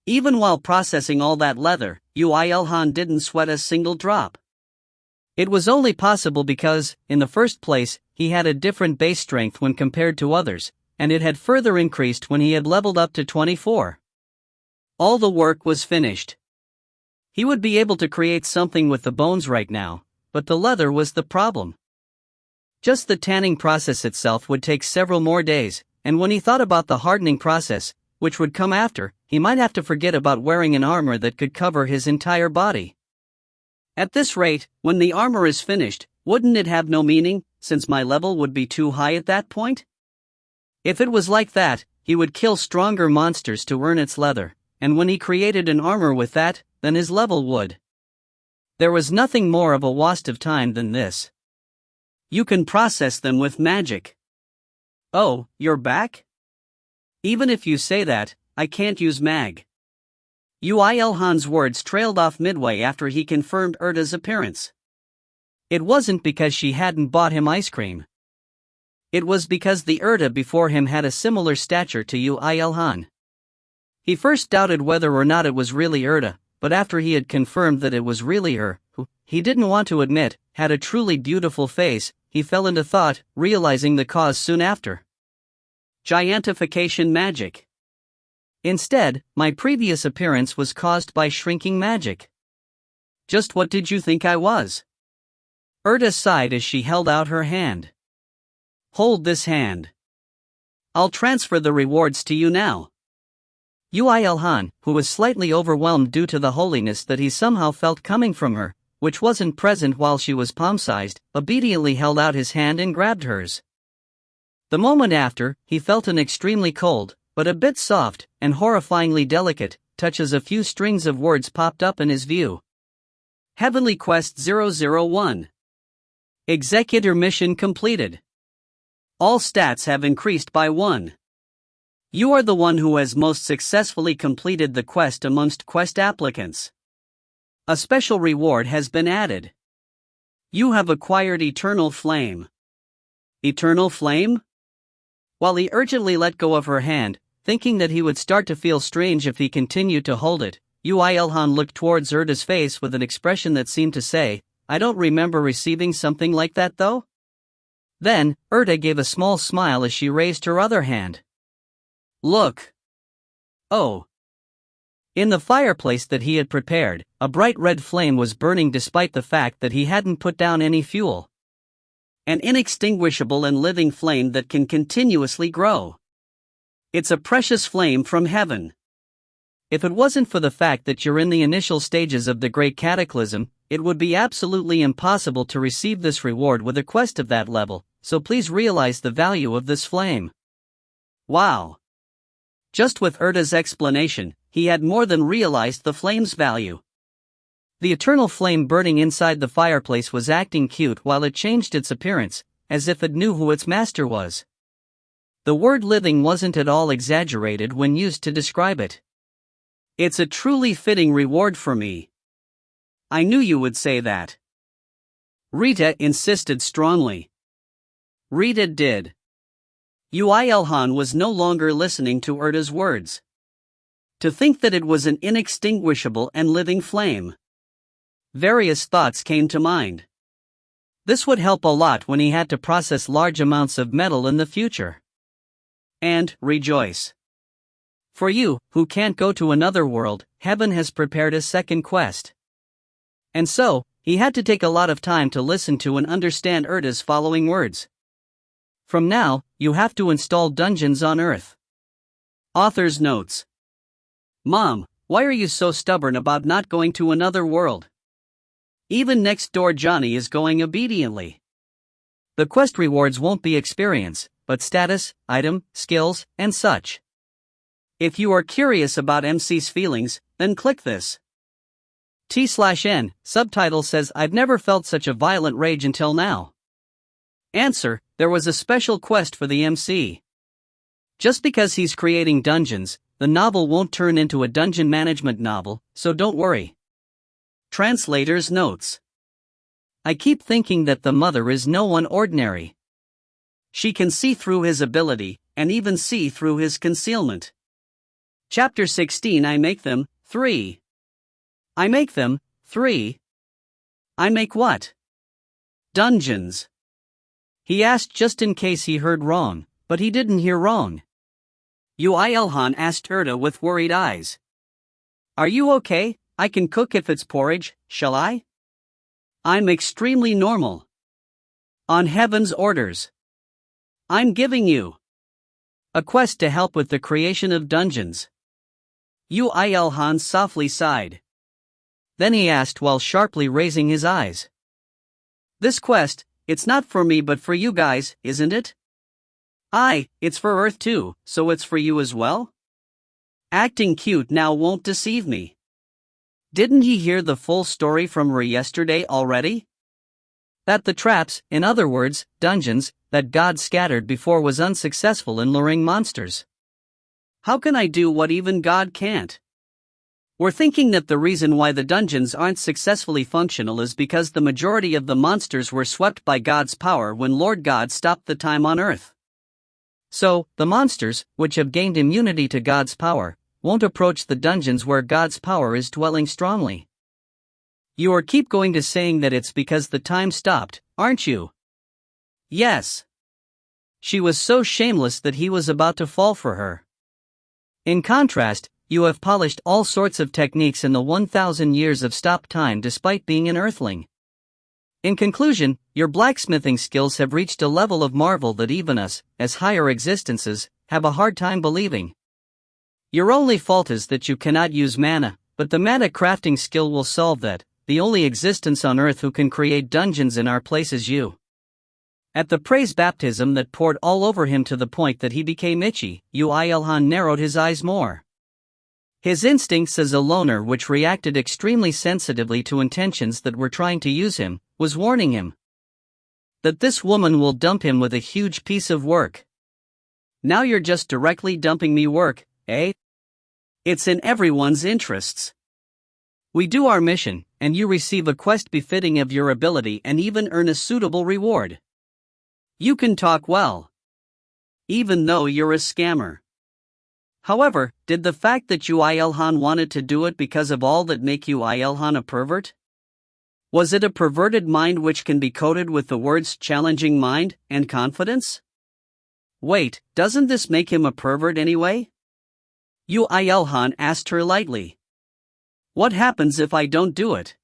Even while processing all that leather, Ilhan didn't sweat a single drop. It was only possible because, in the first place, he had a different base strength when compared to others, and it had further increased when he had leveled up to 24. All the work was finished. He would be able to create something with the bones right now, but the leather was the problem. Just the tanning process itself would take several more days, and when he thought about the hardening process, which would come after, he might have to forget about wearing an armor that could cover his entire body. At this rate, when the armor is finished, wouldn't it have no meaning, since my level would be too high at that point? If it was like that, he would kill stronger monsters to earn its leather, and when he created an armor with that, then his level would. There was nothing more of a waste of time than this. You can process them with magic. Oh, you're back? Even if you say that, I can't use mag. Ilhan's words trailed off midway after he confirmed Erda's appearance. It wasn't because she hadn't bought him ice cream. It was because the Erda before him had a similar stature to Ilhan. He first doubted whether or not it was really Erda, but after he had confirmed that it was really her, who, he didn't want to admit, had a truly beautiful face, he fell into thought, realizing the cause soon after. Giantification magic. Instead, my previous appearance was caused by shrinking magic. Just what did you think I was? Erda sighed as she held out her hand. Hold this hand. I'll transfer the rewards to you now. Ilhan, who was slightly overwhelmed due to the holiness that he somehow felt coming from her, which wasn't present while she was palm-sized, obediently held out his hand and grabbed hers. The moment after, he felt an extremely cold, but a bit soft, and horrifyingly delicate, touch as a few strings of words popped up in his view. Heavenly Quest 001. Executor mission completed. All stats have increased by 1. You are the one who has most successfully completed the quest amongst quest applicants. A special reward has been added. You have acquired Eternal Flame. Eternal Flame? While he urgently let go of her hand, thinking that he would start to feel strange if he continued to hold it, Ilhan looked towards Erda's face with an expression that seemed to say, I don't remember receiving something like that though? Then, Erda gave a small smile as she raised her other hand. Look. Oh. In the fireplace that he had prepared, a bright red flame was burning despite the fact that he hadn't put down any fuel. An inextinguishable and living flame that can continuously grow. It's a precious flame from heaven. If it wasn't for the fact that you're in the initial stages of the Great Cataclysm, it would be absolutely impossible to receive this reward with a quest of that level, so please realize the value of this flame. Wow. Just with Erda's explanation, he had more than realized the flame's value. The eternal flame burning inside the fireplace was acting cute while it changed its appearance, as if it knew who its master was. The word living wasn't at all exaggerated when used to describe it. It's a truly fitting reward for me. I knew you would say that. Rita insisted strongly. Rita did. Ilhan was no longer listening to Erda's words. To think that it was an inextinguishable and living flame. Various thoughts came to mind. This would help a lot when he had to process large amounts of metal in the future. And rejoice. For you, who can't go to another world, heaven has prepared a second quest. And so, he had to take a lot of time to listen to and understand Erda's following words. From now, you have to install dungeons on Earth. Author's notes. Mom, why are you so stubborn about not going to another world? Even next door Johnny is going obediently. The quest rewards won't be experience, but status, item, skills, and such. If you are curious about MC's feelings, then click this. T/N, subtitle says I've never felt such a violent rage until now. Answer, there was a special quest for the MC. Just because he's creating dungeons, the novel won't turn into a dungeon management novel, so don't worry. Translator's notes. I keep thinking that the mother is no one ordinary. She can see through his ability, and even see through his concealment. Chapter 16 I make them, 3. I make them, 3. I make what? Dungeons. He asked just in case he heard wrong, but he didn't hear wrong. Ilhan asked Erda with worried eyes. Are you okay? I can cook if it's porridge, shall I? I'm extremely normal. On heaven's orders. I'm giving you a quest to help with the creation of dungeons. Ilhan softly sighed. Then he asked while sharply raising his eyes. This quest, it's not for me but for you guys, isn't it? It's for Earth too, so it's for you as well? Acting cute now won't deceive me. Didn't he hear the full story from her yesterday already? That the traps, in other words, dungeons, that God scattered before was unsuccessful in luring monsters. How can I do what even God can't? We're thinking that the reason why the dungeons aren't successfully functional is because the majority of the monsters were swept by God's power when Lord God stopped the time on Earth. So, the monsters, which have gained immunity to God's power, won't approach the dungeons where God's power is dwelling strongly. You keep going to saying that it's because the time stopped, aren't you? Yes. She was so shameless that he was about to fall for her. In contrast, you have polished all sorts of techniques in the 1,000 years of stopped time despite being an earthling. In conclusion, your blacksmithing skills have reached a level of marvel that even us, as higher existences, have a hard time believing. Your only fault is that you cannot use mana, but the mana crafting skill will solve that. The only existence on Earth who can create dungeons in our place is you. At the praise baptism that poured all over him to the point that he became itchy, Ilhan narrowed his eyes more. His instincts as a loner, which reacted extremely sensitively to intentions that were trying to use him, was warning him that this woman will dump him with a huge piece of work. Now you're just directly dumping me work, eh? It's in everyone's interests. We do our mission, and you receive a quest befitting of your ability and even earn a suitable reward. You can talk well, even though you're a scammer. However, did the fact that Ilhan wanted to do it because of all that make Ilhan a pervert? Was it a perverted mind which can be coded with the words challenging mind and confidence? Wait, doesn't this make him a pervert anyway? Ilhan asked her lightly. What happens if I don't do it?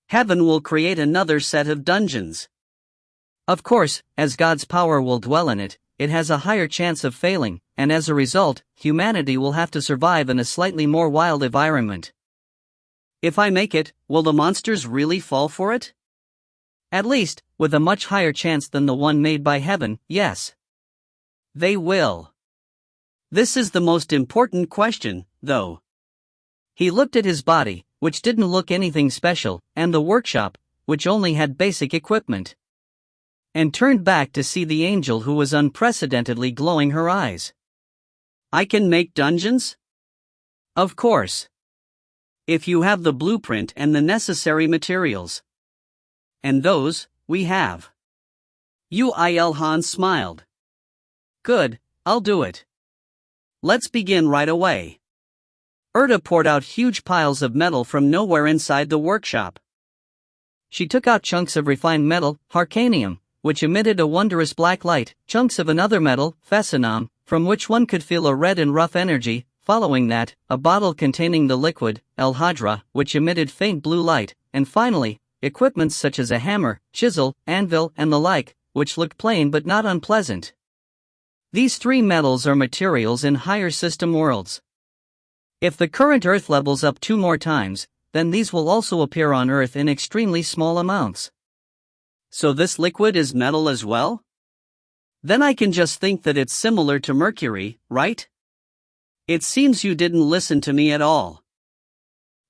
Heaven will create another set of dungeons. Of course, as God's power will dwell in it, it has a higher chance of failing, and as a result, humanity will have to survive in a slightly more wild environment. If I make it, will the monsters really fall for it? At least, with a much higher chance than the one made by heaven, yes. They will. This is the most important question, though. He looked at his body, which didn't look anything special, and the workshop, which only had basic equipment, and turned back to see the angel who was unprecedentedly glowing her eyes. I can make dungeons? Of course. If you have the blueprint and the necessary materials. And those, we have. Ilhan smiled. Good, I'll do it. Let's begin right away. Erda poured out huge piles of metal from nowhere inside the workshop. She took out chunks of refined metal, harcanium, which emitted a wondrous black light, chunks of another metal, fessenum, from which one could feel a red and rough energy, following that, a bottle containing the liquid, el-hadra, which emitted faint blue light, and finally, equipments such as a hammer, chisel, anvil, and the like, which looked plain but not unpleasant. These three metals are materials in higher system worlds. If the current Earth levels up 2 more times, then these will also appear on Earth in extremely small amounts. So this liquid is metal as well? Then I can just think that it's similar to mercury, right? It seems you didn't listen to me at all.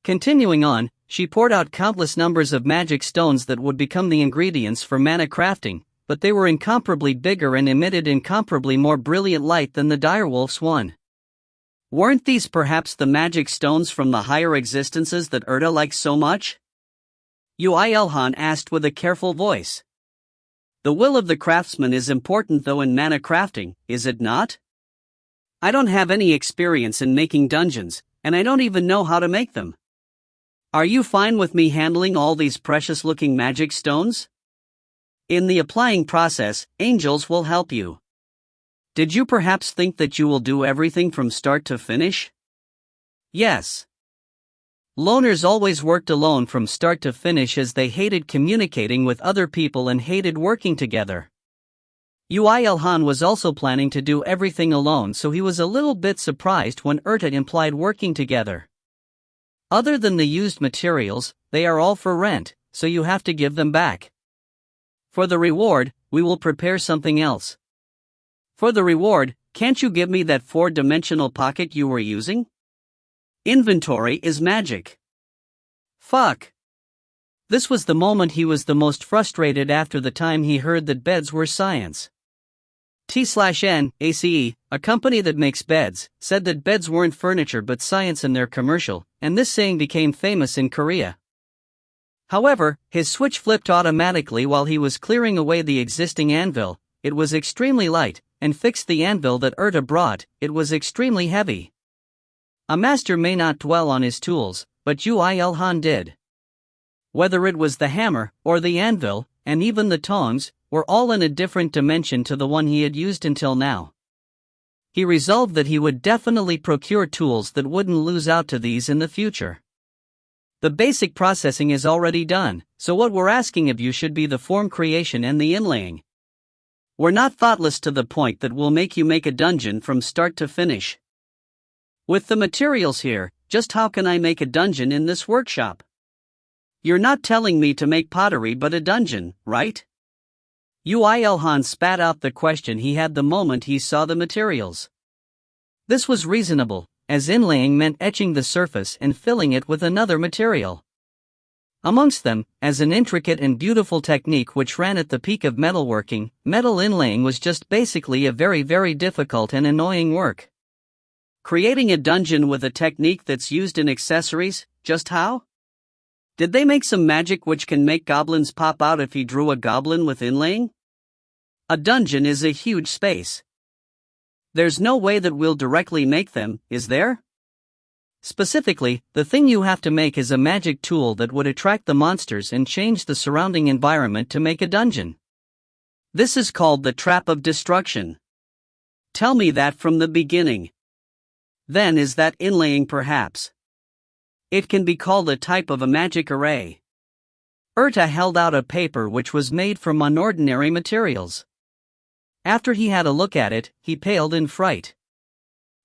Continuing on, she poured out countless numbers of magic stones that would become the ingredients for mana crafting, but they were incomparably bigger and emitted incomparably more brilliant light than the direwolf's one. Weren't these perhaps the magic stones from the higher existences that Erda likes so much? Ilhan asked with a careful voice. The will of the craftsman is important though in mana crafting, is it not? I don't have any experience in making dungeons, and I don't even know how to make them. Are you fine with me handling all these precious-looking magic stones? In the applying process, angels will help you. Did you perhaps think that you will do everything from start to finish? Yes. Loners always worked alone from start to finish as they hated communicating with other people and hated working together. Ui Ilhan was also planning to do everything alone, so he was a little bit surprised when Erta implied working together. Other than the used materials, they are all for rent, so you have to give them back. For the reward, we will prepare something else. For the reward, can't you give me that 4-dimensional pocket you were using? Inventory is magic. Fuck. This was the moment he was the most frustrated after the time he heard that beds were science. T/N/ACE, a company that makes beds, said that beds weren't furniture but science in their commercial, and this saying became famous in Korea. However, his switch flipped automatically while he was clearing away the existing anvil. It was extremely light, and fixed the anvil that Erta brought. It was extremely heavy. A master may not dwell on his tools, but Ui Ilhan did. Whether it was the hammer, or the anvil, and even the tongs, were all in a different dimension to the one he had used until now. He resolved that he would definitely procure tools that wouldn't lose out to these in the future. The basic processing is already done, so what we're asking of you should be the form creation and the inlaying. We're not thoughtless to the point that we'll make you make a dungeon from start to finish. With the materials here, just how can I make a dungeon in this workshop? You're not telling me to make pottery but a dungeon, right? Ui Ilhan spat out the question he had the moment he saw the materials. This was reasonable, as inlaying meant etching the surface and filling it with another material. Amongst them, as an intricate and beautiful technique which ran at the peak of metalworking, metal inlaying was just basically a very very difficult and annoying work. Creating a dungeon with a technique that's used in accessories, just how? Did they make some magic which can make goblins pop out if he drew a goblin with inlaying? A dungeon is a huge space. There's no way that we'll directly make them, is there? Specifically, the thing you have to make is a magic tool that would attract the monsters and change the surrounding environment to make a dungeon. This is called the Trap of Destruction. Tell me that from the beginning. Then is that inlaying perhaps? It can be called a type of a magic array. Erta held out a paper which was made from unordinary materials. After he had a look at it, he paled in fright.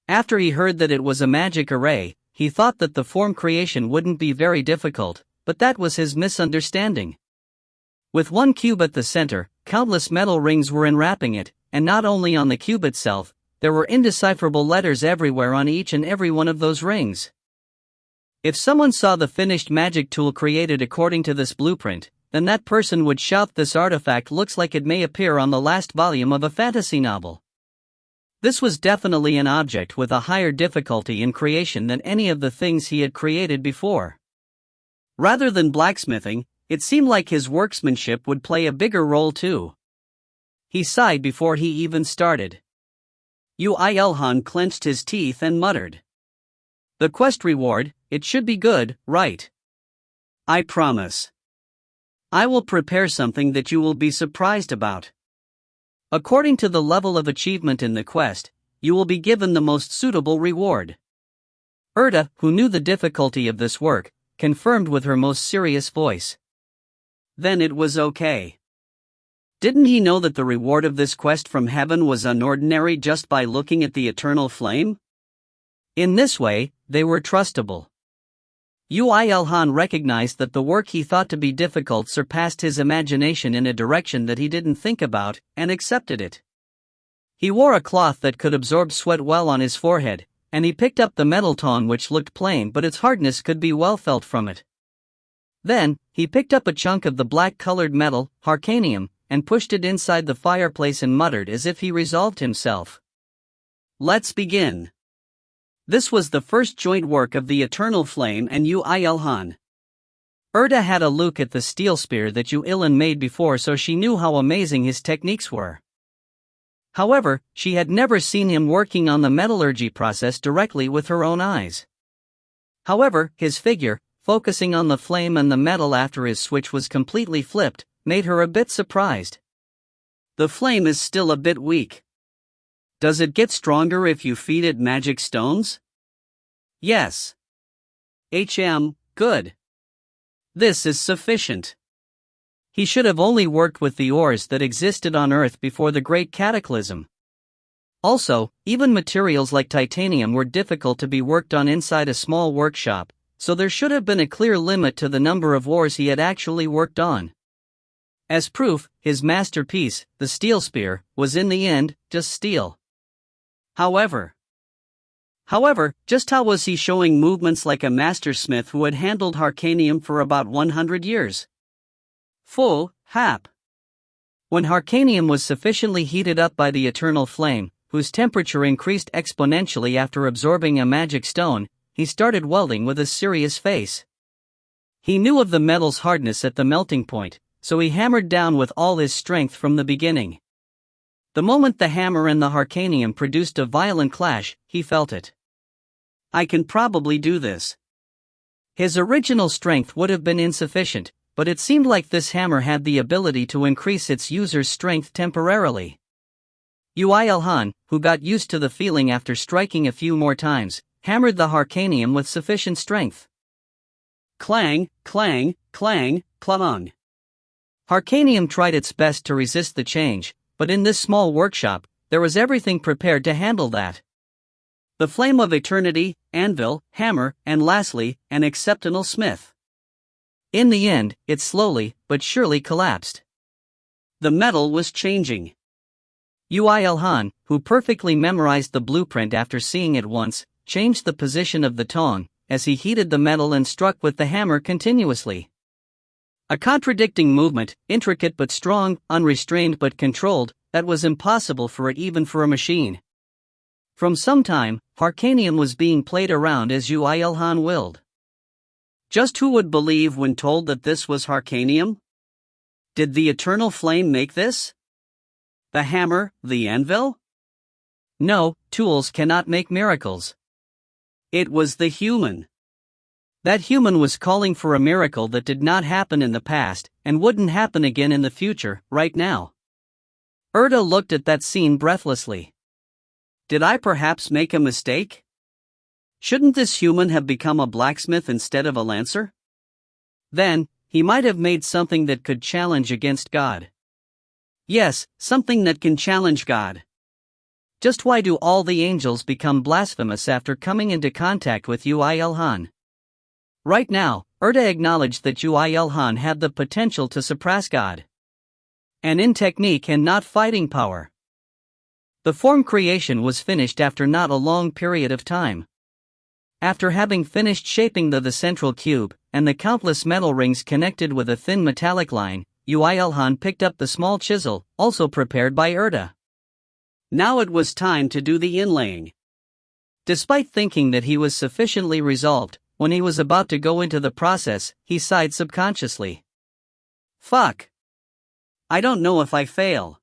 After he heard that it was a magic array, he thought that the form creation wouldn't be very difficult, but that was his misunderstanding. With one cube at the center, countless metal rings were enwrapping it, and not only on the cube itself, there were indecipherable letters everywhere on each and every one of those rings. If someone saw the finished magic tool created according to this blueprint, then that person would shout, "This artifact looks like it may appear on the last volume of a fantasy novel." This was definitely an object with a higher difficulty in creation than any of the things he had created before. Rather than blacksmithing, it seemed like his workmanship would play a bigger role too. He sighed before he even started. Ui Ilhan clenched his teeth and muttered. The quest reward, it should be good, right? I promise. I will prepare something that you will be surprised about. According to the level of achievement in the quest, you will be given the most suitable reward. Erta, who knew the difficulty of this work, confirmed with her most serious voice. Then it was okay. Didn't he know that the reward of this quest from heaven was unordinary just by looking at the eternal flame? In this way, they were trustable. Ui Ilhan recognized that the work he thought to be difficult surpassed his imagination in a direction that he didn't think about, and accepted it. He wore a cloth that could absorb sweat well on his forehead, and he picked up the metal tong which looked plain but its hardness could be well felt from it. Then, he picked up a chunk of the black-colored metal, harcanium, and pushed it inside the fireplace and muttered as if he resolved himself. Let's begin. This was the first joint work of the Eternal Flame and Ui Ilhan. Erta had a look at the steel spear that Yu Ilan made before, so she knew how amazing his techniques were. However, she had never seen him working on the metallurgy process directly with her own eyes. However, his figure, focusing on the flame and the metal after his switch was completely flipped, made her a bit surprised. The flame is still a bit weak. Does it get stronger if you feed it magic stones? Yes. Good. This is sufficient. He should have only worked with the ores that existed on Earth before the Great Cataclysm. Also, even materials like titanium were difficult to be worked on inside a small workshop, so there should have been a clear limit to the number of ores he had actually worked on. As proof, his masterpiece, the steel spear, was in the end just steel. However, just how was he showing movements like a mastersmith who had handled Harcanium for about 100 years? Full hap. When Harcanium was sufficiently heated up by the eternal flame, whose temperature increased exponentially after absorbing a magic stone, he started welding with a serious face. He knew of the metal's hardness at the melting point, so he hammered down with all his strength from the beginning. The moment the hammer and the Harcanium produced a violent clash, he felt it. I can probably do this. His original strength would have been insufficient, but it seemed like this hammer had the ability to increase its user's strength temporarily. Uilhan, who got used to the feeling after striking a few more times, hammered the Harcanium with sufficient strength. Clang, clang, clang, clang. Harcanium tried its best to resist the change, but in this small workshop, there was everything prepared to handle that. The flame of eternity, anvil, hammer, and lastly, an exceptional smith. In the end, it slowly, but surely collapsed. The metal was changing. Uilhan, who perfectly memorized the blueprint after seeing it once, changed the position of the tong, as he heated the metal and struck with the hammer continuously. A contradicting movement, intricate but strong, unrestrained but controlled, that was impossible for it even for a machine. From some time, Harcanium was being played around as Uilhan willed. Just who would believe when told that this was Harcanium? Did the eternal flame make this? The hammer, the anvil? No, tools cannot make miracles. It was the human. That human was calling for a miracle that did not happen in the past, and wouldn't happen again in the future, right now. Erda looked at that scene breathlessly. Did I perhaps make a mistake? Shouldn't this human have become a blacksmith instead of a lancer? Then, he might have made something that could challenge against God. Yes, something that can challenge God. Just why do all the angels become blasphemous after coming into contact with Uilhan? Right now, Erda acknowledged that Uilhan had the potential to suppress God. And in technique and not fighting power. The form creation was finished after not a long period of time. After having finished shaping the central cube, and the countless metal rings connected with a thin metallic line, Uilhan picked up the small chisel, also prepared by Erda. Now it was time to do the inlaying. Despite thinking that he was sufficiently resolved, when he was about to go into the process, he sighed subconsciously. Fuck. I don't know if I fail.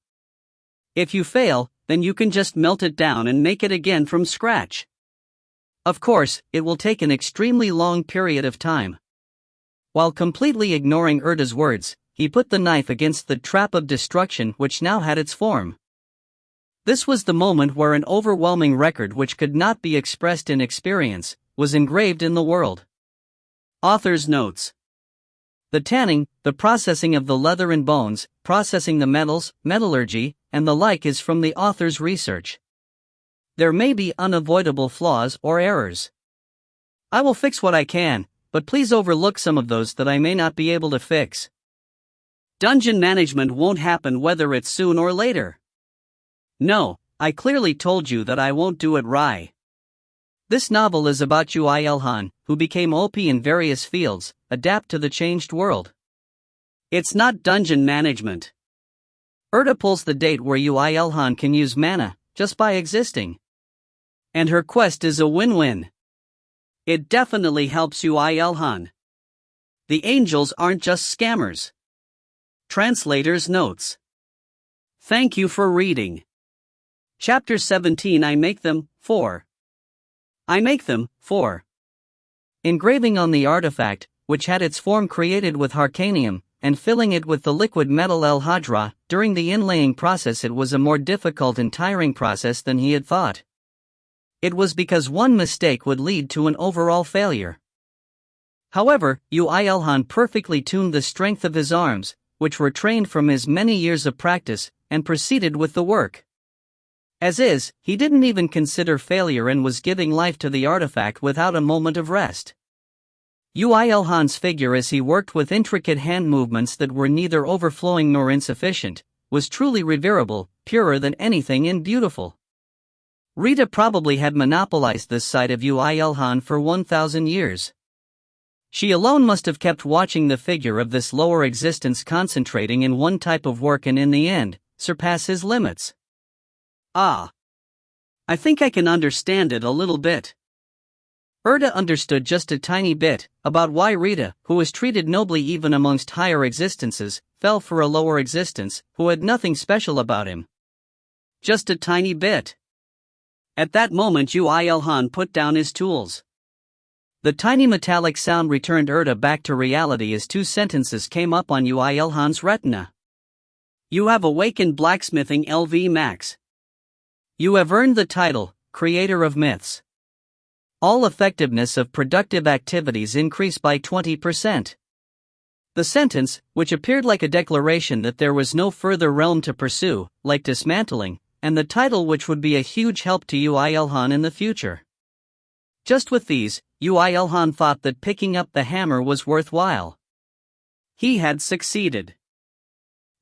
If you fail, then you can just melt it down and make it again from scratch. Of course, it will take an extremely long period of time. While completely ignoring Erda's words, he put the knife against the trap of destruction which now had its form. This was the moment where an overwhelming record which could not be expressed in experience, was engraved in the world. Author's notes. The tanning, the processing of the leather and bones, processing the metals, metallurgy, and the like is from the author's research. There may be unavoidable flaws or errors. I will fix what I can, but please overlook some of those that I may not be able to fix. Dungeon management won't happen whether it's soon or later. No, I clearly told you that I won't do it right. This novel is about Uilhan, who became OP in various fields, adapt to the changed world. It's not dungeon management. Erda pulls the date where Uilhan can use mana, just by existing. And her quest is a win-win. It definitely helps Uilhan. The angels aren't just scammers. Translator's notes. Thank you for reading. Chapter 17 I Make Them, 4. I make them, 4. Engraving on the artifact, which had its form created with Harcanium, and filling it with the liquid metal El-Hajra. During the inlaying process it was a more difficult and tiring process than he had thought. It was because one mistake would lead to an overall failure. However, Ui-Elhan perfectly tuned the strength of his arms, which were trained from his many years of practice, and proceeded with the work. As is, he didn't even consider failure and was giving life to the artifact without a moment of rest. Ui-Elhan's figure as he worked with intricate hand movements that were neither overflowing nor insufficient, was truly reverable, purer than anything and beautiful. Rita probably had monopolized this side of Ui-Elhan for 1,000 years. She alone must have kept watching the figure of this lower existence concentrating in one type of work and in the end, surpass his limits. Ah. I think I can understand it a little bit. Erda understood just a tiny bit about why Rita, who was treated nobly even amongst higher existences, fell for a lower existence who had nothing special about him. Just a tiny bit. At that moment Ui-Elhan put down his tools. The tiny metallic sound returned Erda back to reality as two sentences came up on Ui-Elhan's retina. You have awakened blacksmithing LV Max. You have earned the title, Creator of Myths. All effectiveness of productive activities increased by 20%. The sentence, which appeared like a declaration that there was no further realm to pursue, like dismantling, and the title which would be a huge help to Ui-Elhan in the future. Just with these, Ui-Elhan thought that picking up the hammer was worthwhile. He had succeeded.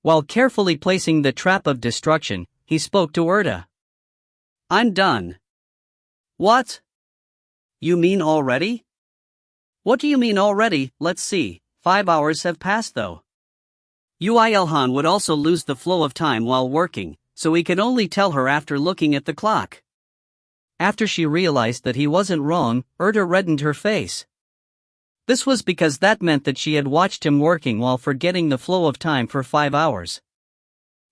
While carefully placing the trap of destruction, he spoke to Erda. I'm done. What? You mean already? What do you mean already? Let's see, 5 hours have passed though. Ui-Elhan would also lose the flow of time while working, so he could only tell her after looking at the clock. After she realized that he wasn't wrong, Erda reddened her face. This was because that meant that she had watched him working while forgetting the flow of time for 5 hours.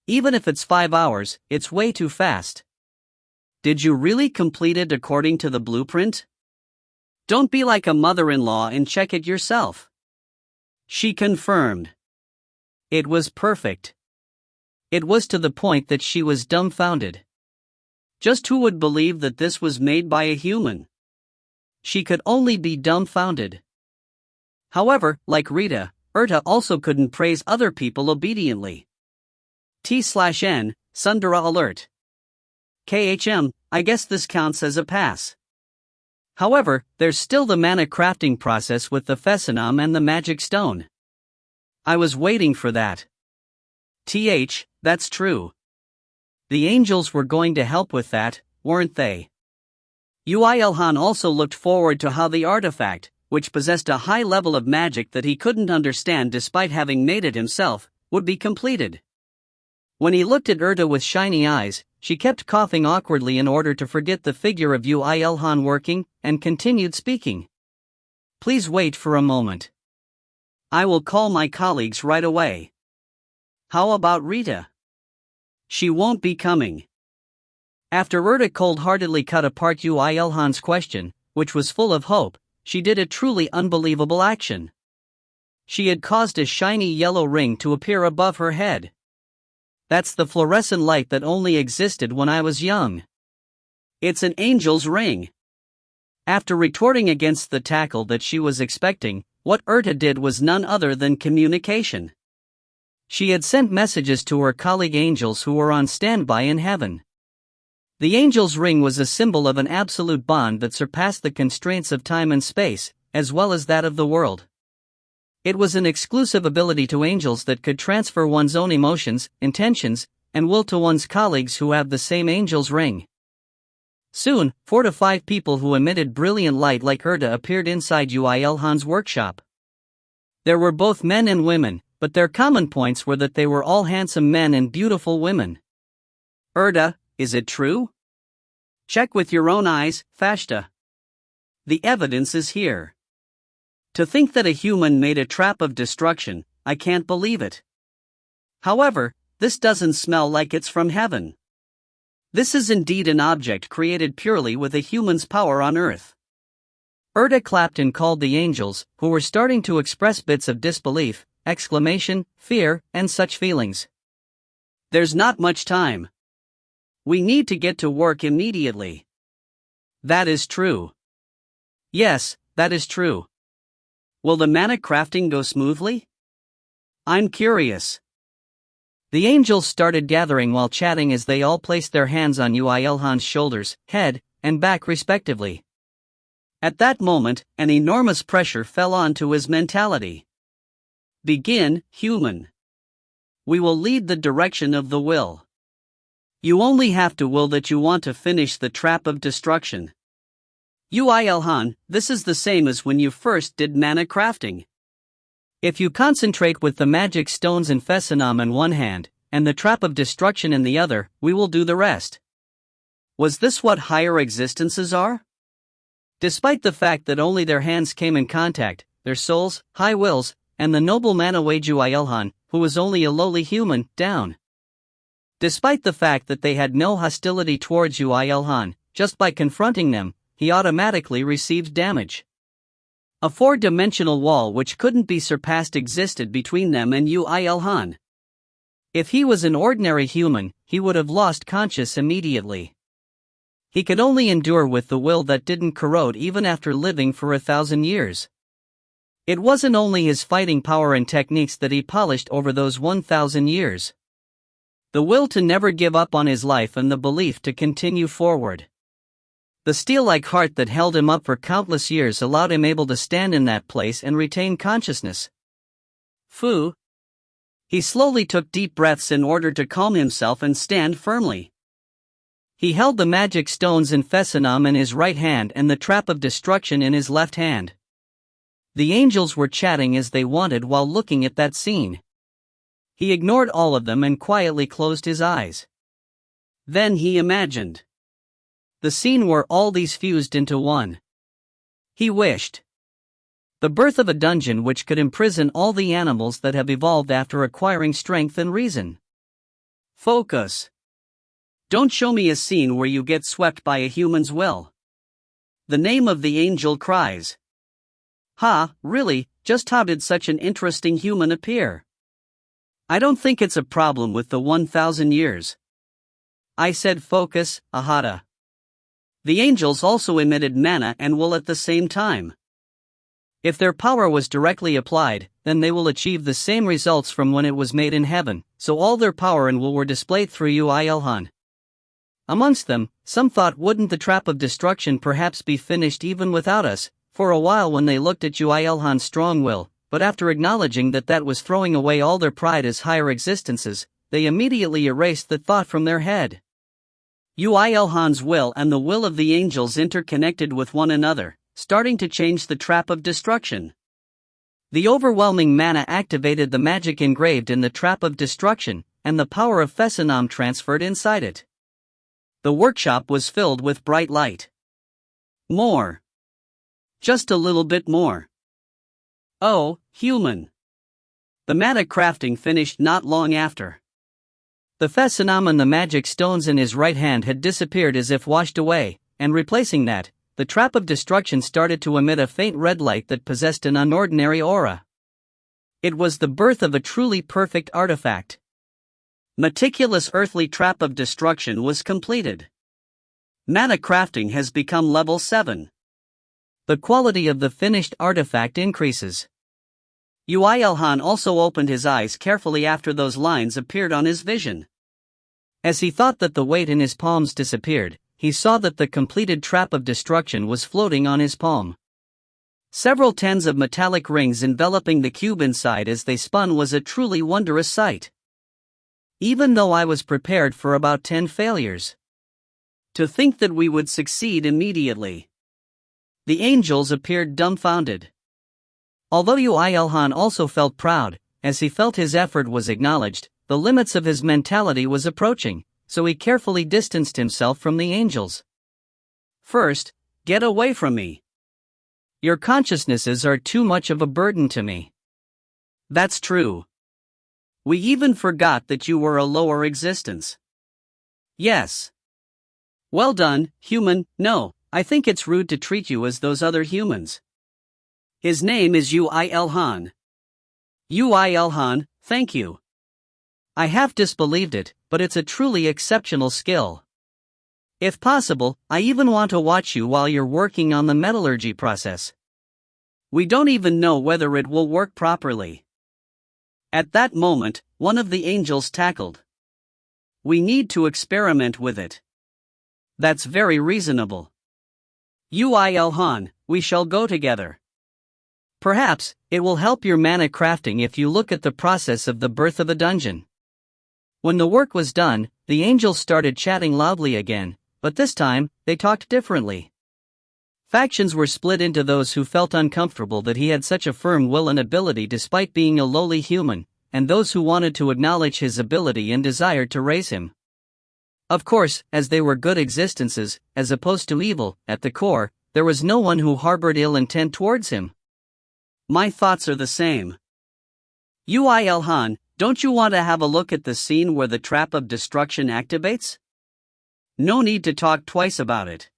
Even if it's 5 hours, it's way too fast. Did you really complete it according to the blueprint? Don't be like a mother-in-law and check it yourself. She confirmed. It was perfect. It was to the point that she was dumbfounded. Just who would believe that this was made by a human? She could only be dumbfounded. However, like Rita, Erta also couldn't praise other people obediently. T/N, Sundara alert. KHM, I guess this counts as a pass. However, there's still the mana crafting process with the Fesanam and the magic stone. I was waiting for that. That's true. The angels were going to help with that, weren't they? Ui-Elhan also looked forward to how the artifact, which possessed a high level of magic that he couldn't understand despite having made it himself, would be completed. When he looked at Erta with shiny eyes, she kept coughing awkwardly in order to forget the figure of Ui-Elhan working, and continued speaking. Please wait for a moment. I will call my colleagues right away. How about Rita? She won't be coming. After Erta cold-heartedly cut apart Ui-Elhan's question, which was full of hope, she did a truly unbelievable action. She had caused a shiny yellow ring to appear above her head. That's the fluorescent light that only existed when I was young. It's an angel's ring. After retorting against the tackle that she was expecting, what Erta did was none other than communication. She had sent messages to her colleague angels who were on standby in heaven. The angel's ring was a symbol of an absolute bond that surpassed the constraints of time and space, as well as that of the world. It was an exclusive ability to angels that could transfer one's own emotions, intentions, and will to one's colleagues who have the same angel's ring. Soon, 4 to 5 people who emitted brilliant light like Erta appeared inside Ui-Elhan's workshop. There were both men and women, but their common points were that they were all handsome men and beautiful women. Erta, is it true? Check with your own eyes, Fashta. The evidence is here. To think that a human made a trap of destruction, I can't believe it. However, this doesn't smell like it's from heaven. This is indeed an object created purely with a human's power on earth. Erta clapped and called the angels, who were starting to express bits of disbelief, exclamation, fear, and such feelings. There's not much time. We need to get to work immediately. That is true. Yes, that is true. Will the mana crafting go smoothly? I'm curious. The angels started gathering while chatting as they all placed their hands on Uilhan's shoulders, head, and back respectively. At that moment, an enormous pressure fell onto his mentality. Begin, human. We will lead the direction of the will. You only have to will that you want to finish the trap of destruction. Uilhan, this is the same as when you first did mana crafting. If you concentrate with the magic stones and Fesanam in one hand, and the trap of destruction in the other, we will do the rest. Was this what higher existences are? Despite the fact that only their hands came in contact, their souls, high wills, and the noble mana weighed Uilhan, who was only a lowly human, down. Despite the fact that they had no hostility towards Uilhan, just by confronting them, he automatically received damage. A four-dimensional wall which couldn't be surpassed existed between them and Uilhan. If he was an ordinary human, he would have lost conscience immediately. He could only endure with the will that didn't corrode even after living for 1,000 years. It wasn't only his fighting power and techniques that he polished over those 1,000 years. The will to never give up on his life and the belief to continue forward. The steel-like heart that held him up for countless years allowed him able to stand in that place and retain consciousness. Fu. He slowly took deep breaths in order to calm himself and stand firmly. He held the magic stones in Fesanam in his right hand and the trap of destruction in his left hand. The angels were chatting as they wanted while looking at that scene. He ignored all of them and quietly closed his eyes. Then he imagined the scene where all these fused into one. He wished the birth of a dungeon which could imprison all the animals that have evolved after acquiring strength and reason. Focus. Don't show me a scene where you get swept by a human's will. The name of the angel cries. Ha, really, just how did such an interesting human appear? I don't think it's a problem with the 1,000 years. I said focus, Ahata. The angels also emitted mana and will at the same time. If their power was directly applied, then they will achieve the same results from when it was made in heaven, so all their power and will were displayed through Uilhan. Amongst them, some thought wouldn't the trap of destruction perhaps be finished even without us, for a while when they looked at Uilhan's strong will, but after acknowledging that that was throwing away all their pride as higher existences, they immediately erased the thought from their head. Uilhan's will and the will of the angels interconnected with one another, starting to change the trap of destruction. The overwhelming mana activated the magic engraved in the trap of destruction, and the power of Fesanam transferred inside it. The workshop was filled with bright light. More. Just a little bit more. Oh, human. The mana crafting finished not long after. The Fesanam and the magic stones in his right hand had disappeared as if washed away, and replacing that, the trap of destruction started to emit a faint red light that possessed an unordinary aura. It was the birth of a truly perfect artifact. Meticulous earthly trap of destruction was completed. Mana crafting has become level 7. The quality of the finished artifact increases. Uilhan also opened his eyes carefully after those lines appeared on his vision. As he thought that the weight in his palms disappeared, he saw that the completed trap of destruction was floating on his palm. Several tens of metallic rings enveloping the cube inside as they spun was a truly wondrous sight. Even though I was prepared for about 10 failures. To think that we would succeed immediately. The angels appeared dumbfounded. Although Uilhan also felt proud, as he felt his effort was acknowledged, the limits of his mentality was approaching, so he carefully distanced himself from the angels. First, get away from me. Your consciousnesses are too much of a burden to me. That's true. We even forgot that you were a lower existence. Yes. Well done, human. No, I think it's rude to treat you as those other humans. His name is Uilhan. Ilhan, thank you. I half disbelieved it, but it's a truly exceptional skill. If possible, I even want to watch you while you're working on the metallurgy process. We don't even know whether it will work properly. At that moment, one of the angels tackled. We need to experiment with it. That's very reasonable. Ilhan, we shall go together. Perhaps, it will help your mana crafting if you look at the process of the birth of a dungeon. When the work was done, the angels started chatting loudly again, but this time, they talked differently. Factions were split into those who felt uncomfortable that he had such a firm will and ability despite being a lowly human, and those who wanted to acknowledge his ability and desired to raise him. Of course, as they were good existences, as opposed to evil, at the core, there was no one who harbored ill intent towards him. My thoughts are the same. Ilhan, don't you want to have a look at the scene where the trap of destruction activates? No need to talk twice about it.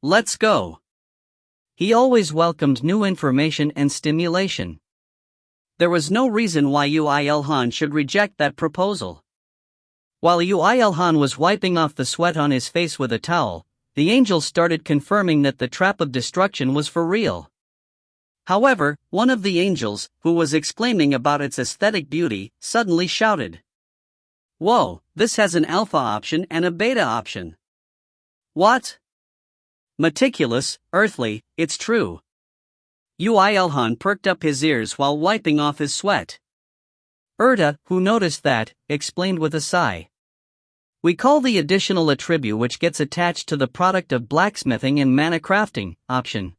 Let's go. He always welcomed new information and stimulation. There was no reason why Ilhan should reject that proposal. While Ilhan was wiping off the sweat on his face with a towel, the angels started confirming that the trap of destruction was for real. However, one of the angels, who was exclaiming about its aesthetic beauty, suddenly shouted, "Whoa, this has an alpha option and a beta option." What? Meticulous, earthly, it's true. Ilhan perked up his ears while wiping off his sweat. Erta, who noticed that, explained with a sigh. We call the additional attribute which gets attached to the product of blacksmithing and mana crafting option.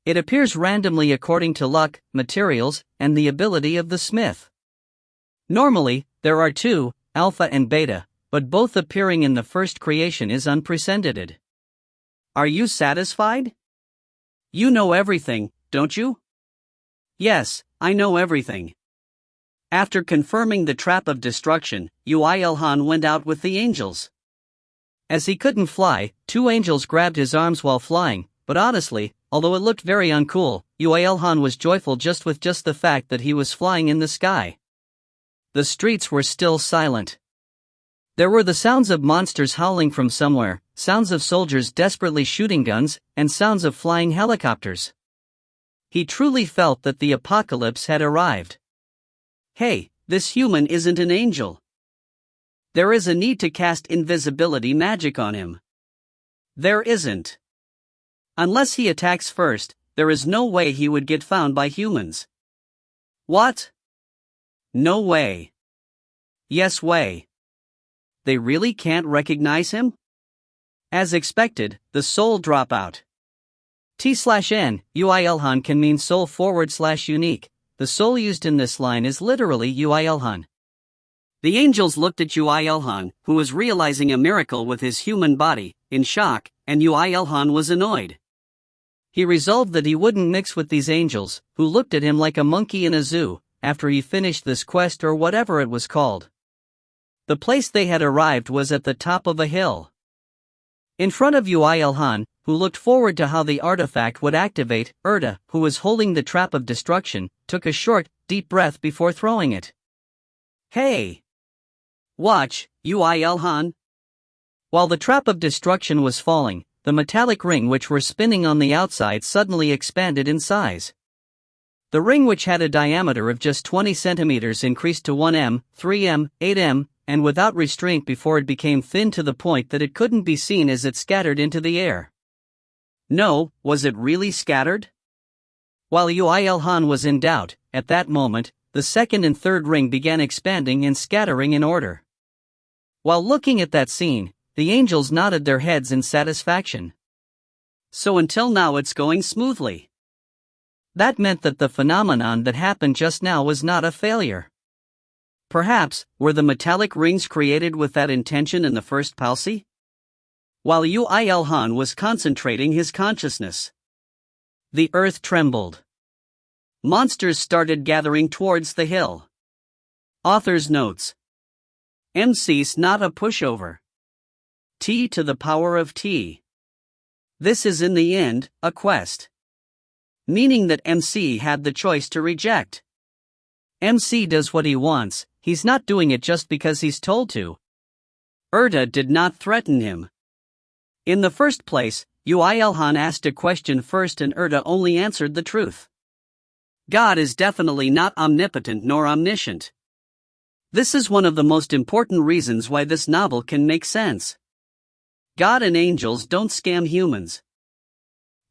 It appears randomly according to luck, materials, and the ability of the smith. Normally, there are two, alpha and beta, but both appearing in the first creation is unprecedented. Are you satisfied? You know everything, don't you? Yes, I know everything. After confirming the trap of destruction, Ilhan went out with the angels. As he couldn't fly, two angels grabbed his arms while flying, but honestly, although it looked very uncool, Ilhan was joyful just the fact that he was flying in the sky. The streets were still silent. There were the sounds of monsters howling from somewhere, sounds of soldiers desperately shooting guns, and sounds of flying helicopters. He truly felt that the apocalypse had arrived. Hey, this human isn't an angel. There is a need to cast invisibility magic on him. There isn't. Unless he attacks first, there is no way he would get found by humans. What? No way. Yes way. They really can't recognize him? As expected, the soul dropout. T/N, Ilhan can mean soul / unique. The soul used in this line is literally Ilhan. The angels looked at Ilhan, who was realizing a miracle with his human body, in shock, and Ilhan was annoyed. He resolved that he wouldn't mix with these angels, who looked at him like a monkey in a zoo, after he finished this quest or whatever it was called. The place they had arrived was at the top of a hill. In front of Ilhan, who looked forward to how the artifact would activate, Erta, who was holding the trap of destruction, took a short, deep breath before throwing it. Hey! Watch, Ilhan. While the trap of destruction was falling, the metallic ring which were spinning on the outside suddenly expanded in size. The ring, which had a diameter of just 20 centimeters, increased to 1 m, 3 m, 8 m, and without restraint before it became thin to the point that it couldn't be seen as it scattered into the air. No, was it really scattered? While Ilhan was in doubt, at that moment, the second and third ring began expanding and scattering in order. While looking at that scene, the angels nodded their heads in satisfaction. So until now it's going smoothly. That meant that the phenomenon that happened just now was not a failure. Perhaps, were the metallic rings created with that intention in the first palsy? While Ilhan was concentrating his consciousness, the earth trembled. Monsters started gathering towards the hill. Author's notes. MC's not a pushover. T to the power of T. This is in the end, a quest. Meaning that MC had the choice to reject. MC does what he wants, he's not doing it just because he's told to. Erta did not threaten him. In the first place, Ilhan asked a question first and Erta only answered the truth. God is definitely not omnipotent nor omniscient. This is one of the most important reasons why this novel can make sense. God and angels don't scam humans.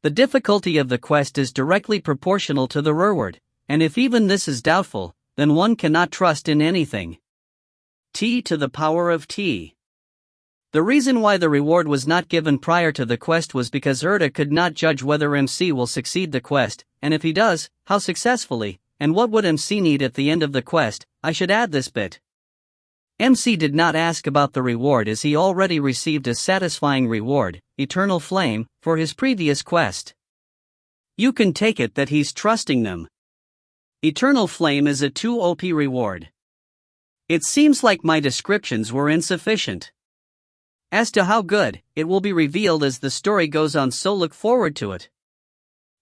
The difficulty of the quest is directly proportional to the reward, and if even this is doubtful, then one cannot trust in anything. T to the power of T. The reason why the reward was not given prior to the quest was because Erta could not judge whether MC will succeed the quest, and if he does, how successfully, and what would MC need at the end of the quest. I should add this bit. MC did not ask about the reward as he already received a satisfying reward, Eternal Flame, for his previous quest. You can take it that he's trusting them. Eternal Flame is a 2 OP reward. It seems like my descriptions were insufficient. As to how good, it will be revealed as the story goes on, so look forward to it.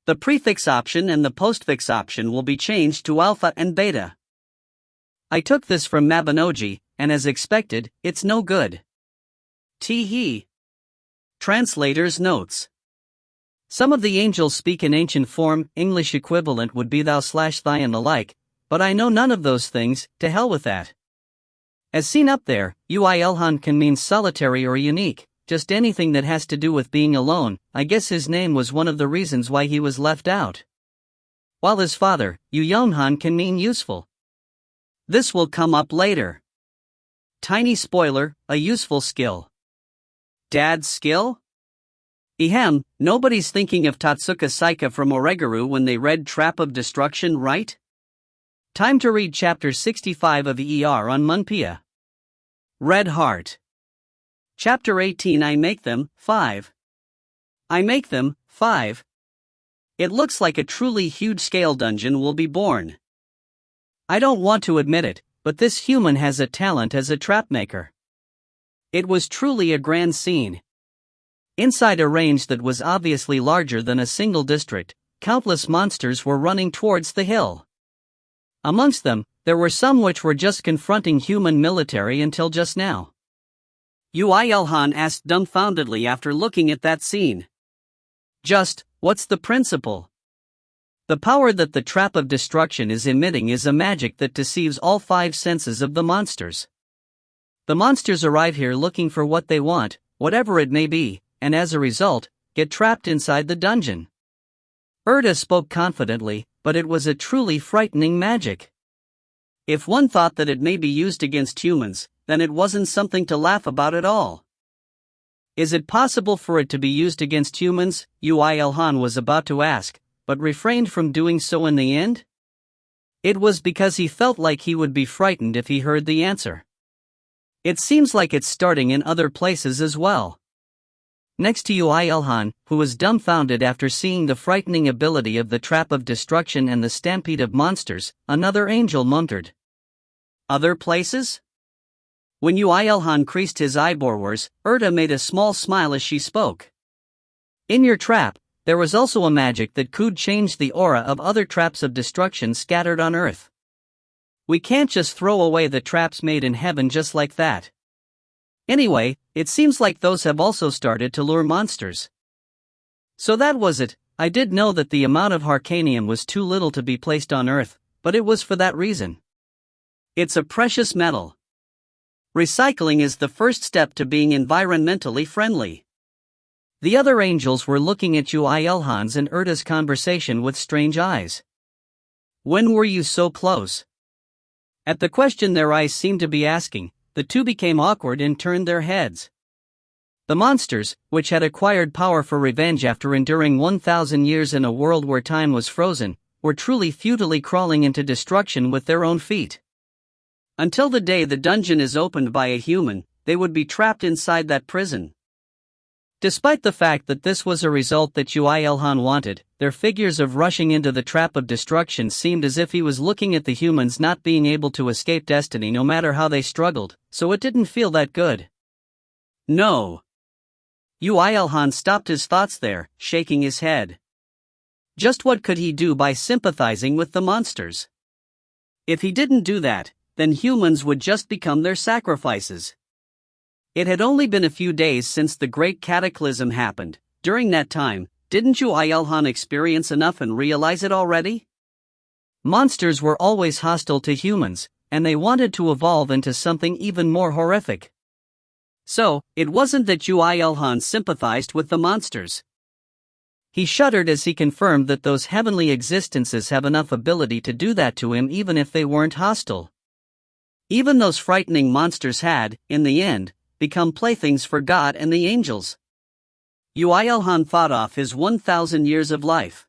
The prefix option and the postfix option will be changed to alpha and beta. I took this from Mabinogi, and as expected, it's no good. Tee. Translator's notes. Some of the angels speak in ancient form, English equivalent would be thou/thy and the like, but I know none of those things, to hell with that. As seen up there, Ilhan can mean solitary or unique, just anything that has to do with being alone. I guess his name was one of the reasons why he was left out. While his father, Yonhan, can mean useful. This will come up later. Tiny spoiler, a useful skill. Dad's skill? Ehem, nobody's thinking of Tatsuka Saika from Oregaru when they read Trap of Destruction, right? Time to read chapter 65 of ER on Munpia. Red Heart. Chapter 18 I Make Them, 5. I Make Them, 5. It looks like a truly huge-scale dungeon will be born. I don't want to admit it, but this human has a talent as a trap maker. It was truly a grand scene. Inside a range that was obviously larger than a single district, countless monsters were running towards the hill. Amongst them, there were some which were just confronting human military until just now. Ilhan asked dumbfoundedly after looking at that scene. Just, what's the principle? The power that the trap of destruction is emitting is a magic that deceives all 5 senses of the monsters. The monsters arrive here looking for what they want, whatever it may be, and as a result, get trapped inside the dungeon. Erta spoke confidently, but it was a truly frightening magic. If one thought that it may be used against humans, then it wasn't something to laugh about at all. Is it possible for it to be used against humans? Ilhan was about to ask, but refrained from doing so in the end? It was because he felt like he would be frightened if he heard the answer. It seems like it's starting in other places as well. Next to Ilhan, who was dumbfounded after seeing the frightening ability of the trap of destruction and the stampede of monsters, another angel muttered. Other places? When Ilhan creased his eyebrows, Erta made a small smile as she spoke. In your trap, there was also a magic that could change the aura of other traps of destruction scattered on Earth. We can't just throw away the traps made in heaven just like that. Anyway, it seems like those have also started to lure monsters. So that was it. I did know that the amount of Harcanium was too little to be placed on Earth, but it was for that reason. It's a precious metal. Recycling is the first step to being environmentally friendly. The other angels were looking at Ilhan's and Erta's conversation with strange eyes. When were you so close? At the question their eyes seemed to be asking, the two became awkward and turned their heads. The monsters, which had acquired power for revenge after enduring 1,000 years in a world where time was frozen, were truly futilely crawling into destruction with their own feet. Until the day the dungeon is opened by a human, they would be trapped inside that prison. Despite the fact that this was a result that Ilhan wanted, their figures of rushing into the trap of destruction seemed as if he was looking at the humans not being able to escape destiny no matter how they struggled, so it didn't feel that good. No. Ilhan stopped his thoughts there, shaking his head. Just what could he do by sympathizing with the monsters? If he didn't do that, then humans would just become their sacrifices. It had only been a few days since the great cataclysm happened. During that time, didn't Yu Ilhan experience enough and realize it already? Monsters were always hostile to humans, and they wanted to evolve into something even more horrific. So, it wasn't that Yu Ilhan sympathized with the monsters. He shuddered as he confirmed that those heavenly existences have enough ability to do that to him even if they weren't hostile. Even those frightening monsters had, in the end, become playthings for God and the angels. Yu Ilhan fought off his 1,000 years of life.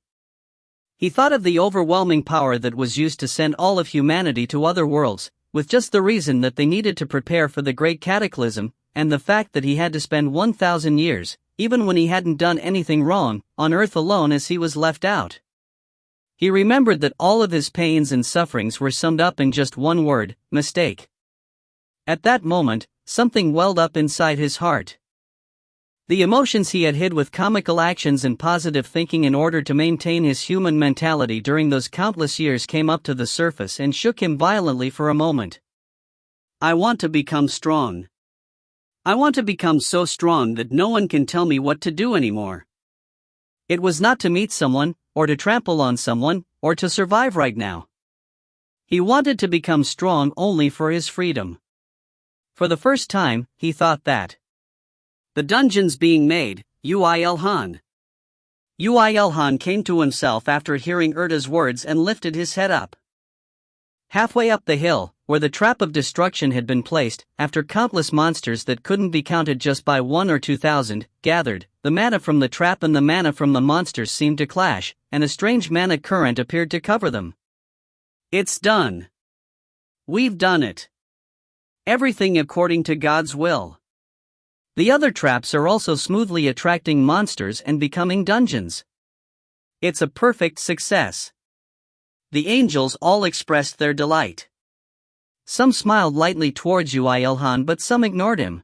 He thought of the overwhelming power that was used to send all of humanity to other worlds, with just the reason that they needed to prepare for the great cataclysm, and the fact that he had to spend 1,000 years, even when he hadn't done anything wrong, on Earth alone as he was left out. He remembered that all of his pains and sufferings were summed up in just one word: mistake. At that moment, something welled up inside his heart. The emotions he had hid with comical actions and positive thinking in order to maintain his human mentality during those countless years came up to the surface and shook him violently for a moment. I want to become strong. I want to become so strong that no one can tell me what to do anymore. It was not to meet someone, or to trample on someone, or to survive right now. He wanted to become strong only for his freedom. For the first time, he thought that. The dungeons being made, Yu Ilhan. Yu Ilhan came to himself after hearing Erta's words and lifted his head up. Halfway up the hill, where the trap of destruction had been placed, after countless monsters that couldn't be counted just by 1 or 2,000, gathered, the mana from the trap and the mana from the monsters seemed to clash, and a strange mana current appeared to cover them. It's done. We've done it. Everything according to God's will. The other traps are also smoothly attracting monsters and becoming dungeons. It's a perfect success. The angels all expressed their delight. Some smiled lightly towards Yu Ilhan, but some ignored him.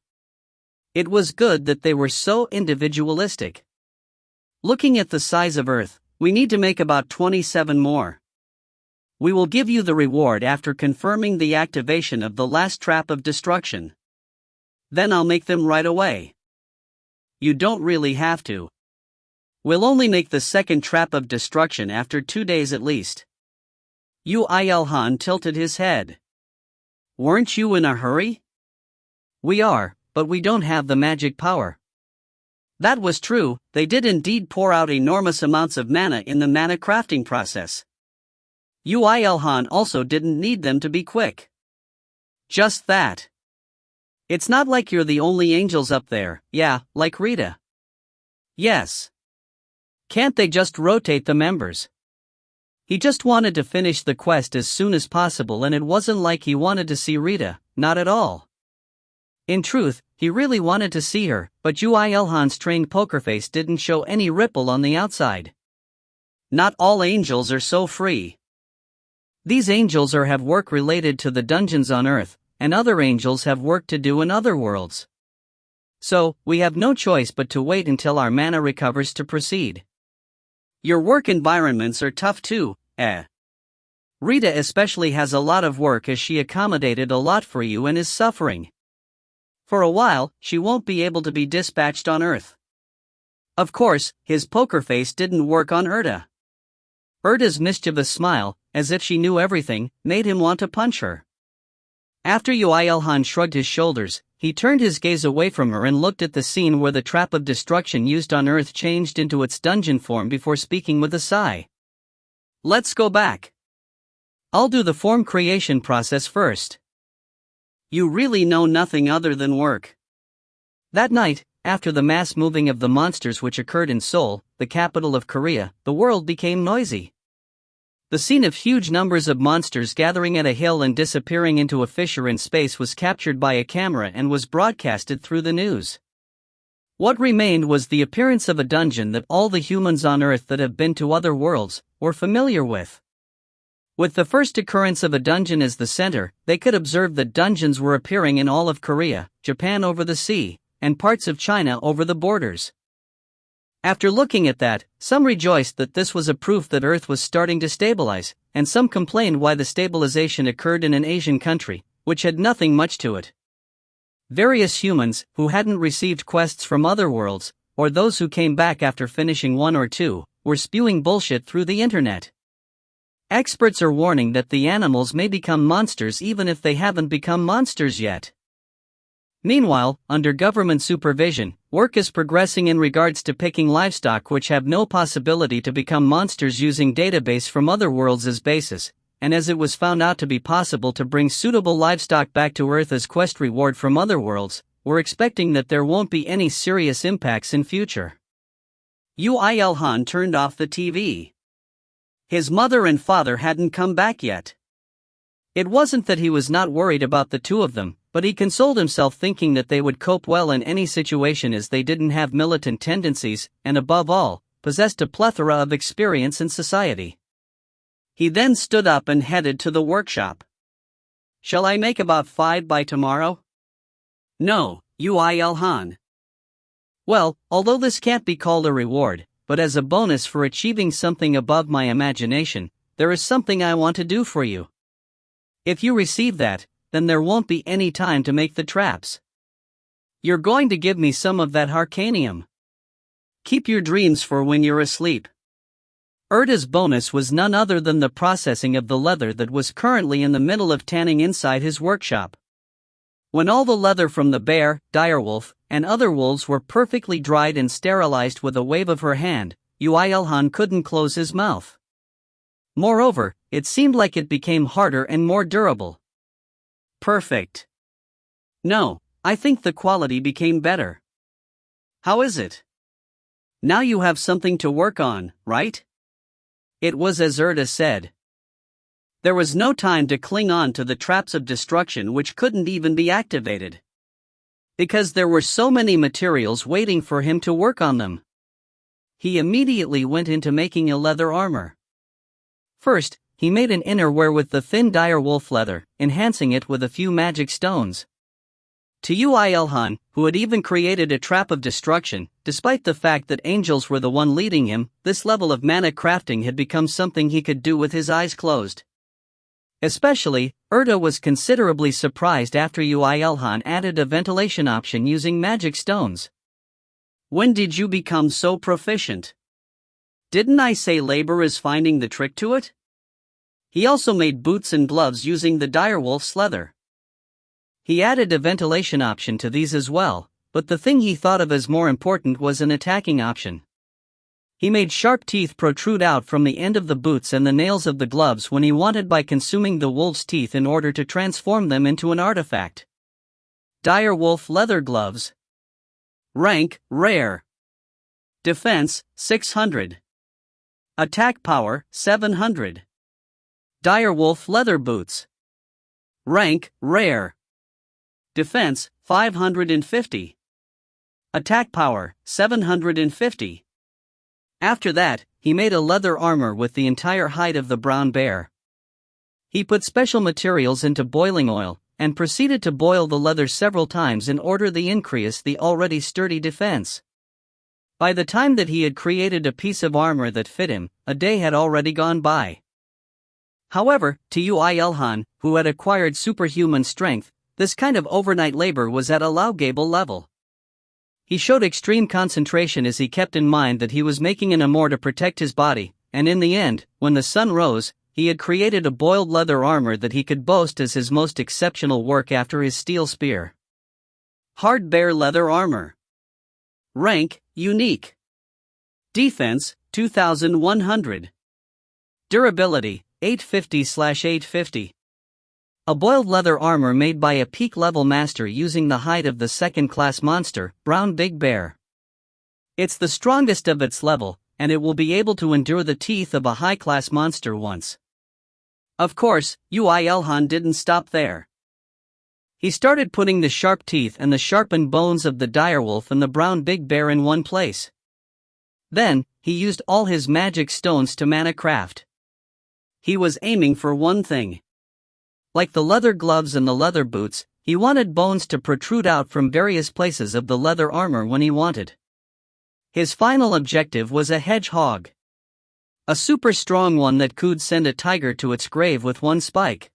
It was good that they were so individualistic. Looking at the size of Earth, we need to make about 27 more. We will give you the reward after confirming the activation of the last trap of destruction. Then I'll make them right away. You don't really have to. We'll only make the second trap of destruction after 2 days at least. Yu Ilhan tilted his head. Weren't you in a hurry? We are, but we don't have the magic power. That was true, they did indeed pour out enormous amounts of mana in the mana crafting process. Yu Ilhan also didn't need them to be quick. Just that. It's not like you're the only angels up there, yeah, like Rita. Yes. Can't they just rotate the members? He just wanted to finish the quest as soon as possible, and it wasn't like he wanted to see Rita, not at all. In truth, he really wanted to see her, but Yu Ilhan's trained poker face didn't show any ripple on the outside. Not all angels are so free. These angels have work related to the dungeons on Earth, and other angels have work to do in other worlds. So, we have no choice but to wait until our mana recovers to proceed. Your work environments are tough too, eh? Rita especially has a lot of work as she accommodated a lot for you and is suffering. For a while, she won't be able to be dispatched on Earth. Of course, his poker face didn't work on Erta. Erta's mischievous smile, as if she knew everything, made him want to punch her. After Yu Ilhan shrugged his shoulders, he turned his gaze away from her and looked at the scene where the trap of destruction used on Earth changed into its dungeon form before speaking with a sigh. Let's go back. I'll do the form creation process first. You really know nothing other than work. That night, after the mass moving of the monsters which occurred in Seoul, the capital of Korea, the world became noisy. The scene of huge numbers of monsters gathering at a hill and disappearing into a fissure in space was captured by a camera and was broadcasted through the news. What remained was the appearance of a dungeon that all the humans on Earth that have been to other worlds were familiar with. With the first occurrence of a dungeon as the center, they could observe that dungeons were appearing in all of Korea, Japan over the sea, and parts of China over the borders. After looking at that, some rejoiced that this was a proof that Earth was starting to stabilize, and some complained why the stabilization occurred in an Asian country, which had nothing much to it. Various humans, who hadn't received quests from other worlds, or those who came back after finishing one or two, were spewing bullshit through the internet. Experts are warning that the animals may become monsters even if they haven't become monsters yet. Meanwhile, under government supervision, work is progressing in regards to picking livestock which have no possibility to become monsters using database from other worlds as basis, and as it was found out to be possible to bring suitable livestock back to Earth as quest reward from other worlds, we're expecting that there won't be any serious impacts in future. Uilhan turned off the TV. His mother and father hadn't come back yet. It wasn't that he was not worried about the two of them, but he consoled himself thinking that they would cope well in any situation as they didn't have militant tendencies, and above all, possessed a plethora of experience in society. He then stood up and headed to the workshop. Shall I make about 5 by tomorrow? No, Uilhan. Well, although this can't be called a reward, but as a bonus for achieving something above my imagination, there is something I want to do for you. If you receive that, then there won't be any time to make the traps. You're going to give me some of that harcanium. Keep your dreams for when you're asleep. Erda's bonus was none other than the processing of the leather that was currently in the middle of tanning inside his workshop. When all the leather from the bear, direwolf, and other wolves were perfectly dried and sterilized with a wave of her hand, Uilhan couldn't close his mouth. Moreover, it seemed like it became harder and more durable. Perfect. No, I think the quality became better. How is it? Now you have something to work on, right? It was as Erda said. There was no time to cling on to the traps of destruction which couldn't even be activated. Because there were so many materials waiting for him to work on them. He immediately went into making a leather armor. First, he made an innerwear with the thin dire wolf leather, enhancing it with a few magic stones. To Uilhan, who had even created a trap of destruction, despite the fact that angels were the one leading him, this level of mana crafting had become something he could do with his eyes closed. Especially, Erda was considerably surprised after Uilhan added a ventilation option using magic stones. When did you become so proficient? Didn't I say labor is finding the trick to it? He also made boots and gloves using the direwolf's leather. He added a ventilation option to these as well, but the thing he thought of as more important was an attacking option. He made sharp teeth protrude out from the end of the boots and the nails of the gloves when he wanted by consuming the wolf's teeth in order to transform them into an artifact. Direwolf leather gloves. Rank, rare. Defense, 600. Attack power, 700. Direwolf leather boots. Rank, rare. Defense, 550. Attack power, 750. After that, he made a leather armor with the entire hide of the brown bear. He put special materials into boiling oil, and proceeded to boil the leather several times in order to increase the already sturdy defense. By the time that he had created a piece of armor that fit him, a day had already gone by. However, to Uilhan, who had acquired superhuman strength, this kind of overnight labor was at a laugable level. He showed extreme concentration as he kept in mind that he was making an armor to protect his body, and in the end, when the sun rose, he had created a boiled leather armor that he could boast as his most exceptional work after his steel spear. Hard bear leather armor. Rank, unique. Defense, 2100. Durability, 850/850. A boiled leather armor made by a peak-level master using the hide of the second-class monster, Brown Big Bear. It's the strongest of its level, and it will be able to endure the teeth of a high-class monster once. Of course, Uilhan didn't stop there. He started putting the sharp teeth and the sharpened bones of the direwolf and the brown big bear in one place. Then, he used all his magic stones to mana craft. He was aiming for one thing. Like the leather gloves and the leather boots, he wanted bones to protrude out from various places of the leather armor when he wanted. His final objective was a hedgehog. A super strong one that could send a tiger to its grave with one spike.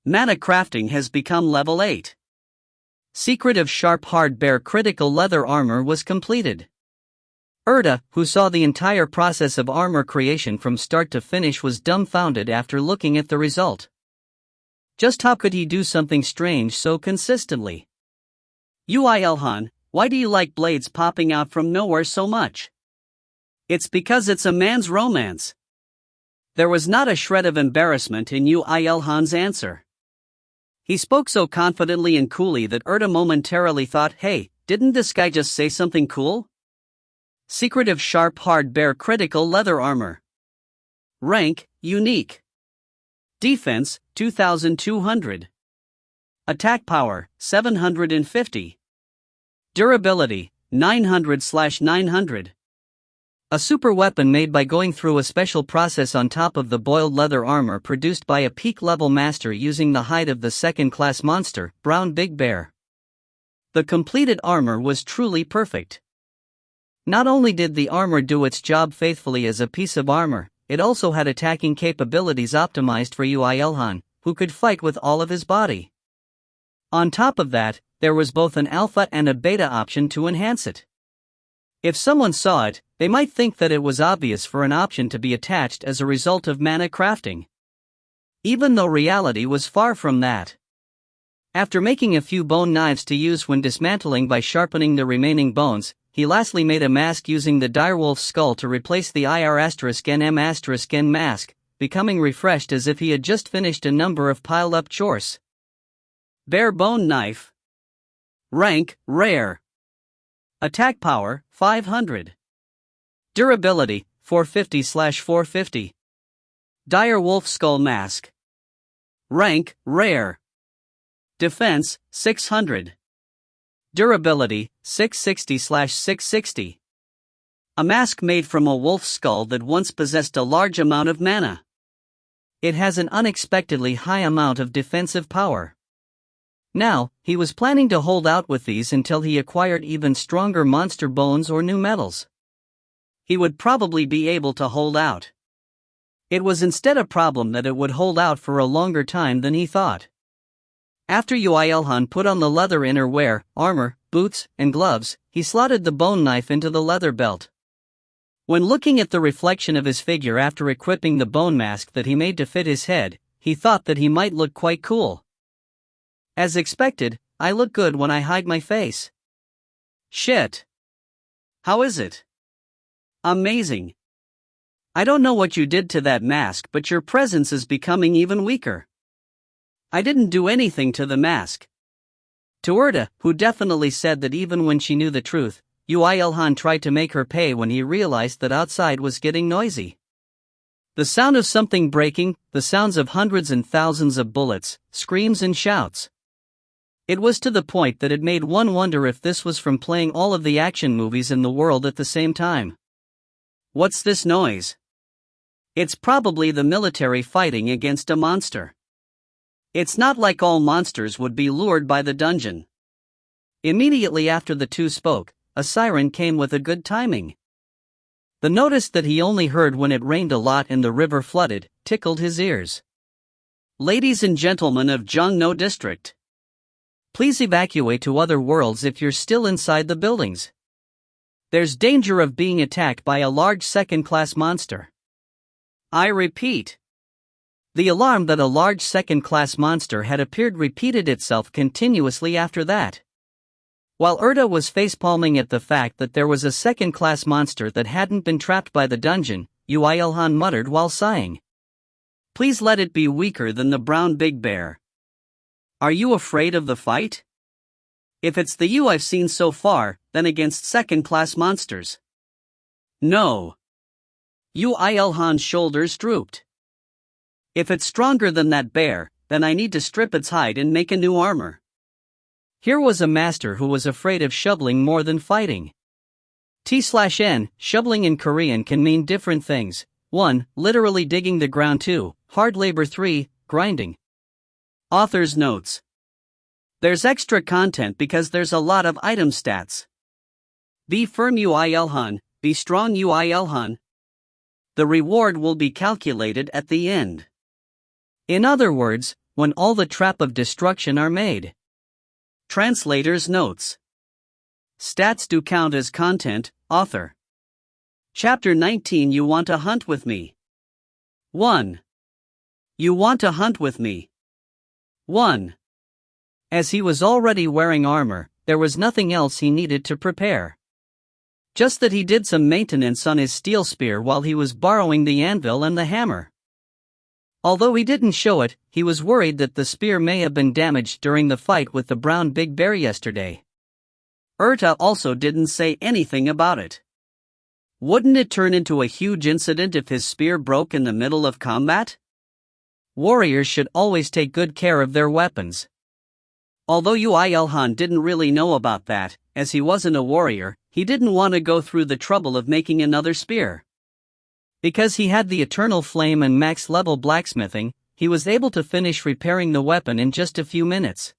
Mana crafting has become level 8. Secret of Sharp Hard Bear critical leather armor was completed. Erda, who saw the entire process of armor creation from start to finish, was dumbfounded after looking at the result. Just how could he do something strange so consistently? Ilhan, why do you like blades popping out from nowhere so much? It's because it's a man's romance. There was not a shred of embarrassment in Ilhan's answer. He spoke so confidently and coolly that Erda momentarily thought, hey, didn't this guy just say something cool? Secret of Sharp Hard Bear critical leather armor. Rank, unique. Defense, 2200. Attack power, 750. Durability, 900/900. A super weapon made by going through a special process on top of the boiled leather armor produced by a peak level master using the hide of the second class monster, Brown Big Bear. The completed armor was truly perfect. Not only did the armor do its job faithfully as a piece of armor, it also had attacking capabilities optimized for Ilhan, who could fight with all of his body. On top of that, there was both an alpha and a beta option to enhance it. If someone saw it, they might think that it was obvious for an option to be attached as a result of mana crafting. Even though reality was far from that. After making a few bone knives to use when dismantling by sharpening the remaining bones, he lastly made a mask using the direwolf skull to replace the IR*NM*N mask, becoming refreshed as if he had just finished a number of piled-up chores. Bare bone knife. Rank, rare. Attack power, 500. Durability, 450/450. Dire wolf skull mask. Rank, rare. Defense, 600. Durability, 660/660. A mask made from a wolf skull that once possessed a large amount of mana. It has an unexpectedly high amount of defensive power. Now, he was planning to hold out with these until he acquired even stronger monster bones or new metals. He would probably be able to hold out. It was instead a problem that it would hold out for a longer time than he thought. After Ilhan put on the leather innerwear, armor, boots, and gloves, he slotted the bone knife into the leather belt. When looking at the reflection of his figure after equipping the bone mask that he made to fit his head, he thought that he might look quite cool. As expected, I look good when I hide my face. Shit. How is it? Amazing. I don't know what you did to that mask, but your presence is becoming even weaker. I didn't do anything to the mask. To Erda, who definitely said that even when she knew the truth, Ilhan tried to make her pay when he realized that outside was getting noisy. The sound of something breaking, the sounds of hundreds and thousands of bullets, screams and shouts. It was to the point that it made one wonder if this was from playing all of the action movies in the world at the same time. What's this noise? It's probably the military fighting against a monster. It's not like all monsters would be lured by the dungeon. Immediately after the two spoke, a siren came with a good timing. The notice that he only heard when it rained a lot and the river flooded tickled his ears. Ladies and gentlemen of Jongno District, please evacuate to other worlds if you're still inside the buildings. There's danger of being attacked by a large second-class monster. I repeat. The alarm that a large second-class monster had appeared repeated itself continuously after that. While Erda was facepalming at the fact that there was a second-class monster that hadn't been trapped by the dungeon, Ilhan muttered while sighing. Please let it be weaker than the brown big bear. Are you afraid of the fight? If it's the you I've seen so far, then against second-class monsters. No. Ilhan's shoulders drooped. If it's stronger than that bear, then I need to strip its hide and make a new armor. Here was a master who was afraid of shoveling more than fighting. T/N, shoveling in Korean can mean different things. 1. Literally digging the ground. 2. Hard labor. 3. Grinding. Author's notes. There's extra content because there's a lot of item stats. Be firm Uilhan, be strong Uilhan. The reward will be calculated at the end. In other words, when all the trap of destruction are made. Translator's notes. Stats do count as content, author. Chapter 19. You want to hunt with me. 1. You want to hunt with me. 1. As he was already wearing armor, there was nothing else he needed to prepare. Just that he did some maintenance on his steel spear while he was borrowing the anvil and the hammer. Although he didn't show it, he was worried that the spear may have been damaged during the fight with the brown big bear yesterday. Urta also didn't say anything about it. Wouldn't it turn into a huge incident if his spear broke in the middle of combat? Warriors should always take good care of their weapons. Although Uilhan didn't really know about that, as he wasn't a warrior, he didn't want to go through the trouble of making another spear. Because he had the eternal flame and max-level blacksmithing, he was able to finish repairing the weapon in just a few minutes.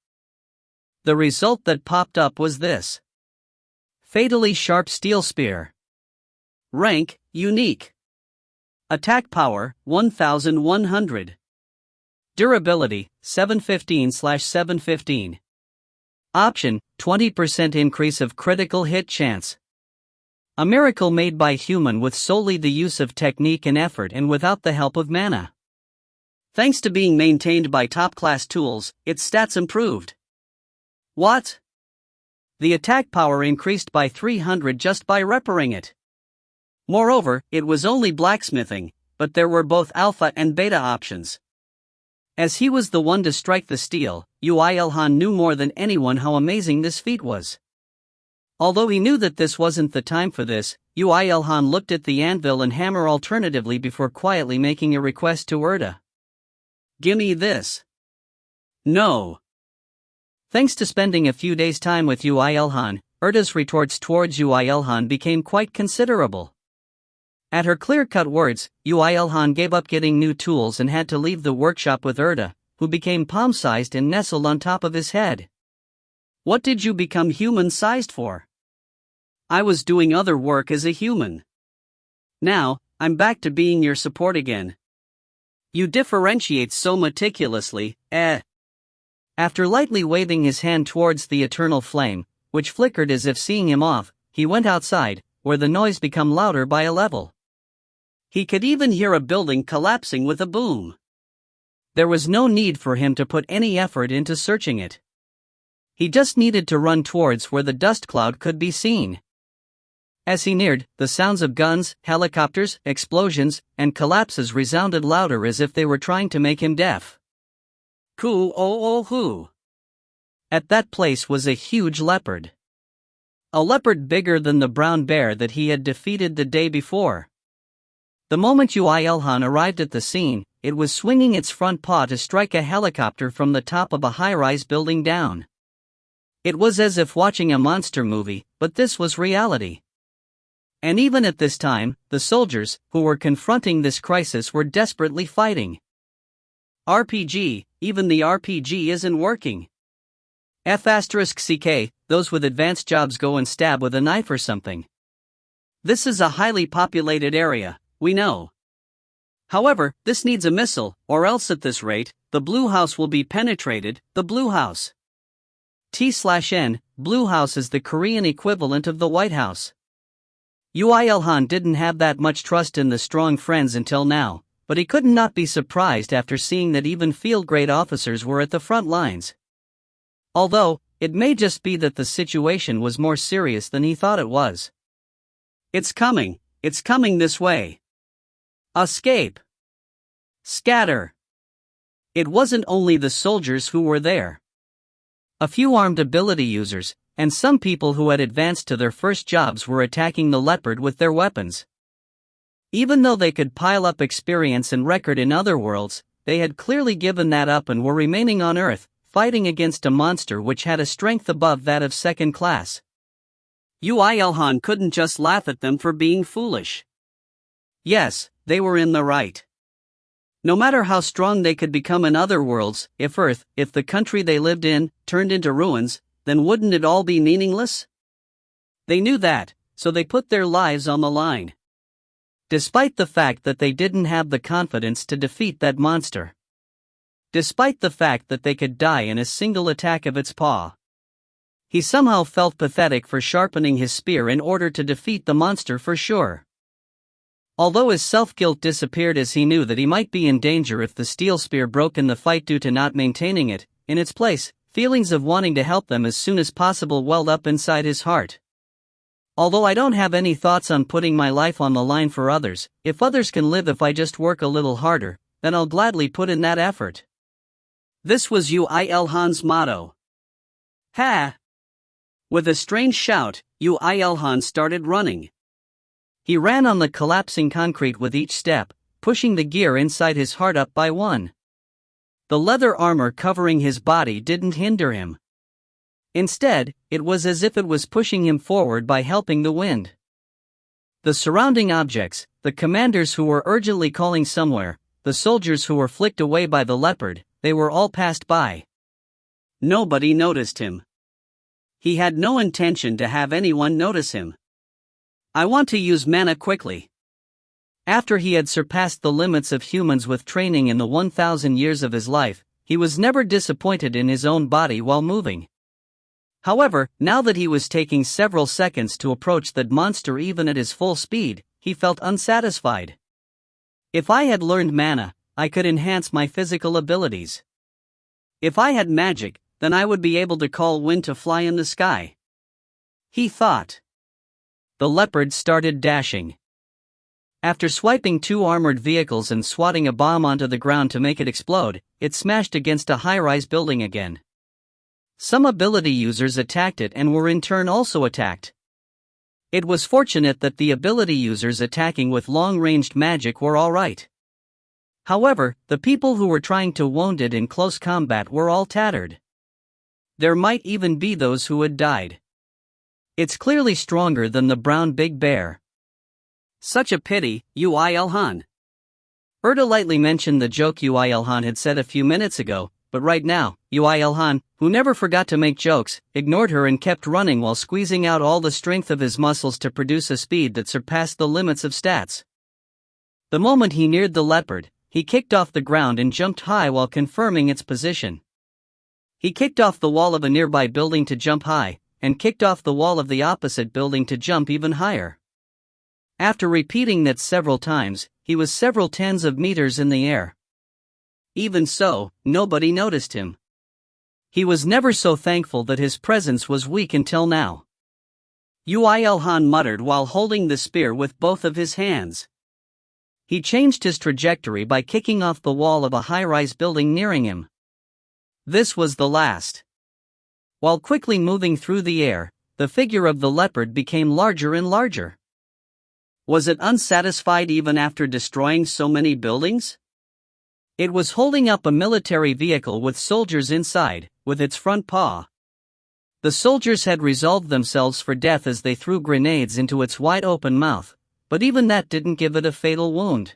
The result that popped up was this. Fatally sharp steel spear. Rank, unique. Attack power, 1100. Durability, 715/715. Option, 20% increase of critical hit chance. A miracle made by human with solely the use of technique and effort and without the help of mana. Thanks to being maintained by top-class tools, its stats improved. What? The attack power increased by 300 just by repairing it. Moreover, it was only blacksmithing, but there were both alpha and beta options. As he was the one to strike the steel, Uilhan knew more than anyone how amazing this feat was. Although he knew that this wasn't the time for this, Uilhan looked at the anvil and hammer alternatively before quietly making a request to Urta. Gimme this. No. Thanks to spending a few days' time with Uilhan, Urta's retorts towards Uilhan became quite considerable. At her clear-cut words, Uilhan gave up getting new tools and had to leave the workshop with Urta, who became palm-sized and nestled on top of his head. What did you become human-sized for? I was doing other work as a human. Now, I'm back to being your support again. You differentiate so meticulously, After lightly waving his hand towards the eternal flame, which flickered as if seeing him off, he went outside, where the noise became louder by a level. He could even hear a building collapsing with a boom. There was no need for him to put any effort into searching it. He just needed to run towards where the dust cloud could be seen. As he neared, the sounds of guns, helicopters, explosions, and collapses resounded louder as if they were trying to make him deaf. Ku-oh-oh-hoo. At that place was a huge leopard. A leopard bigger than the brown bear that he had defeated the day before. The moment Uilhan arrived at the scene, it was swinging its front paw to strike a helicopter from the top of a high-rise building down. It was as if watching a monster movie, but this was reality. And even at this time, the soldiers, who were confronting this crisis, were desperately fighting. RPG, even the RPG isn't working. F***CK, those with advanced jobs go and stab with a knife or something. This is a highly populated area, we know. However, this needs a missile, or else at this rate, the Blue House will be penetrated, the Blue House. T/N, Blue House is the Korean equivalent of the White House. Uilhan didn't have that much trust in the strong friends until now, but he could not be surprised after seeing that even field-grade officers were at the front lines. Although, it may just be that the situation was more serious than he thought it was. It's coming this way. Escape. Scatter. It wasn't only the soldiers who were there. A few armed ability users, and some people who had advanced to their first jobs were attacking the leopard with their weapons. Even though they could pile up experience and record in other worlds, they had clearly given that up and were remaining on Earth, fighting against a monster which had a strength above that of second class. Uilhan couldn't just laugh at them for being foolish. Yes, they were in the right. No matter how strong they could become in other worlds, if the country they lived in, turned into ruins, then wouldn't it all be meaningless? They knew that, so they put their lives on the line. Despite the fact that they didn't have the confidence to defeat that monster. Despite the fact that they could die in a single attack of its paw. He somehow felt pathetic for sharpening his spear in order to defeat the monster for sure. Although his self-guilt disappeared as he knew that he might be in danger if the steel spear broke in the fight due to not maintaining it, in its place, feelings of wanting to help them as soon as possible welled up inside his heart. Although I don't have any thoughts on putting my life on the line for others, if others can live if I just work a little harder, then I'll gladly put in that effort. This was Yu Il-han's motto. Ha! With a strange shout, Yu Il-han started running. He ran on the collapsing concrete with each step, pushing the gear inside his heart up by one. The leather armor covering his body didn't hinder him. Instead, it was as if it was pushing him forward by helping the wind. The surrounding objects, the commanders who were urgently calling somewhere, the soldiers who were flicked away by the leopard, they were all passed by. Nobody noticed him. He had no intention to have anyone notice him. I want to use mana quickly. After he had surpassed the limits of humans with training in the 1,000 years of his life, he was never disappointed in his own body while moving. However, now that he was taking several seconds to approach that monster even at his full speed, he felt unsatisfied. If I had learned mana, I could enhance my physical abilities. If I had magic, then I would be able to call wind to fly in the sky. He thought. The leopard started dashing. After swiping 2 armored vehicles and swatting a bomb onto the ground to make it explode, it smashed against a high-rise building again. Some ability users attacked it and were in turn also attacked. It was fortunate that the ability users attacking with long-ranged magic were alright. However, the people who were trying to wound it in close combat were all tattered. There might even be those who had died. It's clearly stronger than the brown big bear. Such a pity, Yu Il-han. Erda lightly mentioned the joke Yu Il-han had said a few minutes ago, but right now, Yu Il-han, who never forgot to make jokes, ignored her and kept running while squeezing out all the strength of his muscles to produce a speed that surpassed the limits of stats. The moment he neared the leopard, he kicked off the ground and jumped high while confirming its position. He kicked off the wall of a nearby building to jump high, and kicked off the wall of the opposite building to jump even higher. After repeating that several times, he was several tens of meters in the air. Even so, nobody noticed him. He was never so thankful that his presence was weak until now. Yu Il-han muttered while holding the spear with both of his hands. He changed his trajectory by kicking off the wall of a high-rise building nearing him. This was the last. While quickly moving through the air, the figure of the leopard became larger and larger. Was it unsatisfied even after destroying so many buildings? It was holding up a military vehicle with soldiers inside, with its front paw. The soldiers had resolved themselves for death as they threw grenades into its wide-open mouth, but even that didn't give it a fatal wound.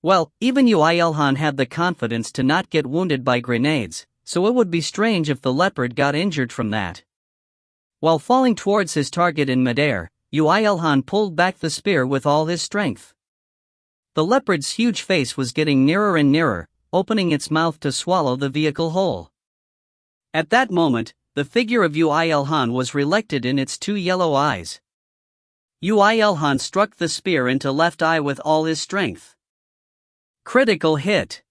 Well, even Yu Il-han had the confidence to not get wounded by grenades, so it would be strange if the leopard got injured from that. While falling towards his target in midair, Yu Il-han pulled back the spear with all his strength. The leopard's huge face was getting nearer and nearer, opening its mouth to swallow the vehicle whole. At that moment, the figure of Yu Il-han was reflected in its 2 yellow eyes. Yu Il-han struck the spear into left eye with all his strength. Critical hit.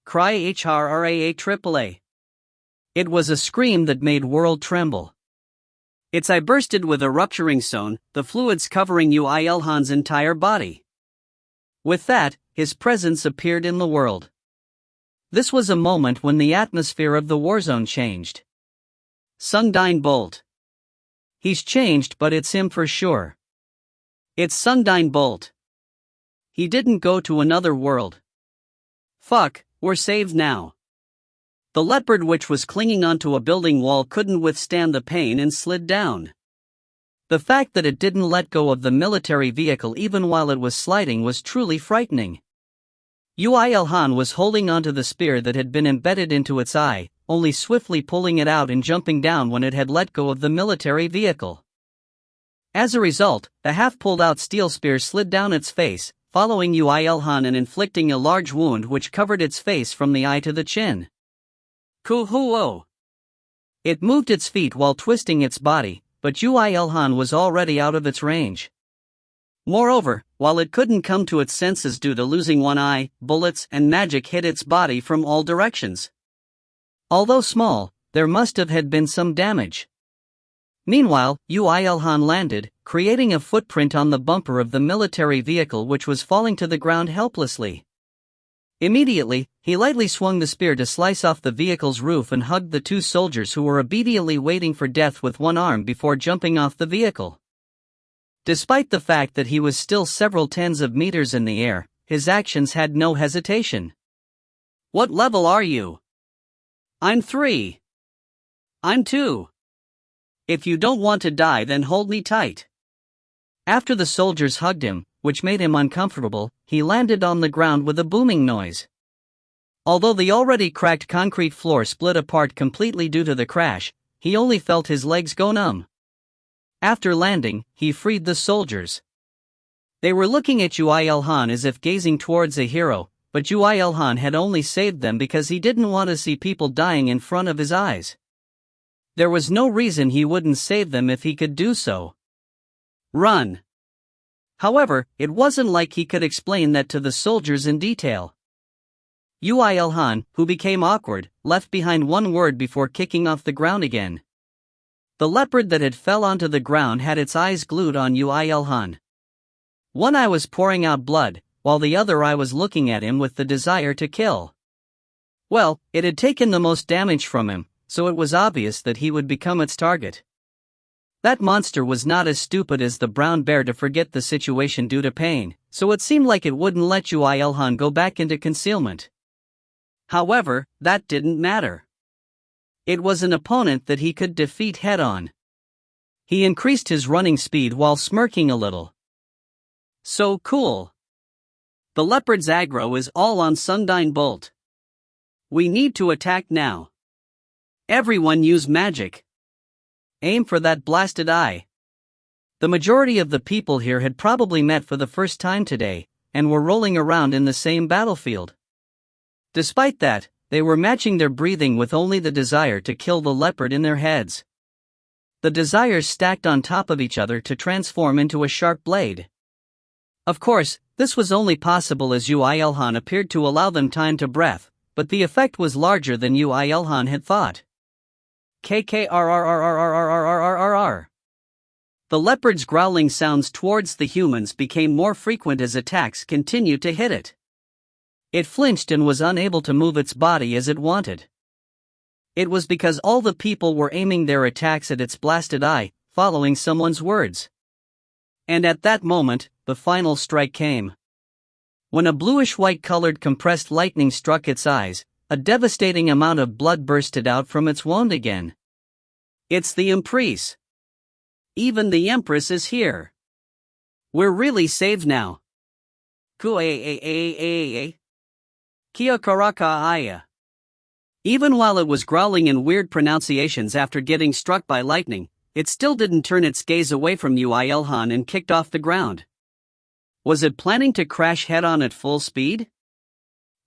Cry HRRAA. It was a scream that made world tremble. Its eye bursted with a rupturing sound, the fluids covering Yu Il-han's entire body. With that, his presence appeared in the world. This was a moment when the atmosphere of the warzone changed. Sungdine Bolt. He's changed, but it's him for sure. It's Sungdine Bolt. He didn't go to another world. Fuck, we're saved now. The leopard, which was clinging onto a building wall, couldn't withstand the pain and slid down. The fact that it didn't let go of the military vehicle even while it was sliding was truly frightening. Yu Il-han was holding onto the spear that had been embedded into its eye, only swiftly pulling it out and jumping down when it had let go of the military vehicle. As a result, the half-pulled-out steel spear slid down its face, following Yuilhan and inflicting a large wound which covered its face from the eye to the chin. Kuhuo! It moved its feet while twisting its body, but Yuilhan was already out of its range. Moreover, while it couldn't come to its senses due to losing one eye, bullets and magic hit its body from all directions. Although small, there must have had been some damage. Meanwhile, Yuilhan landed, creating a footprint on the bumper of the military vehicle which was falling to the ground helplessly. Immediately, he lightly swung the spear to slice off the vehicle's roof and hugged the two soldiers who were obediently waiting for death with one arm before jumping off the vehicle. Despite the fact that he was still several tens of meters in the air, his actions had no hesitation. "What level are you?" "I'm 3. "I'm 2. "If you don't want to die, then hold me tight." After the soldiers hugged him, which made him uncomfortable, he landed on the ground with a booming noise. Although the already cracked concrete floor split apart completely due to the crash, he only felt his legs go numb. After landing, he freed the soldiers. They were looking at Yuilhan as if gazing towards a hero, but Yuilhan had only saved them because he didn't want to see people dying in front of his eyes. There was no reason he wouldn't save them if he could do so. Run! However, it wasn't like he could explain that to the soldiers in detail. Yuilhan, who became awkward, left behind one word before kicking off the ground again. The leopard that had fell onto the ground had its eyes glued on Yuilhan. One eye was pouring out blood, while the other eye was looking at him with the desire to kill. Well, it had taken the most damage from him, so it was obvious that he would become its target. That monster was not as stupid as the brown bear to forget the situation due to pain, so it seemed like it wouldn't let Yuilhan go back into concealment. However, that didn't matter. It was an opponent that he could defeat head-on. He increased his running speed while smirking a little. So cool. The leopard's aggro is all on Sundyne Bolt. We need to attack now. Everyone use magic. Aim for that blasted eye. The majority of the people here had probably met for the first time today, and were rolling around in the same battlefield. Despite that, they were matching their breathing with only the desire to kill the leopard in their heads. The desires stacked on top of each other to transform into a sharp blade. Of course, this was only possible as Yuilhan appeared to allow them time to breath, but the effect was larger than Yuilhan had thought. KKRRRRRRRRRRRR. The leopard's growling sounds towards the humans became more frequent as attacks continued to hit it. It flinched and was unable to move its body as it wanted. It was because all the people were aiming their attacks at its blasted eye, following someone's words. And at that moment, the final strike came. When a bluish-white colored compressed lightning struck its eyes, a devastating amount of blood bursted out from its wound again. It's the Empress. Even the Empress is here. We're really saved now. Kia karaka aya. Even while it was growling in weird pronunciations after getting struck by lightning, it still didn't turn its gaze away from Yuilhan and kicked off the ground. Was it planning to crash head-on at full speed?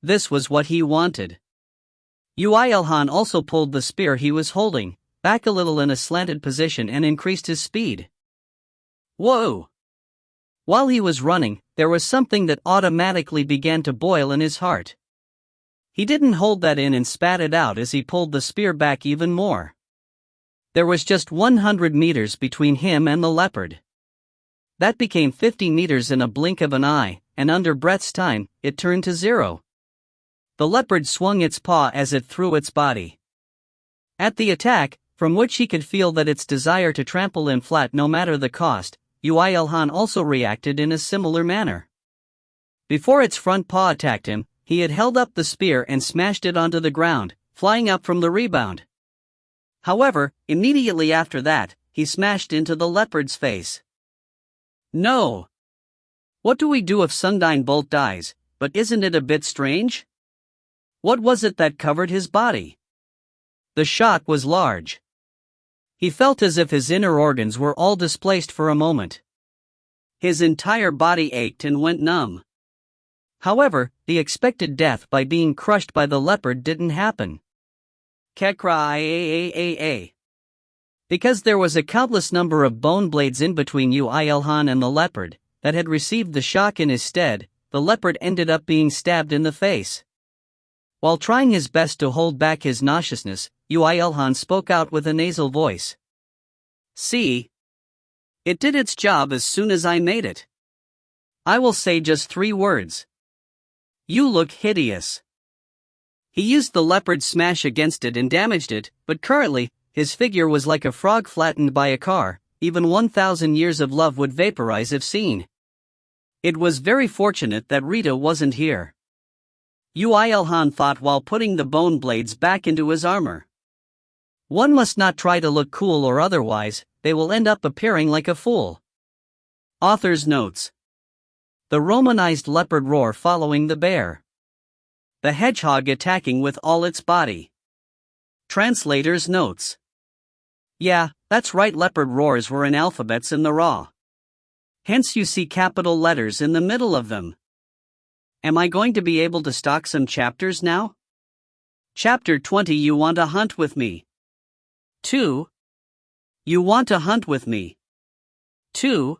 This was what he wanted. Yuilhan also pulled the spear he was holding back a little in a slanted position and increased his speed. Whoa! While he was running, there was something that automatically began to boil in his heart. He didn't hold that in and spat it out as he pulled the spear back even more. There was just 100 meters between him and the leopard. That became 50 meters in a blink of an eye, and under breath's time, it turned to 0. The leopard swung its paw as it threw its body. At the attack, from which he could feel that its desire to trample him flat no matter the cost, Yuilhan also reacted in a similar manner. Before its front paw attacked him, he had held up the spear and smashed it onto the ground, flying up from the rebound. However, immediately after that, he smashed into the leopard's face. No! What do we do if Sundyne Bolt dies? But isn't it a bit strange? What was it that covered his body? The shock was large. He felt as if his inner organs were all displaced for a moment. His entire body ached and went numb. However, the expected death by being crushed by the leopard didn't happen. Because there was a countless number of bone blades in between Yu Ilhan and the leopard, that had received the shock in his stead, the leopard ended up being stabbed in the face. While trying his best to hold back his nauseousness, Yu Ilhan spoke out with a nasal voice. See? It did its job as soon as I made it. I will say just 3 words. You look hideous. He used the leopard's smash against it and damaged it, but currently, his figure was like a frog flattened by a car. Even 1,000 years of love would vaporize if seen. It was very fortunate that Rita wasn't here. Yu Ilhan thought while putting the bone blades back into his armor. One must not try to look cool or otherwise, they will end up appearing like a fool. Author's notes. The Romanized leopard roar following the bear. The hedgehog attacking with all its body. Translator's notes. Yeah, that's right, leopard roars were in alphabets in the raw. Hence you see capital letters in the middle of them. Am I going to be able to stock some chapters now? Chapter 20. You want to hunt with me? 2. You want to hunt with me? 2.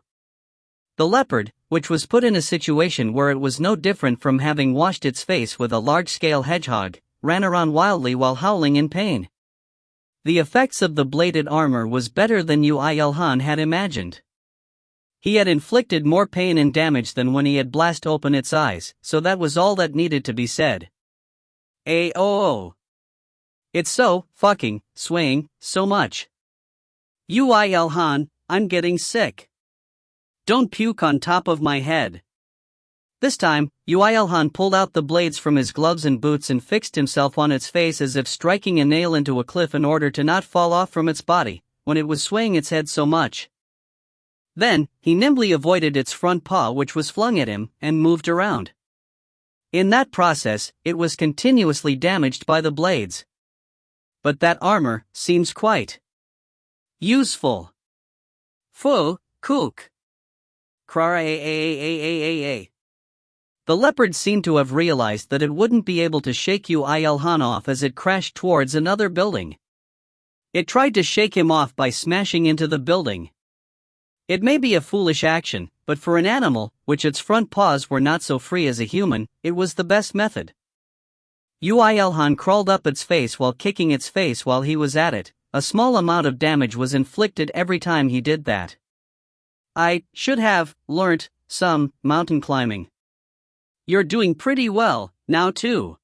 The leopard, which was put in a situation where it was no different from having washed its face with a large-scale hedgehog, ran around wildly while howling in pain. The effects of the bladed armor was better than Yu Ilhan had imagined. He had inflicted more pain and damage than when he had blasted open its eyes, so that was all that needed to be said. Aoo. It's so fucking swaying so much. Yu Ilhan, I'm getting sick. Don't puke on top of my head. This time, Yu Ilhan pulled out the blades from his gloves and boots and fixed himself on its face as if striking a nail into a cliff in order to not fall off from its body, when it was swaying its head so much. Then, he nimbly avoided its front paw which was flung at him, and moved around. In that process, it was continuously damaged by the blades. But that armor seems quite useful. Fu, kook. The leopard seemed to have realized that it wouldn't be able to shake Yu Ilhan off as it crashed towards another building. It tried to shake him off by smashing into the building. It may be a foolish action, but for an animal, which its front paws were not so free as a human, it was the best method. Yu Ilhan crawled up its face while kicking its face while he was at it. A small amount of damage was inflicted every time he did that. I should have learnt some mountain climbing. You're doing pretty well, now too.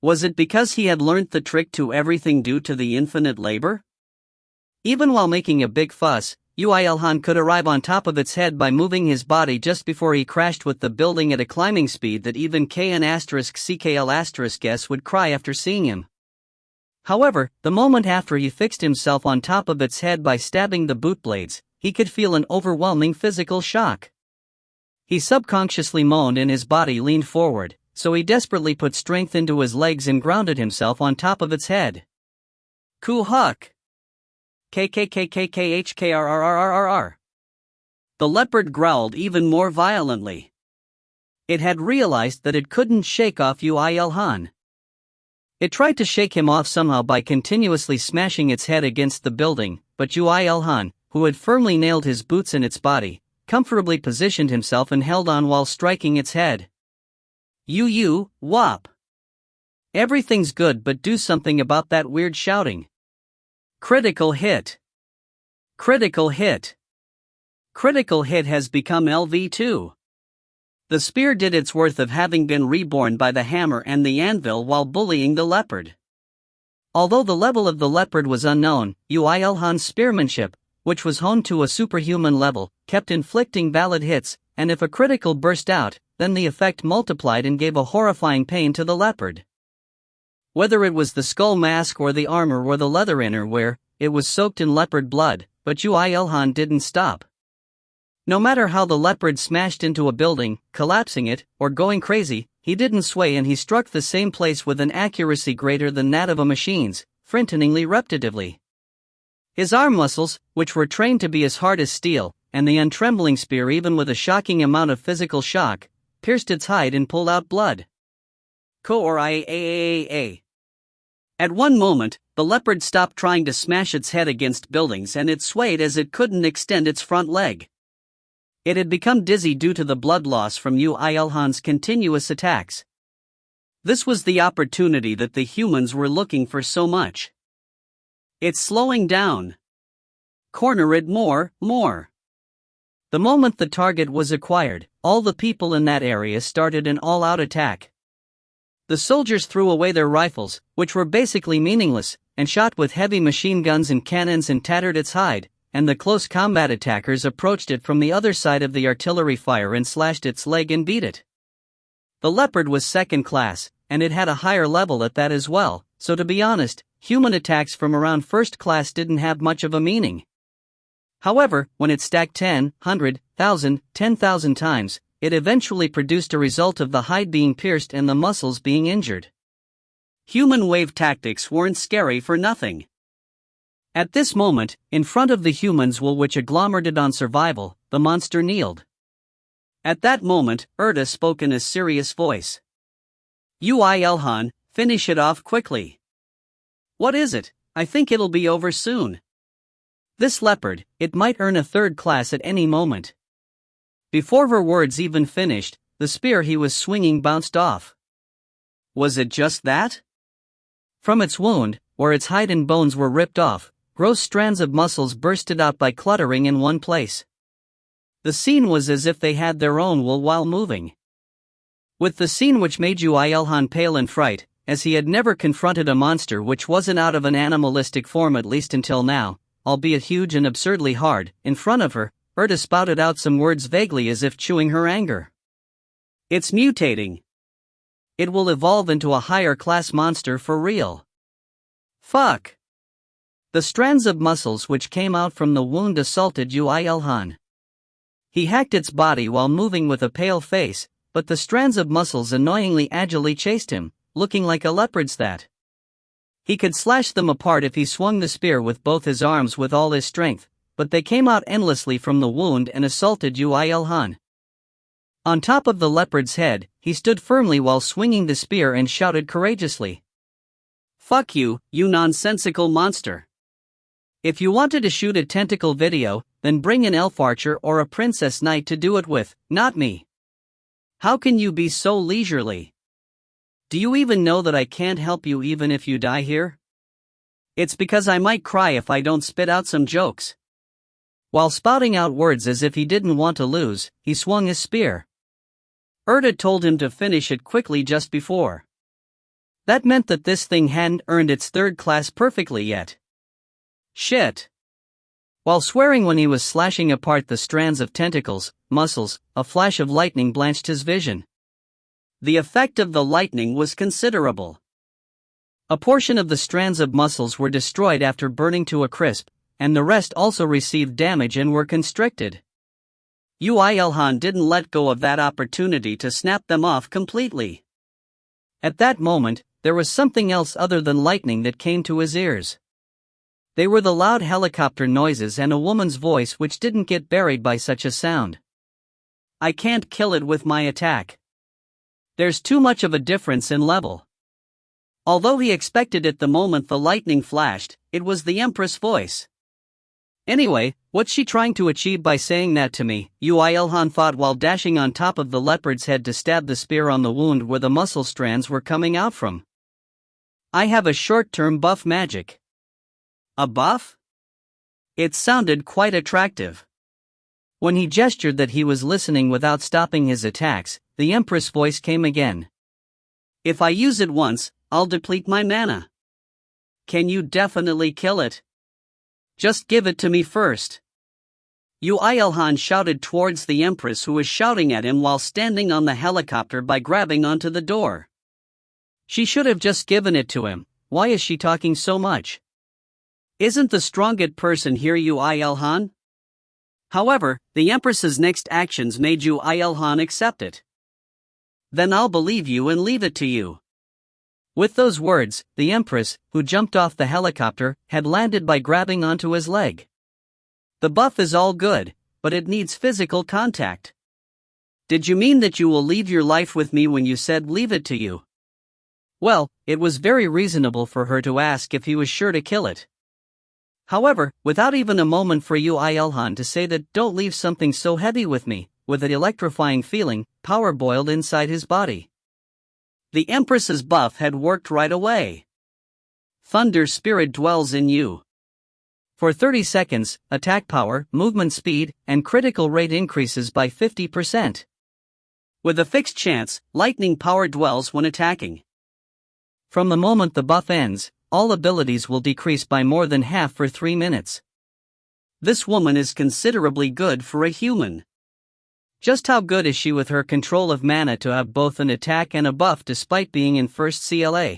Was it because he had learnt the trick to everything due to the infinite labor? Even while making a big fuss, Yu Ilhan could arrive on top of its head by moving his body just before he crashed with the building at a climbing speed that even KN*CKL* guess would cry after seeing him. However, the moment after he fixed himself on top of its head by stabbing the boot blades, he could feel an overwhelming physical shock. He subconsciously moaned and his body leaned forward, so he desperately put strength into his legs and grounded himself on top of its head. Kuhuk! KKKKKHKRRRRR. The leopard growled even more violently. It had realized that it couldn't shake off Yu Ilhan. It tried to shake him off somehow by continuously smashing its head against the building, but Yu Ilhan, who had firmly nailed his boots in its body, comfortably positioned himself and held on while striking its head. Wop. Everything's good, but do something about that weird shouting. Critical hit. Critical hit. Critical hit has become LV2. The spear did its worth of having been reborn by the hammer and the anvil while bullying the leopard. Although the level of the leopard was unknown, Yu Ilhan's spearmanship, which was honed to a superhuman level, kept inflicting valid hits, and if a critical burst out, then the effect multiplied and gave a horrifying pain to the leopard. Whether it was the skull mask or the armor or the leather innerwear, it was soaked in leopard blood, but Yu Ilhan didn't stop. No matter how the leopard smashed into a building, collapsing it, or going crazy, he didn't sway and he struck the same place with an accuracy greater than that of a machine's, frighteningly repetitively. His arm muscles, which were trained to be as hard as steel, and the untrembling spear, even with a shocking amount of physical shock, pierced its hide and pulled out blood. At one moment, the leopard stopped trying to smash its head against buildings and it swayed as it couldn't extend its front leg. It had become dizzy due to the blood loss from Yu Ilhan's continuous attacks. This was the opportunity that the humans were looking for so much. It's slowing down. Corner it more. The moment the target was acquired, all the people in that area started an all-out attack. The soldiers threw away their rifles, which were basically meaningless, and shot with heavy machine guns and cannons and tattered its hide, and the close combat attackers approached it from the other side of the artillery fire and slashed its leg and beat it. The leopard was second class, and it had a higher level at that as well, so to be honest, human attacks from around first class didn't have much of a meaning. However, when it stacked 10, 100, 1,000, 10,000 times, it eventually produced a result of the hide being pierced and the muscles being injured. Human wave tactics weren't scary for nothing. At this moment, in front of the humans which agglomerated on survival, the monster kneeled. At that moment, Erda spoke in a serious voice. Yu Ilhan, finish it off quickly. What is it? I think it'll be over soon. This leopard, it might earn a third class at any moment. Before her words even finished, the spear he was swinging bounced off. Was it just that? From its wound, where its hide and bones were ripped off, gross strands of muscles bursted out by cluttering in one place. The scene was as if they had their own will while moving. With the scene which made Yu Ilhan pale in fright, as he had never confronted a monster which wasn't out of an animalistic form at least until now, albeit huge and absurdly hard, in front of her, Erda spouted out some words vaguely as if chewing her anger. It's mutating. It will evolve into a higher class monster for real. Fuck. The strands of muscles which came out from the wound assaulted Yu Ilhan. He hacked its body while moving with a pale face, but the strands of muscles annoyingly agilely chased him, looking like a leopard's that. He could slash them apart if he swung the spear with both his arms with all his strength, but they came out endlessly from the wound and assaulted Yu Ilhan. On top of the leopard's head, he stood firmly while swinging the spear and shouted courageously. Fuck you, you nonsensical monster. If you wanted to shoot a tentacle video, then bring an elf archer or a princess knight to do it with, not me. How can you be so leisurely? Do you even know that I can't help you even if you die here? It's because I might cry if I don't spit out some jokes. While spouting out words as if he didn't want to lose, he swung his spear. Erda told him to finish it quickly just before. That meant that this thing hadn't earned its third class perfectly yet. Shit. While swearing when he was slashing apart the strands of tentacles, muscles, a flash of lightning blanched his vision. The effect of the lightning was considerable. A portion of the strands of muscles were destroyed after burning to a crisp, and the rest also received damage and were constricted. Yu Ilhan didn't let go of that opportunity to snap them off completely. At that moment, there was something else other than lightning that came to his ears. They were the loud helicopter noises and a woman's voice which didn't get buried by such a sound. I can't kill it with my attack. There's too much of a difference in level. Although he expected it the moment the lightning flashed, it was the Empress' voice. Anyway, what's she trying to achieve by saying that to me? Yu Ilhan thought while dashing on top of the leopard's head to stab the spear on the wound where the muscle strands were coming out from. I have a short-term buff magic. A buff? It sounded quite attractive. When he gestured that he was listening without stopping his attacks, the Empress' voice came again. If I use it once, I'll deplete my mana. Can you definitely kill it? Just give it to me first. Yu Ilhan shouted towards the Empress who was shouting at him while standing on the helicopter by grabbing onto the door. She should have just given it to him. Why is she talking so much? Isn't the strongest person here Yu Ilhan? However, the Empress's next actions made Yu Ilhan accept it. Then I'll believe you and leave it to you. With those words, the Empress, who jumped off the helicopter, had landed by grabbing onto his leg. The buff is all good, but it needs physical contact. Did you mean that you will leave your life with me when you said leave it to you? Well, it was very reasonable for her to ask if he was sure to kill it. However, without even a moment for Yu Ilhan to say that don't leave something so heavy with me, with an electrifying feeling, power boiled inside his body. The Empress's buff had worked right away. Thunder spirit dwells in you. For 30 seconds, attack power, movement speed, and critical rate increases by 50%. With a fixed chance, lightning power dwells when attacking. From the moment the buff ends, all abilities will decrease by more than half for 3 minutes. This woman is considerably good for a human. Just how good is she with her control of mana to have both an attack and a buff despite being in first CLA?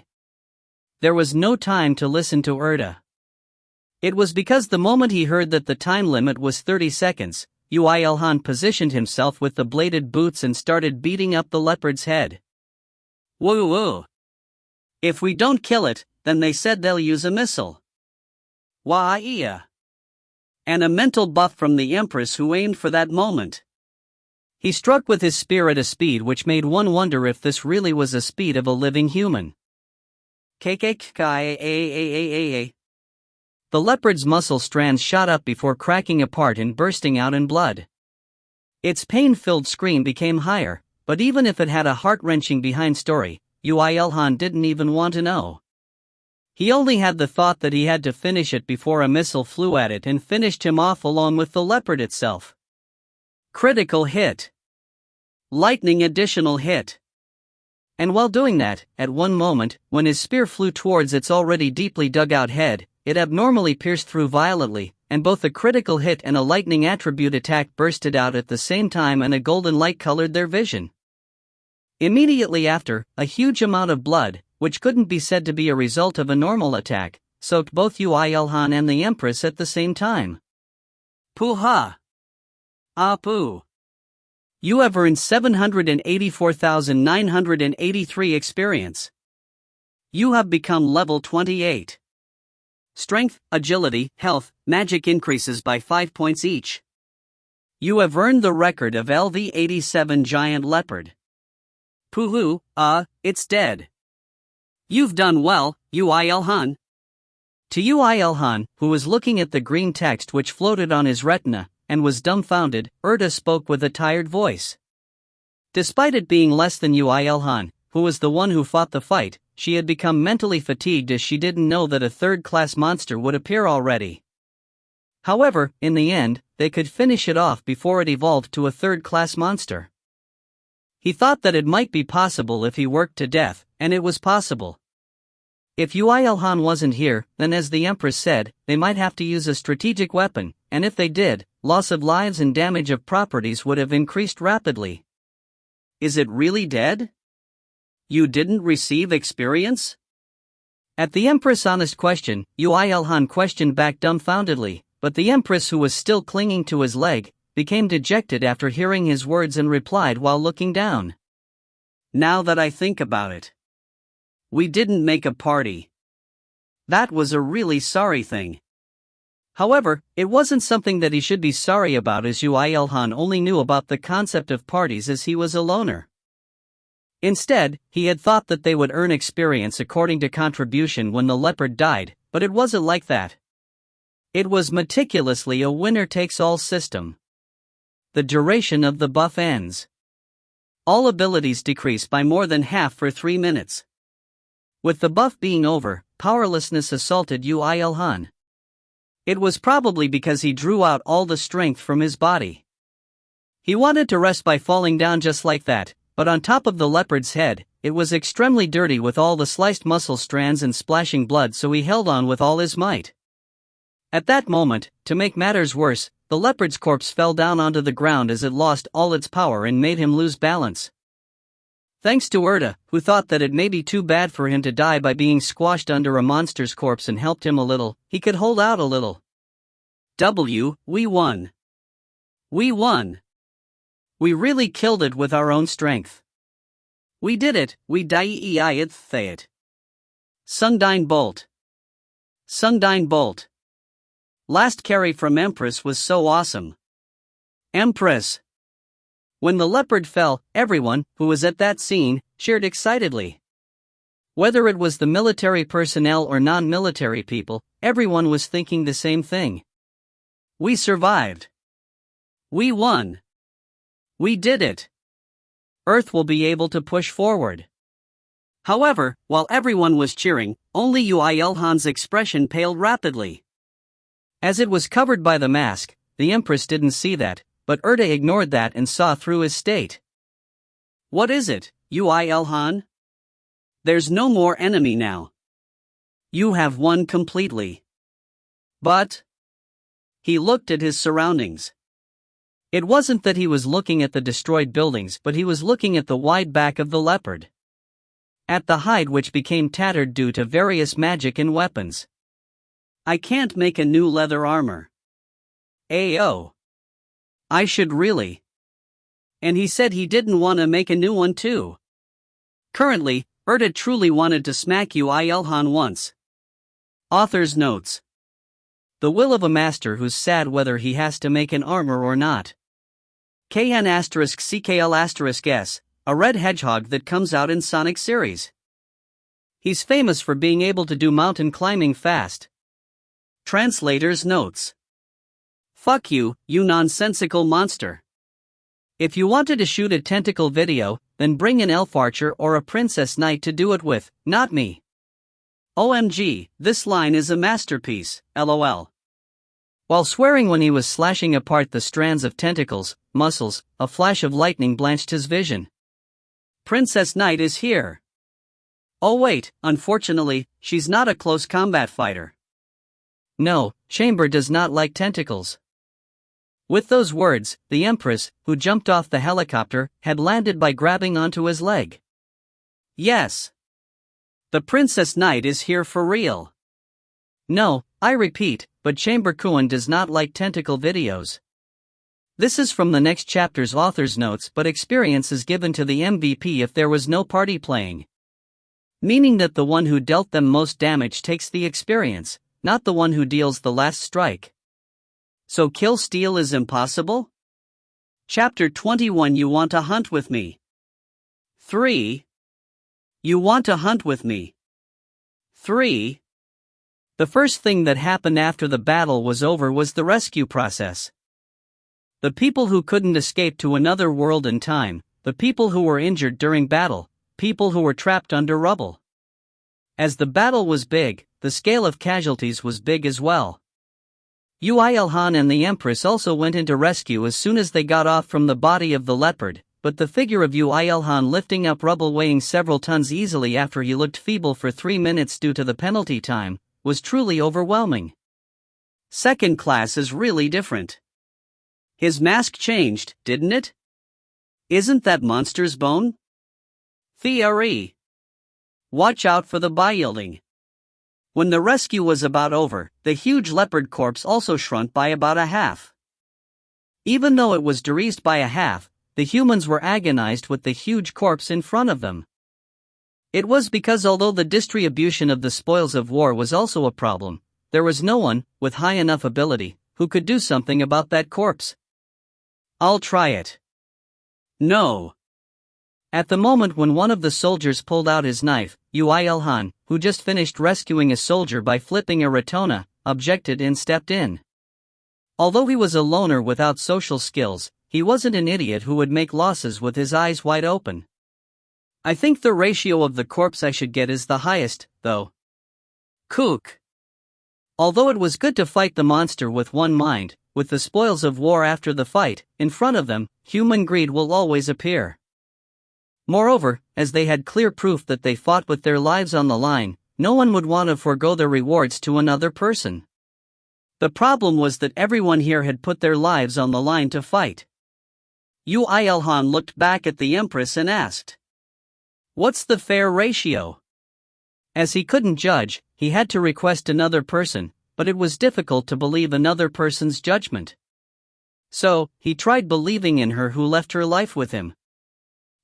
There was no time to listen to Erda. It was because the moment he heard that the time limit was 30 seconds, Yu Ilhan positioned himself with the bladed boots and started beating up the leopard's head. Woo woo. If we don't kill it, then they said they'll use a missile. Wah-iya. And a mental buff from the Empress who aimed for that moment. He struck with his spear at a speed which made one wonder if this really was a speed of a living human. The leopard's muscle strands shot up before cracking apart and bursting out in blood. Its pain-filled scream became higher, but even if it had a heart-wrenching behind story, Yu Ilhan didn't even want to know. He only had the thought that he had to finish it before a missile flew at it and finished him off along with the leopard itself. Critical hit. Lightning additional hit. And while doing that, at one moment, when his spear flew towards its already deeply dug out head, it abnormally pierced through violently, and both a critical hit and a lightning attribute attack bursted out at the same time and a golden light colored their vision. Immediately after, a huge amount of blood, which couldn't be said to be a result of a normal attack, soaked both Yu Ilhan and the Empress at the same time. Poo-ha! Ah-poo! You have earned 784,983 experience. You have become level 28. Strength, agility, health, magic increases by 5 points each. You have earned the record of LV87 Giant Leopard. Poohoo, it's dead. You've done well, Yu Ilhan. To Yu Ilhan, who was looking at the green text which floated on his retina, and was dumbfounded, Erda spoke with a tired voice. Despite it being less than Yu Ilhan, who was the one who fought the fight, she had become mentally fatigued as she didn't know that a third-class monster would appear already. However, in the end, they could finish it off before it evolved to a third-class monster. He thought that it might be possible if he worked to death, and it was possible. If Yu Ilhan wasn't here, then as the Empress said, they might have to use a strategic weapon, and if they did, loss of lives and damage of properties would have increased rapidly. Is it really dead? You didn't receive experience? At the Empress' honest question, Yu Ilhan questioned back dumbfoundedly, but the Empress, who was still clinging to his leg, became dejected after hearing his words and replied while looking down. Now that I think about it. We didn't make a party. That was a really sorry thing. However, it wasn't something that he should be sorry about, as Yu Ilhan only knew about the concept of parties as he was a loner. Instead, he had thought that they would earn experience according to contribution when the leopard died, but it wasn't like that. It was meticulously a winner-takes-all system. The duration of the buff ends. All abilities decrease by more than half for 3 minutes. With the buff being over, powerlessness assaulted Yu Ilhan. It was probably because he drew out all the strength from his body. He wanted to rest by falling down just like that, but on top of the leopard's head, it was extremely dirty with all the sliced muscle strands and splashing blood, so he held on with all his might. At that moment, to make matters worse, the leopard's corpse fell down onto the ground as it lost all its power and made him lose balance. Thanks to Erda, who thought that it may be too bad for him to die by being squashed under a monster's corpse and helped him a little, he could hold out a little. We won. We won. We really killed it with our own strength. We did it, we it. Sungdine Bolt. Sungdine Bolt. Last carry from Empress was so awesome. Empress. When the leopard fell, everyone who was at that scene cheered excitedly. Whether it was the military personnel or non-military people, everyone was thinking the same thing. We survived. We won. We did it. Earth will be able to push forward. However, while everyone was cheering, only Yuilhan's expression paled rapidly. As it was covered by the mask, the Empress didn't see that, but Erda ignored that and saw through his state. What is it, Yuilhan? There's no more enemy now. You have won completely. But he looked at his surroundings. It wasn't that he was looking at the destroyed buildings, but he was looking at the wide back of the leopard. At the hide, which became tattered due to various magic and weapons. I can't make a new leather armor. Ayo. I should really. And he said he didn't want to make a new one too. Currently, Erda truly wanted to smack Yuilhan once. Author's notes. The will of a master who's sad whether he has to make an armor or not. KN*CKL*S, a red hedgehog that comes out in Sonic series. He's famous for being able to do mountain climbing fast. Translator's notes. Fuck you, you nonsensical monster. If you wanted to shoot a tentacle video, then bring an elf archer or a princess knight to do it with, not me. OMG, this line is a masterpiece, LOL. While swearing when he was slashing apart the strands of tentacles, muscles, a flash of lightning blanched his vision. Princess Knight is here. Oh wait, unfortunately, she's not a close combat fighter. No, Chamber does not like tentacles. With those words, the Empress, who jumped off the helicopter, had landed by grabbing onto his leg. Yes. The Princess Knight is here for real. No, I repeat, but Chamber-kun does not like tentacle videos. This is from the next chapter's author's notes, but experience is given to the MVP if there was no party playing. Meaning that the one who dealt them most damage takes the experience, not the one who deals the last strike. So kill steal is impossible? Chapter 21. You want to hunt with me? 3. You want to hunt with me? 3. The first thing that happened after the battle was over was the rescue process. The people who couldn't escape to another world in time, the people who were injured during battle, people who were trapped under rubble. As the battle was big, the scale of casualties was big as well. Yuilhan and the Empress also went into rescue as soon as they got off from the body of the leopard, but the figure of Yuilhan lifting up rubble weighing several tons easily after he looked feeble for 3 minutes due to the penalty time, was truly overwhelming. Second class is really different. His mask changed, didn't it? Isn't that monster's bone? Theory. Watch out for the bioyielding. When the rescue was about over, the huge leopard corpse also shrunk by about a half. Even though it was decreased by a half, the humans were agonized with the huge corpse in front of them. It was because although the distribution of the spoils of war was also a problem, there was no one, with high enough ability, who could do something about that corpse. I'll try it. No. At the moment when one of the soldiers pulled out his knife, Yuilhan, who just finished rescuing a soldier by flipping a Ratona, objected and stepped in. Although he was a loner without social skills, he wasn't an idiot who would make losses with his eyes wide open. I think the ratio of the corpse I should get is the highest, though. Kook. Although it was good to fight the monster with one mind, with the spoils of war after the fight, in front of them, human greed will always appear. Moreover, as they had clear proof that they fought with their lives on the line, no one would want to forego their rewards to another person. The problem was that everyone here had put their lives on the line to fight. Yuilhan looked back at the Empress and asked, "What's the fair ratio?" As he couldn't judge, he had to request another person, but it was difficult to believe another person's judgment. So, he tried believing in her who left her life with him.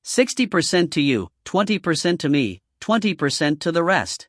60% to you, 20% to me, 20% to the rest.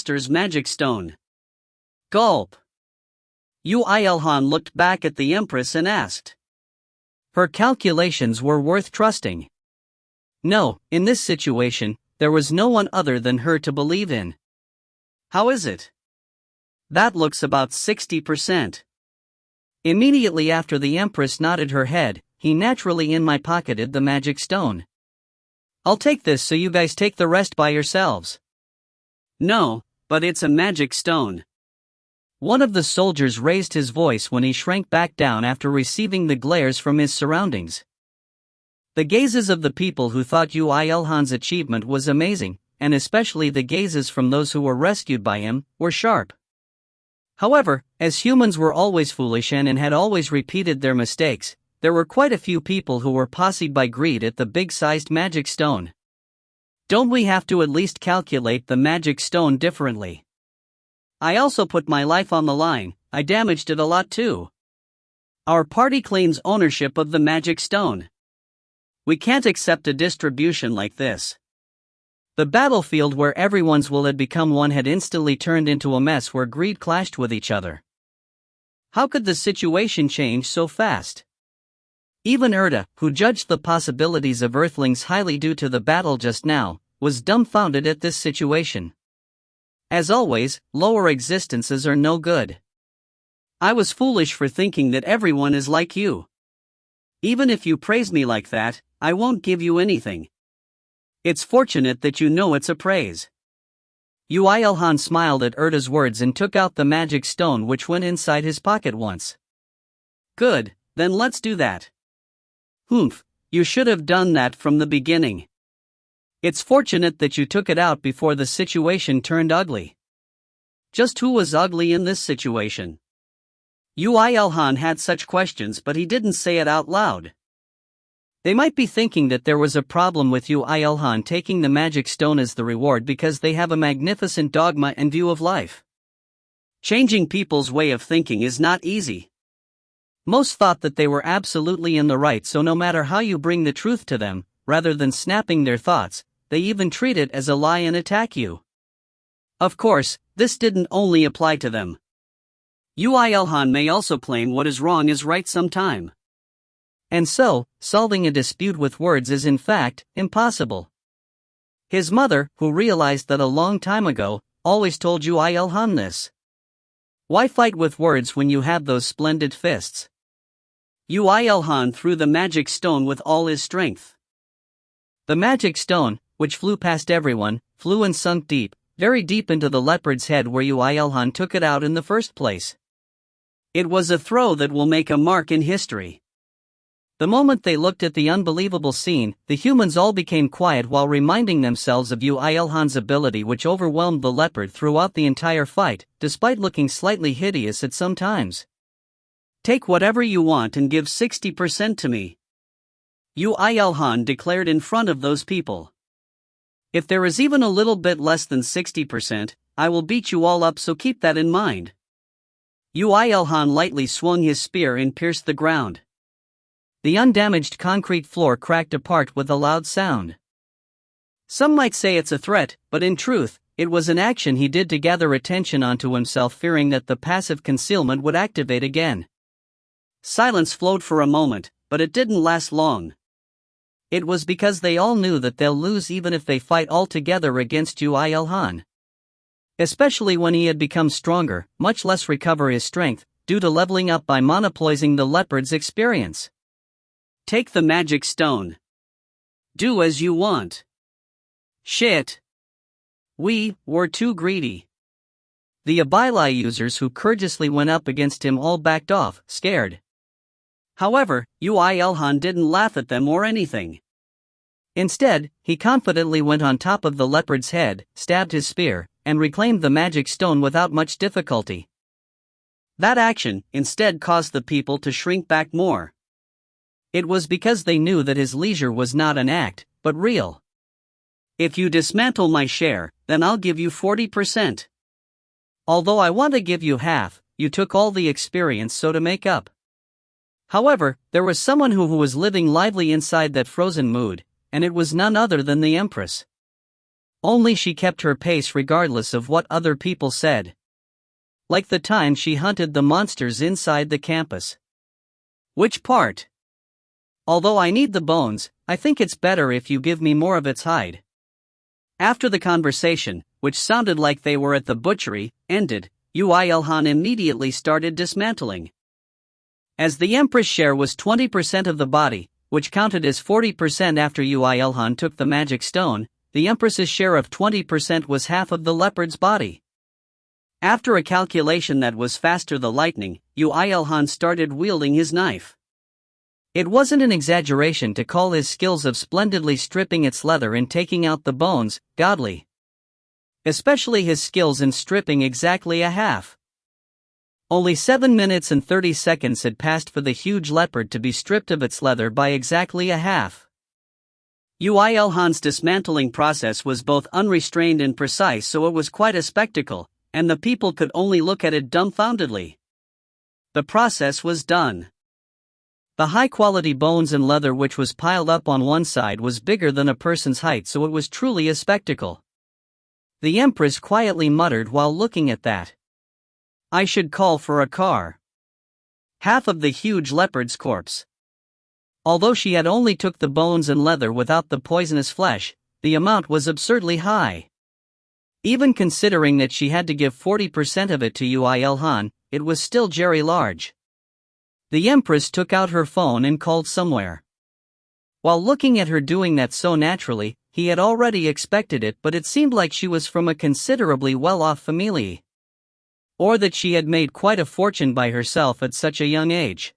monster's magic stone. Gulp. Yu Ilhan looked back at the Empress and asked. Her calculations were worth trusting. No, in this situation, there was no one other than her to believe in. How is it? That looks about 60%. Immediately after the Empress nodded her head, he naturally in my pocketed the magic stone. I'll take this so you guys take the rest by yourselves. No, but it's a magic stone. One of the soldiers raised his voice when he shrank back down after receiving the glares from his surroundings. The gazes of the people who thought Yu Ilhan's achievement was amazing, and especially the gazes from those who were rescued by him, were sharp. However, as humans were always foolish and had always repeated their mistakes, there were quite a few people who were posseed by greed at the big-sized magic stone. Don't we have to at least calculate the magic stone differently? I also put my life on the line, I damaged it a lot too. Our party claims ownership of the magic stone. We can't accept a distribution like this. The battlefield where everyone's will had become one had instantly turned into a mess where greed clashed with each other. How could the situation change so fast? Even Erda, who judged the possibilities of Earthlings highly due to the battle just now, was dumbfounded at this situation. As always, lower existences are no good. I was foolish for thinking that everyone is like you. Even if you praise me like that, I won't give you anything. It's fortunate that you know it's a praise. Yu Ilhan smiled at Erda's words and took out the magic stone which went inside his pocket once. Good, then let's do that. Humph, you should have done that from the beginning. It's fortunate that you took it out before the situation turned ugly. Just who was ugly in this situation? Yu Ilhan had such questions but he didn't say it out loud. They might be thinking that there was a problem with Yu Ilhan taking the magic stone as the reward because they have a magnificent dogma and view of life. Changing people's way of thinking is not easy. Most thought that they were absolutely in the right, so no matter how you bring the truth to them, rather than snapping their thoughts, they even treat it as a lie and attack you. Of course, this didn't only apply to them. Yu Ilhan may also claim what is wrong is right sometime. And so, solving a dispute with words is in fact impossible. His mother, who realized that a long time ago, always told Yu Ilhan this. Why fight with words when you have those splendid fists? Yu Ilhan threw the magic stone with all his strength. The magic stone, which flew past everyone, flew and sunk deep, very deep into the leopard's head where Yuailhan took it out in the first place. It was a throw that will make a mark in history. The moment they looked at the unbelievable scene, the humans all became quiet while reminding themselves of Yuailhan's ability, which overwhelmed the leopard throughout the entire fight, despite looking slightly hideous at some times. "Take whatever you want and give 60% to me," Yuailhan declared in front of those people. "If there is even a little bit less than 60%, I will beat you all up, so keep that in mind." Yuailhan lightly swung his spear and pierced the ground. The undamaged concrete floor cracked apart with a loud sound. Some might say it's a threat, but in truth, it was an action he did to gather attention onto himself, fearing that the passive concealment would activate again. Silence flowed for a moment, but it didn't last long. It was because they all knew that they'll lose even if they fight all together against Yuailhan. Especially when he had become stronger, much less recover his strength, due to leveling up by monopolizing the leopard's experience. "Take the magic stone. Do as you want." "Shit. We were too greedy." The Abilai users who courageously went up against him all backed off, scared. However, Yuailhan didn't laugh at them or anything. Instead, he confidently went on top of the leopard's head, stabbed his spear, and reclaimed the magic stone without much difficulty. That action, instead, caused the people to shrink back more. It was because they knew that his leisure was not an act, but real. "If you dismantle my share, then I'll give you 40%. Although I want to give you half, you took all the experience, so to make up." However, there was someone who was living lively inside that frozen mood, and it was none other than the Empress. Only she kept her pace regardless of what other people said. Like the time she hunted the monsters inside the campus. "Which part? Although I need the bones, I think it's better if you give me more of its hide." After the conversation, which sounded like they were at the butchery, ended, Yuailhan immediately started dismantling. As the Empress' share was 20% of the body, which counted as 40% after Yuailhan took the magic stone, the Empress's share of 20% was half of the leopard's body. After a calculation that was faster than lightning, Yuailhan started wielding his knife. It wasn't an exaggeration to call his skills of splendidly stripping its leather and taking out the bones godly. Especially his skills in stripping exactly a half. Only 7 minutes and 30 seconds had passed for the huge leopard to be stripped of its leather by exactly a half. Yuailhan's dismantling process was both unrestrained and precise, so it was quite a spectacle, and the people could only look at it dumbfoundedly. The process was done. The high-quality bones and leather which was piled up on one side was bigger than a person's height, so it was truly a spectacle. The Empress quietly muttered while looking at that. "I should call for a car." Half of the huge leopard's corpse. Although she had only took the bones and leather without the poisonous flesh, the amount was absurdly high. Even considering that she had to give 40% of it to Yuailhan, it was still very large. The Empress took out her phone and called somewhere. While looking at her doing that so naturally, he had already expected it, but it seemed like she was from a considerably well-off family. Or that she had made quite a fortune by herself at such a young age.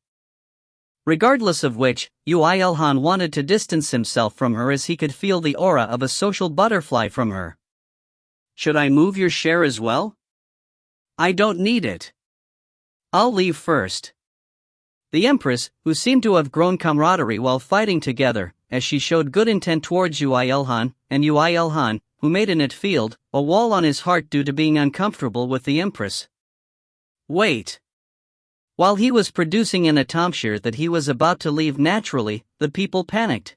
Regardless of which, Yuailhan wanted to distance himself from her as he could feel the aura of a social butterfly from her. "Should I move your share as well?" "I don't need it. I'll leave first." The Empress, who seemed to have grown camaraderie while fighting together, as she showed good intent towards Yuailhan, and Yuailhan, who made in it field, a wall on his heart due to being uncomfortable with the Empress. "Wait." While he was producing an atomshire that he was about to leave naturally, the people panicked.